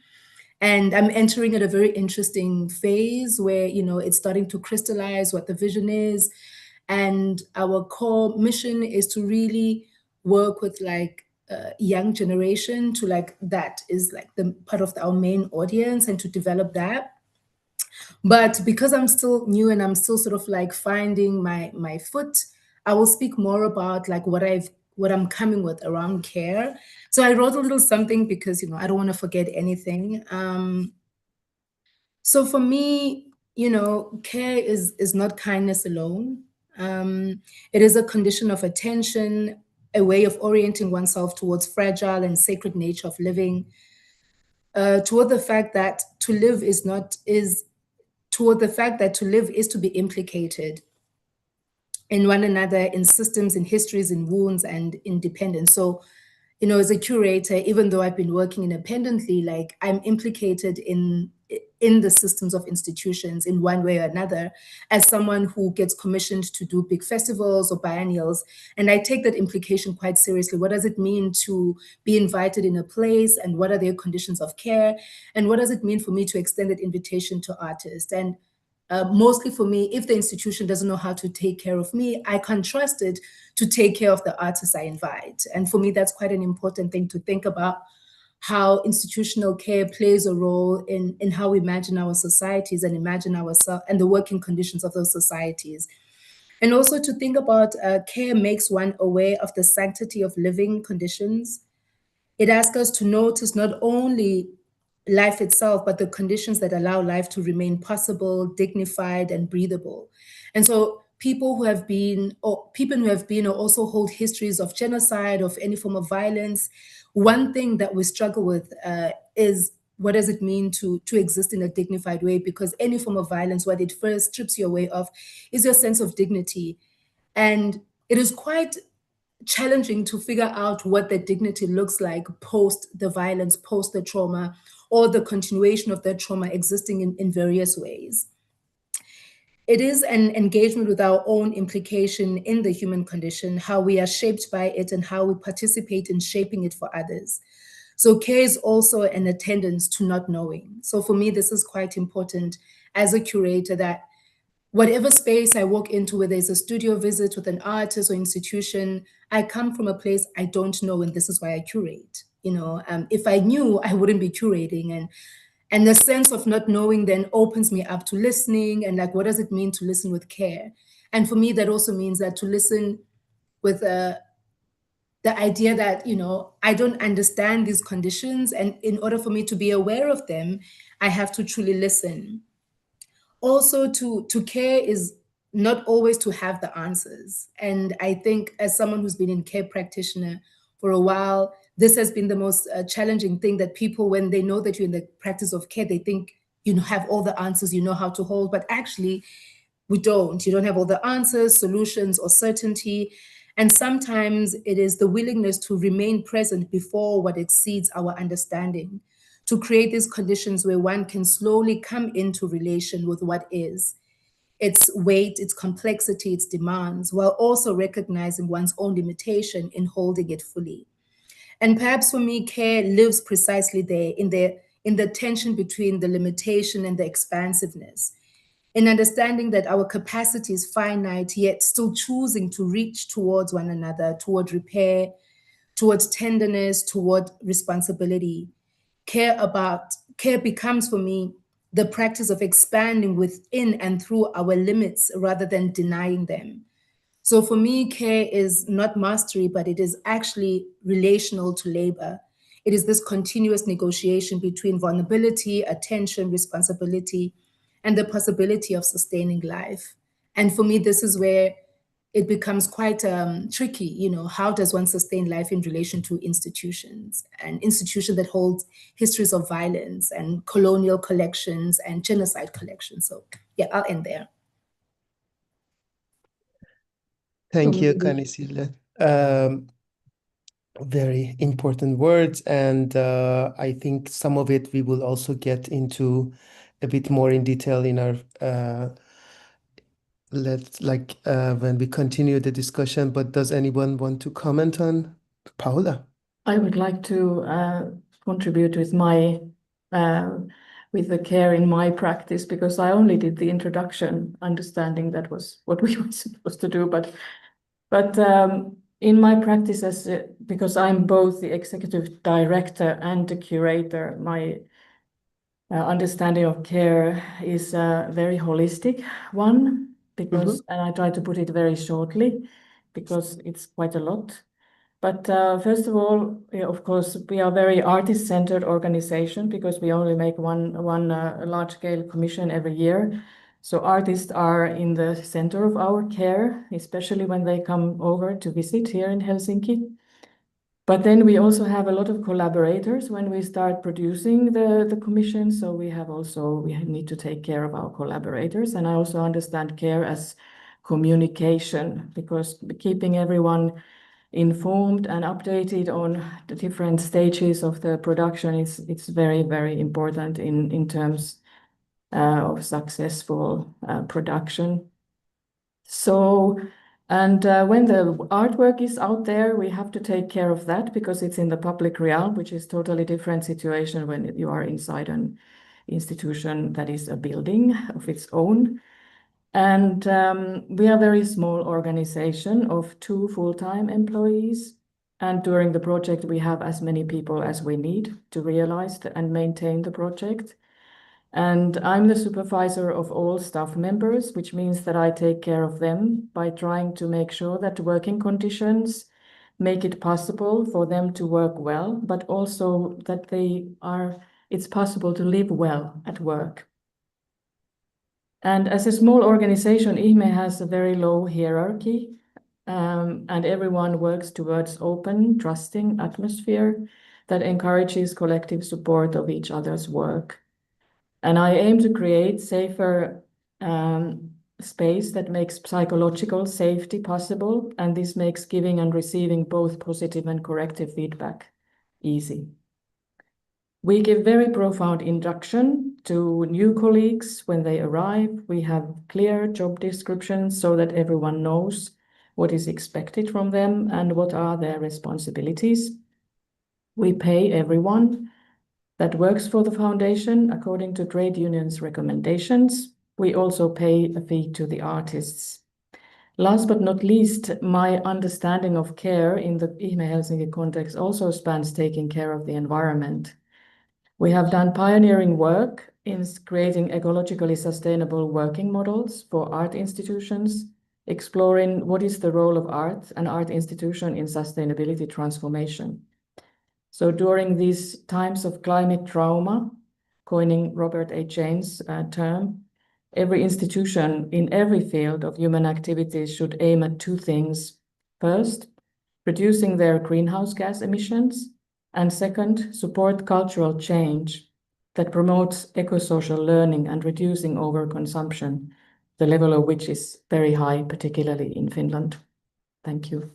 And I'm entering at a very interesting phase where it's starting to crystallize what the vision is, and our core mission is to really work with young generation to that is the part of our main audience and to develop that. But because I'm still new and I'm still sort of finding my foot, I will speak more about what I'm coming with around care. So I wrote a little something because I don't want to forget anything. So for me, care is not kindness alone. It is a condition of attention, a way of orienting oneself towards fragile and sacred nature of living, toward the fact that to live is to be implicated in one another, in systems, in histories, in wounds, and independence. So, as a curator, even though I've been working independently, I'm implicated in the systems of institutions in one way or another, as someone who gets commissioned to do big festivals or biennials. And I take that implication quite seriously. What does it mean to be invited in a place, and what are their conditions of care? And what does it mean for me to extend that invitation to artists? And mostly for me, if the institution doesn't know how to take care of me, I can't trust it to take care of the artists I invite. And for me, that's quite an important thing to think about, how institutional care plays a role in how we imagine our societies and imagine ourselves and the working conditions of those societies. And also to think about care makes one aware of the sanctity of living conditions. It asks us to notice not only life itself, but the conditions that allow life to remain possible, dignified, and breathable. And so people who have been or also hold histories of genocide, of any form of violence, one thing that we struggle with is what does it mean to exist in a dignified way? Because any form of violence, what it first strips you away of is your sense of dignity. And it is quite challenging to figure out what that dignity looks like post the violence, post the trauma, or the continuation of that trauma existing in various ways. It is an engagement with our own implication in the human condition, how we are shaped by it and how we participate in shaping it for others. So care is also an attendance to not knowing. So for me, this is quite important as a curator, that whatever space I walk into, whether it's a studio visit with an artist or institution, I come from a place I don't know, and this is why I curate. If I knew, I wouldn't be curating, and the sense of not knowing then opens me up to listening, and what does it mean to listen with care? And for me, that also means that to listen with the idea that I don't understand these conditions, and in order for me to be aware of them, I have to truly listen. Also, to care is not always to have the answers. And I think as someone who's been in care practitioner for a while, this has been the most challenging thing, that people, when they know that you're in the practice of care, they think you have all the answers, you know how to hold, but actually we don't. You don't have all the answers, solutions, or certainty. And sometimes it is the willingness to remain present before what exceeds our understanding, to create these conditions where one can slowly come into relation with what is, its weight, its complexity, its demands, while also recognizing one's own limitation in holding it fully. And perhaps for me, care lives precisely there, in the tension between the limitation and the expansiveness, in understanding that our capacity is finite, yet still choosing to reach towards one another, toward repair, towards tenderness, toward responsibility. Care becomes for me the practice of expanding within and through our limits rather than denying them. So for me, care is not mastery, but it is actually relational to labor. it is this continuous negotiation between vulnerability, attention, responsibility, and the possibility of sustaining life. And for me, this is where it becomes quite tricky. You know, how does one sustain life in relation to institutions, an institution that holds histories of violence and colonial collections and genocide collections? So yeah, I'll end there. Thank you, Kanisile. Very important words, and I think some of it we will also get into a bit more in detail in our when we continue the discussion. But does anyone want to comment on Paula? I would like to contribute with my with the care in my practice, because I only did the introduction, understanding that was what we were supposed to do. But in my practice, because I'm both the executive director and the curator, my understanding of care is a very holistic one, because, and I try to put it very shortly, because it's quite a lot. But first of all, of course, we are a very artist-centered organization, because we only make one large-scale commission every year. So artists are in the center of our care, especially when they come over to visit here in Helsinki. But then we also have a lot of collaborators when we start producing the commission. So we need to take care of our collaborators. And I also understand care as communication, because keeping everyone informed and updated on the different stages of the production it's very, very important in terms of successful production. So, and when the artwork is out there, we have to take care of that, because it's in the public realm, which is totally different situation when you are inside an institution that is a building of its own. And we are a very small organization of 2 full-time employees. And during the project, we have as many people as we need to realize and maintain the project. And I'm the supervisor of all staff members, which means that I take care of them by trying to make sure that working conditions make it possible for them to work well, but also that it's possible to live well at work. And as a small organization, IHME has a very low hierarchy, and everyone works towards open, trusting atmosphere that encourages collective support of each other's work. And I aim to create safer space that makes psychological safety possible, and this makes giving and receiving both positive and corrective feedback easy. We give very profound induction to new colleagues when they arrive. We have clear job descriptions so that everyone knows what is expected from them and what are their responsibilities. We pay everyone that works for the foundation according to trade unions' recommendations. We also pay a fee to the artists. Last but not least, my understanding of care in the IHME Helsinki context also spans taking care of the environment. We have done pioneering work in creating ecologically sustainable working models for art institutions, exploring what is the role of art and art institution in sustainability transformation. So during these times of climate trauma, coining Robert A. Jane's term, every institution in every field of human activities should aim at 2 things. First, reducing their greenhouse gas emissions, and second, support cultural change that promotes eco-social learning and reducing overconsumption, the level of which is very high, particularly in Finland. Thank you.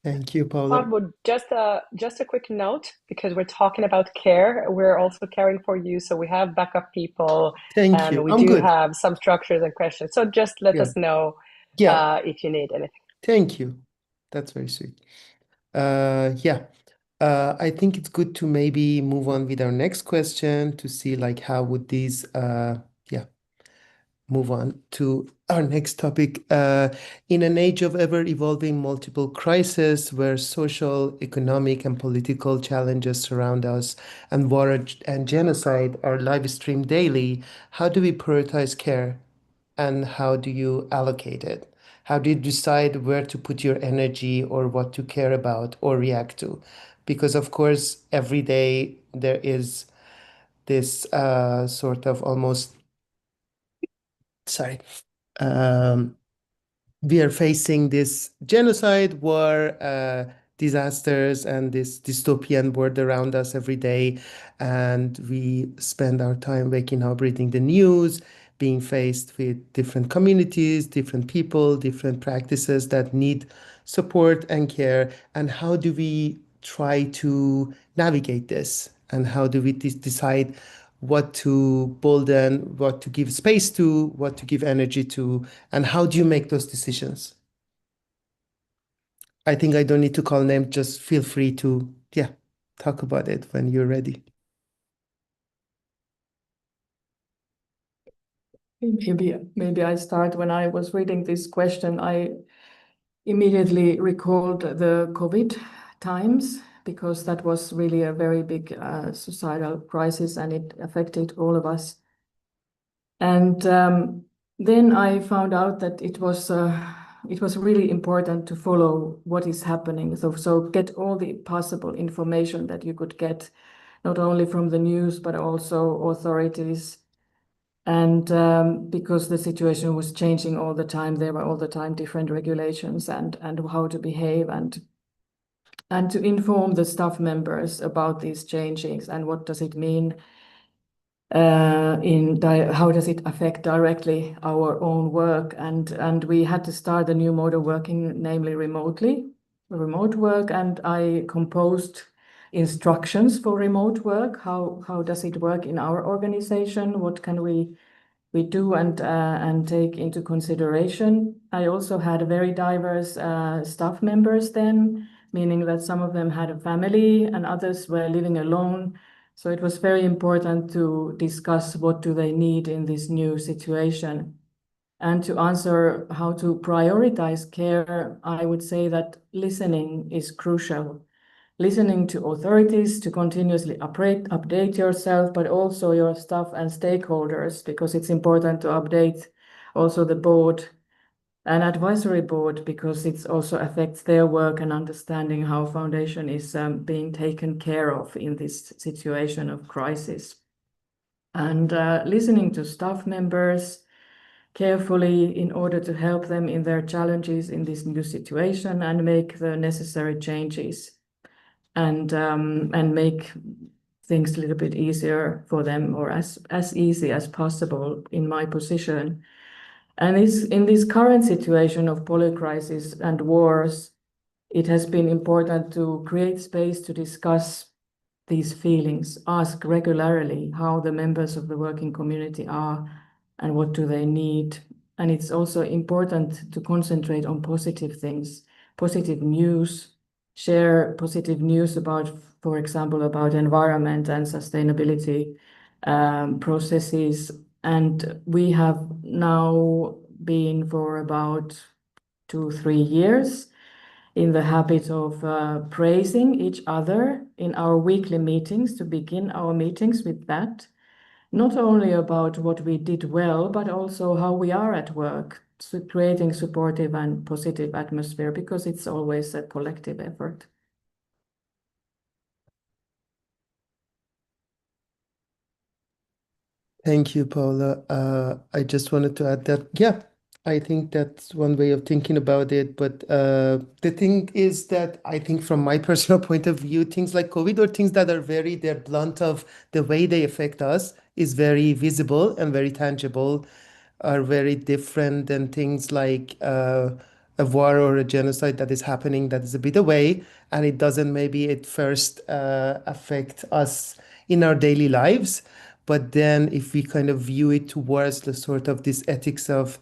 Thank you, Paula. Harwood, just a quick note, because we're talking about care. We're also caring for you, so we have backup people. Thank and you. we I'm do good. have some structures and questions. So just let us know if you need anything. Thank you. That's very sweet. I think it's good to maybe move on with our next question to see like how would these move on to our next topic. In an age of ever-evolving multiple crises where social, economic, and political challenges surround us, and war and genocide are live streamed daily, how do we prioritize care, and how do you allocate it? How do you decide where to put your energy or what to care about or react to? Because, of course, every day there is this sort of almost, sorry, um, we are facing this genocide, war, disasters, and this dystopian world around us every day. And we spend our time waking up, reading the news, being faced with different communities, different people, different practices that need support and care. And how do we try to navigate this? And how do we decide what to bolden, what to give space to, what to give energy to, and how do you make those decisions? I think I don't need to call names, just feel free to, yeah, talk about it when you're ready. Maybe I start. When I was reading this question, I immediately recalled the COVID times, because that was really a very big societal crisis and it affected all of us. And then I found out that it was really important to follow what is happening. So get all the possible information that you could get, not only from the news, but also authorities. And because the situation was changing all the time, there were all the time different regulations and how to behave and to inform the staff members about these changes and what does it mean how does it affect directly our own work, and we had to start a new mode of working, namely remote work, and I composed instructions for remote work. How does it work in our organization? What can we do and take into consideration? I also had very diverse staff members then, meaning that some of them had a family and others were living alone. So it was very important to discuss what do they need in this new situation. And to answer how to prioritize care, I would say that listening is crucial. Listening to authorities, to continuously update yourself, but also your staff and stakeholders, because it's important to update also the board and advisory board, because it also affects their work and understanding how foundation is being taken care of in this situation of crisis. And listening to staff members carefully in order to help them in their challenges in this new situation and make the necessary changes and make things a little bit easier for them, or as easy as possible in my position. And in this current situation of polycrisis and wars, it has been important to create space to discuss these feelings, ask regularly how the members of the working community are and what do they need. And it's also important to concentrate on positive things, positive news, share positive news about, for example, about environment and sustainability processes. And we have now been for about 2-3 years in the habit of praising each other in our weekly meetings, to begin our meetings with that, not only about what we did well, but also how we are at work, so creating supportive and positive atmosphere, because it's always a collective effort. Thank you, Paula. I just wanted to add that, yeah, I think that's one way of thinking about it. But the thing is that I think from my personal point of view, things like COVID or things that are they're blunt of the way they affect us is very visible and very tangible, are very different than things like a war or a genocide that is happening that is a bit away and it doesn't maybe at first affect us in our daily lives. But then if we kind of view it towards the sort of this ethics of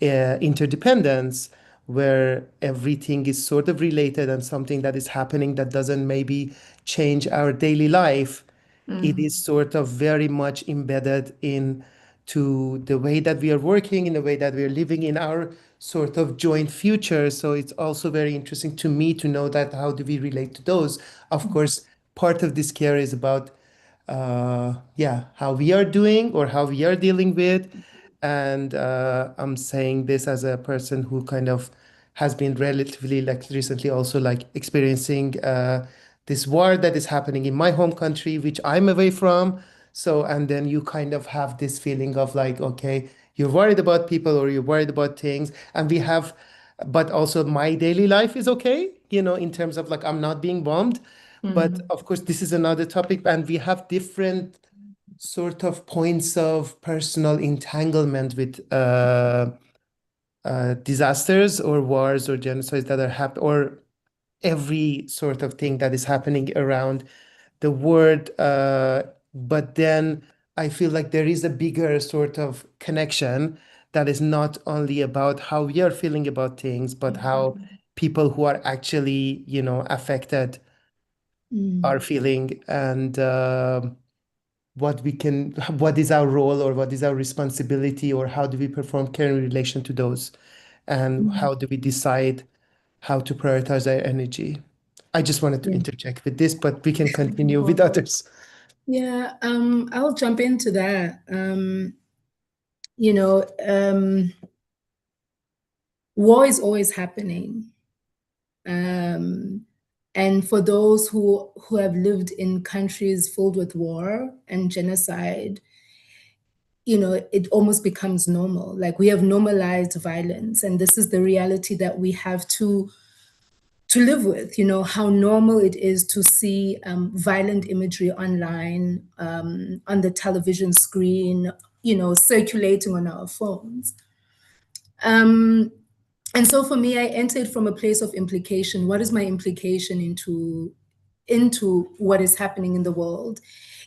interdependence, where everything is sort of related and something that is happening that doesn't maybe change our daily life, it is sort of very much embedded in to the way that we are working, in the way that we are living in our sort of joint future. So it's also very interesting to me to know that how do we relate to those. Of course, part of this care is about yeah, how we are doing or how we are dealing with. And I'm saying this as a person who kind of has been relatively like recently also like experiencing this war that is happening in my home country, which I'm away from. So, and then you kind of have this feeling of like, okay, you're worried about people or you're worried about things. And we have, but also my daily life is okay, you know, in terms of like I'm not being bombed. But of course, this is another topic, and we have different sort of points of personal entanglement with disasters or wars or genocides that are happening, or every sort of thing that is happening around the world. But then I feel like there is a bigger sort of connection that is not only about how we are feeling about things, but how people who are actually, you know, affected are feeling, and what is our role or what is our responsibility, or how do we perform care in relation to those, and how do we decide how to prioritize our energy. I just wanted to interject with this, but we can continue with others. Yeah, I'll jump into that. You know, war is always happening. And for those who have lived in countries filled with war and genocide, you know, it almost becomes normal. Like we have normalized violence, and this is the reality that we have to live with. You know how normal it is to see violent imagery online, on the television screen, you know, circulating on our phones. And so for me, I entered from a place of implication. What is my implication into what is happening in the world,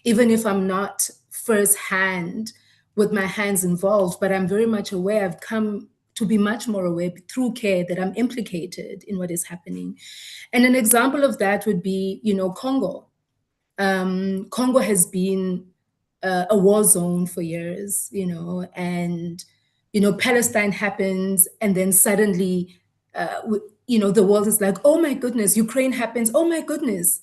even if I'm not firsthand with my hands involved, but I'm very much aware. I've come to be much more aware through care that I'm implicated in what is happening. And an example of that would be, you know, Congo. Congo has been a war zone for years, you know, and, you know, Palestine happens, and then suddenly, you know, the world is like, oh my goodness, Ukraine happens, oh my goodness.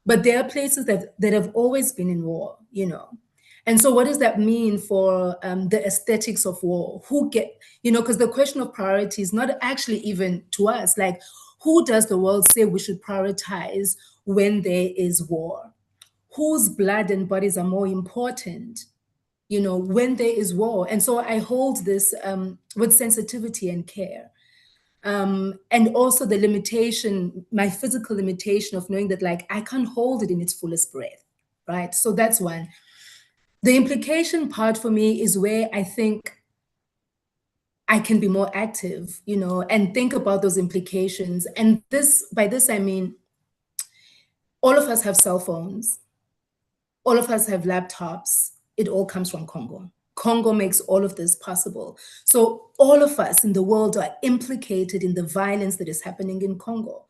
But there are places that have always been in war, you know. And so what does that mean for the aesthetics of war? Who get, you know, because the question of priority is not actually even to us. Like, who does the world say we should prioritize when there is war? Whose blood and bodies are more important, you know, when there is war? And so I hold this with sensitivity and care. And also the limitation, my physical limitation of knowing that, like, I can't hold it in its fullest breath, right? So that's one. The implication part for me is where I think I can be more active, you know, and think about those implications. And this, by this, I mean, all of us have cell phones, all of us have laptops. It all comes from Congo. Congo makes all of this possible. So all of us in the world are implicated in the violence that is happening in Congo.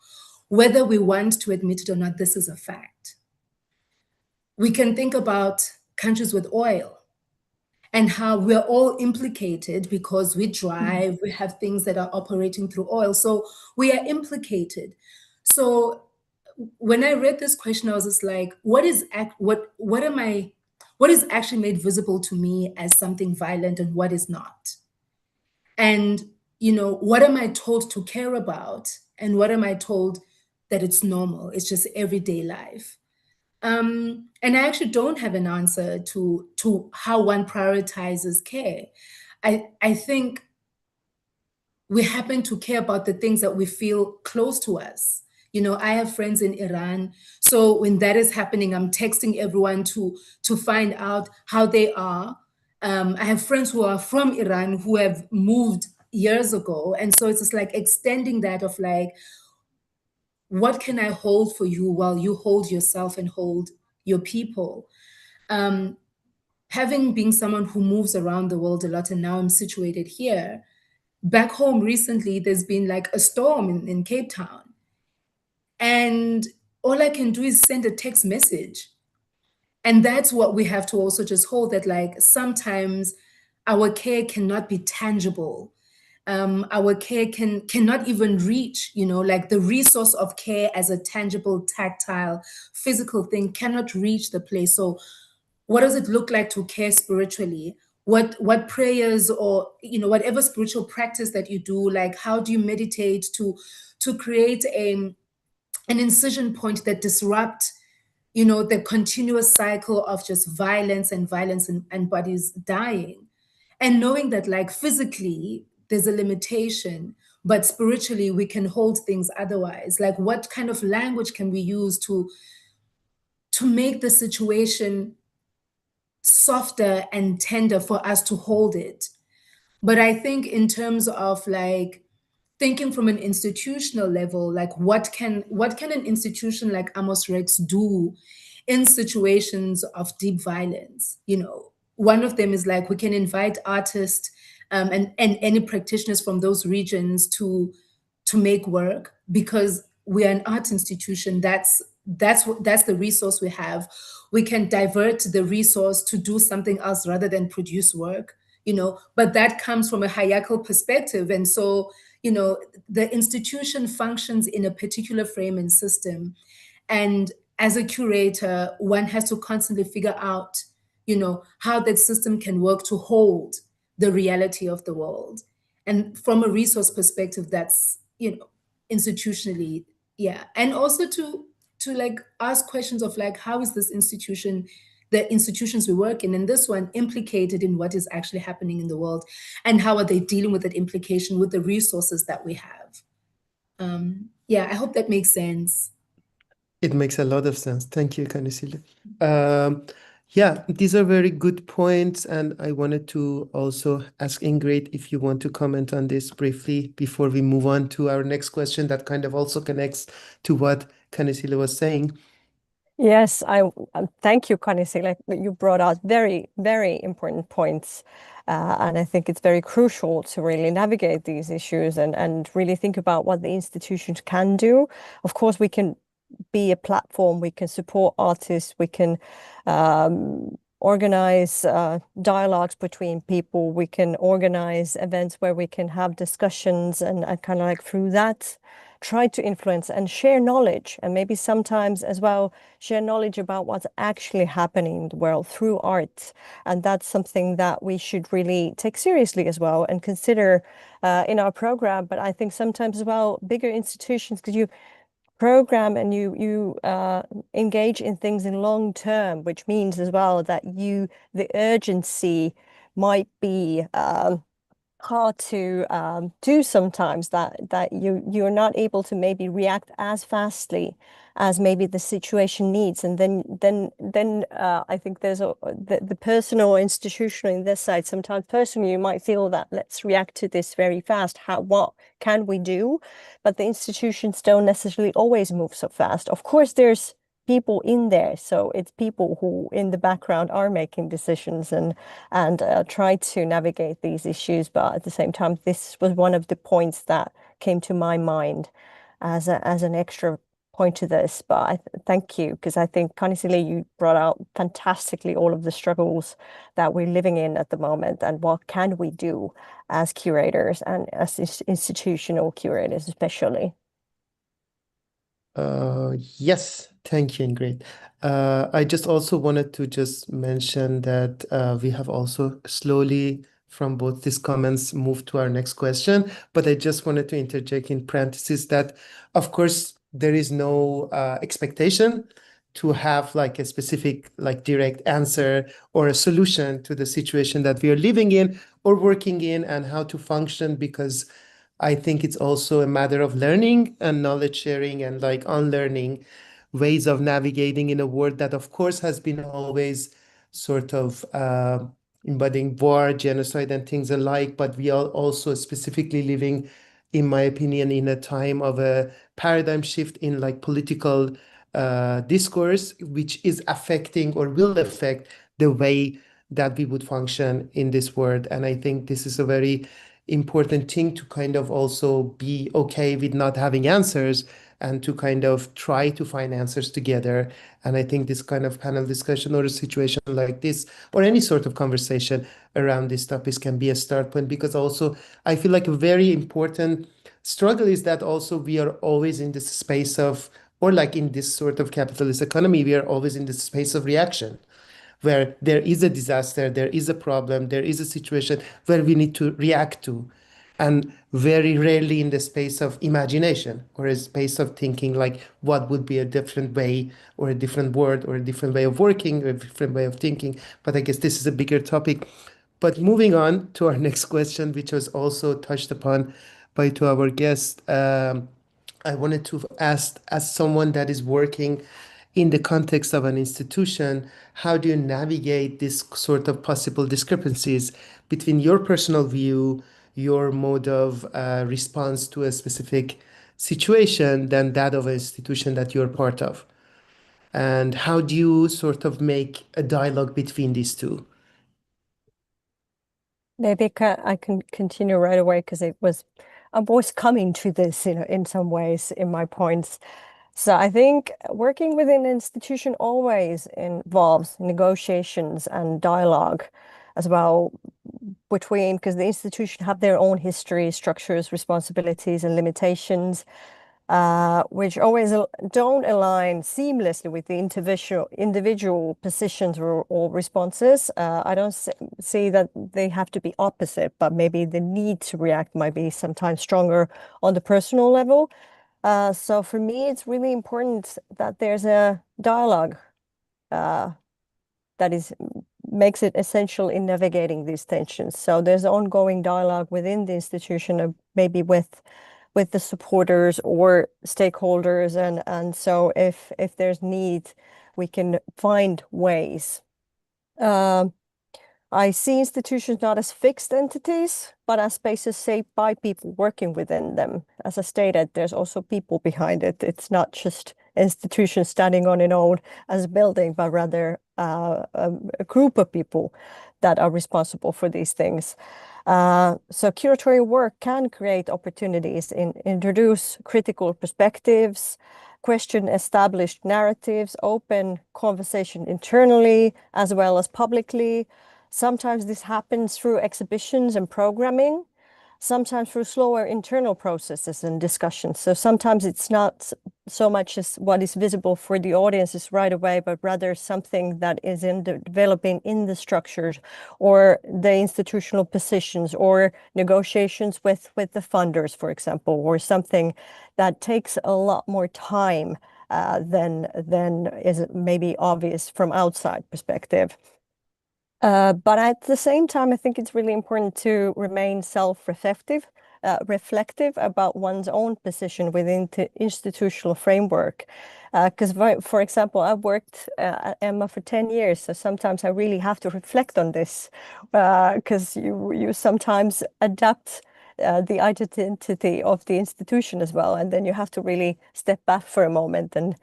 Whether we want to admit it or not, this is a fact. We can think about countries with oil and how we're all implicated because we drive, we have things that are operating through oil. So we are implicated. So when I read this question, I was just like, what is actually made visible to me as something violent and what is not? And, you know, what am I told to care about? And what am I told that it's normal? It's just everyday life. And I actually don't have an answer to how one prioritizes care. I think we happen to care about the things that we feel close to us. You know, I have friends in Iran. So when that is happening, I'm texting everyone to find out how they are. I have friends who are from Iran who have moved years ago. And so it's just like extending that of like, what can I hold for you while you hold yourself and hold your people? Having been someone who moves around the world a lot, and now I'm situated here, back home recently, there's been like a storm in Cape Town. And all I can do is send a text message. And that's what we have to also just hold, that like sometimes our care cannot be tangible. Our care cannot even reach, you know, like the resource of care as a tangible, tactile, physical thing cannot reach the place. So what does it look like to care spiritually? what prayers, or whatever spiritual practice that you do, like how do you meditate to create an incision point that disrupt the continuous cycle of just violence and bodies dying, and knowing that like physically there's a limitation, but spiritually we can hold things otherwise. Like what kind of language can we use to make the situation softer and tender for us to hold it? But I think in terms of like thinking from an institutional level, like what can an institution like Amos Rex do in situations of deep violence? One of them is like we can invite artists, and any practitioners from those regions to make work, because we are an art institution. That's the resource we have. We can divert the resource to do something else rather than produce work, but that comes from a hierarchical perspective. And so the institution functions in a particular frame and system, and as a curator one has to constantly figure out how that system can work to hold the reality of the world. And from a resource perspective, that's institutionally, yeah. And also to like ask questions of like, how is this institution, the institutions we work in, and this one implicated in what is actually happening in the world, and how are they dealing with that implication with the resources that we have? Yeah, I hope that makes sense. It makes a lot of sense. Thank you, Kanisile. Yeah, these are very good points. And I wanted to also ask Ingrid if you want to comment on this briefly before we move on to our next question that kind of also connects to what Kanisile was saying. Yes, I thank you, Kanisile. You brought out very, very important points. And I think it's very crucial to really navigate these issues and really think about what the institutions can do. Of course, we can be a platform, we can support artists, we can organize dialogues between people, we can organize events where we can have discussions and kind of like through that try to influence and share knowledge, and maybe sometimes as well share knowledge about what's actually happening in the world through art. And that's something that we should really take seriously as well and consider in our program. But I think sometimes as well, bigger institutions, because you program and you engage in things in long term, which means as well that the urgency might be hard to do sometimes, that you're not able to maybe react as fastly as maybe the situation needs. And then I think there's the personal or institutional in this side. Sometimes personally you might feel that let's react to this very fast. What can we do? But the institutions don't necessarily always move so fast. Of course, there's people in there, so it's people who in the background are making decisions and try to navigate these issues. But at the same time, this was one of the points that came to my mind as an extra point to this. But thank you, because I think Kanisile, you brought out fantastically all of the struggles that we're living in at the moment, and what can we do as curators and as institutional curators especially. Yes, thank you, Ingrid. I just also wanted to just mention that we have also slowly, from both these comments, moved to our next question. But I just wanted to interject in parentheses that, of course, there is no expectation to have like a specific, like direct answer or a solution to the situation that we are living in or working in and how to function, because I think it's also a matter of learning and knowledge sharing and like unlearning ways of navigating in a world that, of course, has been always sort of embodying war, genocide, and things alike. But we are also specifically living, in my opinion, in a time of a paradigm shift in like political discourse, which is affecting or will affect the way that we would function in this world. And I think this is a very important thing to kind of also be okay with not having answers and to kind of try to find answers together. And I think this kind of panel discussion or a situation like this or any sort of conversation around these topics can be a start point, because also I feel like a very important struggle is that also we are always in this space of, or like in this sort of capitalist economy, we are always in this space of reaction. where there is a disaster, there is a problem, there is a situation where we need to react to, and very rarely in the space of imagination or a space of thinking like what would be a different way or a different word or a different way of working or a different way of thinking. But I guess this is a bigger topic. But moving on to our next question, which was also touched upon by two of our guests, I wanted to ask, as someone that is working in the context of an institution, how do you navigate this sort of possible discrepancies between your personal view, your mode of response to a specific situation, than that of an institution that you're part of? And how do you sort of make a dialogue between these two? Maybe I can continue right away because I was coming to this in some ways in my points. So I think working within an institution always involves negotiations and dialogue as well between, because the institution have their own history, structures, responsibilities, and limitations, which always don't align seamlessly with the individual positions or responses. I don't see that they have to be opposite, but maybe the need to react might be sometimes stronger on the personal level. So for me, it's really important that there's a dialogue that makes it essential in navigating these tensions. So there's ongoing dialogue within the institution, maybe with the supporters or stakeholders, and so if there's need, we can find ways. I see institutions not as fixed entities, but as spaces shaped by people working within them. As I stated, there's also people behind it. It's not just institutions standing on its own as a building, but rather a group of people that are responsible for these things. So curatory work can create opportunities in introduce critical perspectives, question established narratives, open conversation internally as well as publicly. Sometimes this happens through exhibitions and programming, sometimes through slower internal processes and discussions. So sometimes it's not so much as what is visible for the audiences right away, but rather something that is developing in the structures or the institutional positions or negotiations with the funders, for example, or something that takes a lot more time than is maybe obvious from outside perspective. But at the same time, I think it's really important to remain self-reflective, reflective about one's own position within the institutional framework. Because, for example, I've worked at Emma for 10 years, so sometimes I really have to reflect on this, because you sometimes adapt the identity of the institution as well, and then you have to really step back for a moment and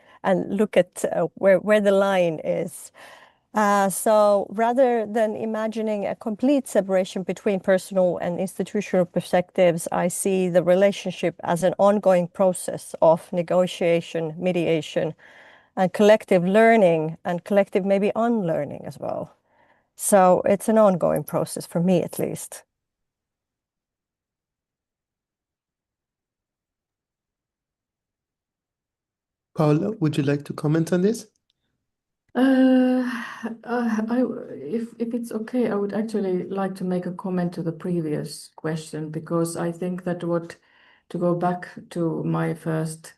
look at where the line is. So rather than imagining a complete separation between personal and institutional perspectives, I see the relationship as an ongoing process of negotiation, mediation, and collective learning, and collective maybe unlearning as well. So it's an ongoing process for me, at least. Paula, would you like to comment on this? If it's okay, I would actually like to make a comment to the previous question, because I think that to go back to my first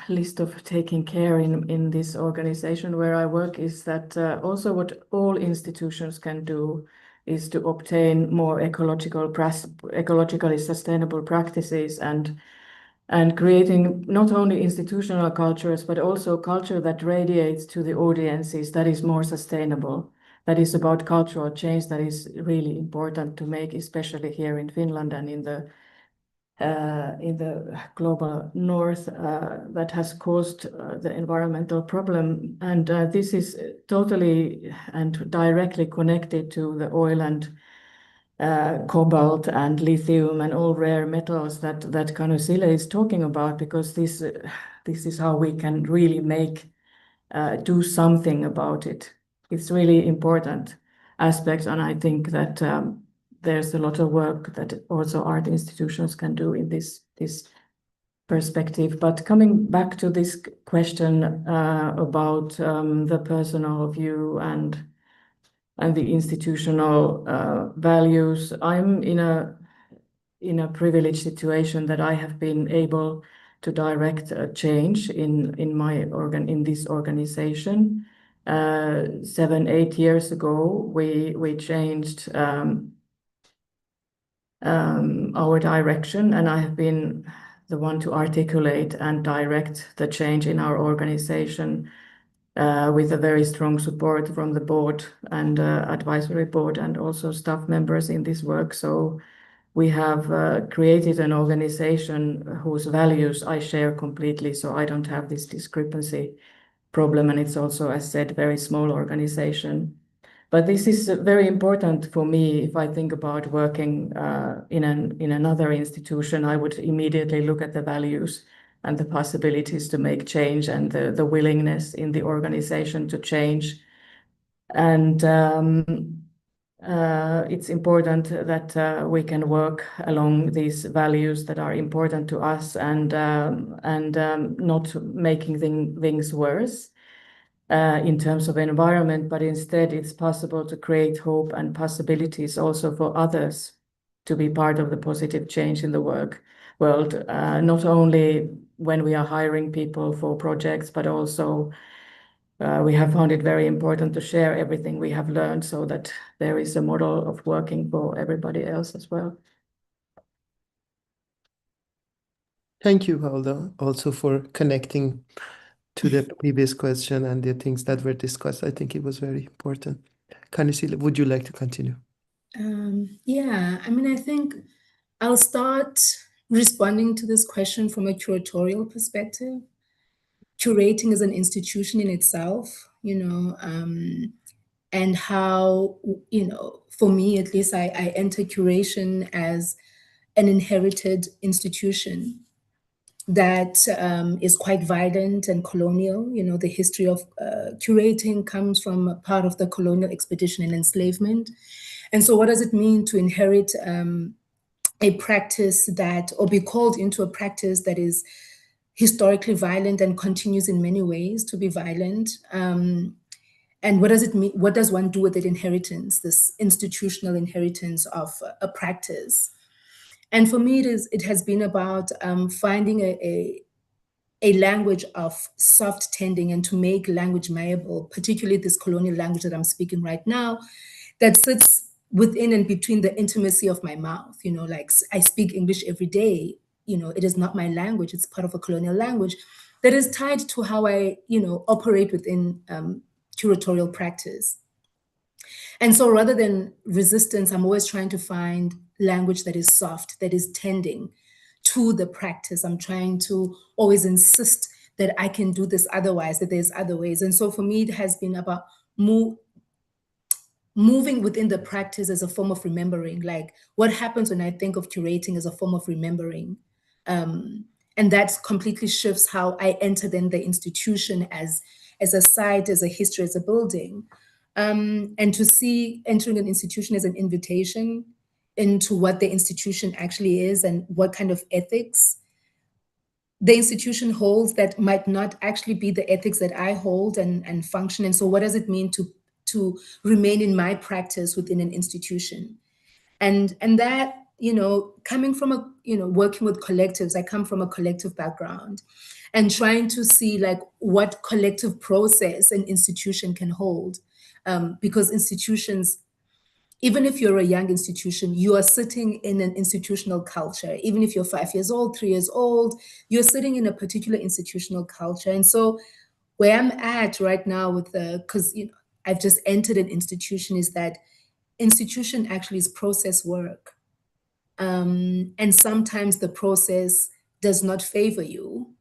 list of taking care in this organization where I work, is that also what all institutions can do is to obtain more ecologically sustainable practices and creating not only institutional cultures, but also culture that radiates to the audiences that is more sustainable, that is about cultural change that is really important to make, especially here in Finland and in the global north that has caused the environmental problem. And this is totally and directly connected to the oil and cobalt and lithium and all rare metals that Kanusile is talking about, because this is how we can really do something about it. It's really important aspect, and I think that there's a lot of work that also art institutions can do in this perspective. But coming back to this question about the personal view and the institutional values, I'm in a privileged situation that I have been able to direct a change in this organization. 7-8 years ago, we changed our direction, and I have been the one to articulate and direct the change in our organization with a very strong support from the board and advisory board and also staff members in this work. So we have created an organization whose values I share completely, so I don't have this discrepancy problem, and it's also, as said, very small organization. But this is very important for me. If I think about working in another institution, I would immediately look at the values and the possibilities to make change and the willingness in the organization to change. And it's important that we can work along these values that are important to us and not making things worse in terms of environment, but instead it's possible to create hope and possibilities also for others to be part of the positive change in the world, not only when we are hiring people for projects, but also we have found it very important to share everything we have learned so that there is a model of working for everybody else as well. Thank you, Hulda, also for connecting to the previous question and the things that were discussed. I think it was very important. Kanisila, would you like to continue? Yeah, I mean, I think I'll start responding to this question from a curatorial perspective. Curating is an institution in itself, and how, for me at least, I enter curation as an inherited institution that is quite violent and colonial. The history of curating comes from a part of the colonial expedition and enslavement. And so what does it mean to inherit a practice or be called into a practice that is historically violent and continues in many ways to be violent? And what does it mean? What does one do with that inheritance, this institutional inheritance of a practice? And for me, it has been about finding a language of soft tending and to make language malleable, particularly this colonial language that I'm speaking right now, that sits within and between the intimacy of my mouth. Like I speak English every day. It is not my language. It's part of a colonial language that is tied to how I, operate within curatorial practice. And so rather than resistance, I'm always trying to find language that is soft, that is tending to the practice. I'm trying to always insist that I can do this otherwise, that there's other ways. And so for me, it has been about moving within the practice as a form of remembering. Like what happens when I think of curating as a form of remembering? And that completely shifts how I enter then the institution as a site, as a history, as a building. And to see entering an institution as an invitation into what the institution actually is and what kind of ethics the institution holds that might not actually be the ethics that I hold and function. And so what does it mean to remain in my practice within an institution? And that, coming from working with collectives, I come from a collective background and trying to see like what collective process an institution can hold. Because institutions, even if you're a young institution, you are sitting in an institutional culture. Even if you're 5 years old, 3 years old, you're sitting in a particular institutional culture. And so where I'm at right now because I've just entered an institution, is that institution actually is process work. And sometimes the process does not favor you.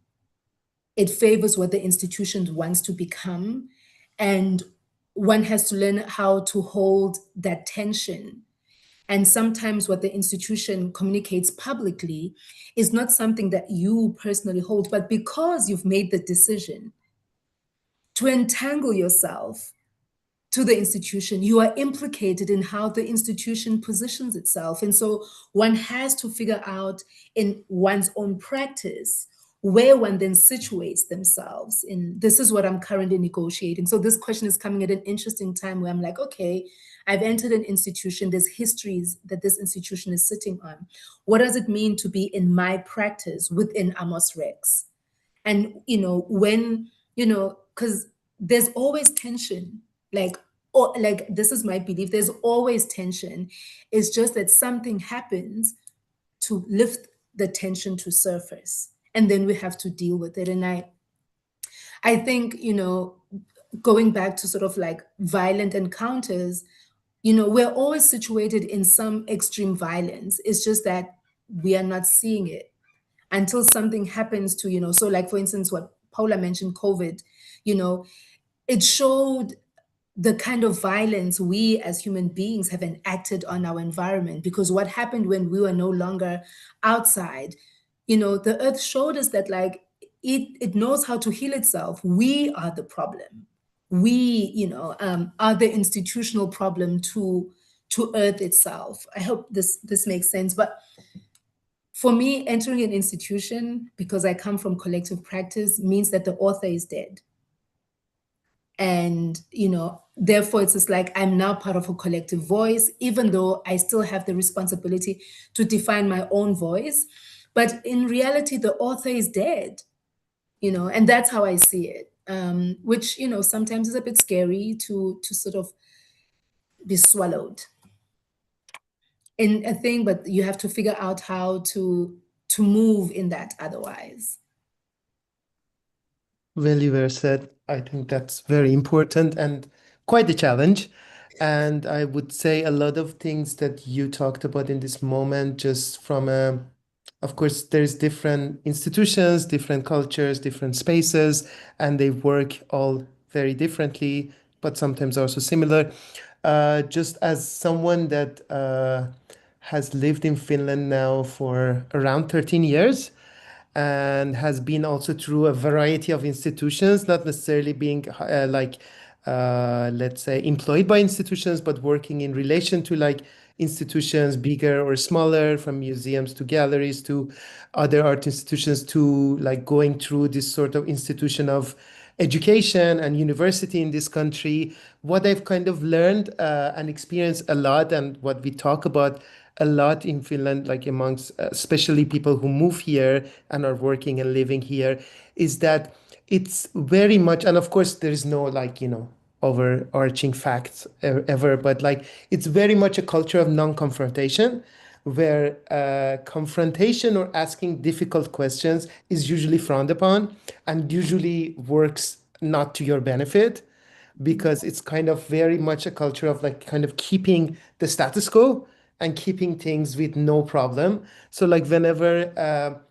It favors what the institution wants to become. And one has to learn how to hold that tension. And sometimes what the institution communicates publicly is not something that you personally hold, but because you've made the decision to entangle yourself to the institution, you are implicated in how the institution positions itself. And so one has to figure out in one's own practice where one then situates themselves in. This is what I'm currently negotiating. So this question is coming at an interesting time where I'm like, okay, I've entered an institution, there's histories that this institution is sitting on. What does it mean to be in my practice within Amos Rex? And, when, because there's always tension, like, or like, this is my belief, there's always tension. It's just that something happens to lift the tension to surface, and then we have to deal with it. And I think, going back to sort of like violent encounters, we're always situated in some extreme violence. It's just that we are not seeing it until something happens to, so like for instance, what Paula mentioned, COVID, it showed the kind of violence we as human beings have enacted on our environment. Because what happened when we were no longer outside, the earth showed us that like it knows how to heal itself. We are the problem. We, are the institutional problem to earth itself. I hope this makes sense. But for me, entering an institution, because I come from collective practice, means that the author is dead. And, therefore it's just like I'm now part of a collective voice, even though I still have the responsibility to define my own voice. But in reality, the author is dead, and that's how I see it. Which, sometimes is a bit scary to sort of be swallowed in a thing, but you have to figure out how to move in that otherwise. Very well said. I think that's very important and quite a challenge. And I would say a lot of things that you talked about in this moment, just from of course, there's different institutions, different cultures, different spaces, and they work all very differently, but sometimes also similar. Just as someone that has lived in Finland now for around 13 years, and has been also through a variety of institutions, not necessarily being let's say, employed by institutions, but working in relation to like institutions, bigger or smaller, from museums to galleries to other art institutions, to like going through this sort of institution of education and university in this country. What I've kind of learned and experienced a lot, and what we talk about a lot in Finland, like amongst especially people who move here and are working and living here, is that it's very much, and of course there is no like, overarching facts ever, but like it's very much a culture of non-confrontation, where confrontation or asking difficult questions is usually frowned upon and usually works not to your benefit, because it's kind of very much a culture of like kind of keeping the status quo and keeping things with no problem. So like whenever,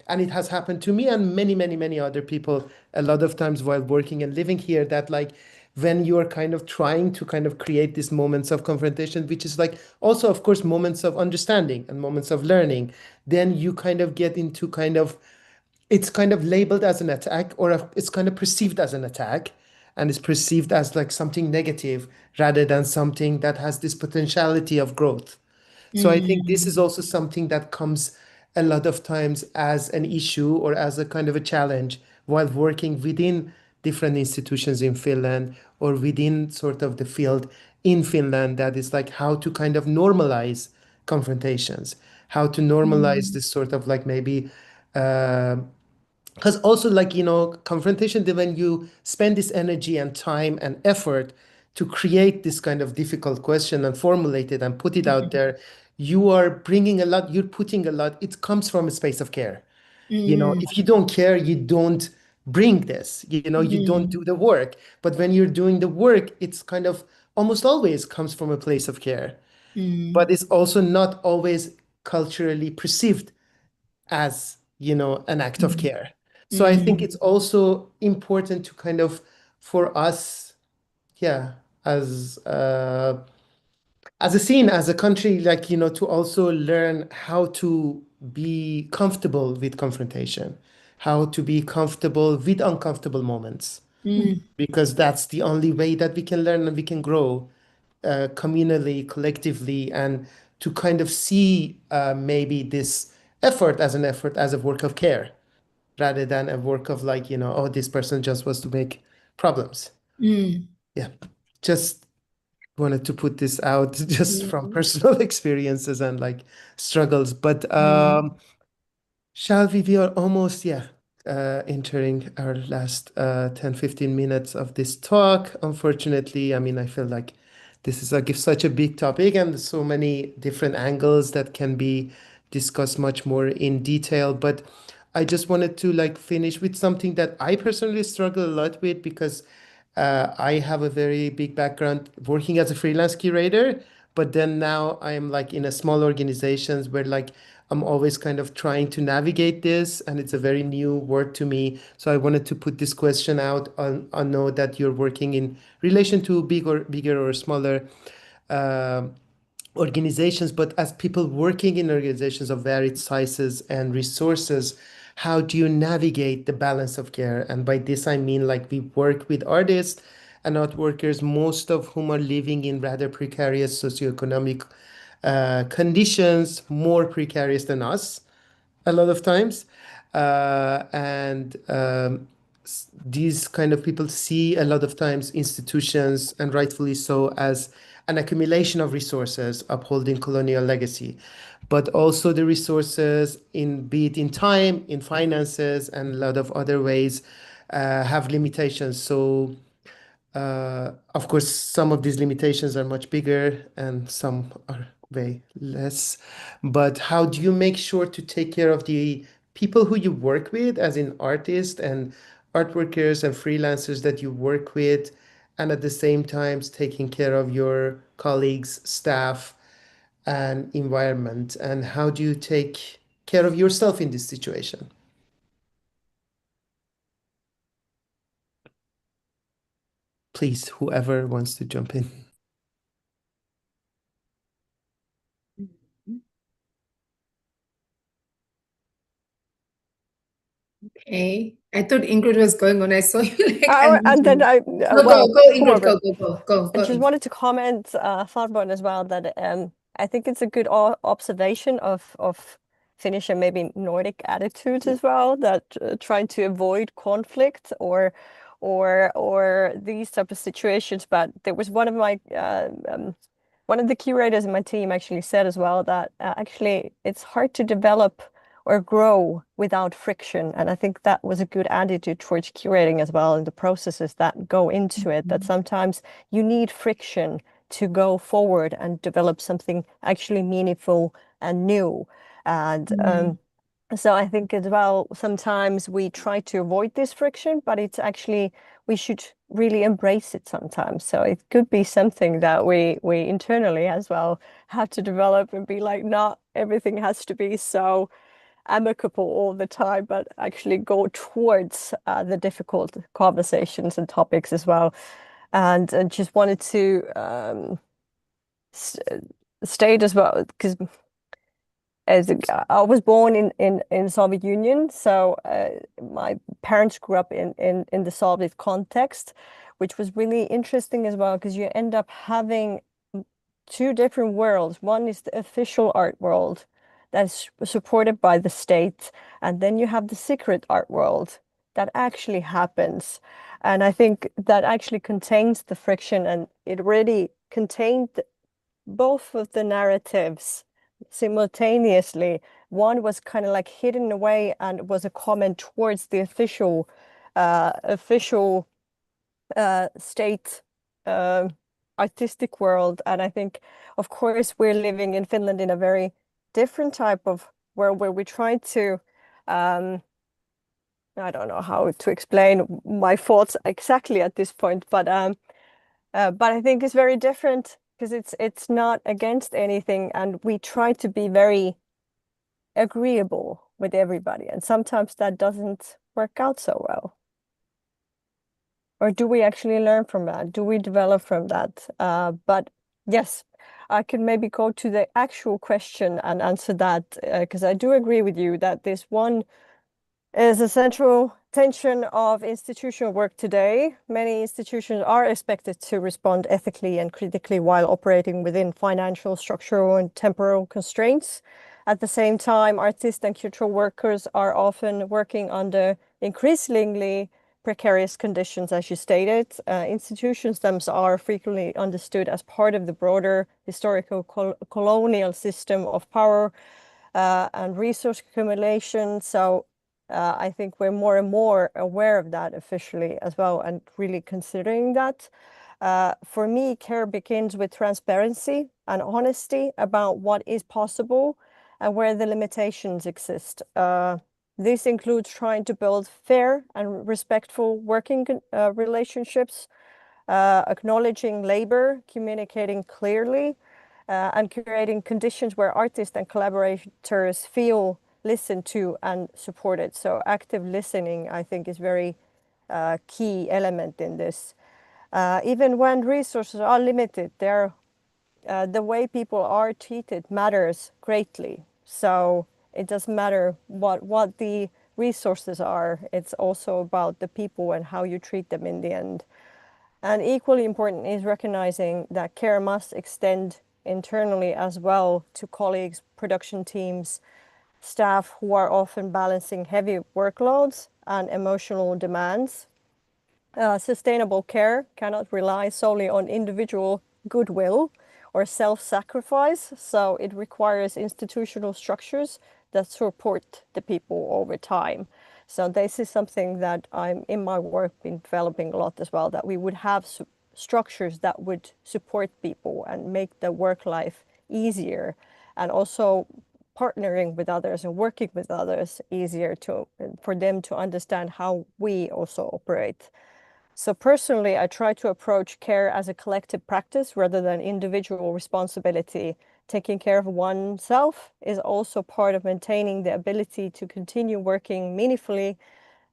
and it has happened to me and many, many, many other people a lot of times while working and living here, that like when you are kind of trying to kind of create these moments of confrontation, which is like also, of course, moments of understanding and moments of learning, then you kind of get into kind of, it's kind of labeled as an attack, or it's kind of perceived as an attack, and is perceived as like something negative rather than something that has this potentiality of growth. So I think this is also something that comes a lot of times as an issue or as a kind of a challenge while working within different institutions in Finland, or within sort of the field in Finland, that is like how to kind of normalize confrontations, how to normalize this sort of like maybe uh, because also like, confrontation, then when you spend this energy and time and effort to create this kind of difficult question and formulate it and put it out there, you are bringing a lot, you're putting a lot, it comes from a space of care. If you don't care, you don't bring this, you don't do the work. But when you're doing the work, it's kind of almost always comes from a place of care, but it's also not always culturally perceived as, an act of care. So I think it's also important to kind of, for us, yeah, as a scene, as a country, like, to also learn how to be comfortable with confrontation, how to be comfortable with uncomfortable moments, because that's the only way that we can learn and we can grow communally, collectively, and to kind of see maybe this effort as an effort, as a work of care. rather than a work of like, oh, this person just was to make problems. Yeah, just wanted to put this out just from personal experiences and like struggles. But shall we are almost, entering our last 10, 15 minutes of this talk. Unfortunately, I mean, I feel like this is like such a big topic and so many different angles that can be discussed much more in detail. But I just wanted to like finish with something that I personally struggle a lot with because I have a very big background working as a freelance curator, but then now I'm like in a small organizations where like I'm always kind of trying to navigate this, and it's a very new word to me. So I wanted to put this question out on know that you're working in relation to bigger or smaller uh, organizations, but as people working in organizations of varied sizes and resources, how do you navigate the balance of care? And by this, I mean like we work with artists and art workers, most of whom are living in rather precarious socioeconomic conditions, more precarious than us a lot of times. And these kind of people see a lot of times institutions, and rightfully so, as an accumulation of resources upholding colonial legacy, but also the resources in be it in time, in finances, and a lot of other ways have limitations. So of course, some of these limitations are much bigger and some are way less. But how do you make sure to take care of the people who you work with, as in artists and art workers and freelancers that you work with, and at the same time taking care of your colleagues, staff, and environment? And how do you take care of yourself in this situation? Please, whoever wants to jump in. Okay. I thought Ingrid was going on. I saw you like And then I no, well, go, Ingrid, whoever. go. I just wanted to comment, Thought as well, that I think it's a good observation of Finnish and maybe Nordic attitudes as well, that trying to avoid conflict or these type of situations. But there was one of my one of the curators in my team actually said as well that actually it's hard to develop or grow without friction. And I think that was a good attitude towards curating as well, and the processes that go into it, that sometimes you need friction to go forward and develop something actually meaningful and new. And so I think as well, sometimes we try to avoid this friction, but it's actually, we should really embrace it sometimes. So it could be something that we internally as well have to develop and be like, not everything has to be so amicable all the time, but actually go towards the difficult conversations and topics as well. And just wanted to state as well, because I was born in Soviet Union, so my parents grew up in the Soviet context, which was really interesting as well, because you end up having two different worlds. One is the official art world that's supported by the state, and then you have the secret art world that actually happens. And I think that actually contains the friction, and it really contained both of the narratives simultaneously. One was kind of like hidden away and was a comment towards the official state artistic world. And I think, of course, we're living in Finland in a very different type of world where we try to I don't know how to explain my thoughts exactly at this point, but I think it's very different because it's not against anything, and we try to be very agreeable with everybody, and sometimes that doesn't work out so well. Or do we actually learn from that? Do we develop from that? But yes, I can maybe go to the actual question and answer that, because I do agree with you that this one is a central tension of institutional work today. Many institutions are expected to respond ethically and critically while operating within financial, structural, and temporal constraints. At the same time, artists and cultural workers are often working under increasingly precarious conditions, as you stated. Institutions themselves are frequently understood as part of the broader historical colonial system of power and resource accumulation. So I think we're more and more aware of that officially as well, and really considering that. For me, care begins with transparency and honesty about what is possible and where the limitations exist. This includes trying to build fair and respectful working relationships, acknowledging labor, communicating clearly, and creating conditions where artists and collaborators feel listened to and supported. So active listening, I think, is very key element in this. Even when resources are limited, the way people are treated matters greatly. So it doesn't matter what the resources are, it's also about the people and how you treat them in the end. And equally important is recognizing that care must extend internally as well to colleagues, production teams, staff who are often balancing heavy workloads and emotional demands. Sustainable care cannot rely solely on individual goodwill or self-sacrifice, so it requires institutional structures that support the people over time. So this is something that I'm in my work been developing a lot as well, that we would have structures that would support people and make the work life easier, and also partnering with others and working with others easier for them to understand how we also operate. So personally, I try to approach care as a collective practice rather than individual responsibility. Taking care of oneself is also part of maintaining the ability to continue working meaningfully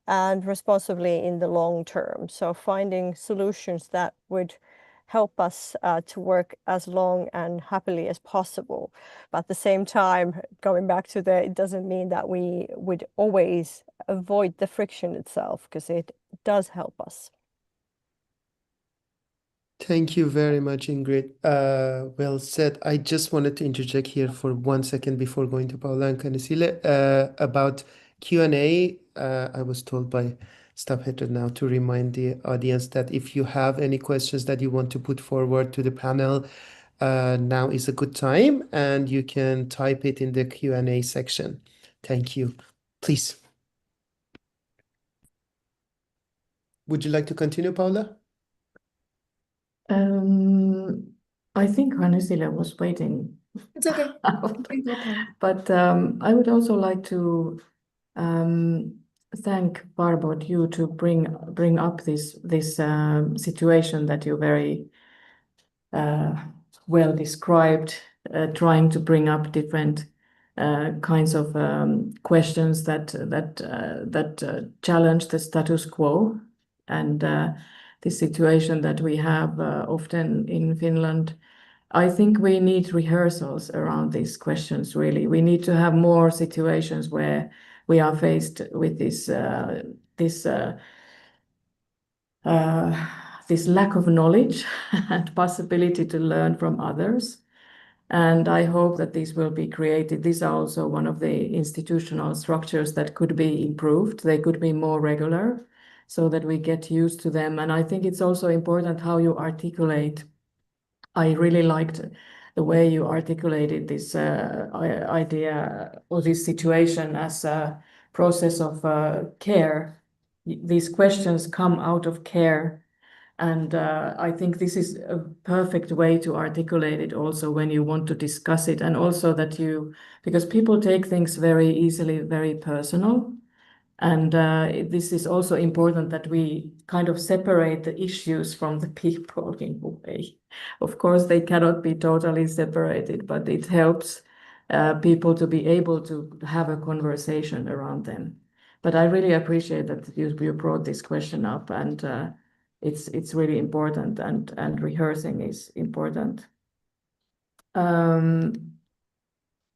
and responsibly in the long term. So finding solutions that would help us to work as long and happily as possible. But at the same time, going back to it doesn't mean that we would always avoid the friction itself, because it does help us. Thank you very much, Ingrid. Well said. I just wanted to interject here for 1 second before going to Paula and Canicile. About Q&A, I was told by Stop Hatred Now to remind the audience that if you have any questions that you want to put forward to the panel, now is a good time, and you can type it in the Q&A section. Thank you. Please. Would you like to continue, Paula? I think Hannesile was waiting. It's okay. out. Take your time. But I would also like to thank Barbot you to bring up this situation that you very well described, trying to bring up different kinds of questions that challenge the status quo, and the situation that we have often in Finland. I think we need rehearsals around these questions, really. We need to have more situations where we are faced with this lack of knowledge and possibility to learn from others. And I hope that these will be created. These are also one of the institutional structures that could be improved. They could be more regular so that we get used to them. And I think it's also important how you articulate. I really liked the way you articulated this idea or this situation as a process of care. These questions come out of care. And I think this is a perfect way to articulate it also when you want to discuss it. And also that because people take things very easily, very personal. And this is also important that we kind of separate the issues from the people in a way. Of course, they cannot be totally separated, but it helps people to be able to have a conversation around them. But I really appreciate that you brought this question up, and it's really important, and rehearsing is important.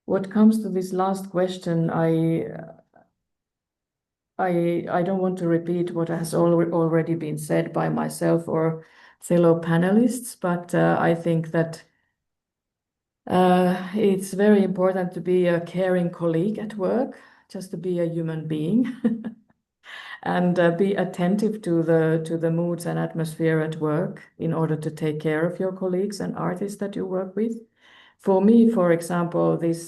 What comes to this last question, I don't want to repeat what has already been said by myself or fellow panelists, but I think that It's very important to be a caring colleague at work, just to be a human being. And be attentive to the moods and atmosphere at work in order to take care of your colleagues and artists that you work with. For me, for example, this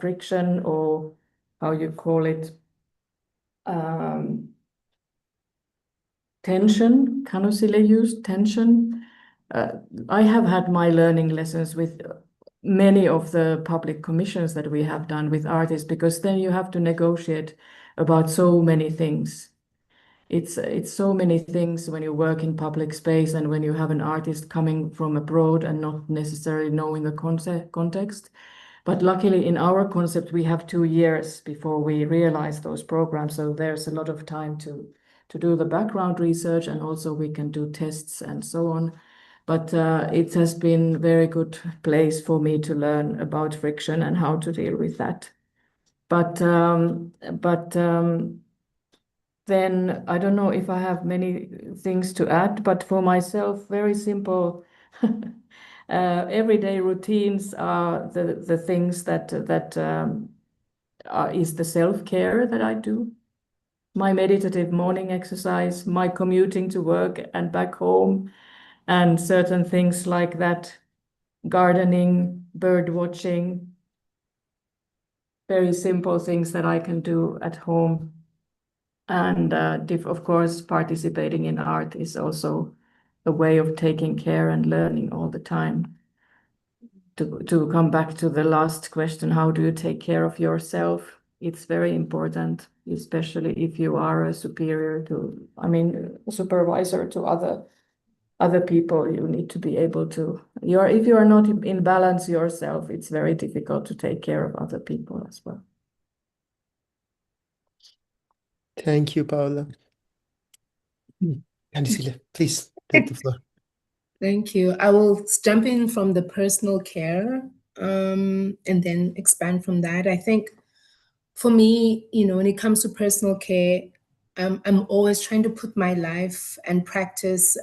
friction, or how you call it, tension, kan du sille use tension? I have had my learning lessons with many of the public commissions that we have done with artists, because then you have to negotiate about so many things. It's so many things when you work in public space and when you have an artist coming from abroad and not necessarily knowing the context. But luckily in our concept, we have 2 years before we realize those programs. So there's a lot of time to do the background research, and also we can do tests and so on. But it has been very good place for me to learn about friction and how to deal with that. But then I don't know if I have many things to add, but for myself, very simple. Everyday routines are the things that is the self-care that I do. My meditative morning exercise, my commuting to work and back home, and certain things like that, gardening, bird watching, very simple things that I can do at home. And of course, participating in art is also a way of taking care and learning all the time. To come back to the last question, how do you take care of yourself? It's very important, especially if you are a superior to, a supervisor to other people. You need to be able to, if you are not in balance yourself, it's very difficult to take care of other people as well. Thank you, Paula. Anisile, please take the floor. Thank you. I will jump in from the personal care and then expand from that. I think for me, when it comes to personal care, I'm always trying to put my life and practice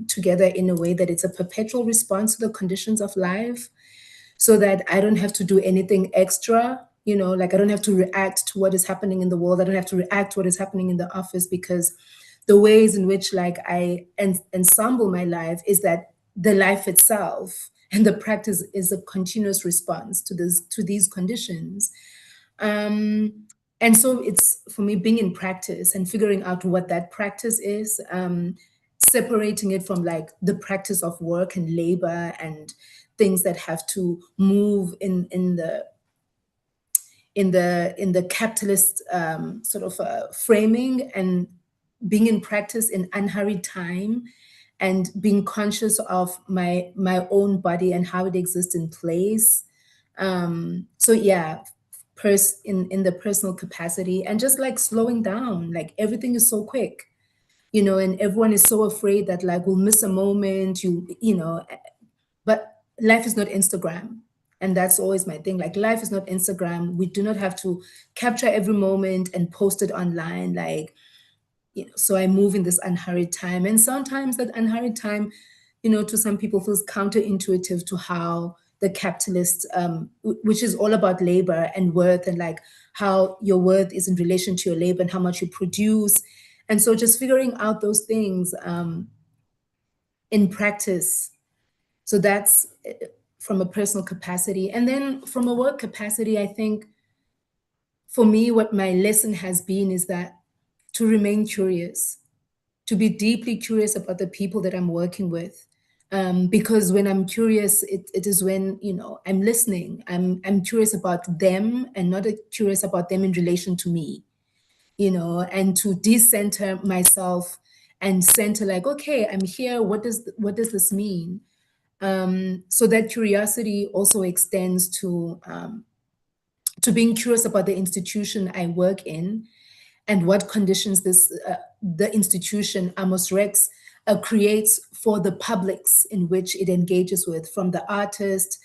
together in a way that it's a perpetual response to the conditions of life, so that I don't have to do anything extra. Like I don't have to react to what is happening in the world. I don't have to react to what is happening in the office, because the ways in which like I ensemble my life is that the life itself and the practice is a continuous response to these conditions. And so it's for me being in practice and figuring out what that practice is, separating it from like the practice of work and labor and things that have to move in the capitalist sort of framing, and being in practice in unhurried time, and being conscious of my own body and how it exists in place. So yeah, in the personal capacity, and just like slowing down. Like everything is so quick, and everyone is so afraid that like we'll miss a moment. But life is not Instagram. And that's always my thing. Like life is not Instagram. We do not have to capture every moment and post it online. Like, so I move in this unhurried time. And sometimes that unhurried time, to some people feels counterintuitive to how the capitalist, which is all about labor and worth, and like how your worth is in relation to your labor and how much you produce. And so just figuring out those things in practice. So that's from a personal capacity. And then from a work capacity, I think for me, what my lesson has been is that to remain curious, to be deeply curious about the people that I'm working with. Because when I'm curious, it is when, I'm listening. I'm curious about them and not curious about them in relation to me, and to decenter myself and center like, okay, I'm here. What does this mean? So that curiosity also extends to being curious about the institution I work in, and what conditions the institution Amos Rex creates for the publics in which it engages with, from the artist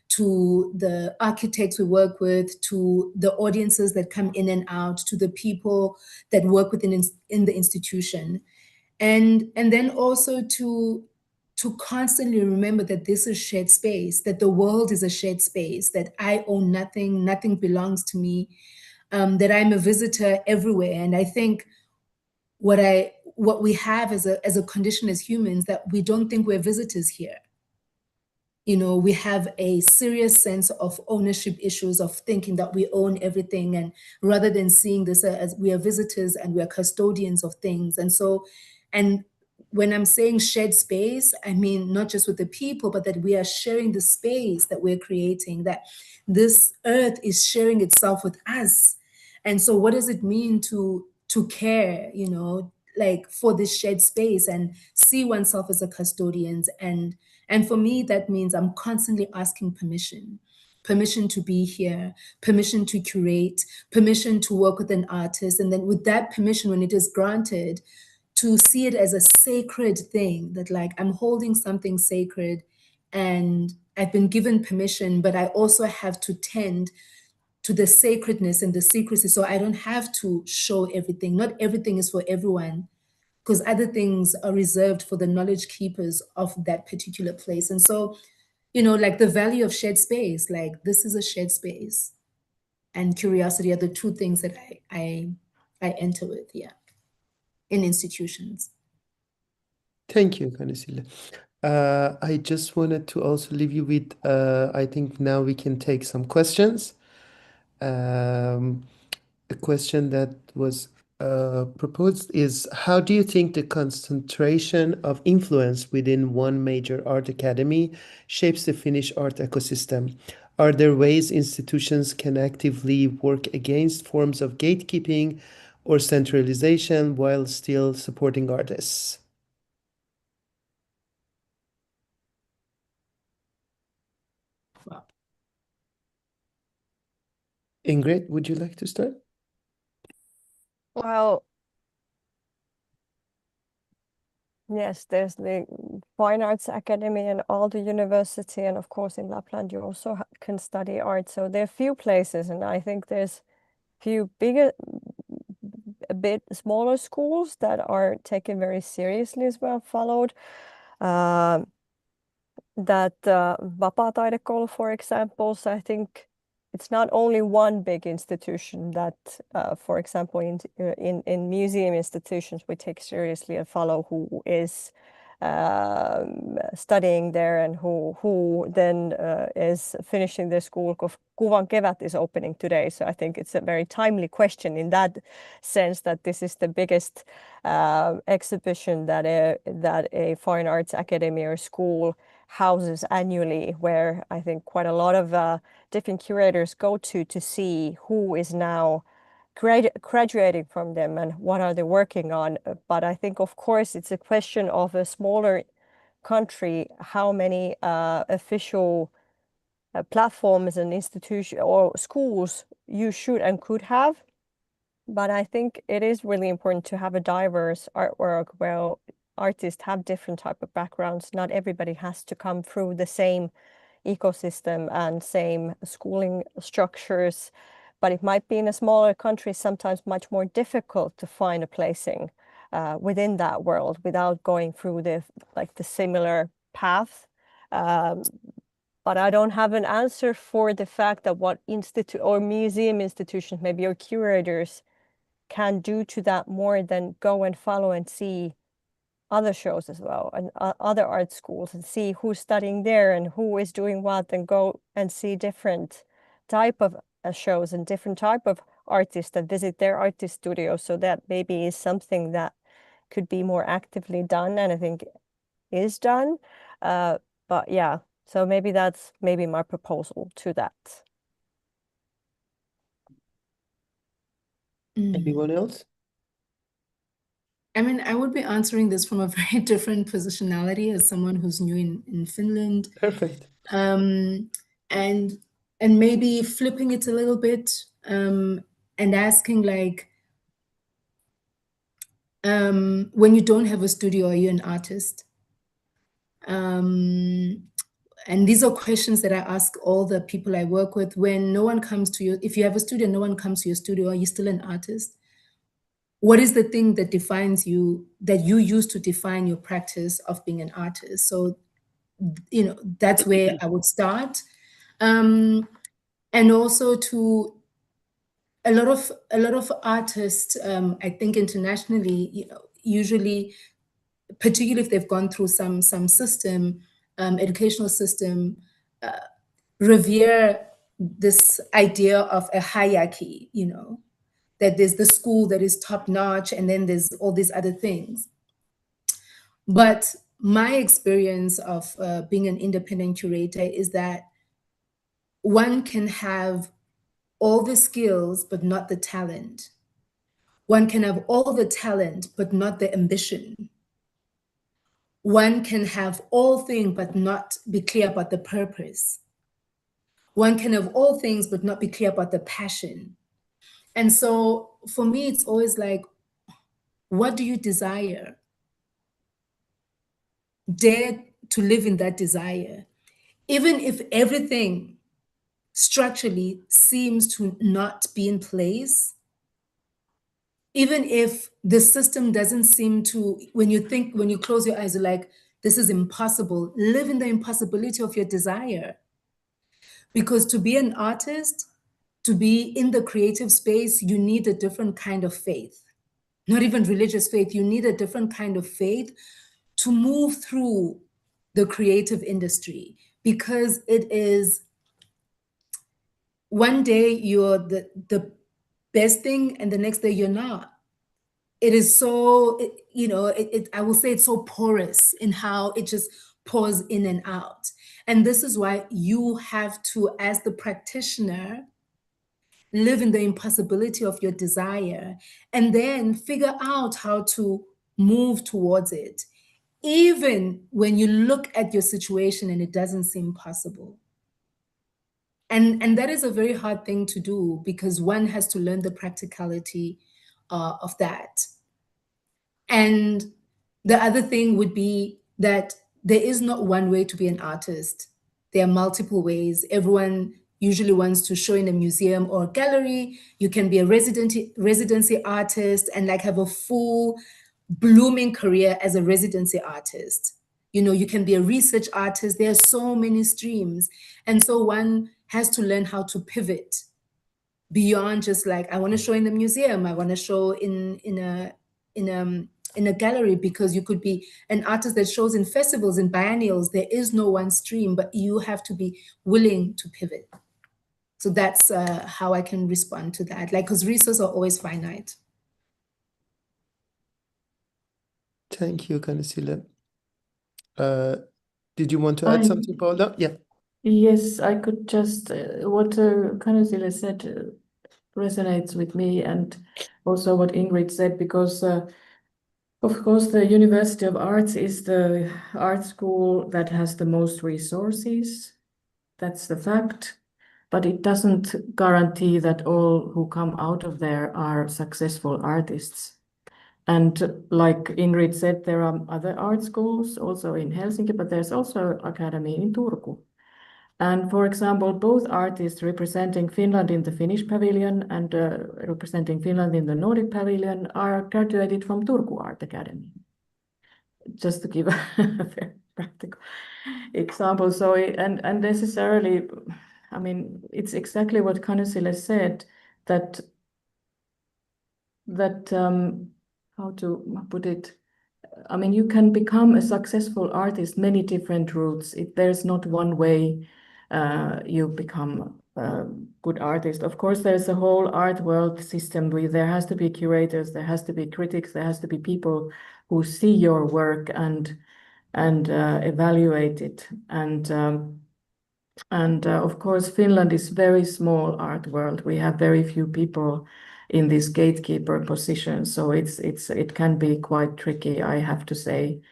to the architects we work with, to the audiences that come in and out, to the people that work within in the institution, and then also to to constantly remember that this is shared space, that the world is a shared space, that I own nothing, nothing belongs to me, that I'm a visitor everywhere. And I think what we have as a condition as humans, that we don't think we're visitors here. You know, we have a serious sense of ownership issues, of thinking that we own everything, and rather than seeing this as we are visitors and we are custodians of things. And so, and when I'm saying shared space, I mean not just with the people, but that we are sharing the space that we're creating, that this earth is sharing itself with us. And so what does it mean to care, you know, like for this shared space and see oneself as a custodian? And for me, that means I'm constantly asking permission to be here, permission to curate, permission to work with an artist. And then with that permission, when it is granted, to see it as a sacred thing, that like I'm holding something sacred and I've been given permission, but I also have to tend to the sacredness and the secrecy. So I don't have to show everything. Not everything is for everyone, because other things are reserved for the knowledge keepers of that particular place. And so, you know, like the value of shared space, like this is a shared space, and curiosity are the two things that I enter with, yeah, in institutions. Thank you, Kanisile. I just wanted to also leave you with, I think now we can take some questions. A question that was proposed is, how do you think the concentration of influence within one major art academy shapes the Finnish art ecosystem? Are there ways institutions can actively work against forms of gatekeeping or centralization while still supporting artists? Wow. Ingrid, would you like to start? Well, yes, there's the Fine Arts Academy and Aalto University, and of course in Lapland you also can study art. So there are few places, and I think there's few bigger, a bit smaller schools that are taken very seriously as well, followed. That Vapaa-taidekoulu, for example. So I think it's not only one big institution that, for example, in museum institutions, we take seriously and follow who is studying there and who then is finishing the school. Kuvan Kevät is opening today, so I think it's a very timely question in that sense, that this is the biggest exhibition that a fine arts academy or school houses annually, where I think quite a lot of different curators go to see who is now graduating from them and what are they working on. But I think, of course, it's a question of a smaller country, how many official platforms and institutions or schools you should and could have. But I think it is really important to have a diverse artwork where artists have different type of backgrounds. Not everybody has to come through the same ecosystem and same schooling structures, but it might be in a smaller country sometimes much more difficult to find a placing within that world without going through the similar path. But I don't have an answer for the fact that what institute or museum institutions, maybe your curators, can do to that more than go and follow and see other shows as well, and other art schools, and see who's studying there and who is doing what, and go and see different type of shows and different type of artists that visit their artist studio. So that maybe is something that could be more actively done, and I think is done. But yeah, so maybe that's my proposal to that. Anyone else? I mean, I would be answering this from a very different positionality as someone who's new in Finland. Perfect. And maybe flipping it a little bit, and asking like, when you don't have a studio, are you an artist? And these are questions that I ask all the people I work with. When no one comes to you, if you have a studio, no one comes to your studio, are you still an artist? what is the thing that defines you, that you use to define your practice of being an artist? So, you know, that's where I would start. And also to a lot of artists, I think internationally, you know, usually, particularly if they've gone through some system, educational system, revere this idea of a hierarchy, you know, that there's the school that is top notch, and then there's all these other things. But my experience of being an independent curator is that one can have all the skills, but not the talent. One can have all the talent, but not the ambition. One can have all things, but not be clear about the purpose. One can have all things, but not be clear about the passion. And so for me, it's always like, what do you desire? Dare to live in that desire. Even if everything structurally seems to not be in place, even if the system doesn't seem to, when you close your eyes, you're like, this is impossible, live in the impossibility of your desire. Because to be an artist, to be in the creative space, you need a different kind of faith. Not even religious faith, you need a different kind of faith to move through the creative industry, because it is, one day you're the best thing and the next day you're not. It is so, you know, I will say it's so porous in how it just pours in and out. And this is why you have to, as the practitioner, live in the impossibility of your desire and then figure out how to move towards it, even when you look at your situation and it doesn't seem possible. And that is a very hard thing to do, because one has to learn the practicality of that. And the other thing would be that there is not one way to be an artist. There are multiple ways. Everyone usually wants to show in a museum or a gallery. You can be a residency artist and like have a full blooming career as a residency artist. You know, you can be a research artist. There are so many streams. And so one has to learn how to pivot beyond just like, I want to show in the museum, I want to show in a gallery, because you could be an artist that shows in festivals and biennials. There is no one stream, but you have to be willing to pivot. So that's how I can respond to that, like, because resources are always finite. Thank you, Kanisila. Did you want to add something, Paula? Yeah. Yes, I could just, what Kanisila said resonates with me, and also what Ingrid said, because of course the University of Arts is the art school that has the most resources. That's the fact. But it doesn't guarantee that all who come out of there are successful artists. And like Ingrid said, there are other art schools also in Helsinki, but there's also academy in Turku. And for example, both artists representing Finland in the Finnish pavilion and representing Finland in the Nordic pavilion are graduated from Turku Art Academy. Just to give a very practical example. So, and necessarily, I mean, it's exactly what Kanisila said, that how to put it, I mean, you can become a successful artist many different routes. There's not one way you become a good artist. Of course, there's a whole art world system where there has to be curators, there has to be critics, there has to be people who see your work and evaluate it. And of course, Finland is very small art world. We have very few people in this gatekeeper position, so it can be quite tricky, I have to say.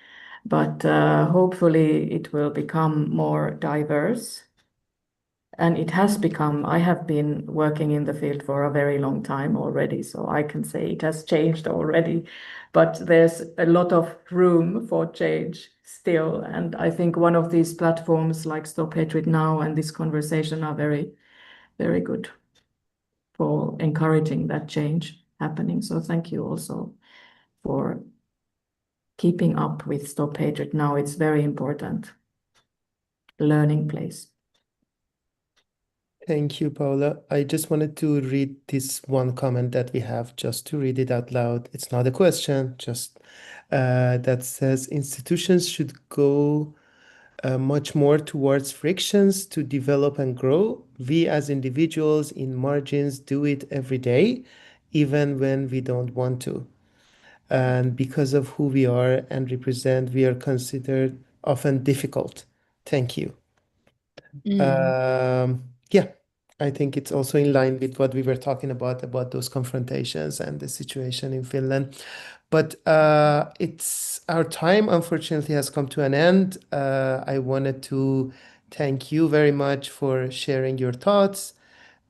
But hopefully, it will become more diverse. And it has become. I have been working in the field for a very long time already, so I can say it has changed already. But there's a lot of room for change still. And I think one of these platforms like Stop Hatred Now and this conversation are very, very good for encouraging that change. happening. So thank you also for keeping up with Stop Hatred Now. It's very important learning place. Thank you, Paula. I just wanted to read this one comment that we have, just to read it out loud. It's not a question, just that says institutions should go much more towards frictions to develop and grow. We as individuals in margins do it every day, even when we don't want to. And because of who we are and represent, we are considered often difficult. Thank you. Yeah, I think it's also in line with what we were talking about those confrontations and the situation in Finland. But it's our time, unfortunately, has come to an end. I wanted to thank you very much for sharing your thoughts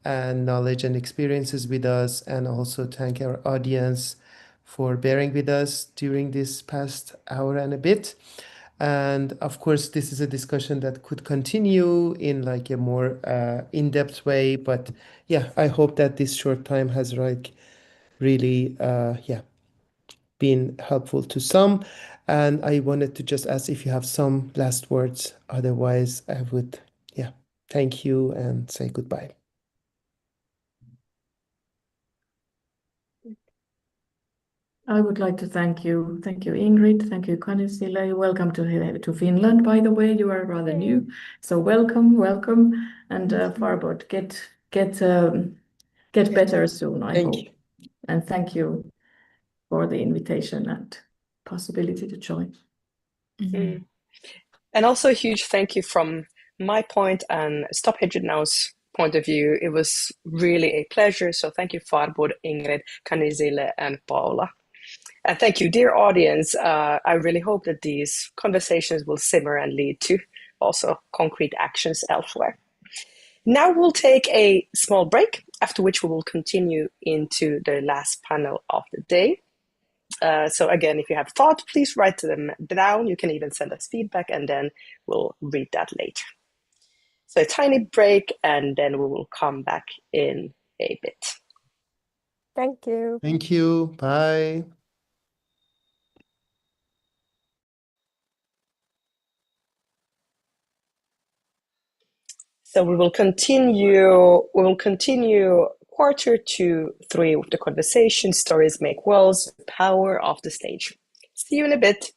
and knowledge and experiences with us, and also thank our audience for bearing with us during this past hour and a bit. And of course, this is a discussion that could continue in like a more in-depth way. But yeah, I hope that this short time has like really been helpful to some. And I wanted to just ask if you have some last words. Otherwise, I would thank you and say goodbye. I would like to thank you. Thank you, Ingrid. Thank you, Kanisila. Welcome to Finland, by the way. You are rather new. So welcome. And Farbod, get better soon, I hope. You. And thank you for the invitation and possibility to join. And also a huge thank you from my point and Stop Hatred Now's point of view. It was really a pleasure. So thank you, Farbod, Ingrid, Kanisile, and Paula. And thank you, dear audience. I really hope that these conversations will simmer and lead to also concrete actions elsewhere. Now we'll take a small break, after which we will continue into the last panel of the day. So again, if you have thoughts, please write them down. You can even send us feedback, and then we'll read that later. So a tiny break, and then we will come back in a bit. Thank you. Thank you. Bye. So we will continue quarter 2-3 with the conversation, Stories Make Worlds, Power of the Stage. See you in a bit.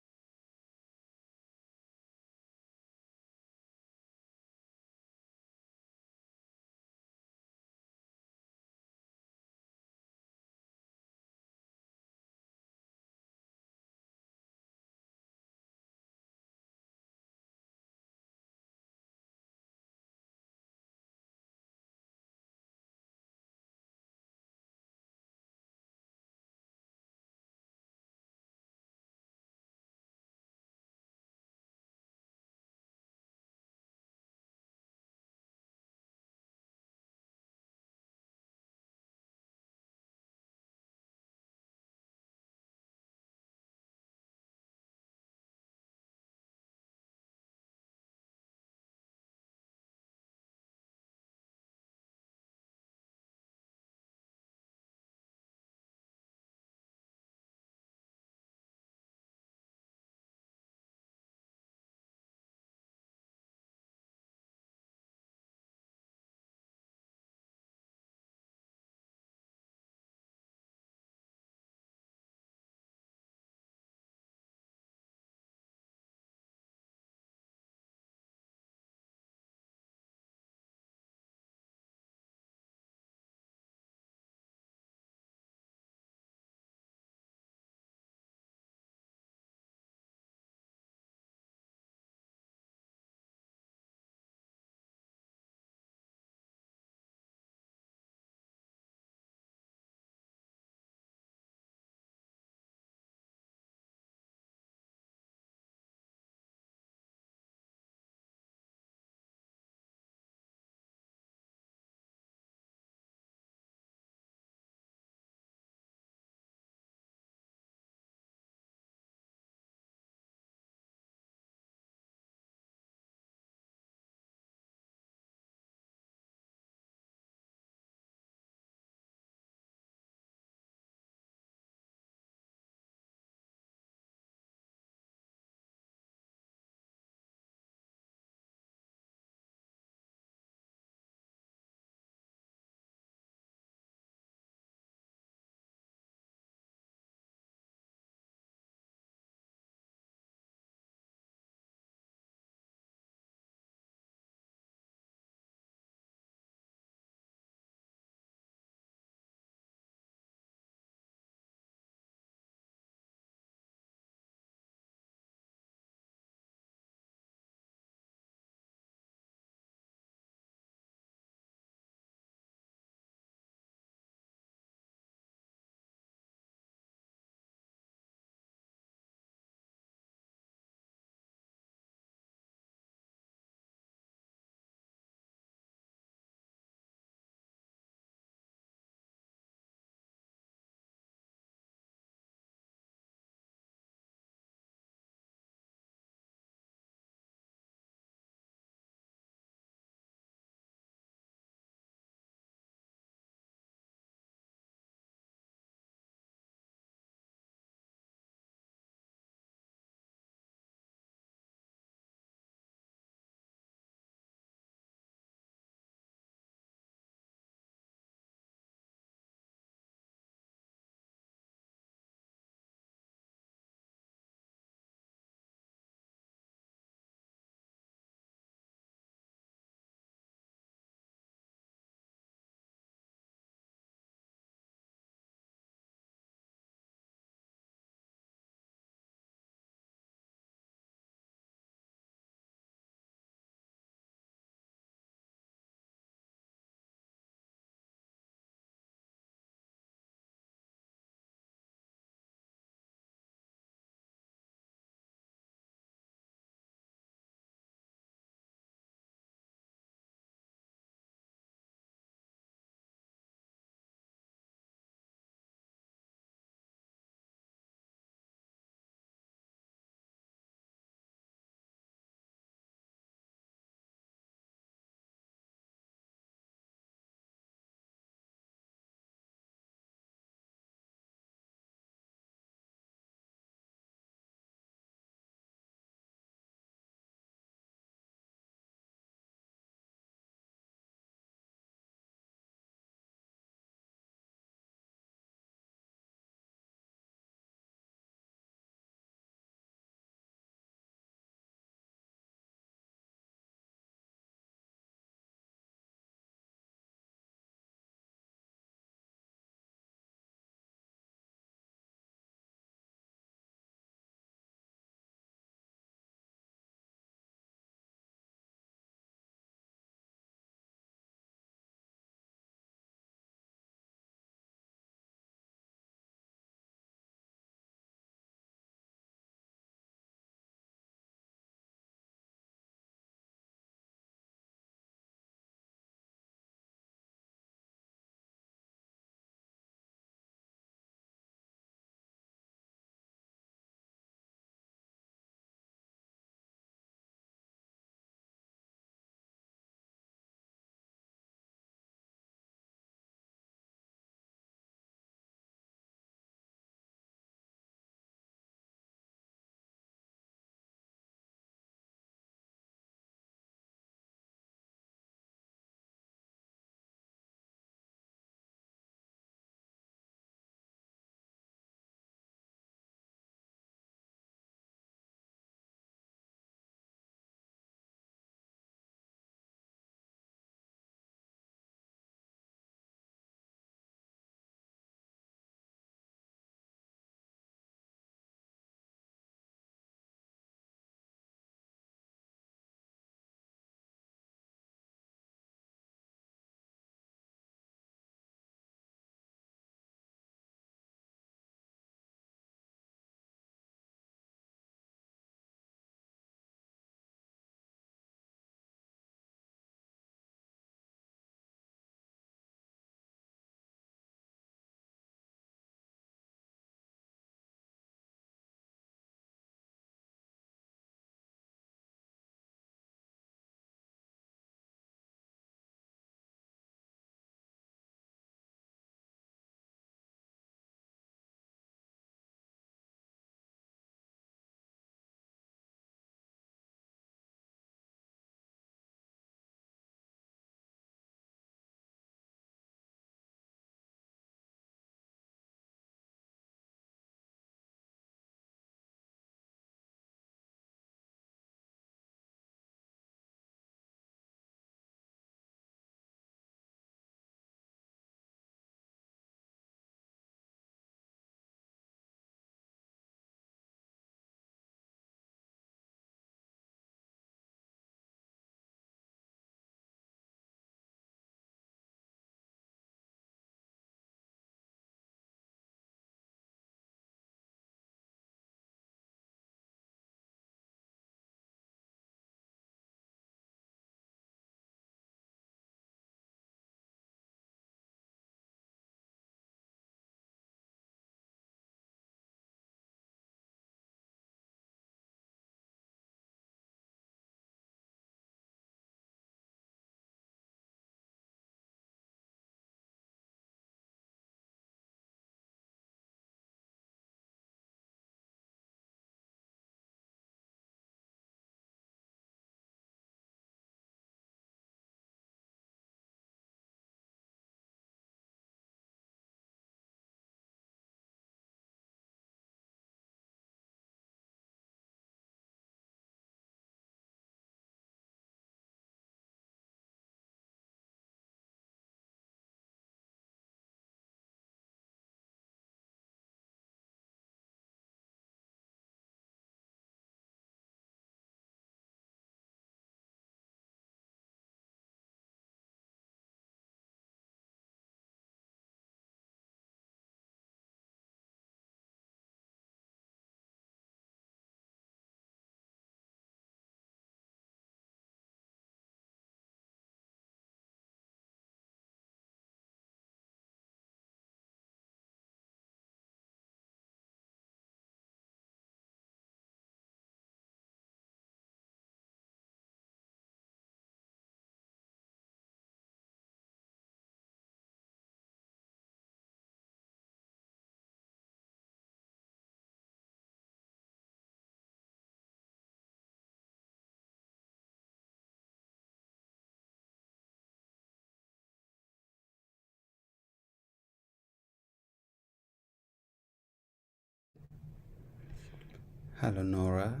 Hello, Nora.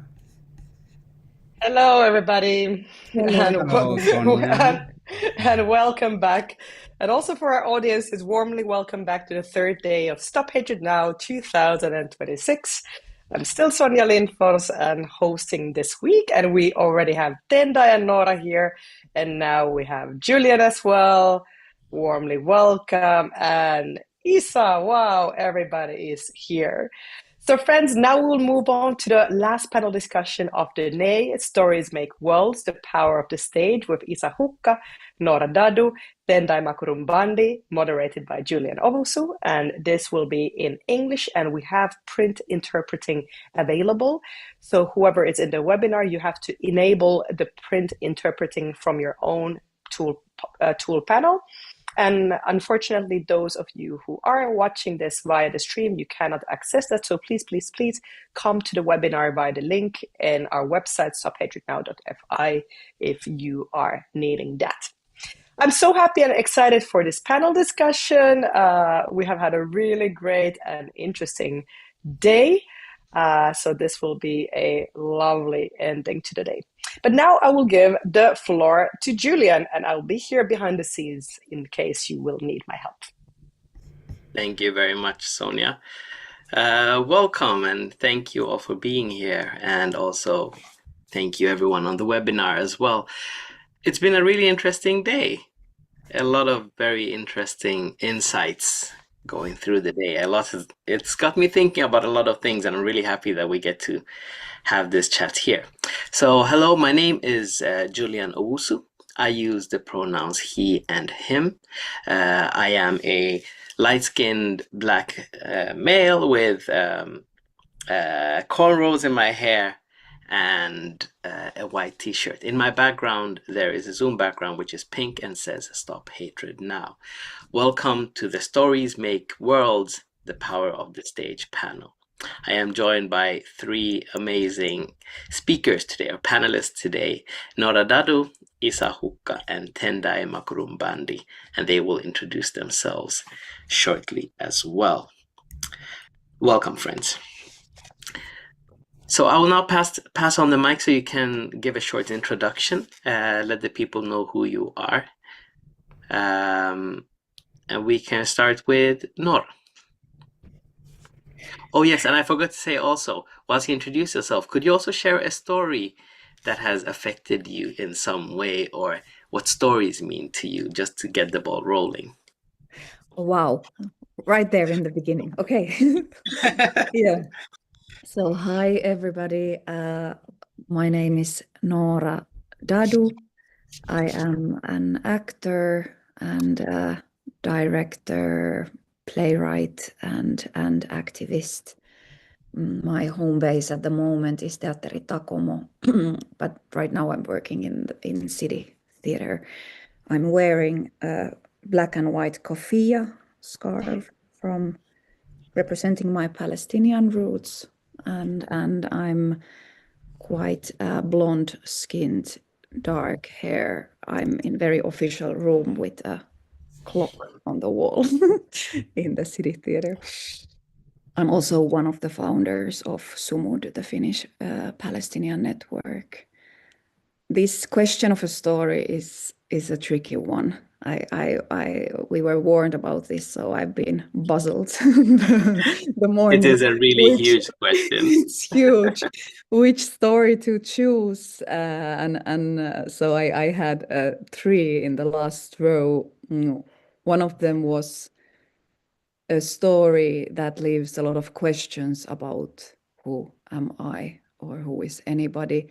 Hello, everybody, Hello, Sonia. and welcome back. And also for our audience, is warmly welcome back to the third day of Stop Hatred Now 2026. I'm still Sonia Lindfors and hosting this week, and we already have Tenda and Nora here, and now we have Julian as well. Warmly welcome, and Isa. Wow, everybody is here. So friends, now we'll move on to the last panel discussion of the day, Stories Make Worlds, The Power of the Stage, with Isa Hukka, Nora Dadu, Tendai Makurumbandi, moderated by Julian Ovusu, and this will be in English, and we have print interpreting available. So whoever is in the webinar, you have to enable the print interpreting from your own tool panel. And unfortunately, those of you who are watching this via the stream, you cannot access that. So please, please, please come to the webinar via the link in our website, stophatrednow.fi, if you are needing that. I'm so happy and excited for this panel discussion. We have had a really great and interesting day. So this will be a lovely ending to the day. But now I will give the floor to Julian, and I'll be here behind the scenes in case you will need my help. Thank you very much, Sonia. Welcome, and thank you all for being here, and also thank you everyone on the webinar as well. It's been a really interesting day. A lot of very interesting insights going through the day. It's got me thinking about a lot of things, and I'm really happy that we get to have this chat here. So hello, my name is Julian Owusu. I use the pronouns he and him. I am a light-skinned black male with cornrows in my hair and a white t-shirt. In my background, there is a Zoom background which is pink and says Stop Hatred Now. Welcome to the Stories Make Worlds, The Power of the Stage panel. I am joined by three amazing speakers today, or panelists today, Nora Dadu, Isa Hukka, and Tendai Makurumbandi, and they will introduce themselves shortly as well. Welcome, friends. So I will now pass on the mic so you can give a short introduction, let the people know who you are. And we can start with Nora. Oh yes, and I forgot to say also, whilst you introduce yourself, could you also share a story that has affected you in some way, or what stories mean to you, just to get the ball rolling? Wow, right there in the beginning. Okay. Yeah. So hi everybody. My name is Nora Dadu. I am an actor and director, playwright, and activist. My home base at the moment is Teatteri Takomo, but right now I'm working in City Theatre. I'm wearing a black and white keffiyeh scarf from representing my Palestinian roots, and I'm quite blonde-skinned, dark hair. I'm in very official room with a clock on the wall in the City Theatre. I'm also one of the founders of Sumud, the Finnish Palestinian network. This question of a story is a tricky one. We were warned about this, so I've been puzzled the morning. It is a really huge question. It's huge. Which story to choose? So I had three in the last row. One of them was a story that leaves a lot of questions about who am I or who is anybody.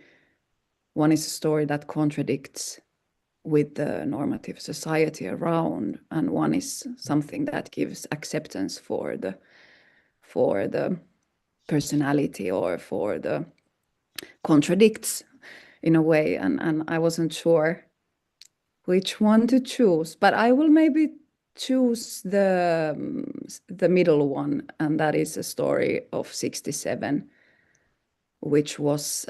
One is a story that contradicts with the normative society around, and one is something that gives acceptance for the personality, or for the contradicts in a way, and I wasn't sure which one to choose, but I will maybe choose the middle one, and that is a story of 67, which was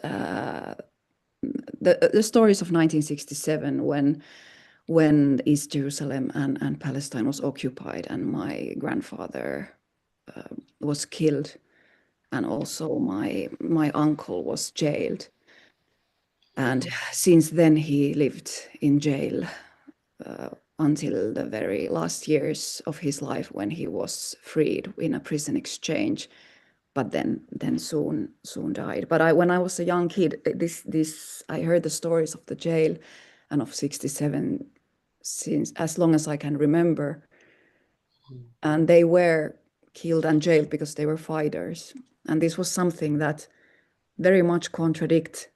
the stories of 1967 when East Jerusalem and Palestine was occupied, and my grandfather was killed and also my uncle was jailed. And since then he lived in jail until the very last years of his life, when he was freed in a prison exchange, but then soon died. But when I was a young kid, I heard the stories of the jail and of 67 since as long as I can remember. And they were killed and jailed because they were fighters. And this was something that very much contradicts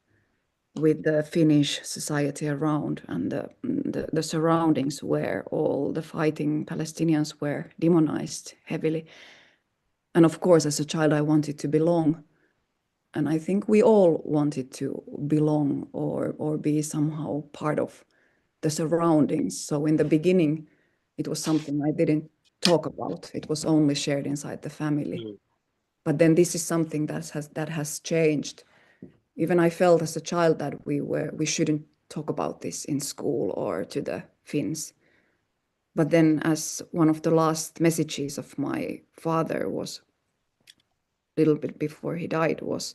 with the Finnish society around and the surroundings, where all the fighting Palestinians were demonized heavily. And of course, as a child, I wanted to belong. And I think we all wanted to belong or be somehow part of the surroundings. So in the beginning, it was something I didn't talk about. It was only shared inside the family. But then this is something that has changed. Even I felt as a child that we shouldn't talk about this in school or to the Finns. But then, as one of the last messages of my father was a little bit before he died, was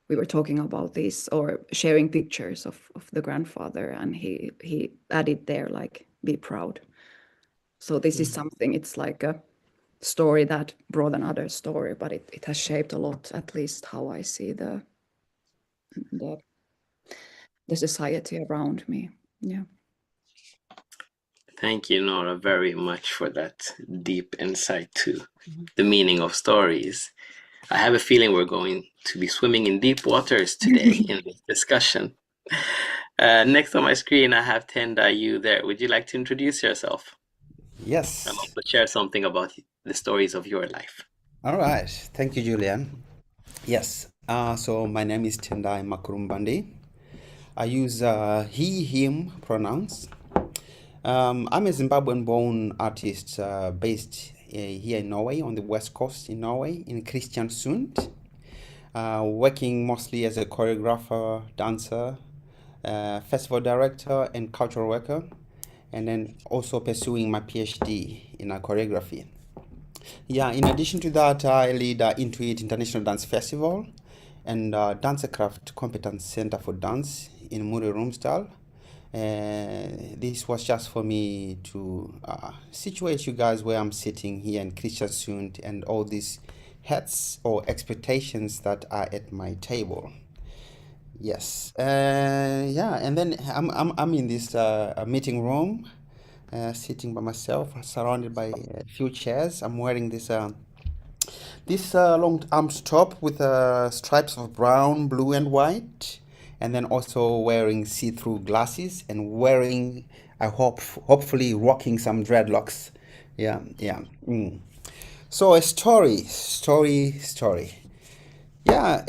we were talking about this or sharing pictures of the grandfather, and he added there, like, be proud. So this is something, it's like a story that brought another story, but it has shaped a lot, at least how I see the society around me. Yeah. Thank you, Nora, very much for that deep insight to the meaning of stories. I have a feeling we're going to be swimming in deep waters today in this discussion. Next on my screen, I have Tenda, you there. Would you like to introduce yourself? Yes. And also share something about the stories of your life. All right. Thank you, Julian. Yes. So my name is Tendai Makurumbandi. I use he, him pronouns. I'm a Zimbabwean-born artist based here in Norway, on the west coast in Norway, in Kristiansund. Working mostly as a choreographer, dancer, festival director, and cultural worker, and then also pursuing my PhD in choreography. Yeah, in addition to that, I lead Intuit International Dance Festival and Dancecraft Competence Center for Dance in Muri Rumsdal. This was just for me to situate you guys where I'm sitting here in Kristiansund and all these hats or expectations that are at my table. Yes, yeah, and then I'm in this meeting room, sitting by myself, surrounded by a few chairs. I'm wearing this long arms top with stripes of brown, blue, and white, and then also wearing see-through glasses and wearing, I hope, hopefully rocking some dreadlocks. Yeah, yeah. So a story. Yeah,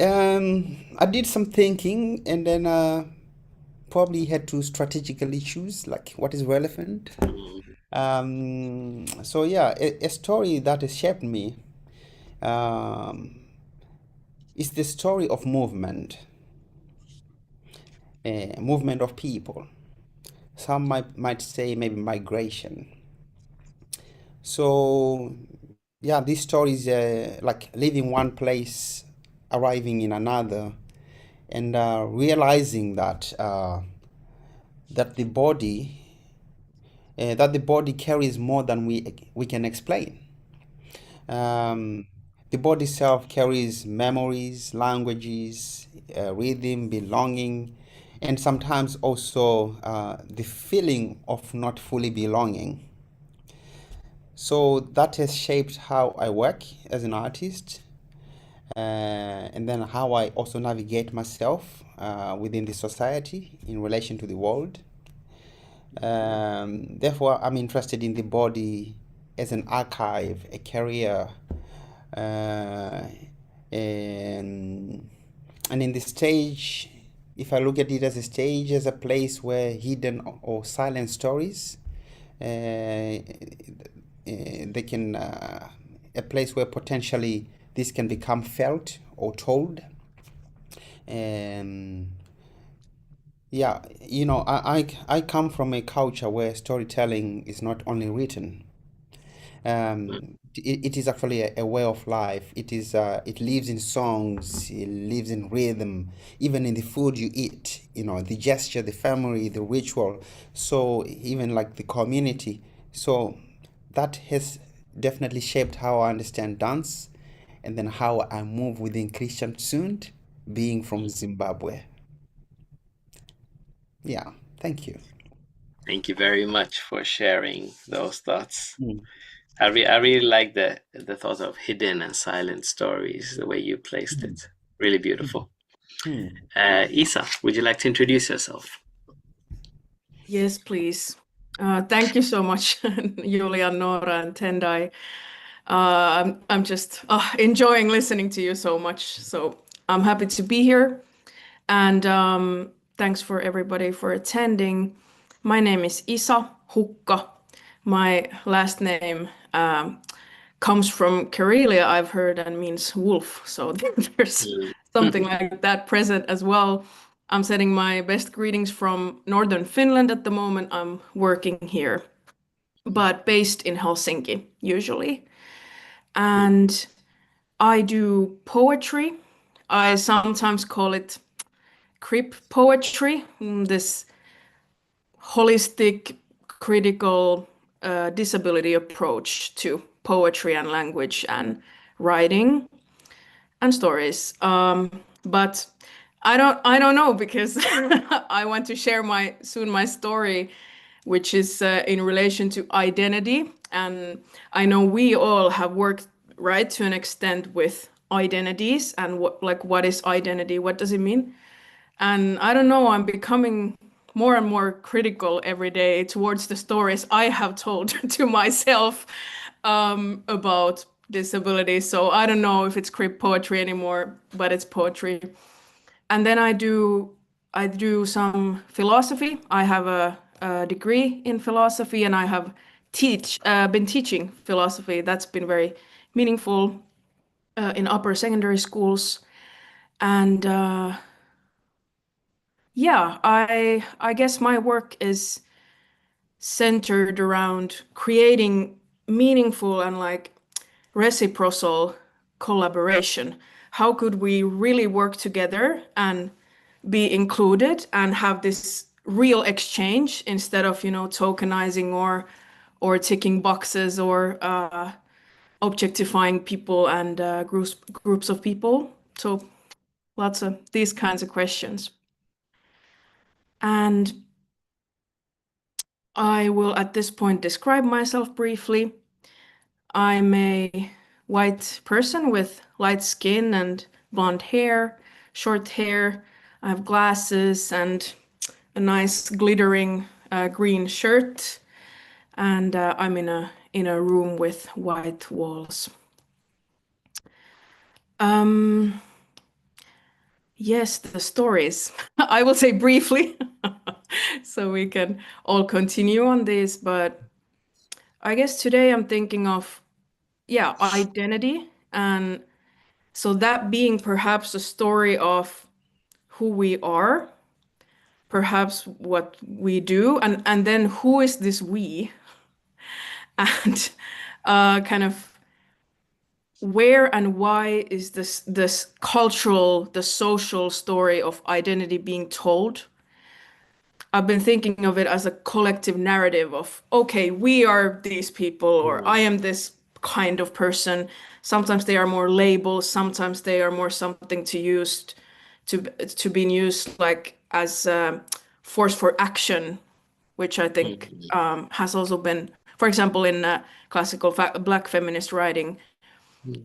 I did some thinking and then probably had to strategically choose like what is relevant. So yeah, a story that has shaped me is the story of movement, movement of people. Some might say maybe migration. So yeah, this story is like leaving one place, arriving in another, and realizing that that the body carries more than we can explain. The body self carries memories, languages, rhythm, belonging, and sometimes also the feeling of not fully belonging. So that has shaped how I work as an artist, and then how I also navigate myself within the society in relation to the world. Therefore, I'm interested in the body as an archive, a career, and in the stage, if I look at it as a stage, as a place where hidden or silent stories, they can, a place where potentially this can become felt or told. Yeah, you know, I come from a culture where storytelling is not only written, It is actually a way of life. It is it lives in songs, it lives in rhythm, even in the food you eat, the gesture, the family, the ritual, so even like the community. So that has definitely shaped how I understand dance and then how I move within Christian Tsund, being from Zimbabwe. Yeah, thank you. Thank you very much for sharing those thoughts. I really like the thought of hidden and silent stories, the way you placed it. Really beautiful. Isa, would you like to introduce yourself? Yes, please. Thank you so much, Julia, Nora, and Tendai. I'm just enjoying listening to you so much. So I'm happy to be here. And thanks for everybody for attending. My name is Isa Hukka. My last name comes from Karelia, I've heard, and means wolf. So there's something like that present as well. I'm sending my best greetings from northern Finland at the moment. I'm working here, but based in Helsinki usually. And I do poetry. I sometimes call it crip poetry, this holistic, critical, disability approach to poetry and language and writing and stories. But I don't know because I want to share my story, which is in relation to identity. And I know we all have worked, right, to an extent with identities and what is identity? What does it mean? And I don't know, I'm becoming more and more critical every day towards the stories I have told to myself about disability. So I don't know if it's crip poetry anymore, but it's poetry. And then I do some philosophy. I have a degree in philosophy, and I have been teaching philosophy. That's been very meaningful in upper secondary schools. And yeah, I guess my work is centered around creating meaningful and like reciprocal collaboration. How could we really work together and be included and have this real exchange instead of, tokenizing or ticking boxes or objectifying people and groups of people. So lots of these kinds of questions. And I will at this point describe myself briefly. I'm a white person with light skin and blonde hair, short hair. I have glasses and a nice glittering green shirt, and I'm in a room with white walls. Yes, the stories. I will say briefly, so we can all continue on this. But I guess today I'm thinking of, identity, and so that being perhaps a story of who we are, perhaps what we do, and then who is this we, and kind of where and why is this cultural, the social story of identity being told. I've been thinking of it as a collective narrative of, okay, we are these people, or I am this kind of person. Sometimes they are more labels, sometimes they are more something to being used like as a force for action, which I think has also been, for example, in classical Black feminist writing.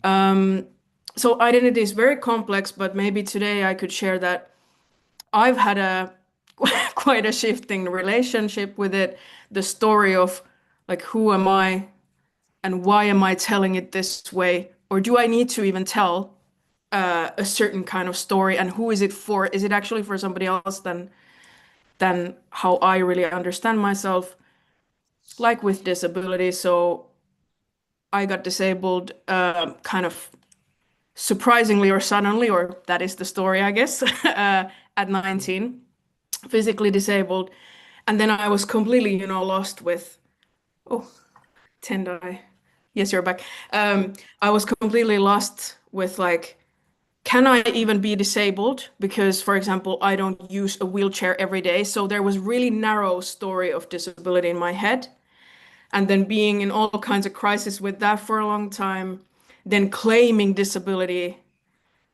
So identity is very complex, but maybe today I could share that I've had a quite a shifting relationship with it. The story of like, who am I and why am I telling it this way? Or do I need to even tell a certain kind of story, and who is it for? Is it actually for somebody else than how I really understand myself? Like with disability, so I got disabled kind of surprisingly or suddenly, or that is the story, I guess, at 19, physically disabled. And then I was completely, lost with, oh, Tendai. Yes, you're back. I was completely lost with like, can I even be disabled? Because, for example, I don't use a wheelchair every day. So there was really narrow story of disability in my head. And then being in all kinds of crisis with that for a long time, then claiming disability.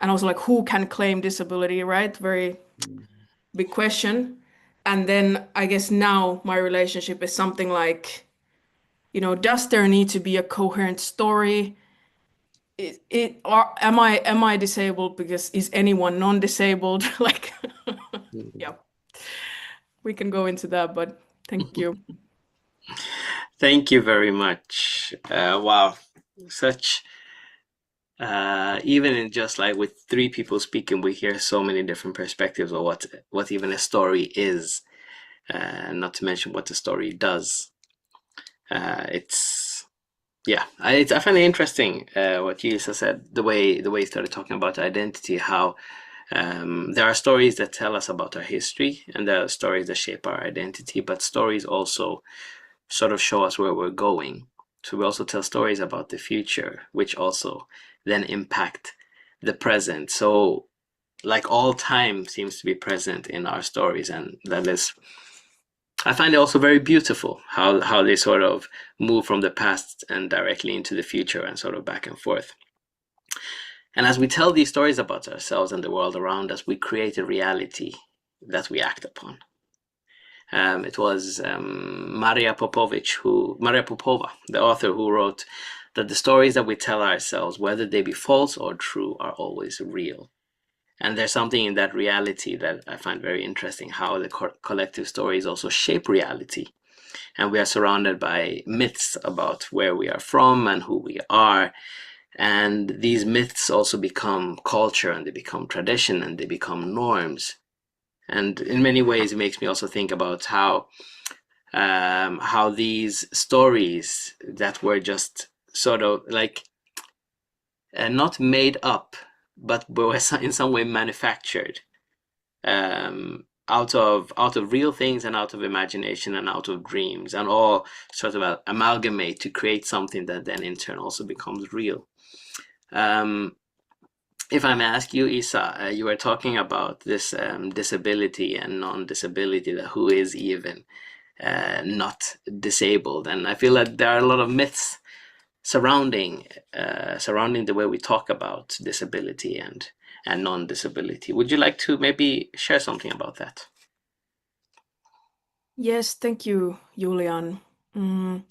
And I was like, who can claim disability, right? Very big question. And then I guess now my relationship is something like, does there need to be a coherent story? Or am I disabled because is anyone non-disabled? Like, yeah, we can go into that, but thank you. Thank you very much. Wow, such even in just like with three people speaking, we hear so many different perspectives of what even a story is, not to mention what the story does. It's I find it interesting what Yilisa said, the way you started talking about identity, how there are stories that tell us about our history, and there are stories that shape our identity, but stories also sort of show us where we're going. So we also tell stories about the future, which also then impact the present. So like all time seems to be present in our stories, and that is, I find it also very beautiful how they sort of move from the past and directly into the future and sort of back and forth. And as we tell these stories about ourselves and the world around us, we create a reality that we act upon. It was Maria Popova, the author, who wrote that the stories that we tell ourselves, whether they be false or true, are always real. And there's something in that reality that I find very interesting, how the collective stories also shape reality. And we are surrounded by myths about where we are from and who we are. And these myths also become culture, and they become tradition, and they become norms. And in many ways, it makes me also think about how these stories that were just sort of like not made up, but were in some way manufactured out of real things and out of imagination and out of dreams, and all sort of amalgamate to create something that then in turn also becomes real. If I may ask you, Isa, you were talking about this disability and non-disability, that who is even not disabled, and I feel that there are a lot of myths surrounding the way we talk about disability and non-disability. Would you like to maybe share something about that? Yes, thank you, Julian. And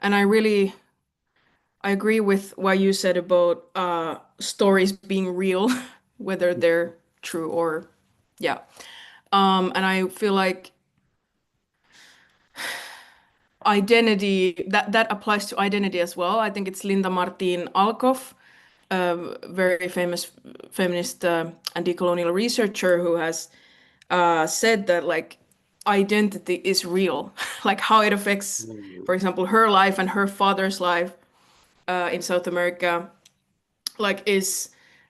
I agree with what you said about stories being real, whether they're true or yeah. And I feel like identity, that applies to identity as well. I think it's Linda Martin Alcoff, a very famous feminist and decolonial researcher, who has said that like identity is real, like how it affects, for example, her life and her father's life in South America, like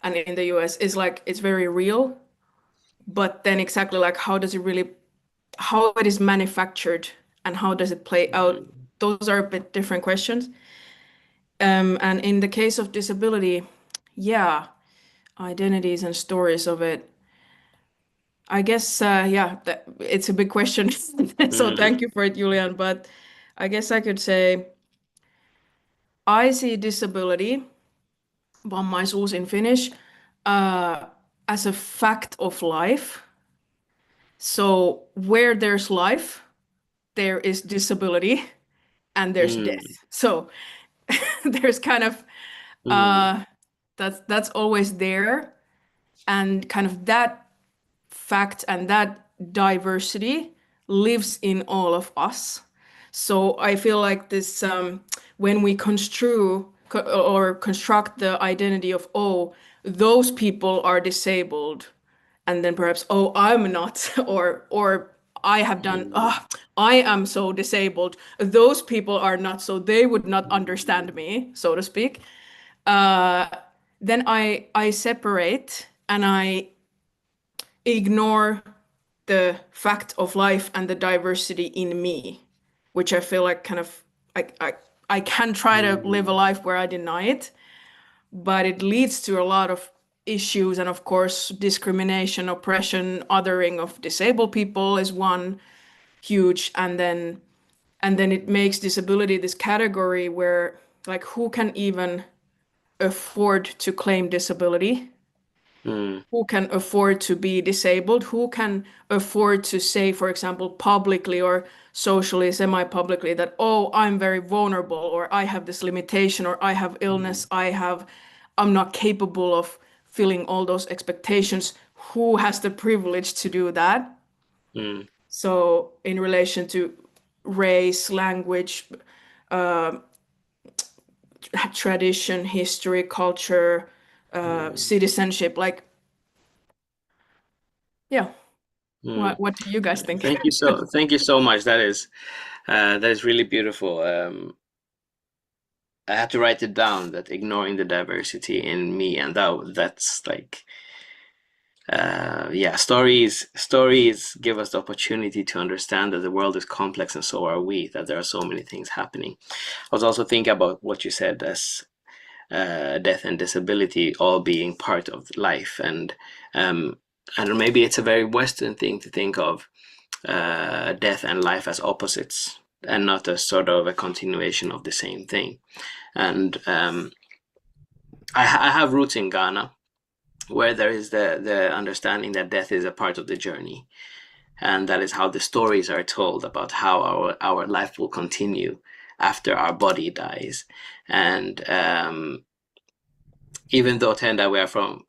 and in the US is like it's very real. But then exactly like how it is manufactured and how does it play out? Those are a bit different questions. And in the case of disability, yeah, identities and stories of it. I guess, it's a big question. So thank you for it, Julian. But I guess I could say I see disability, vammaisuus in Finnish, as a fact of life. So where there's life, there is disability and there's death. So there's kind of that's always there, and kind of that fact and that diversity lives in all of us. So I feel like this when we construct the identity of, oh, those people are disabled, and then perhaps, oh, I'm not, or I have done, I am so disabled, those people are not, so they would not understand me, so to speak. Then I separate and I ignore the fact of life and the diversity in me, which I feel like kind of I can try to live a life where I deny it, but it leads to a lot of issues. And of course, discrimination, oppression, othering of disabled people is one huge. And then it makes disability this category where, like, who can even afford to claim disability? Who can afford to be disabled? Who can afford to say, for example, publicly or socially, semi-publicly, that, oh, I'm very vulnerable, or I have this limitation, or I have illness, I'm not capable of filling all those expectations. Who has the privilege to do that? So in relation to race, language, tradition, history, culture, citizenship, like, yeah. What do you guys think? Thank you so much. That is really beautiful. I had to write it down, that ignoring the diversity in me, and that's like, stories give us the opportunity to understand that the world is complex, and so are we, that there are so many things happening. I was also thinking about what you said as death and disability all being part of life, and I don't know, maybe it's a very Western thing to think of death and life as opposites and not as sort of a continuation of the same thing. And I have roots in Ghana, where there is the understanding that death is a part of the journey, and that is how the stories are told about how our life will continue after our body dies. And even though, Tenda,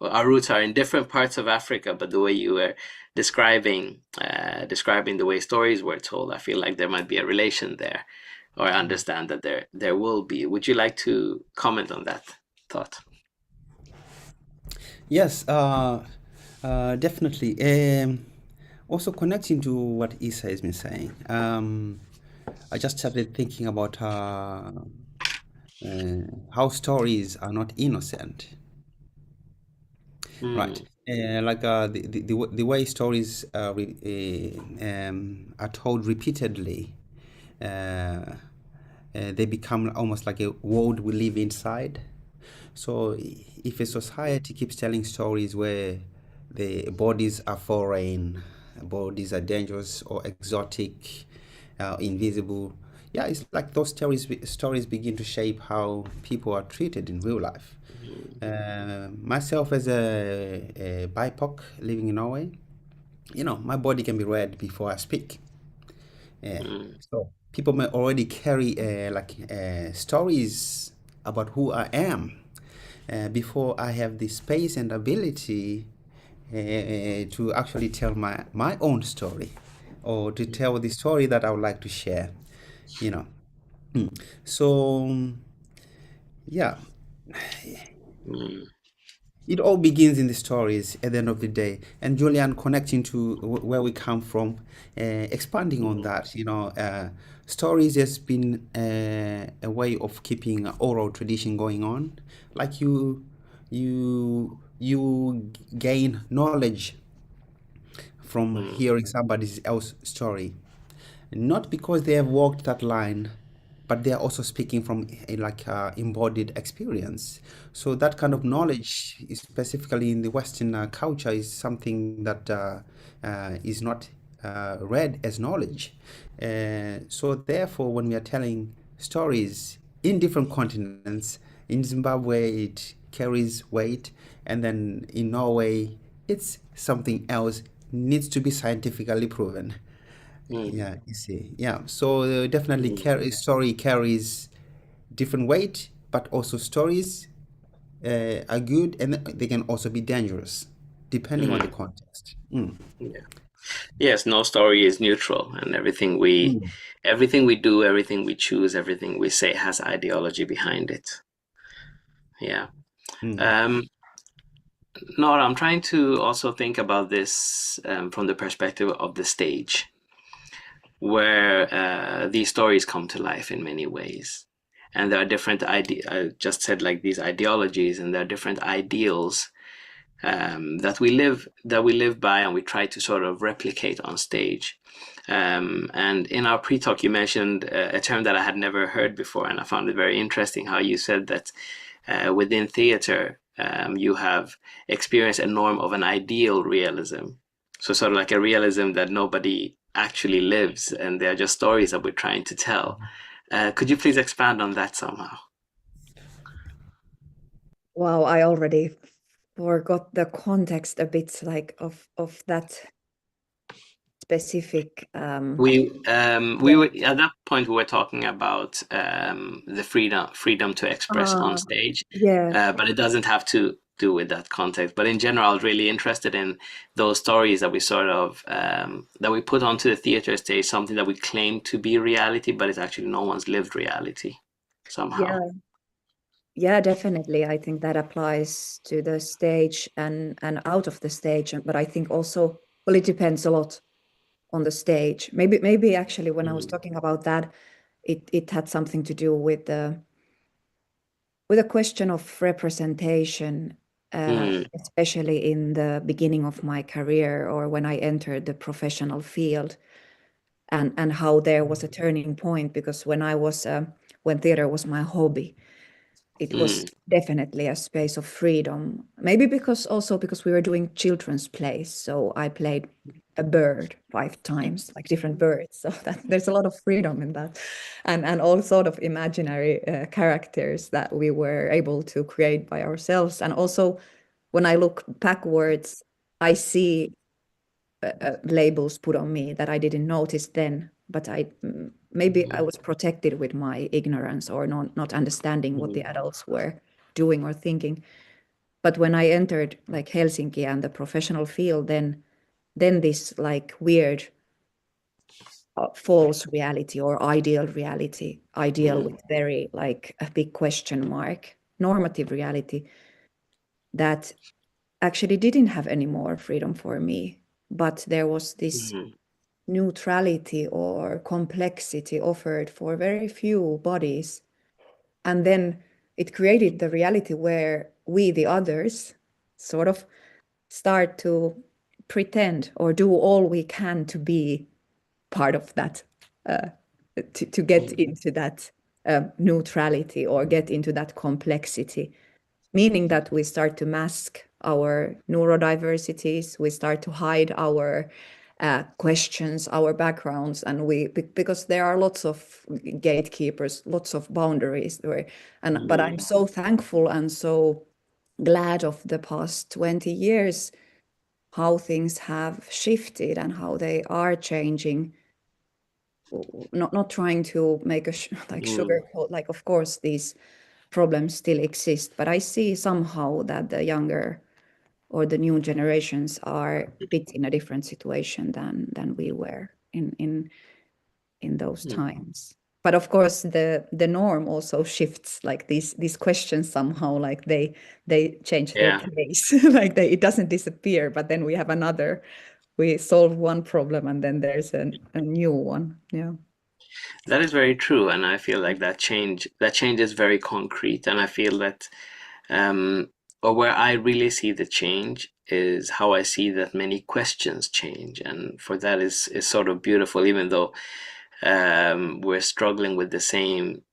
our roots are in different parts of Africa, but the way you were describing the way stories were told, I feel like there might be a relation there, or I understand that there will be. Would you like to comment on that thought? Yes, definitely. Also connecting to what Isa has been saying, I just started thinking about how stories are not innocent, right? Like the way stories are told repeatedly, they become almost like a world we live inside. So if a society keeps telling stories where the bodies are foreign, bodies are dangerous or exotic, invisible, yeah, it's like those stories begin to shape how people are treated in real life. Myself as a BIPOC living in Norway, my body can be read before I speak. So people may already carry stories about who I am before I have the space and ability to actually tell my own story, or to tell the story that I would like to share. So yeah, it all begins in the stories at the end of the day. And Julian, connecting to where we come from, expanding on that, stories has been a way of keeping oral tradition going on. Like you gain knowledge from hearing somebody else's story, not because they have walked that line, but they are also speaking from embodied experience. So that kind of knowledge, specifically in the Western culture, is something that is not read as knowledge. So therefore, when we are telling stories in different continents, in Zimbabwe it carries weight, and then in Norway it's something else, needs to be scientifically proven. Yeah, you see. Yeah, so definitely story carries different weight, but also stories are good, and they can also be dangerous depending on the context. Yeah. Yes, no story is neutral, and everything we do, everything we choose, everything we say has ideology behind it. Yeah. Nora, I'm trying to also think about this from the perspective of the stage, where these stories come to life in many ways. And there are different I just said, like, these ideologies, and there are different ideals that we live by, and we try to sort of replicate on stage. And in our pre-talk, you mentioned a term that I had never heard before, and I found it very interesting how you said that within theater, you have experienced a norm of an ideal realism. So sort of like a realism that nobody actually lives, and they're just stories that we're trying to tell. Could you please expand on that somehow? Wow, I already forgot the context a bit, like of that specific. We were at that point we were talking about the freedom to express on stage, Yeah. but it doesn't have to do with that context. But in general, I was really interested in those stories that we sort of that we put onto the theater stage, something that we claim to be reality, but it's actually no one's lived reality somehow. Yeah, definitely. I think that applies to the stage and out of the stage. But I think also, well, it depends a lot on the stage. Maybe actually when I was talking about that, it had something to do with the question of representation, especially in the beginning of my career or when I entered the professional field, and how there was a turning point, because when I was when theater was my hobby, it was definitely a space of freedom. Maybe because we were doing children's plays, so I played a bird 5 times, like different birds. So that there's a lot of freedom in that, and all sort of imaginary characters that we were able to create by ourselves. And also, when I look backwards, I see labels put on me that I didn't notice then, but maybe I was protected with my ignorance or not understanding what the adults were doing or thinking. But when I entered like Helsinki and the professional field, then this like weird false reality or ideal reality, ideal with very like a big question mark, normative reality, that actually didn't have any more freedom for me. But there was this neutrality or complexity offered for very few bodies. And then it created the reality where we, the others, sort of start to pretend or do all we can to be part of that, to get into that neutrality or get into that complexity, meaning that we start to mask our neurodiversities, we start to hide our questions, our backgrounds, and because there are lots of gatekeepers, lots of boundaries there. But I'm so thankful and so glad of the past 20 years how things have shifted and how they are changing. Not trying to make a like sugarcoat, like of course these problems still exist, but I see somehow that the younger or the new generations are a bit in a different situation than we were in those times. But of course the norm also shifts, like these questions somehow, like they change their place. Like it doesn't disappear, but then we have another, we solve one problem and then there's a new one. Yeah. That is very true, and I feel like that change is very concrete, and I feel that or where I really see the change is how I see that many questions change, and for that is sort of beautiful, even though we're struggling with the same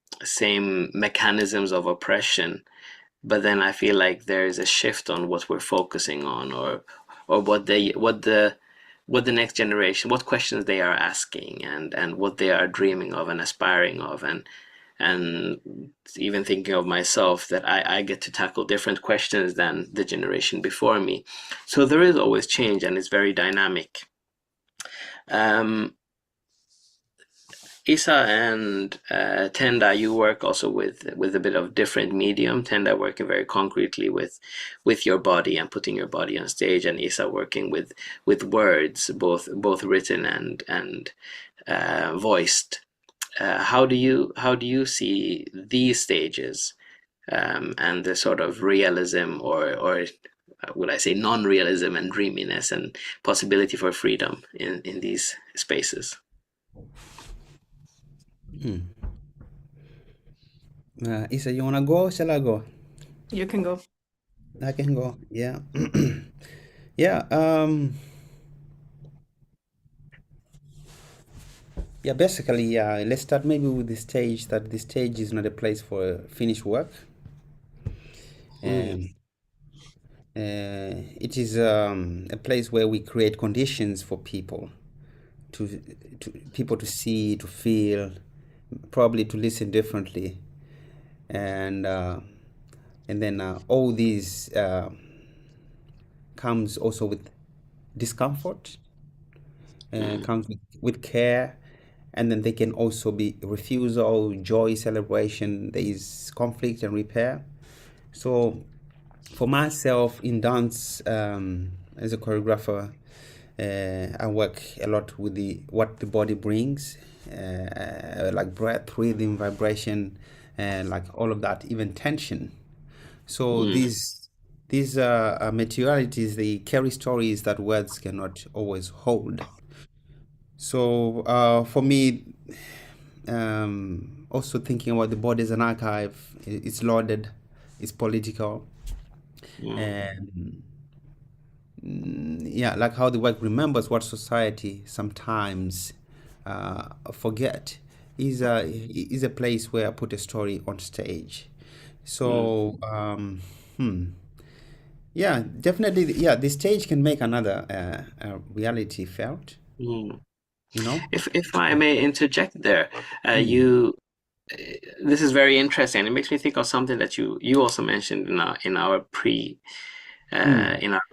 mechanisms of oppression. But then I feel like there is a shift on what we're focusing on, or what the next generation, what questions they are asking, and what they are dreaming of and aspiring of, and even thinking of myself that I get to tackle different questions than the generation before me. So there is always change, and it's very dynamic. Isa and Tenda, you work also with a bit of different medium. Tenda working very concretely with your body and putting your body on stage, and Isa working with words, both written and voiced. How do you see these stages and the sort of realism or would I say non-realism and dreaminess and possibility for freedom in these spaces? Isa, you wanna go? Shall I go? You can go. I can go. Yeah. Yeah. Yeah, basically, let's start maybe with the stage, that the stage is not a place for finished work. It is a place where we create conditions for people to, to see, to feel, probably to listen differently, and then all these comes also with discomfort, comes with care, and then they can also be refusal, joy, celebration. There is conflict and repair. So for myself in dance, as a choreographer, I work a lot with what the body brings, like breath, rhythm, vibration, and like all of that, even tension. So these materialities, they carry stories that words cannot always hold. So for me, also thinking about the body as an archive, it's loaded, it's political, and yeah, like how the work remembers what society sometimes forget, is a place where I put a story on stage. So yeah, definitely, yeah, the stage can make another reality felt, you know. If I may interject there, you this is very interesting. It makes me think of something that you also mentioned in our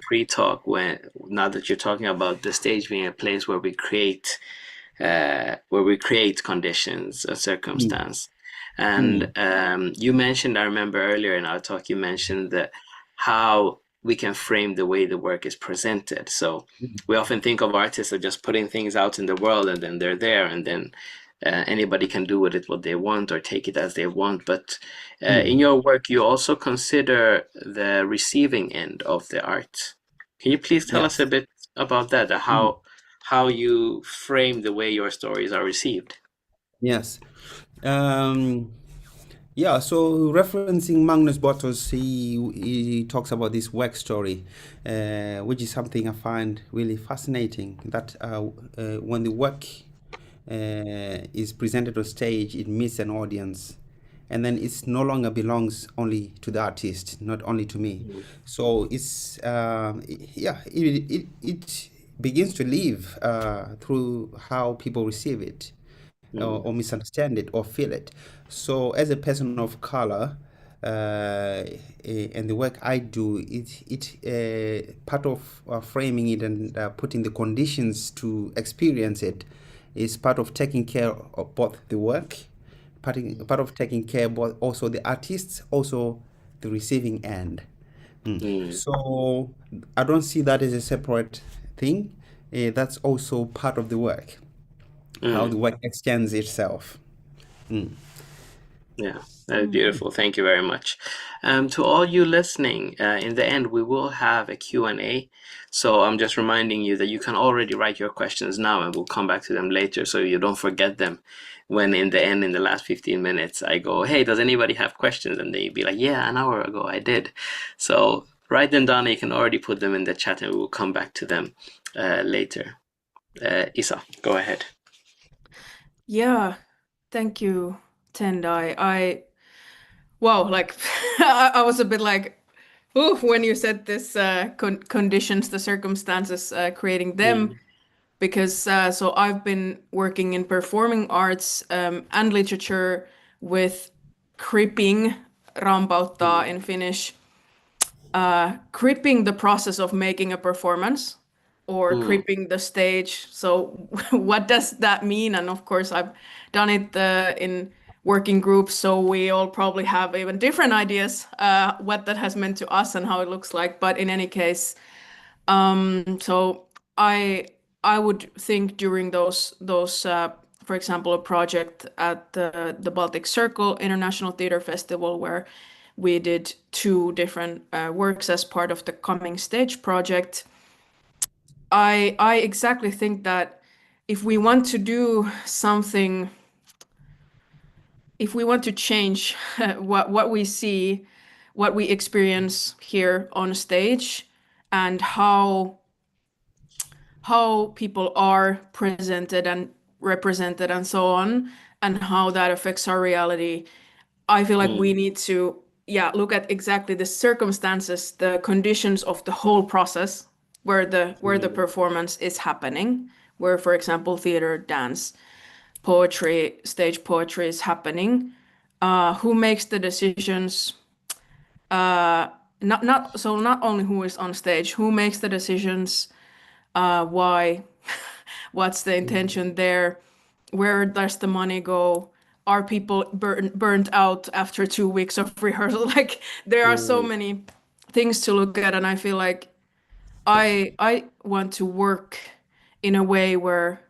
pre-talk, when now that you're talking about the stage being a place where we create conditions, a circumstance. And you mentioned, I remember earlier in our talk, you mentioned that how we can frame the way the work is presented. So we often think of artists as just putting things out in the world and then they're there, and then anybody can do with it what they want or take it as they want. But in your work, you also consider the receiving end of the art. Can you please tell us a Yes. bit about that? How you frame the way your stories are received? Yes. Yeah, so referencing Magnus Botos, he talks about this work story, which is something I find really fascinating. That when the work is presented on stage, it meets an audience, and then it's no longer belongs only to the artist, not only to me. So it's yeah, it begins to live through how people receive it, or misunderstand it or feel it. So as a person of color, and the work I do, part of framing it and putting the conditions to experience it is part of taking care of both the work, part of taking care of also the artists, also the receiving end. So I don't see that as a separate thing. That's also part of the work, how the work extends itself. Yeah, that is beautiful. Thank you very much. To all you listening, in the end, we will have a Q&A. So I'm just reminding you that you can already write your questions now, and we'll come back to them later so you don't forget them. When in the end, in the last 15 minutes, I go, hey, does anybody have questions? And they'd be like, yeah, an hour ago I did. So write them down. You can already put them in the chat, and we'll come back to them later. Isa, go ahead. Yeah, thank you, Tendai. Wow, like I was a bit like, ooh, when you said this conditions, the circumstances creating them, because so I've been working in performing arts and literature with cripping, rampauttaa in Finnish, cripping the process of making a performance or cripping the stage. So what does that mean? And of course, I've done it in working groups, so we all probably have even different ideas what that has meant to us and how it looks like. But in any case, so I would think during those for example, a project at the Baltic Circle International Theatre Festival where we did 2 different works as part of the Coming Stage project. I exactly think that if we want to do something, if we want to change what we see, what we experience here on stage, and how people are presented and represented and so on, and how that affects our reality. I feel like we need to, look at exactly the circumstances, the conditions of the whole process where the performance is happening, where, for example, theater, dance, poetry, stage poetry is happening. Who makes the decisions? Not only who is on stage, who makes the decisions? Why? What's the intention there? Where does the money go? Are people burnt out after 2 weeks of rehearsal? Like there are so many things to look at, and I feel like I want to work in a way where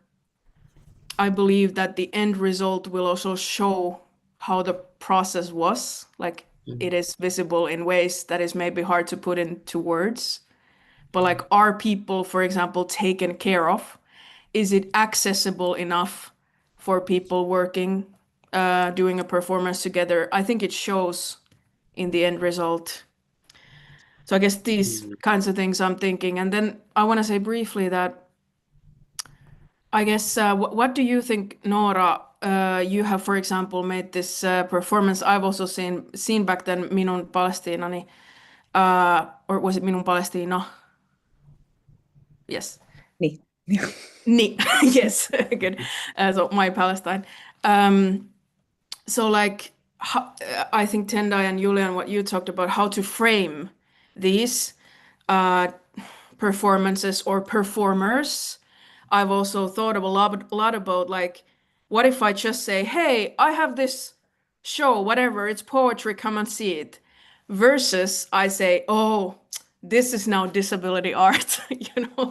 I believe that the end result will also show how the process was. Like it is visible in ways that is maybe hard to put into words. But like, are people, for example, taken care of? Is it accessible enough for people working, doing a performance together? I think it shows in the end result. So I guess these kinds of things I'm thinking. And then I want to say briefly that I guess, what do you think, Nora? You have, for example, made this performance. I've also seen back then Minun Palestiinani, or was it Minun Palestiina? Yes. Niin. Yes, good. So my Palestine. So like, I think Tendai and Julian, what you talked about, how to frame these performances or performers. I've also thought a lot about like, what if I just say, hey, I have this show, whatever, it's poetry, come and see it. Versus I say, oh, this is now disability art,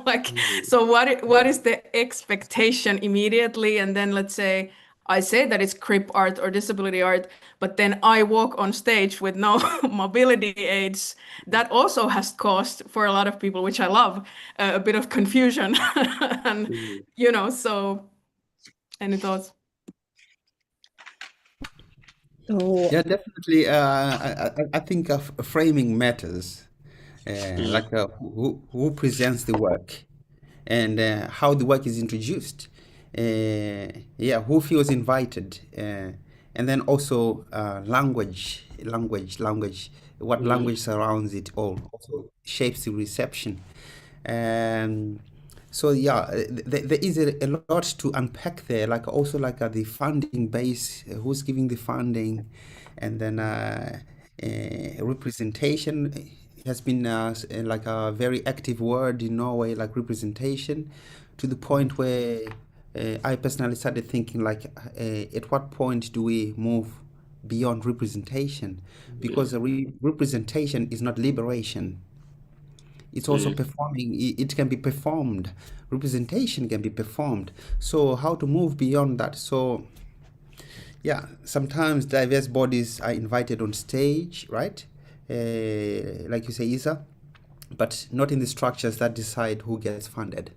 like, so what is the expectation immediately? And then let's say I say that it's crip art or disability art, but then I walk on stage with no mobility aids. That also has caused for a lot of people, which I love, a bit of confusion. And, so any thoughts? So, Yeah, definitely. I think of framing matters, like who presents the work and how the work is introduced. Yeah, who feels invited, and then also language. What language surrounds it all also shapes the reception. Um, so yeah, there is a lot to unpack there. Like also like the funding base, who's giving the funding, and then representation has been like a very active word in Norway, like representation, to the point where I personally started thinking like, at what point do we move beyond representation? Because representation is not liberation. It's also performing. It can be performed. Representation can be performed. So how to move beyond that? So yeah, sometimes diverse bodies are invited on stage, right? Like you say, Isa, but not in the structures that decide who gets funded.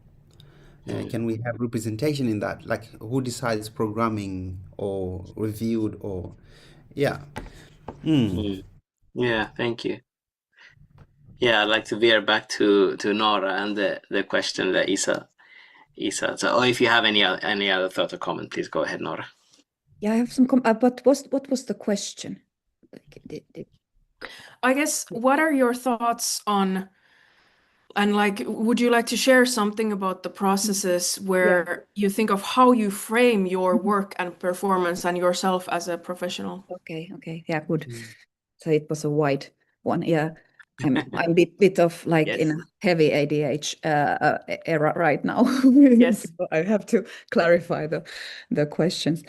Can we have representation in that? Like who decides programming or reviewed or, yeah. Yeah, thank you. Yeah, I'd like to veer back to Nora and the question that Isa. So, or if you have any other thought or comment, please go ahead, Nora. yeah, I have some. But what was the question? I guess, what are your thoughts on, and like, would you like to share something about the processes where you think of how you frame your work and performance and yourself as a professional? Okay, yeah, good. So it was a wide one. Yeah, I'm bit of like in a heavy ADH era right now. Yes. So I have to clarify the questions.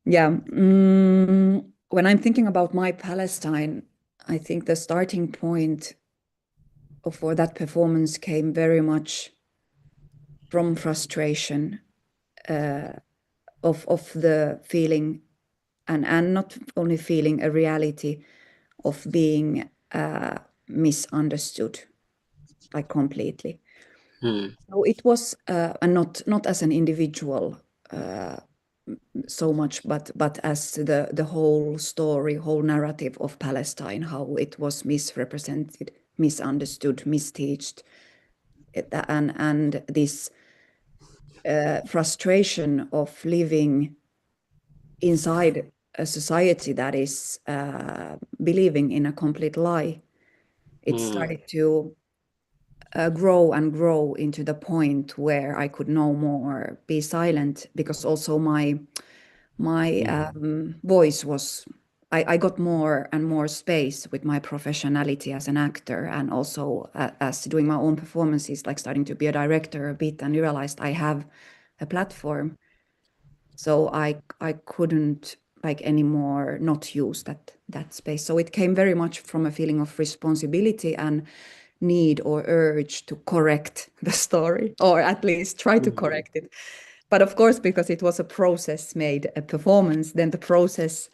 Yeah, when I'm thinking about my Palestine, I think the starting point for that performance came very much from frustration of the feeling, and not only feeling, a reality of being misunderstood, like completely. So it was not as an individual so much, but as the whole story, whole narrative of Palestine, how it was misrepresented, misunderstood, mistaught, and this frustration of living inside a society that is believing in a complete lie. It started to grow and grow into the point where I could no more be silent, because also my voice was, I got more and more space with my professionality as an actor, and also as doing my own performances, like starting to be a director a bit, and realized I have a platform. So I couldn't like anymore not use that space. So it came very much from a feeling of responsibility and need or urge to correct the story, or at least try to correct it. But of course, because it was a process made a performance, then the process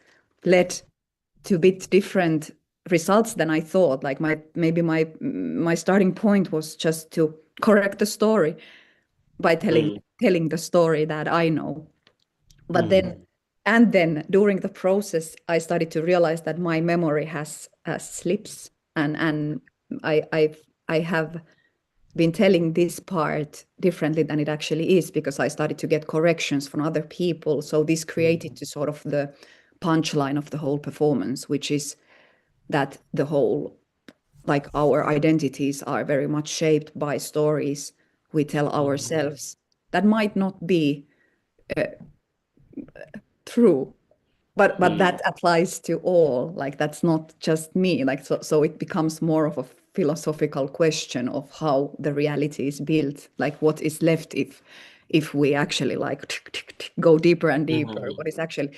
led to a bit different results than I thought. Like maybe my starting point was just to correct the story by telling the story that I know. But then during the process, I started to realize that my memory has slips, and I have been telling this part differently than it actually is, because I started to get corrections from other people. So this created to sort of the punchline of the whole performance, which is that the whole, like our identities are very much shaped by stories we tell ourselves that might not be true, but that applies to all. Like that's not just me. Like so it becomes more of a philosophical question of how the reality is built. Like what is left if we actually like go deeper and deeper. What is actually,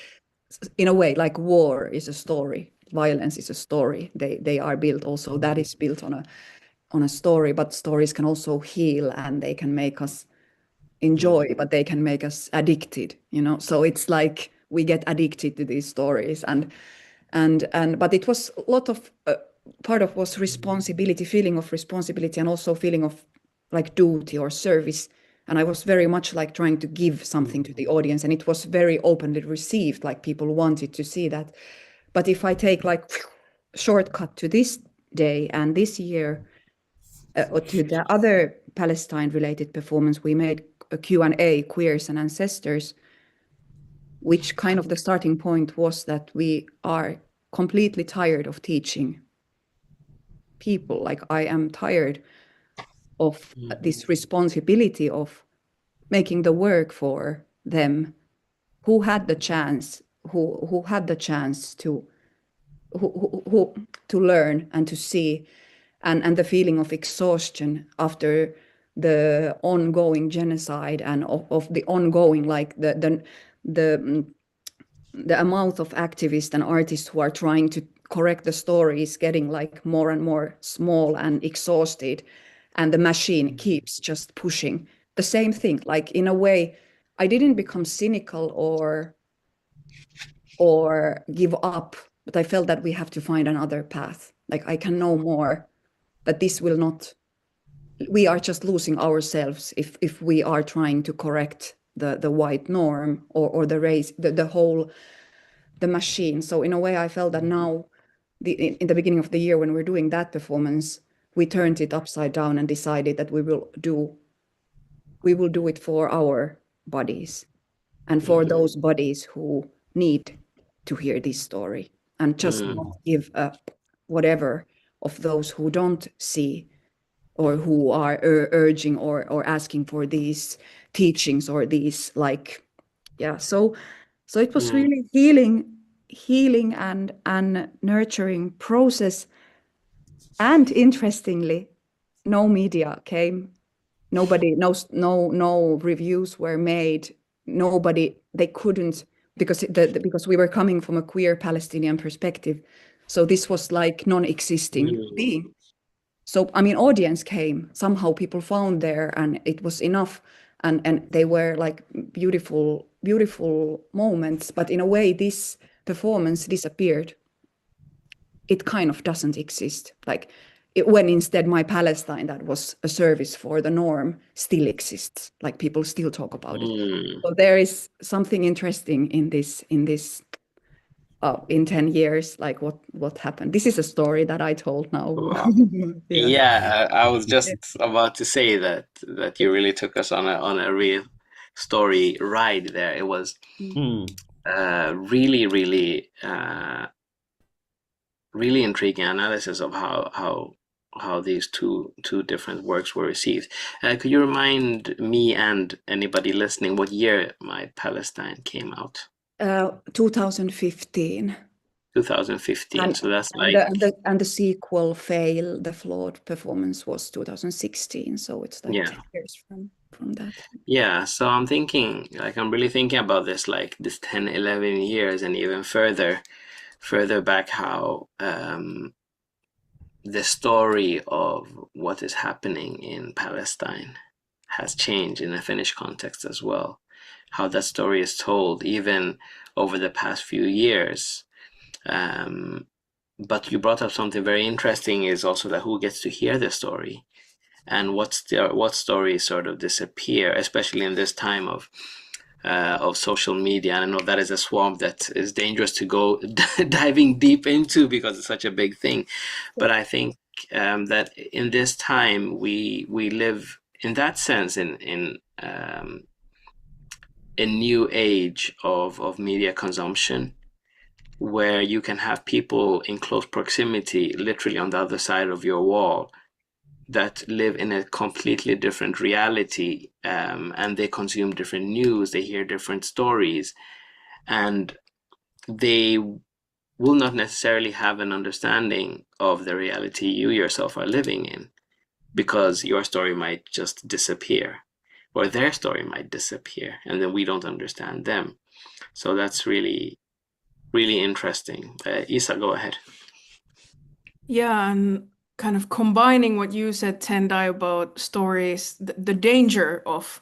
in a way, like war is a story, violence is a story. They are built also. That is built on a story, but stories can also heal, and they can make us enjoy, but they can make us addicted, you know. So it's like we get addicted to these stories, and but it was a lot of part of was responsibility, feeling of responsibility, and also feeling of like duty or service. And I was very much like trying to give something to the audience, and it was very openly received, like people wanted to see that. But if I take like shortcut to this day and this year, or to the other Palestine related performance, we made a Q&A, Queers and Ancestors, which kind of the starting point was that we are completely tired of teaching people. Like I am tired of this responsibility of making the work for them who had the chance, who had the chance to to learn and to see, and the feeling of exhaustion after the ongoing genocide, and of the ongoing, like the amount of activists and artists who are trying to correct the story is getting like more and more small and exhausted, and the machine keeps just pushing the same thing. Like in a way, I didn't become cynical or give up, but I felt that we have to find another path. Like I can know more, but this will not, we are just losing ourselves if we are trying to correct the white norm, or the race, the whole, the machine. So in a way, I felt that now, in the beginning of the year when we're doing that performance, we turned it upside down and decided that we will do it for our bodies, and for those bodies who need to hear this story, and just not give up whatever of those who don't see, or who are urging or asking for these teachings, or these like, yeah. So it was really healing and nurturing process. And interestingly, no media came, nobody, no reviews were made, nobody, they couldn't, because because we were coming from a queer Palestinian perspective, so this was like non-existing being. So I mean, audience came, somehow people found there, and it was enough, and they were like beautiful moments. But in a way, this performance disappeared. It kind of doesn't exist. Like when instead my Palestine, that was a service for the norm, still exists. Like people still talk about it. So there is something interesting in this in 10 years, like what happened. This is a story that I told now. Wow. Yeah, I was just about to say that you really took us on a real story ride there. It was really, really intriguing analysis of how these two different works were received. Could you remind me and anybody listening what year My Palestine came out? 2015. 2015. So that's like and the sequel, Fail, the Flawed Performance, was 2016. So it's like 10 years from that. Yeah, so I'm thinking, like, I'm really thinking about this, like this 10, 11 years and even further back, how the story of what is happening in Palestine has changed in a Finnish context as well. How that story is told, even over the past few years. But you brought up something very interesting, is also that who gets to hear the story, and what stories sort of disappear, especially in this time of social media. And I know that is a swamp that is dangerous to go diving deep into because it's such a big thing. But I think that in this time we live, in that sense, in a new age of media consumption, where you can have people in close proximity, literally on the other side of your wall, that live in a completely different reality, and they consume different news, they hear different stories, and they will not necessarily have an understanding of the reality you yourself are living in, because your story might just disappear, or their story might disappear, and then we don't understand them. So that's really, really interesting. Isa, go ahead. Yeah, and kind of combining what you said, Tendai, about stories, the danger of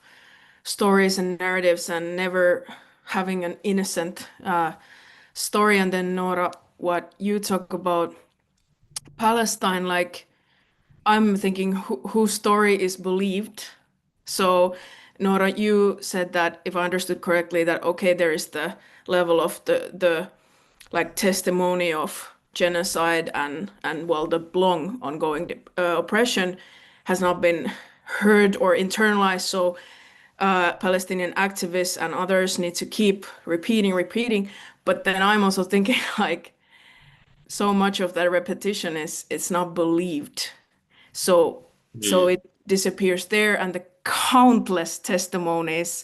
stories and narratives and never having an innocent story. And then, Nora, what you talk about Palestine, like, I'm thinking whose story is believed. So, Nora, you said that, if I understood correctly, that okay, there is the level of the like testimony of genocide and well, the long ongoing oppression has not been heard or internalized. So Palestinian activists and others need to keep repeating. But then I'm also thinking like so much of that repetition is it's not believed. So it disappears there, and the countless testimonies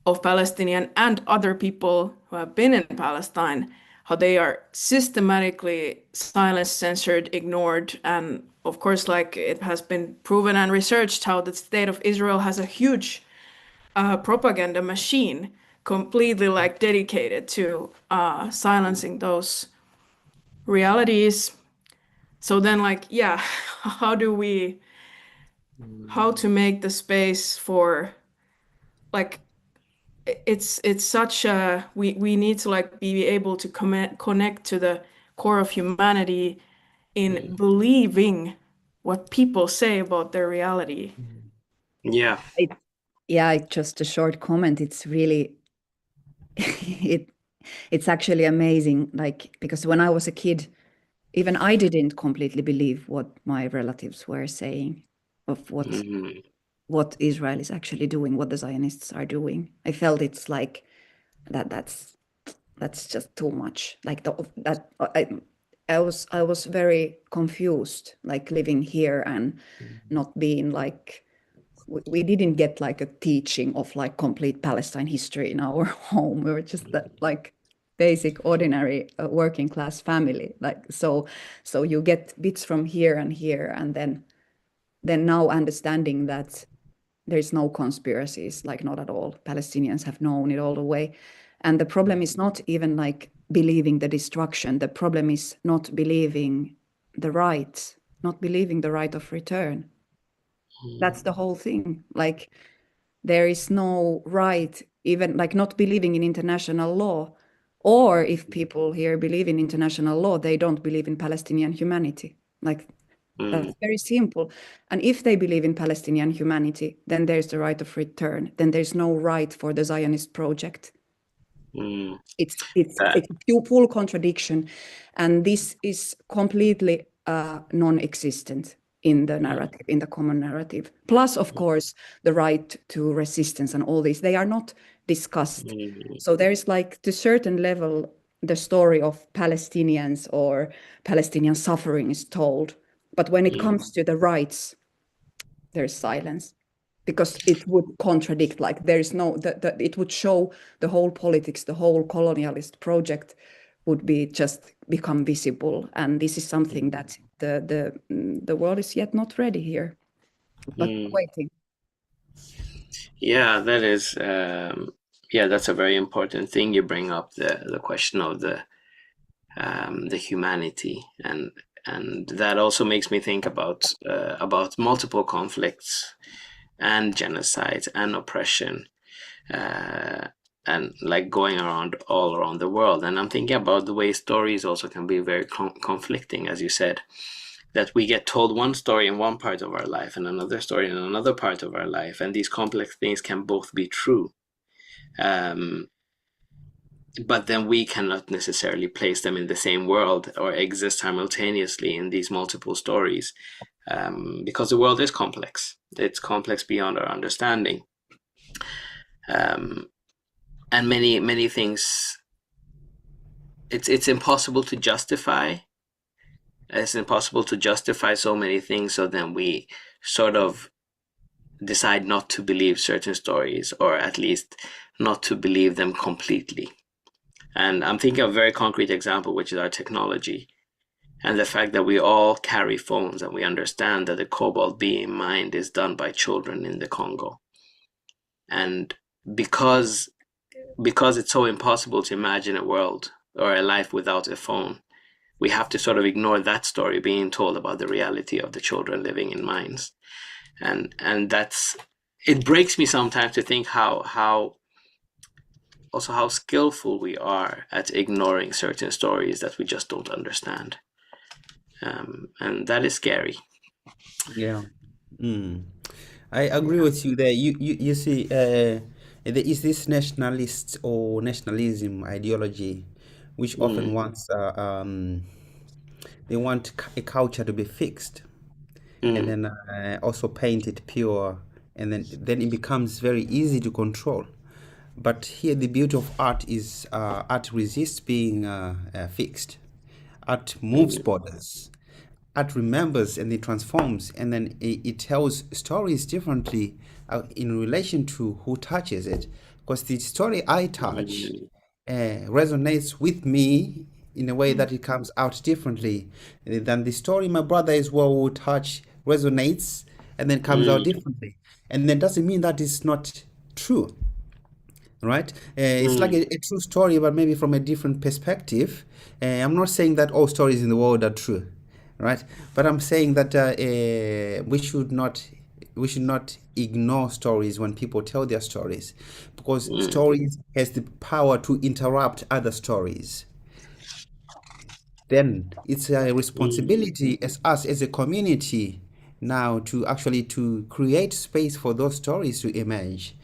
of Palestinian and other people who have been in Palestine, how they are systematically silenced, censored, ignored. And of course, like it has been proven and researched, how the state of Israel has a huge propaganda machine completely like dedicated to silencing those realities. So then like, yeah, how to make the space for like, it's such a, we need to like be able to connect to the core of humanity in believing what people say about their reality. Yeah. Just a short comment. It's really it's actually amazing, like, because when I was a kid, even I didn't completely believe what my relatives were saying of what Israel is actually doing, what the Zionists are doing. I felt it's like that's just too much. Like I was very confused, like living here and not being like, we didn't get like a teaching of like complete Palestine history in our home. We were just that like basic, ordinary working class family. Like so you get bits from here, and then now understanding that there's no conspiracies, like not at all. Palestinians have known it all the way. And the problem is not even like believing the destruction. The problem is not believing the right, not believing the right of return. That's the whole thing. Like there is no right, even like not believing in international law. Or if people here believe in international law, they don't believe in Palestinian humanity. Like that's very simple. And if they believe in Palestinian humanity, then there's the right of return. Then there's no right for the Zionist project. It's a full contradiction. And this is completely non-existent. in the narrative, in the common narrative. Plus, of course, the right to resistance and all these, they are not discussed. So there is like, to a certain level, the story of Palestinians or Palestinian suffering is told. But when it comes to the rights, there's silence, because it would contradict, like there is no, it would show the whole politics, the whole colonialist project would be just become visible. And this is something that the world is yet not ready here, but waiting. Yeah, that is, that's a very important thing. You bring up the question of the humanity, and that also makes me think about multiple conflicts and genocide and oppression, and like going around all around the world. And I'm thinking about the way stories also can be very conflicting, as you said, that we get told one story in one part of our life and another story in another part of our life, and these complex things can both be true. But then we cannot necessarily place them in the same world or exist simultaneously in these multiple stories, because the world is complex. It's complex beyond our understanding. And many things, it's impossible to justify. It's impossible to justify so many things, so then we sort of decide not to believe certain stories, or at least not to believe them completely. And I'm thinking of a very concrete example, which is our technology, and the fact that we all carry phones, and we understand that the cobalt being mined is done by children in the Congo. And because it's so impossible to imagine a world or a life without a phone, we have to sort of ignore that story being told about the reality of the children living in mines. And that's, it breaks me sometimes to think how skillful we are at ignoring certain stories that we just don't understand. And that is scary. Yeah. I agree with you there. You see, there is this nationalist or nationalism ideology, which often wants they want a culture to be fixed, and then also paint it pure, and then it becomes very easy to control. But here, the beauty of art is art resists being fixed. Art moves borders. Art remembers and it transforms, and then it tells stories differently in relation to who touches it. Because the story I touch resonates with me in a way that it comes out differently than the story my brother as well will touch resonates and then comes out differently. And then doesn't mean that it's not true, right? It's like a true story, but maybe from a different perspective. I'm not saying that all stories in the world are true, right? But I'm saying that we should not ignore stories when people tell their stories, because stories has the power to interrupt other stories. Then it's a responsibility as us as a community now to actually to create space for those stories to emerge,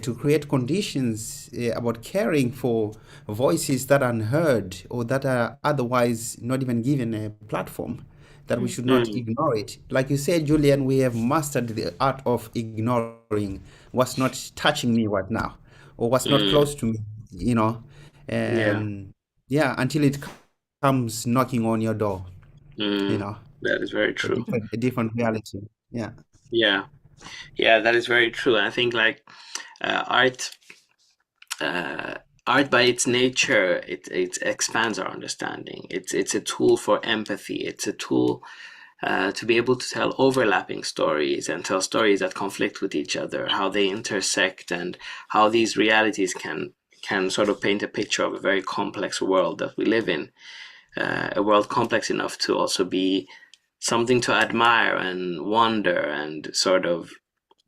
to create conditions about caring for voices that are unheard or that are otherwise not even given a platform, that we should not ignore it. Like you said, Julian, we have mastered the art of ignoring what's not touching me right now or what's not close to me, until it comes knocking on your door, That is very true. a different reality. Yeah, that is very true. And I think like art by its nature, it expands our understanding. It's a tool for empathy. It's a tool to be able to tell overlapping stories and tell stories that conflict with each other, how they intersect, and how these realities can sort of paint a picture of a very complex world that we live in. A world complex enough to also be something to admire and wonder and sort of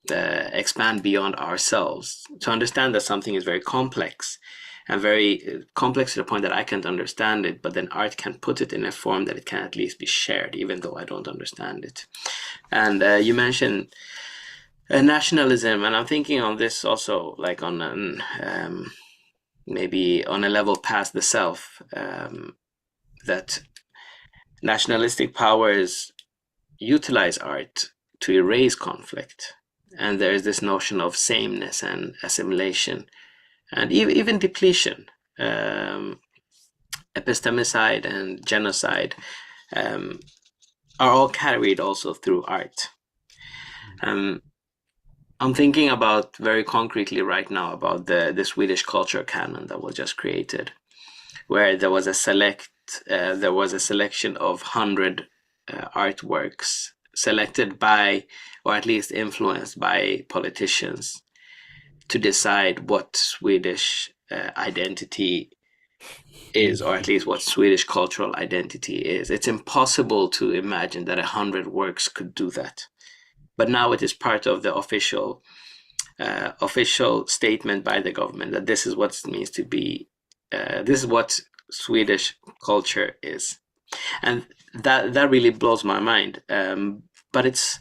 expand beyond ourselves. To understand that something is very complex and very complex to the point that I can't understand it, but then art can put it in a form that it can at least be shared, even though I don't understand it. And you mentioned nationalism, and I'm thinking on this also, like on an, maybe on a level past the self, that nationalistic powers utilize art to erase conflict. And there is this notion of sameness and assimilation, and even depletion. Epistemicide and genocide are all carried also through art. I'm thinking about very concretely right now about the Swedish culture canon that was just created, where there was a selection of 100 artworks selected by, or at least influenced by, politicians to decide what Swedish identity is, or at least what Swedish cultural identity is. It's impossible to imagine that 100 works could do that. But now it is part of the official statement by the government that this is what it means to be, this is what Swedish culture is. And that really blows my mind. But it's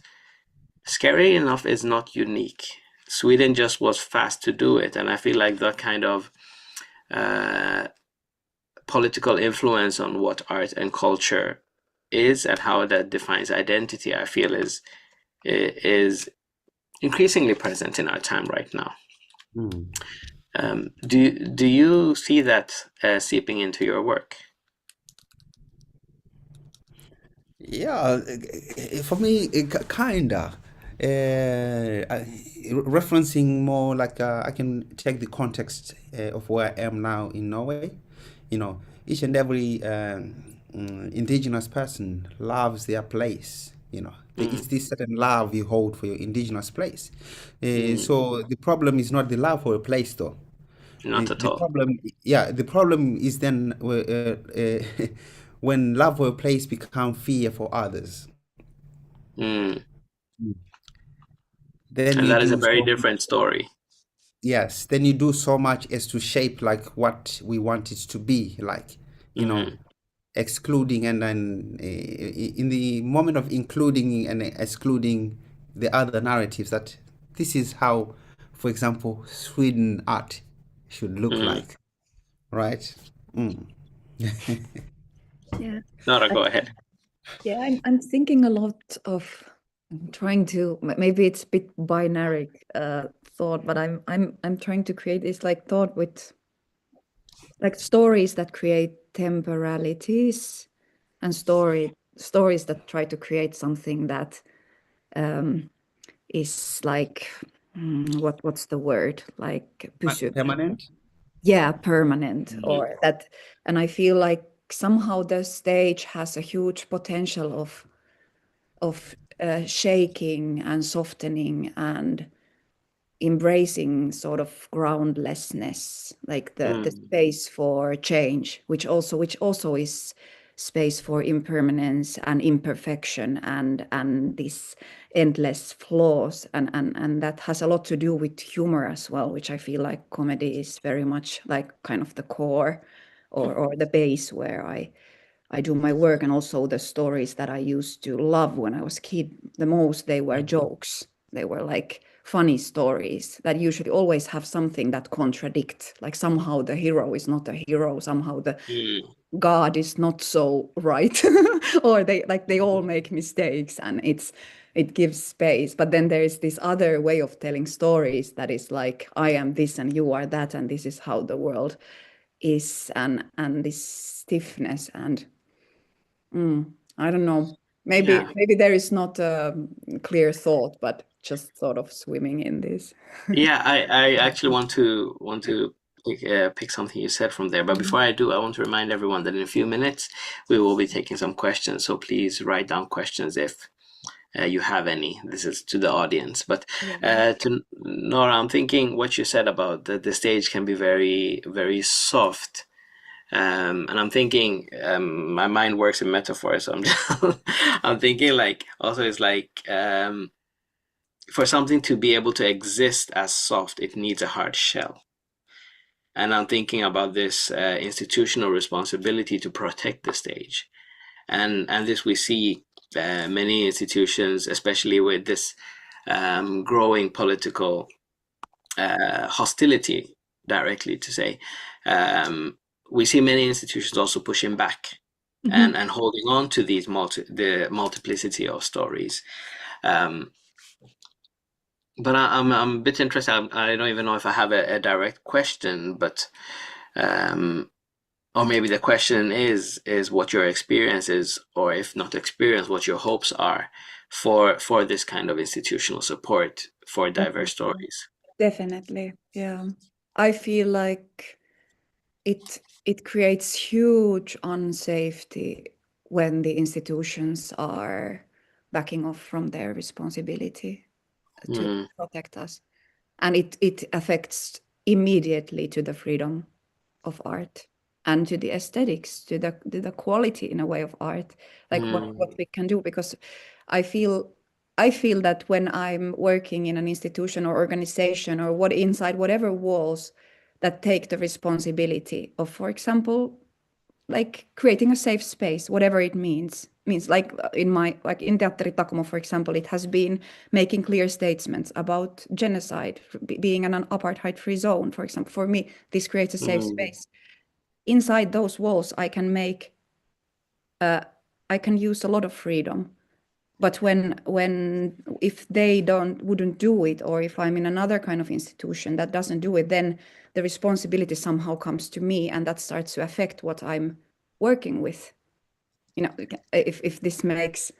scary enough, it's not unique. Sweden just was fast to do it. And I feel like that kind of political influence on what art and culture is and how that defines identity, I feel is increasingly present in our time right now. Do you see that seeping into your work? Yeah, for me, kinda. Referencing more like I can take the context of where I am now in Norway. You know, each and every indigenous person loves their place. You know, it's this certain love you hold for your indigenous place. So the problem is not the love for a place, though. Not at The all. problem, yeah, the problem is then when love for a place becomes fear for others. Then And you that is a do very so, different story. yes, then you do so much as to shape like what we want it to be like, you know, excluding, and then in the moment of including and excluding the other narratives, that this is how, for example, Sweden art should look like, right? Yeah. Nora, go ahead. Yeah, I'm thinking a lot of trying to, maybe it's a bit binary thought, but I'm trying to create this like thought with like stories that create temporalities and stories that try to create something that is like what's the word, like pysyvä. Permanent. Yeah, permanent, or that. And I feel like somehow the stage has a huge potential of shaking and softening and embracing sort of groundlessness, like the space for change, which also is space for impermanence and imperfection and this endless flaws, and that has a lot to do with humor as well, which I feel like comedy is very much like kind of the core or the base where I do my work. And also the stories that I used to love when I was a kid the most, they were jokes. They were like funny stories that usually always have something that contradict, like somehow the hero is not a hero, somehow the God is not so right, or they all make mistakes, and it gives space. But then there is this other way of telling stories that is like, I am this and you are that, and this is how the world is, and this stiffness. And I don't know, maybe there is not a clear thought, but just sort of swimming in this. Yeah, I actually want to pick something you said from there. But before I do, I want to remind everyone that in a few minutes we will be taking some questions. So please write down questions if you have any. This is to the audience. But to Nora, I'm thinking what you said about the stage can be very, very soft. And I'm thinking, my mind works in metaphors. So I'm thinking like, also it's like, for something to be able to exist as soft, it needs a hard shell. And I'm thinking about this institutional responsibility to protect the stage. And this we see many institutions, especially with this growing political hostility, directly to say, we see many institutions also pushing back and holding on to these the multiplicity of stories. But I'm a bit interested. I don't even know if I have a direct question, but or maybe the question is what your experience is, or if not experience, what your hopes are for this kind of institutional support for diverse stories. Definitely, yeah. I feel like it creates huge unsafety when the institutions are backing off from their responsibility to protect us. And it affects immediately to the freedom of art and to the aesthetics, to the quality in a way of art, like what we can do. Because I feel that when I'm working in an institution or organization or inside whatever walls that take the responsibility of, for example, like creating a safe space, whatever it means like in Teatteri Takamo, for example, it has been making clear statements about genocide, being an apartheid-free zone, for example. For me, this creates a safe space. Inside those walls, I can use a lot of freedom. But if they wouldn't do it, or if I'm in another kind of institution that doesn't do it, then the responsibility somehow comes to me, and that starts to affect what I'm working with. If this makes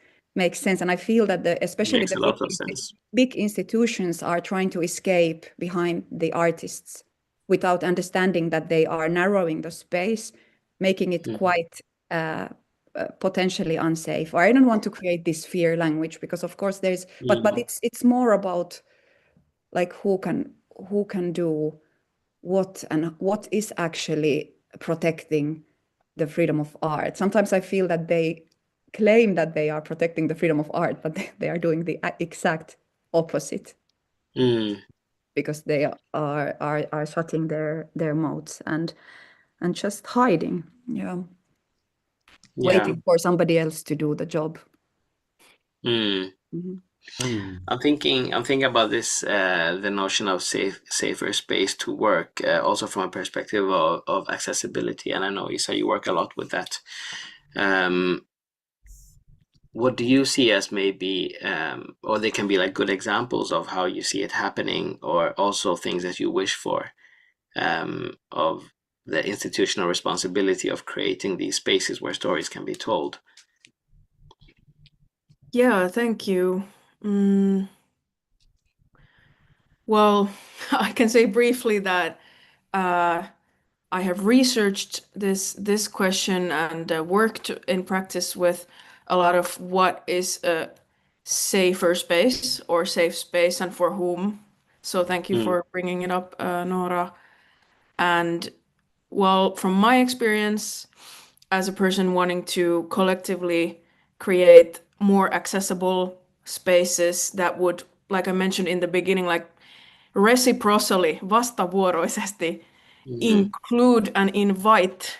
sense. And I feel that especially makes a lot of sense. Big institutions are trying to escape behind the artists without understanding that they are narrowing the space, making it quite potentially unsafe. Or I don't want to create this fear language, because of course but it's more about like who can do what, and what is actually protecting the freedom of art. Sometimes I feel that they claim that they are protecting the freedom of art, but they are doing the exact opposite, because they are shutting their mouths and just hiding, waiting for somebody else to do the job. I'm thinking about this, the notion of safer space to work, also from a perspective of accessibility. And I know, Isa, you work a lot with that. What do you see as maybe, or they can be like good examples of how you see it happening, or also things that you wish for, of the institutional responsibility of creating these spaces where stories can be told? Yeah, thank you. Well, I can say briefly that I have researched this question and worked in practice with a lot of what is a safer space or safe space and for whom. So thank you for bringing it up, Nora. And well, from my experience as a person wanting to collectively create more accessible spaces that would, like I mentioned in the beginning, like reciprocally, vastavuoroisesti include and invite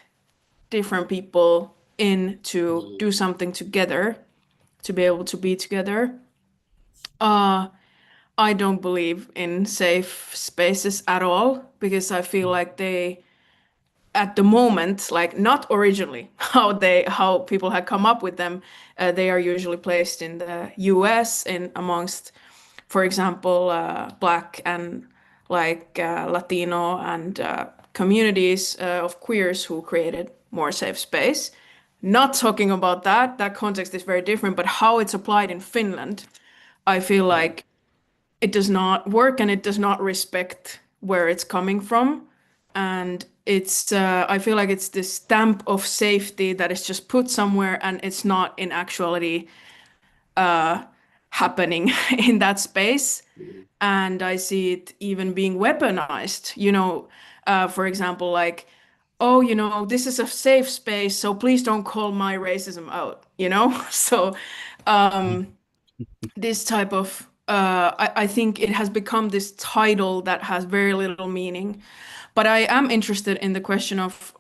different people in to do something together, to be able to be together. I don't believe in safe spaces at all, because I feel like they, at the moment, like not originally how people had come up with them, they are usually placed in the US in amongst, for example, Black and Latino and communities of queers who created more safe space. Not talking about that context is very different, but how it's applied in Finland, I feel like it does not work, and it does not respect where it's coming from. And it's I feel like it's this stamp of safety that is just put somewhere, and it's not in actuality happening in that space. And I see it even being weaponized, for example, like, oh, this is a safe space, so please don't call my racism out, so this type of I think it has become this title that has very little meaning. But I am interested in the question of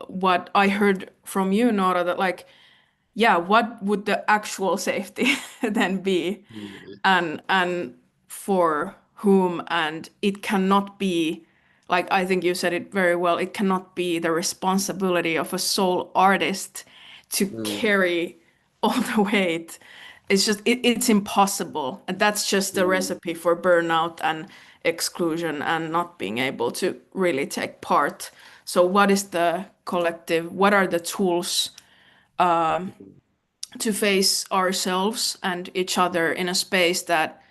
what I heard from you, Nora, that like, yeah, what would the actual safety then be, and for whom? And it cannot be, like, I think you said it very well, it cannot be the responsibility of a sole artist to carry all the weight. It's just it's impossible. And that's just a recipe for burnout and exclusion and not being able to really take part. So what is the collective? What are the tools to face ourselves and each other in a space that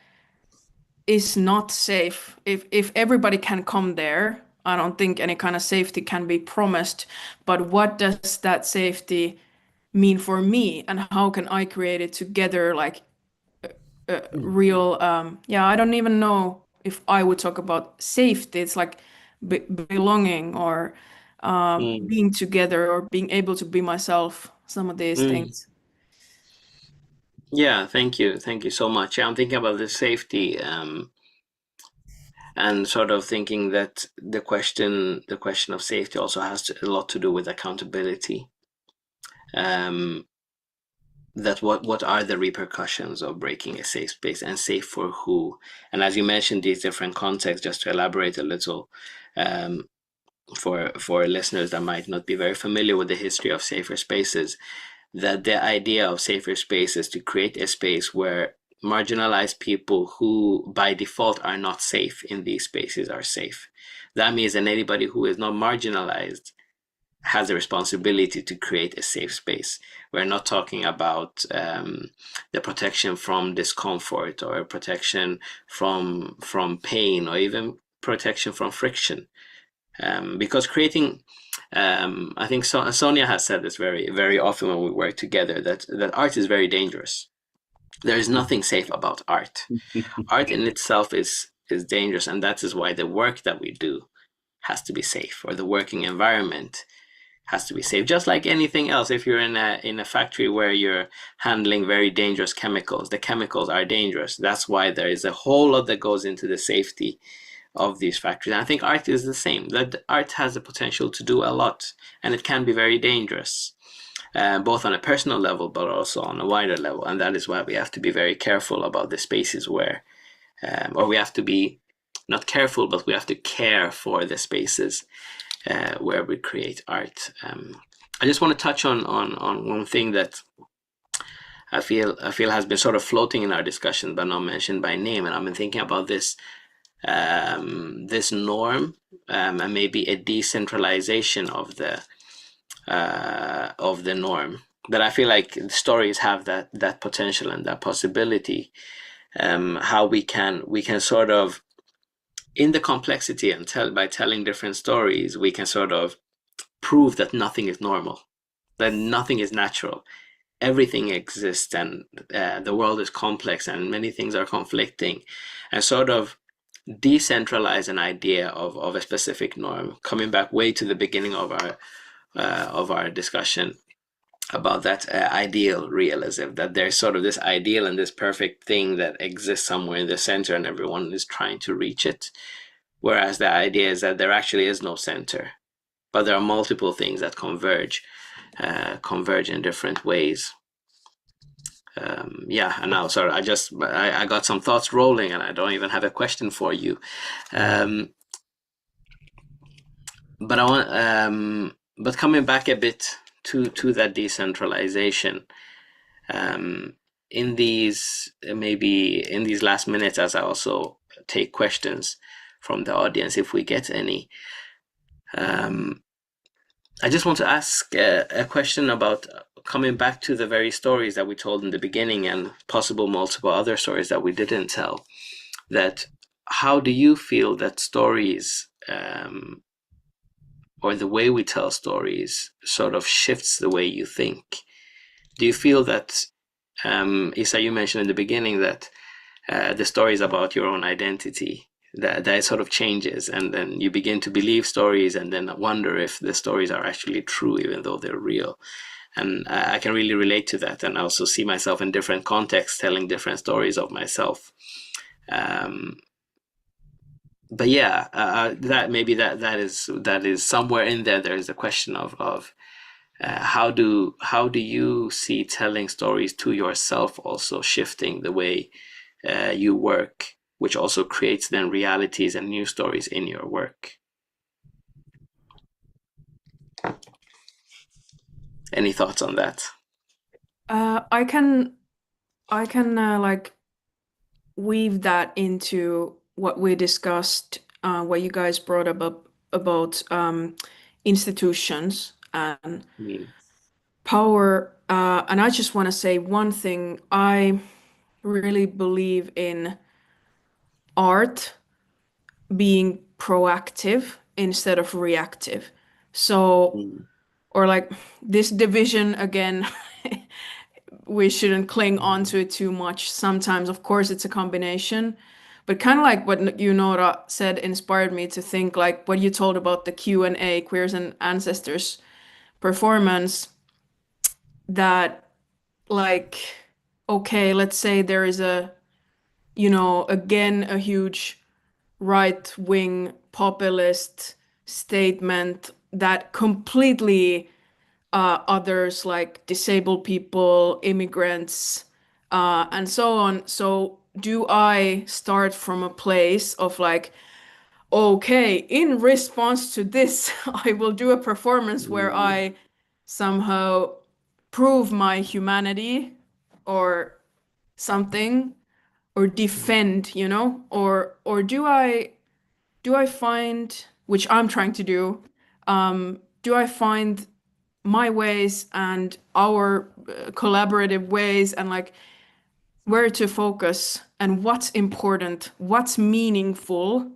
is not safe? If everybody can come there, I don't think any kind of safety can be promised. But what does that safety mean for me, and how can I create it together, like real I don't even know if I would talk about safety. It's like belonging or being together or being able to be myself, some of these things. Yeah, thank you so much. I'm thinking about the safety and sort of thinking that the question of safety also has a lot to do with accountability. That what are the repercussions of breaking a safe space, and safe for who? And as you mentioned, these different contexts, just to elaborate a little, for listeners that might not be very familiar with the history of safer spaces, that the idea of safer spaces to create a space where marginalized people who by default are not safe in these spaces are safe. That means that anybody who is not marginalized has a responsibility to create a safe space. We're not talking about the protection from discomfort or protection from pain or even protection from friction. Because creating, I think Sonia has said this very, very often when we work together, that art is very dangerous. There is nothing safe about art. Art in itself is dangerous, and that is why the work that we do has to be safe, or the working environment has to be safe. Just like anything else, if you're in a factory where you're handling very dangerous chemicals, the chemicals are dangerous. That's why there is a whole lot that goes into the safety of these factories. And I think art is the same. That art has the potential to do a lot, and it can be very dangerous, both on a personal level, but also on a wider level. And that is why we have to be very careful about the spaces where, or we have to be not careful, but we have to care for the spaces where we create art. I just want to touch on one thing that I feel has been sort of floating in our discussion, but not mentioned by name. And I've been thinking about this norm and maybe a decentralization of the norm. That I feel like stories have that potential and that possibility. How we can sort of, in the complexity and by telling different stories, we can sort of prove that nothing is normal, that nothing is natural. Everything exists, and the world is complex, and many things are conflicting, and sort of decentralize an idea of a specific norm. Coming back way to the beginning of our discussion about that ideal realism, that there's sort of this ideal and this perfect thing that exists somewhere in the center, and everyone is trying to reach it. Whereas the idea is that there actually is no center, but there are multiple things that converge in different ways. And now, sorry, I got some thoughts rolling, and I don't even have a question for you. But I want, but coming back a bit to that decentralization, in these last minutes, as I also take questions from the audience, if we get any. I just want to ask a question about coming back to the very stories that we told in the beginning, and possible multiple other stories that we didn't tell. That how do you feel that stories, or the way we tell stories, sort of shifts the way you think? Do you feel that, Isa, you mentioned in the beginning that the story is about your own identity, that sort of changes, and then you begin to believe stories and then wonder if the stories are actually true, even though they're real. And I can really relate to that, and I also see myself in different contexts telling different stories of myself. But yeah, that is somewhere in there. There is a question of how do you see telling stories to yourself also shifting the way you work, which also creates then realities and new stories in your work? Any thoughts on that? I can like weave that into what we discussed, what you guys brought up about institutions and power. And I just want to say one thing. I really believe in art being proactive instead of reactive. So, or like this division again, we shouldn't cling on to it too much. Sometimes, of course, it's a combination. But kind of like what you, Nora, said inspired me to think like what you told about the Q&A, Queers and Ancestors performance, that like, okay, let's say there is a, again, a huge right-wing populist statement that completely others like disabled people, immigrants, and so on. So do I start from a place of like, okay, in response to this, I will do a performance where I somehow prove my humanity or something, or defend, or do I find, which I'm trying to do I find my ways and our collaborative ways and like where to focus and what's important, what's meaningful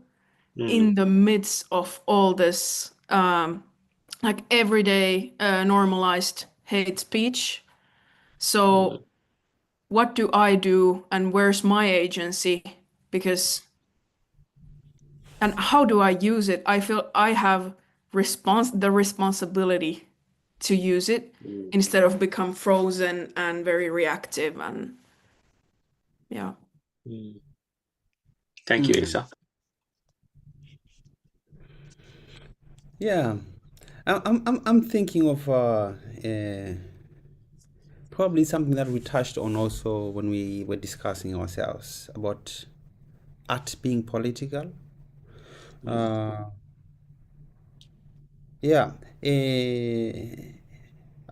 in the midst of all this like everyday normalized hate speech. So what do I do and where's my agency? Because and how do I use it? I feel I have the responsibility to use it instead of become frozen and very reactive and yeah. Thank you, Isa. Yeah, I'm thinking of probably something that we touched on also when we were discussing ourselves about art being political. Yeah,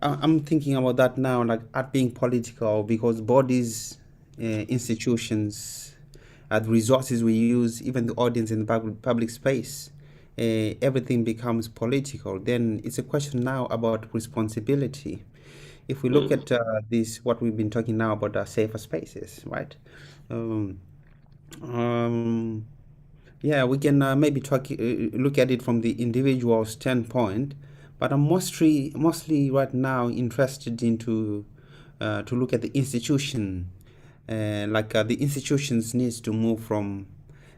I'm thinking about that now, like art being political, because bodies, institutions, the resources we use, even the audience in the public space, everything becomes political. Then it's a question now about responsibility. If we look at this, what we've been talking now about safer spaces, right? Yeah, we can maybe look at it from the individual standpoint, but I'm mostly right now interested into to look at the institution. The institutions needs to move from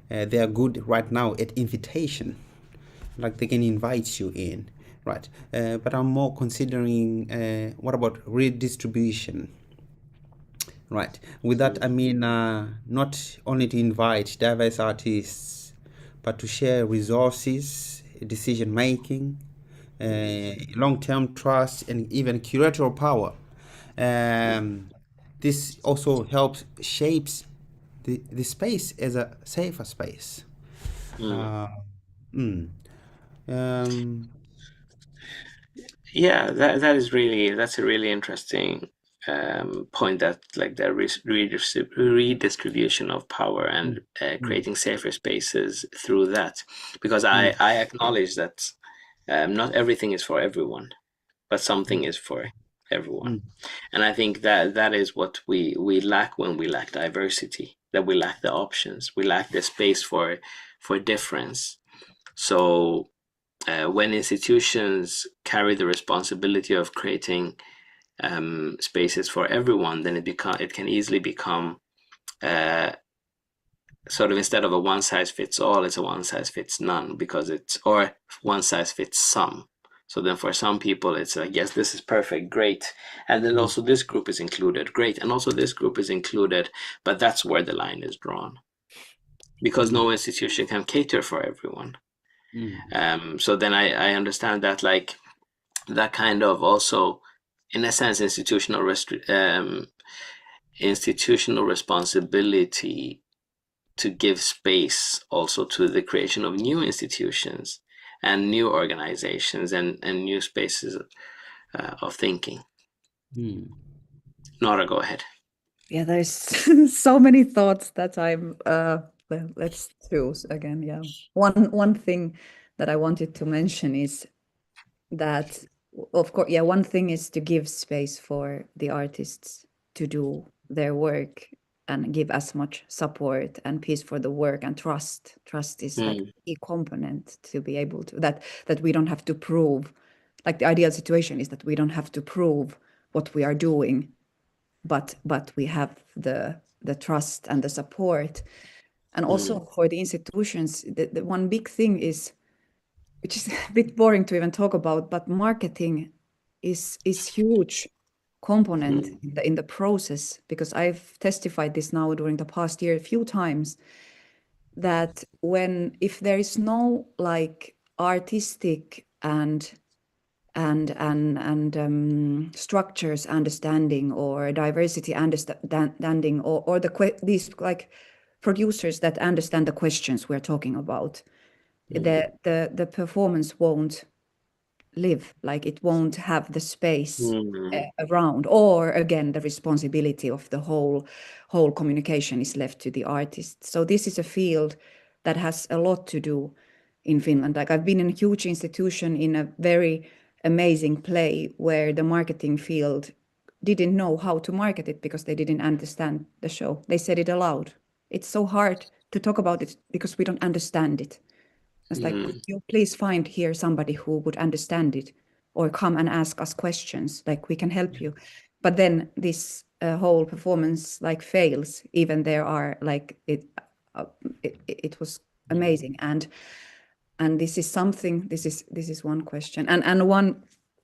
they are good right now at invitation, like they can invite you in, right? But I'm more considering what about redistribution? Right. With that, I mean not only to invite diverse artists, but to share resources, decision making, long-term trust, and even curatorial power. This also helps shapes the space as a safer space. Yeah, that's a really interesting point, that like the redistribution of power and creating safer spaces through that, because I acknowledge that not everything is for everyone, but something is for everyone. And I think that is what we lack when we lack diversity, that we lack the options, we lack the space for difference. So when institutions carry the responsibility of creating spaces for everyone, then it can easily become sort of, instead of a one size fits all, it's a one size fits none, because or one size fits some. So then for some people it's like, yes, this is perfect, great, and then also this group is included, great, and also this group is included, but that's where the line is drawn, because no institution can cater for everyone. So then I understand that, like, that kind of also, in a sense, institutional responsibility to give space also to the creation of new institutions and new organizations and new spaces of thinking. Mm. Nora, go ahead. Yeah, there's so many thoughts that I'm let's choose again. Yeah. One thing that I wanted to mention is that, of course, yeah, one thing is to give space for the artists to do their work and give as much support and peace for the work, and trust. Trust is like a key component to be able to that we don't have to prove. Like the ideal situation is that we don't have to prove what we are doing, but we have the trust and the support. And also for the institutions, the one big thing is, which is a bit boring to even talk about, but marketing is huge component in the process, because I've testified this now during the past year a few times, that if there is no like artistic and structures understanding, or diversity understanding, or these like producers that understand the questions we're talking about, the performance won't live, like it won't have the space around, or again the responsibility of the whole communication is left to the artist. So this is a field that has a lot to do in Finland. Like I've been in a huge institution in a very amazing play where the marketing field didn't know how to market it because they didn't understand the show. They said it aloud. It's so hard to talk about it because we don't understand it. It's like, could you please find here somebody who would understand it, or come and ask us questions, like we can help you. But then this whole performance like fails, even there are like it was amazing. And this is something, this is one question. And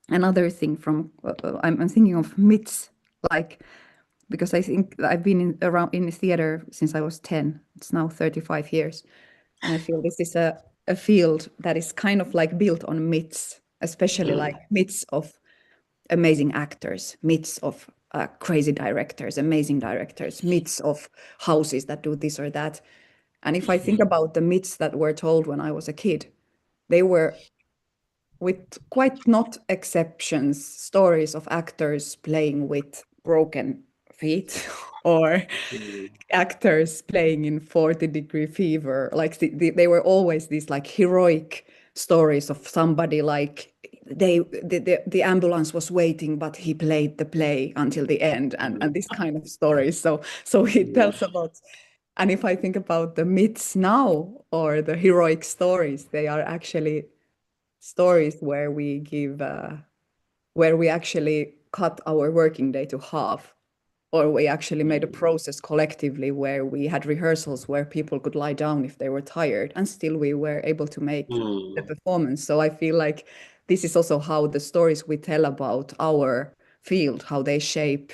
another thing from I'm thinking of myths, like, because I think I've been around in theater since I was 10. It's now 35 years. And I feel this is a field that is kind of like built on myths, especially like myths of amazing actors, myths of crazy directors, amazing directors, myths of houses that do this or that. And if I think about the myths that were told when I was a kid, they were, with quite not exceptions, stories of actors playing with broken feet or actors playing in 40-degree fever. Like they were always these like heroic stories of somebody like the ambulance was waiting, but he played the play until the end, and this kind of stories. So it tells about. And if I think about the myths now, or the heroic stories, they are actually stories where we give where we actually cut our working day to half, or we actually made a process collectively where we had rehearsals where people could lie down if they were tired, and still we were able to make the performance. So I feel like this is also how the stories we tell about our field, how they shape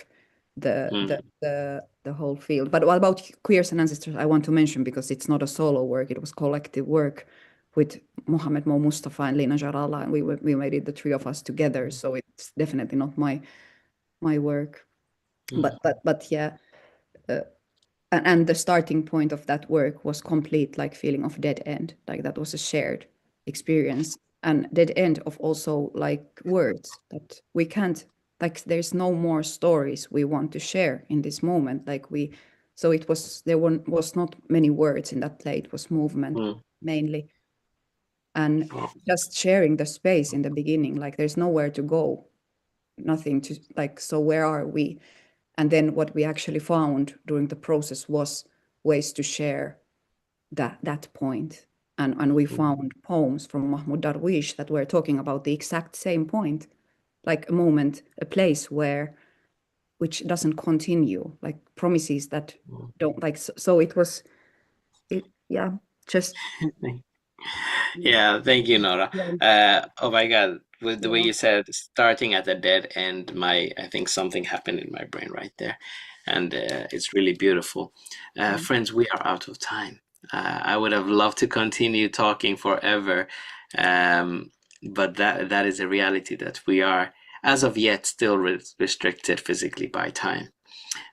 the whole field. But what about Queers and Ancestors, I want to mention, because it's not a solo work, it was collective work with Mohamed Mo Mustafa and Lina Jarala, and we made it, the three of us together. So it's definitely not my work. But yeah, and the starting point of that work was complete like feeling of dead end, like that was a shared experience, and dead end of also like words that we can't, like there's no more stories we want to share in this moment, like so it was, there was not many words in that play, it was movement mainly, and just sharing the space in the beginning, like there's nowhere to go, nothing to, like, so where are we? And then what we actually found during the process was ways to share that point. And we found poems from Mahmoud Darwish that were talking about the exact same point, like a moment, a place which doesn't continue, like promises that don't, like, so it was, yeah, just. Yeah, thank you, Nora. Oh my God, with the way you said starting at a dead end, I think something happened in my brain right there, and it's really beautiful. Friends, we are out of time. I would have loved to continue talking forever, but that is a reality that we are, as of yet, still restricted physically by time.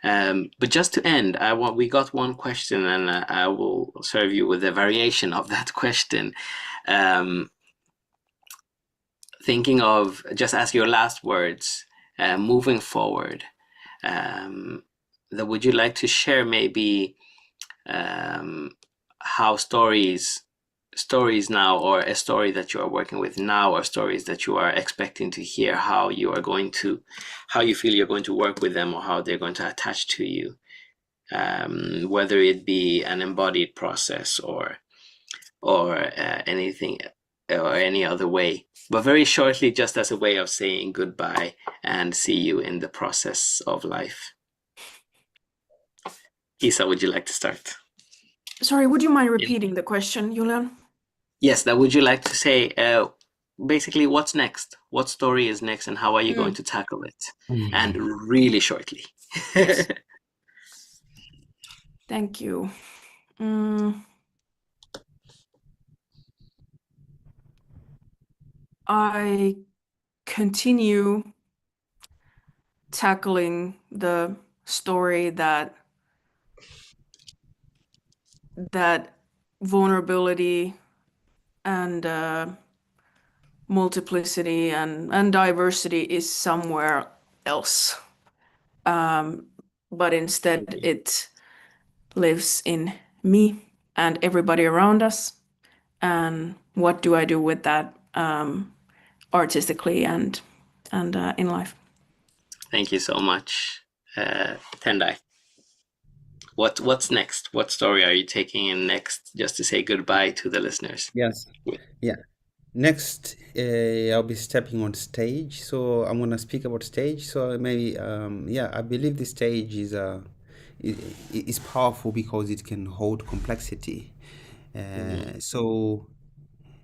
But just to end, we got one question, and I will serve you with a variation of that question. thinking of, just as your last words, moving forward, that would you like to share maybe how stories now, or a story that you are working with now, or stories that you are expecting to hear, how you feel you're going to work with them, or how they're going to attach to you, whether it be an embodied process or anything or any other way, but very shortly, just as a way of saying goodbye and see you in the process of life. Isa, would you like to start? Sorry, would you mind repeating the question, Julian? Yes, that would you like to say basically what's next? What story is next, and how are you going to tackle it? And really shortly. Yes. Thank you. I continue tackling the story that vulnerability and multiplicity and diversity is somewhere else, but instead it lives in me and everybody around us. And what do I do with that artistically and in life? Thank you so much, Tendai. What's next? What story are you taking in next, just to say goodbye to the listeners? Yes. Yeah. Next, I'll be stepping on stage. So I'm gonna speak about stage. So maybe, I believe the stage is powerful because it can hold complexity. So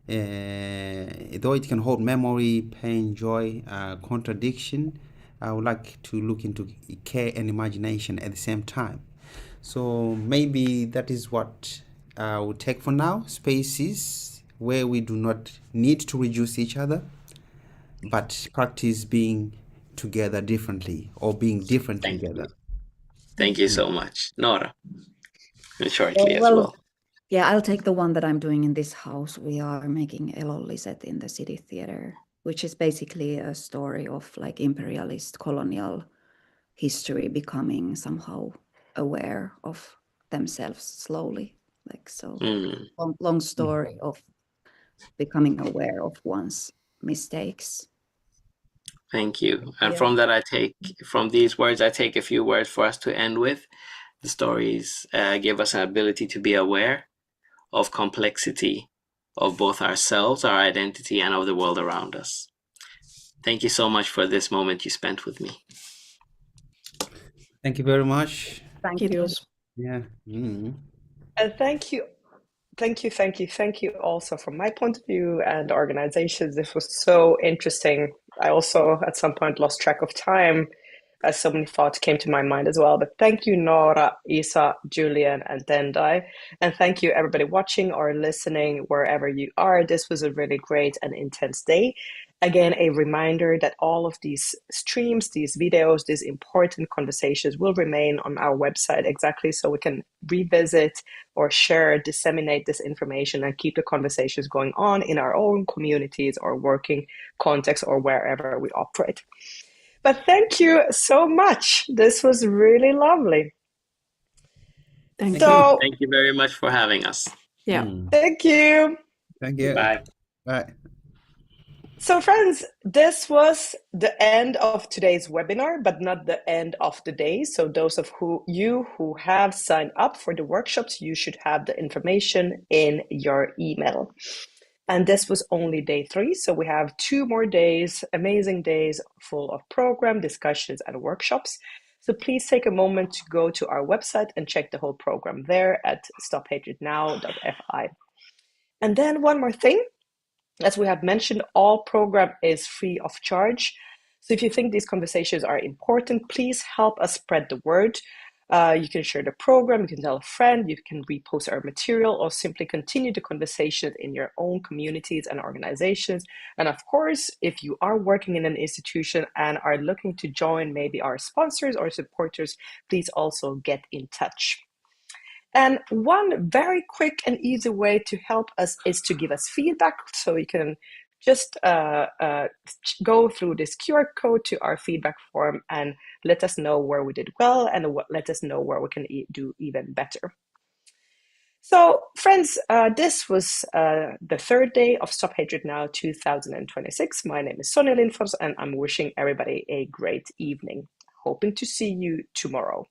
though it can hold memory, pain, joy, contradiction, I would like to look into care and imagination at the same time. So maybe that is what I will take for now. Spaces where we do not need to reduce each other, but practice being together differently, or being different together. Thank you so much. Nora, and shortly as well. Yeah, I'll take the one that I'm doing in this house. We are making Elolliset in the City Theatre, which is basically a story of like imperialist colonial history becoming somehow aware of themselves slowly. Like so, long story of becoming aware of one's mistakes. Thank you. And from these words, I take a few words for us to end with. The stories give us an ability to be aware of complexity of both ourselves, our identity, and of the world around us. Thank you so much for this moment you spent with me. Thank you very much. Thank you. Yeah. And thank you also from my point of view and organizations. This was so interesting. I also at some point lost track of time as so many thoughts came to my mind as well. But thank you, Nora, Isa, Julian, and Tendai. And thank you everybody watching or listening wherever you are. This was a really great and intense day. Again, a reminder that all of these streams, these videos, these important conversations will remain on our website exactly so we can revisit or share, disseminate this information and keep the conversations going on in our own communities or working context or wherever we operate. But thank you so much. This was really lovely. Thank you. Thank you very much for having us. Yeah. Thank you. Thank you. Bye. Bye. So friends, this was the end of today's webinar, but not the end of the day. So those of you who have signed up for the workshops, you should have the information in your email. And this was only day 3. So we have 2 more days, amazing days full of program, discussions, and workshops. So please take a moment to go to our website and check the whole program there at stophatrednow.fi. And then one more thing. As we have mentioned, all program is free of charge. So if you think these conversations are important, please help us spread the word. You can share the program, you can tell a friend, you can repost our material, or simply continue the conversation in your own communities and organizations. And of course, if you are working in an institution and are looking to join maybe our sponsors or supporters, please also get in touch. And one very quick and easy way to help us is to give us feedback. So you can just go through this QR code to our feedback form and let us know where we did well and let us know where we can do even better. So, friends, this was the third day of Stop Hatred Now 2026. My name is Sonja Lindfors, and I'm wishing everybody a great evening. Hoping to see you tomorrow.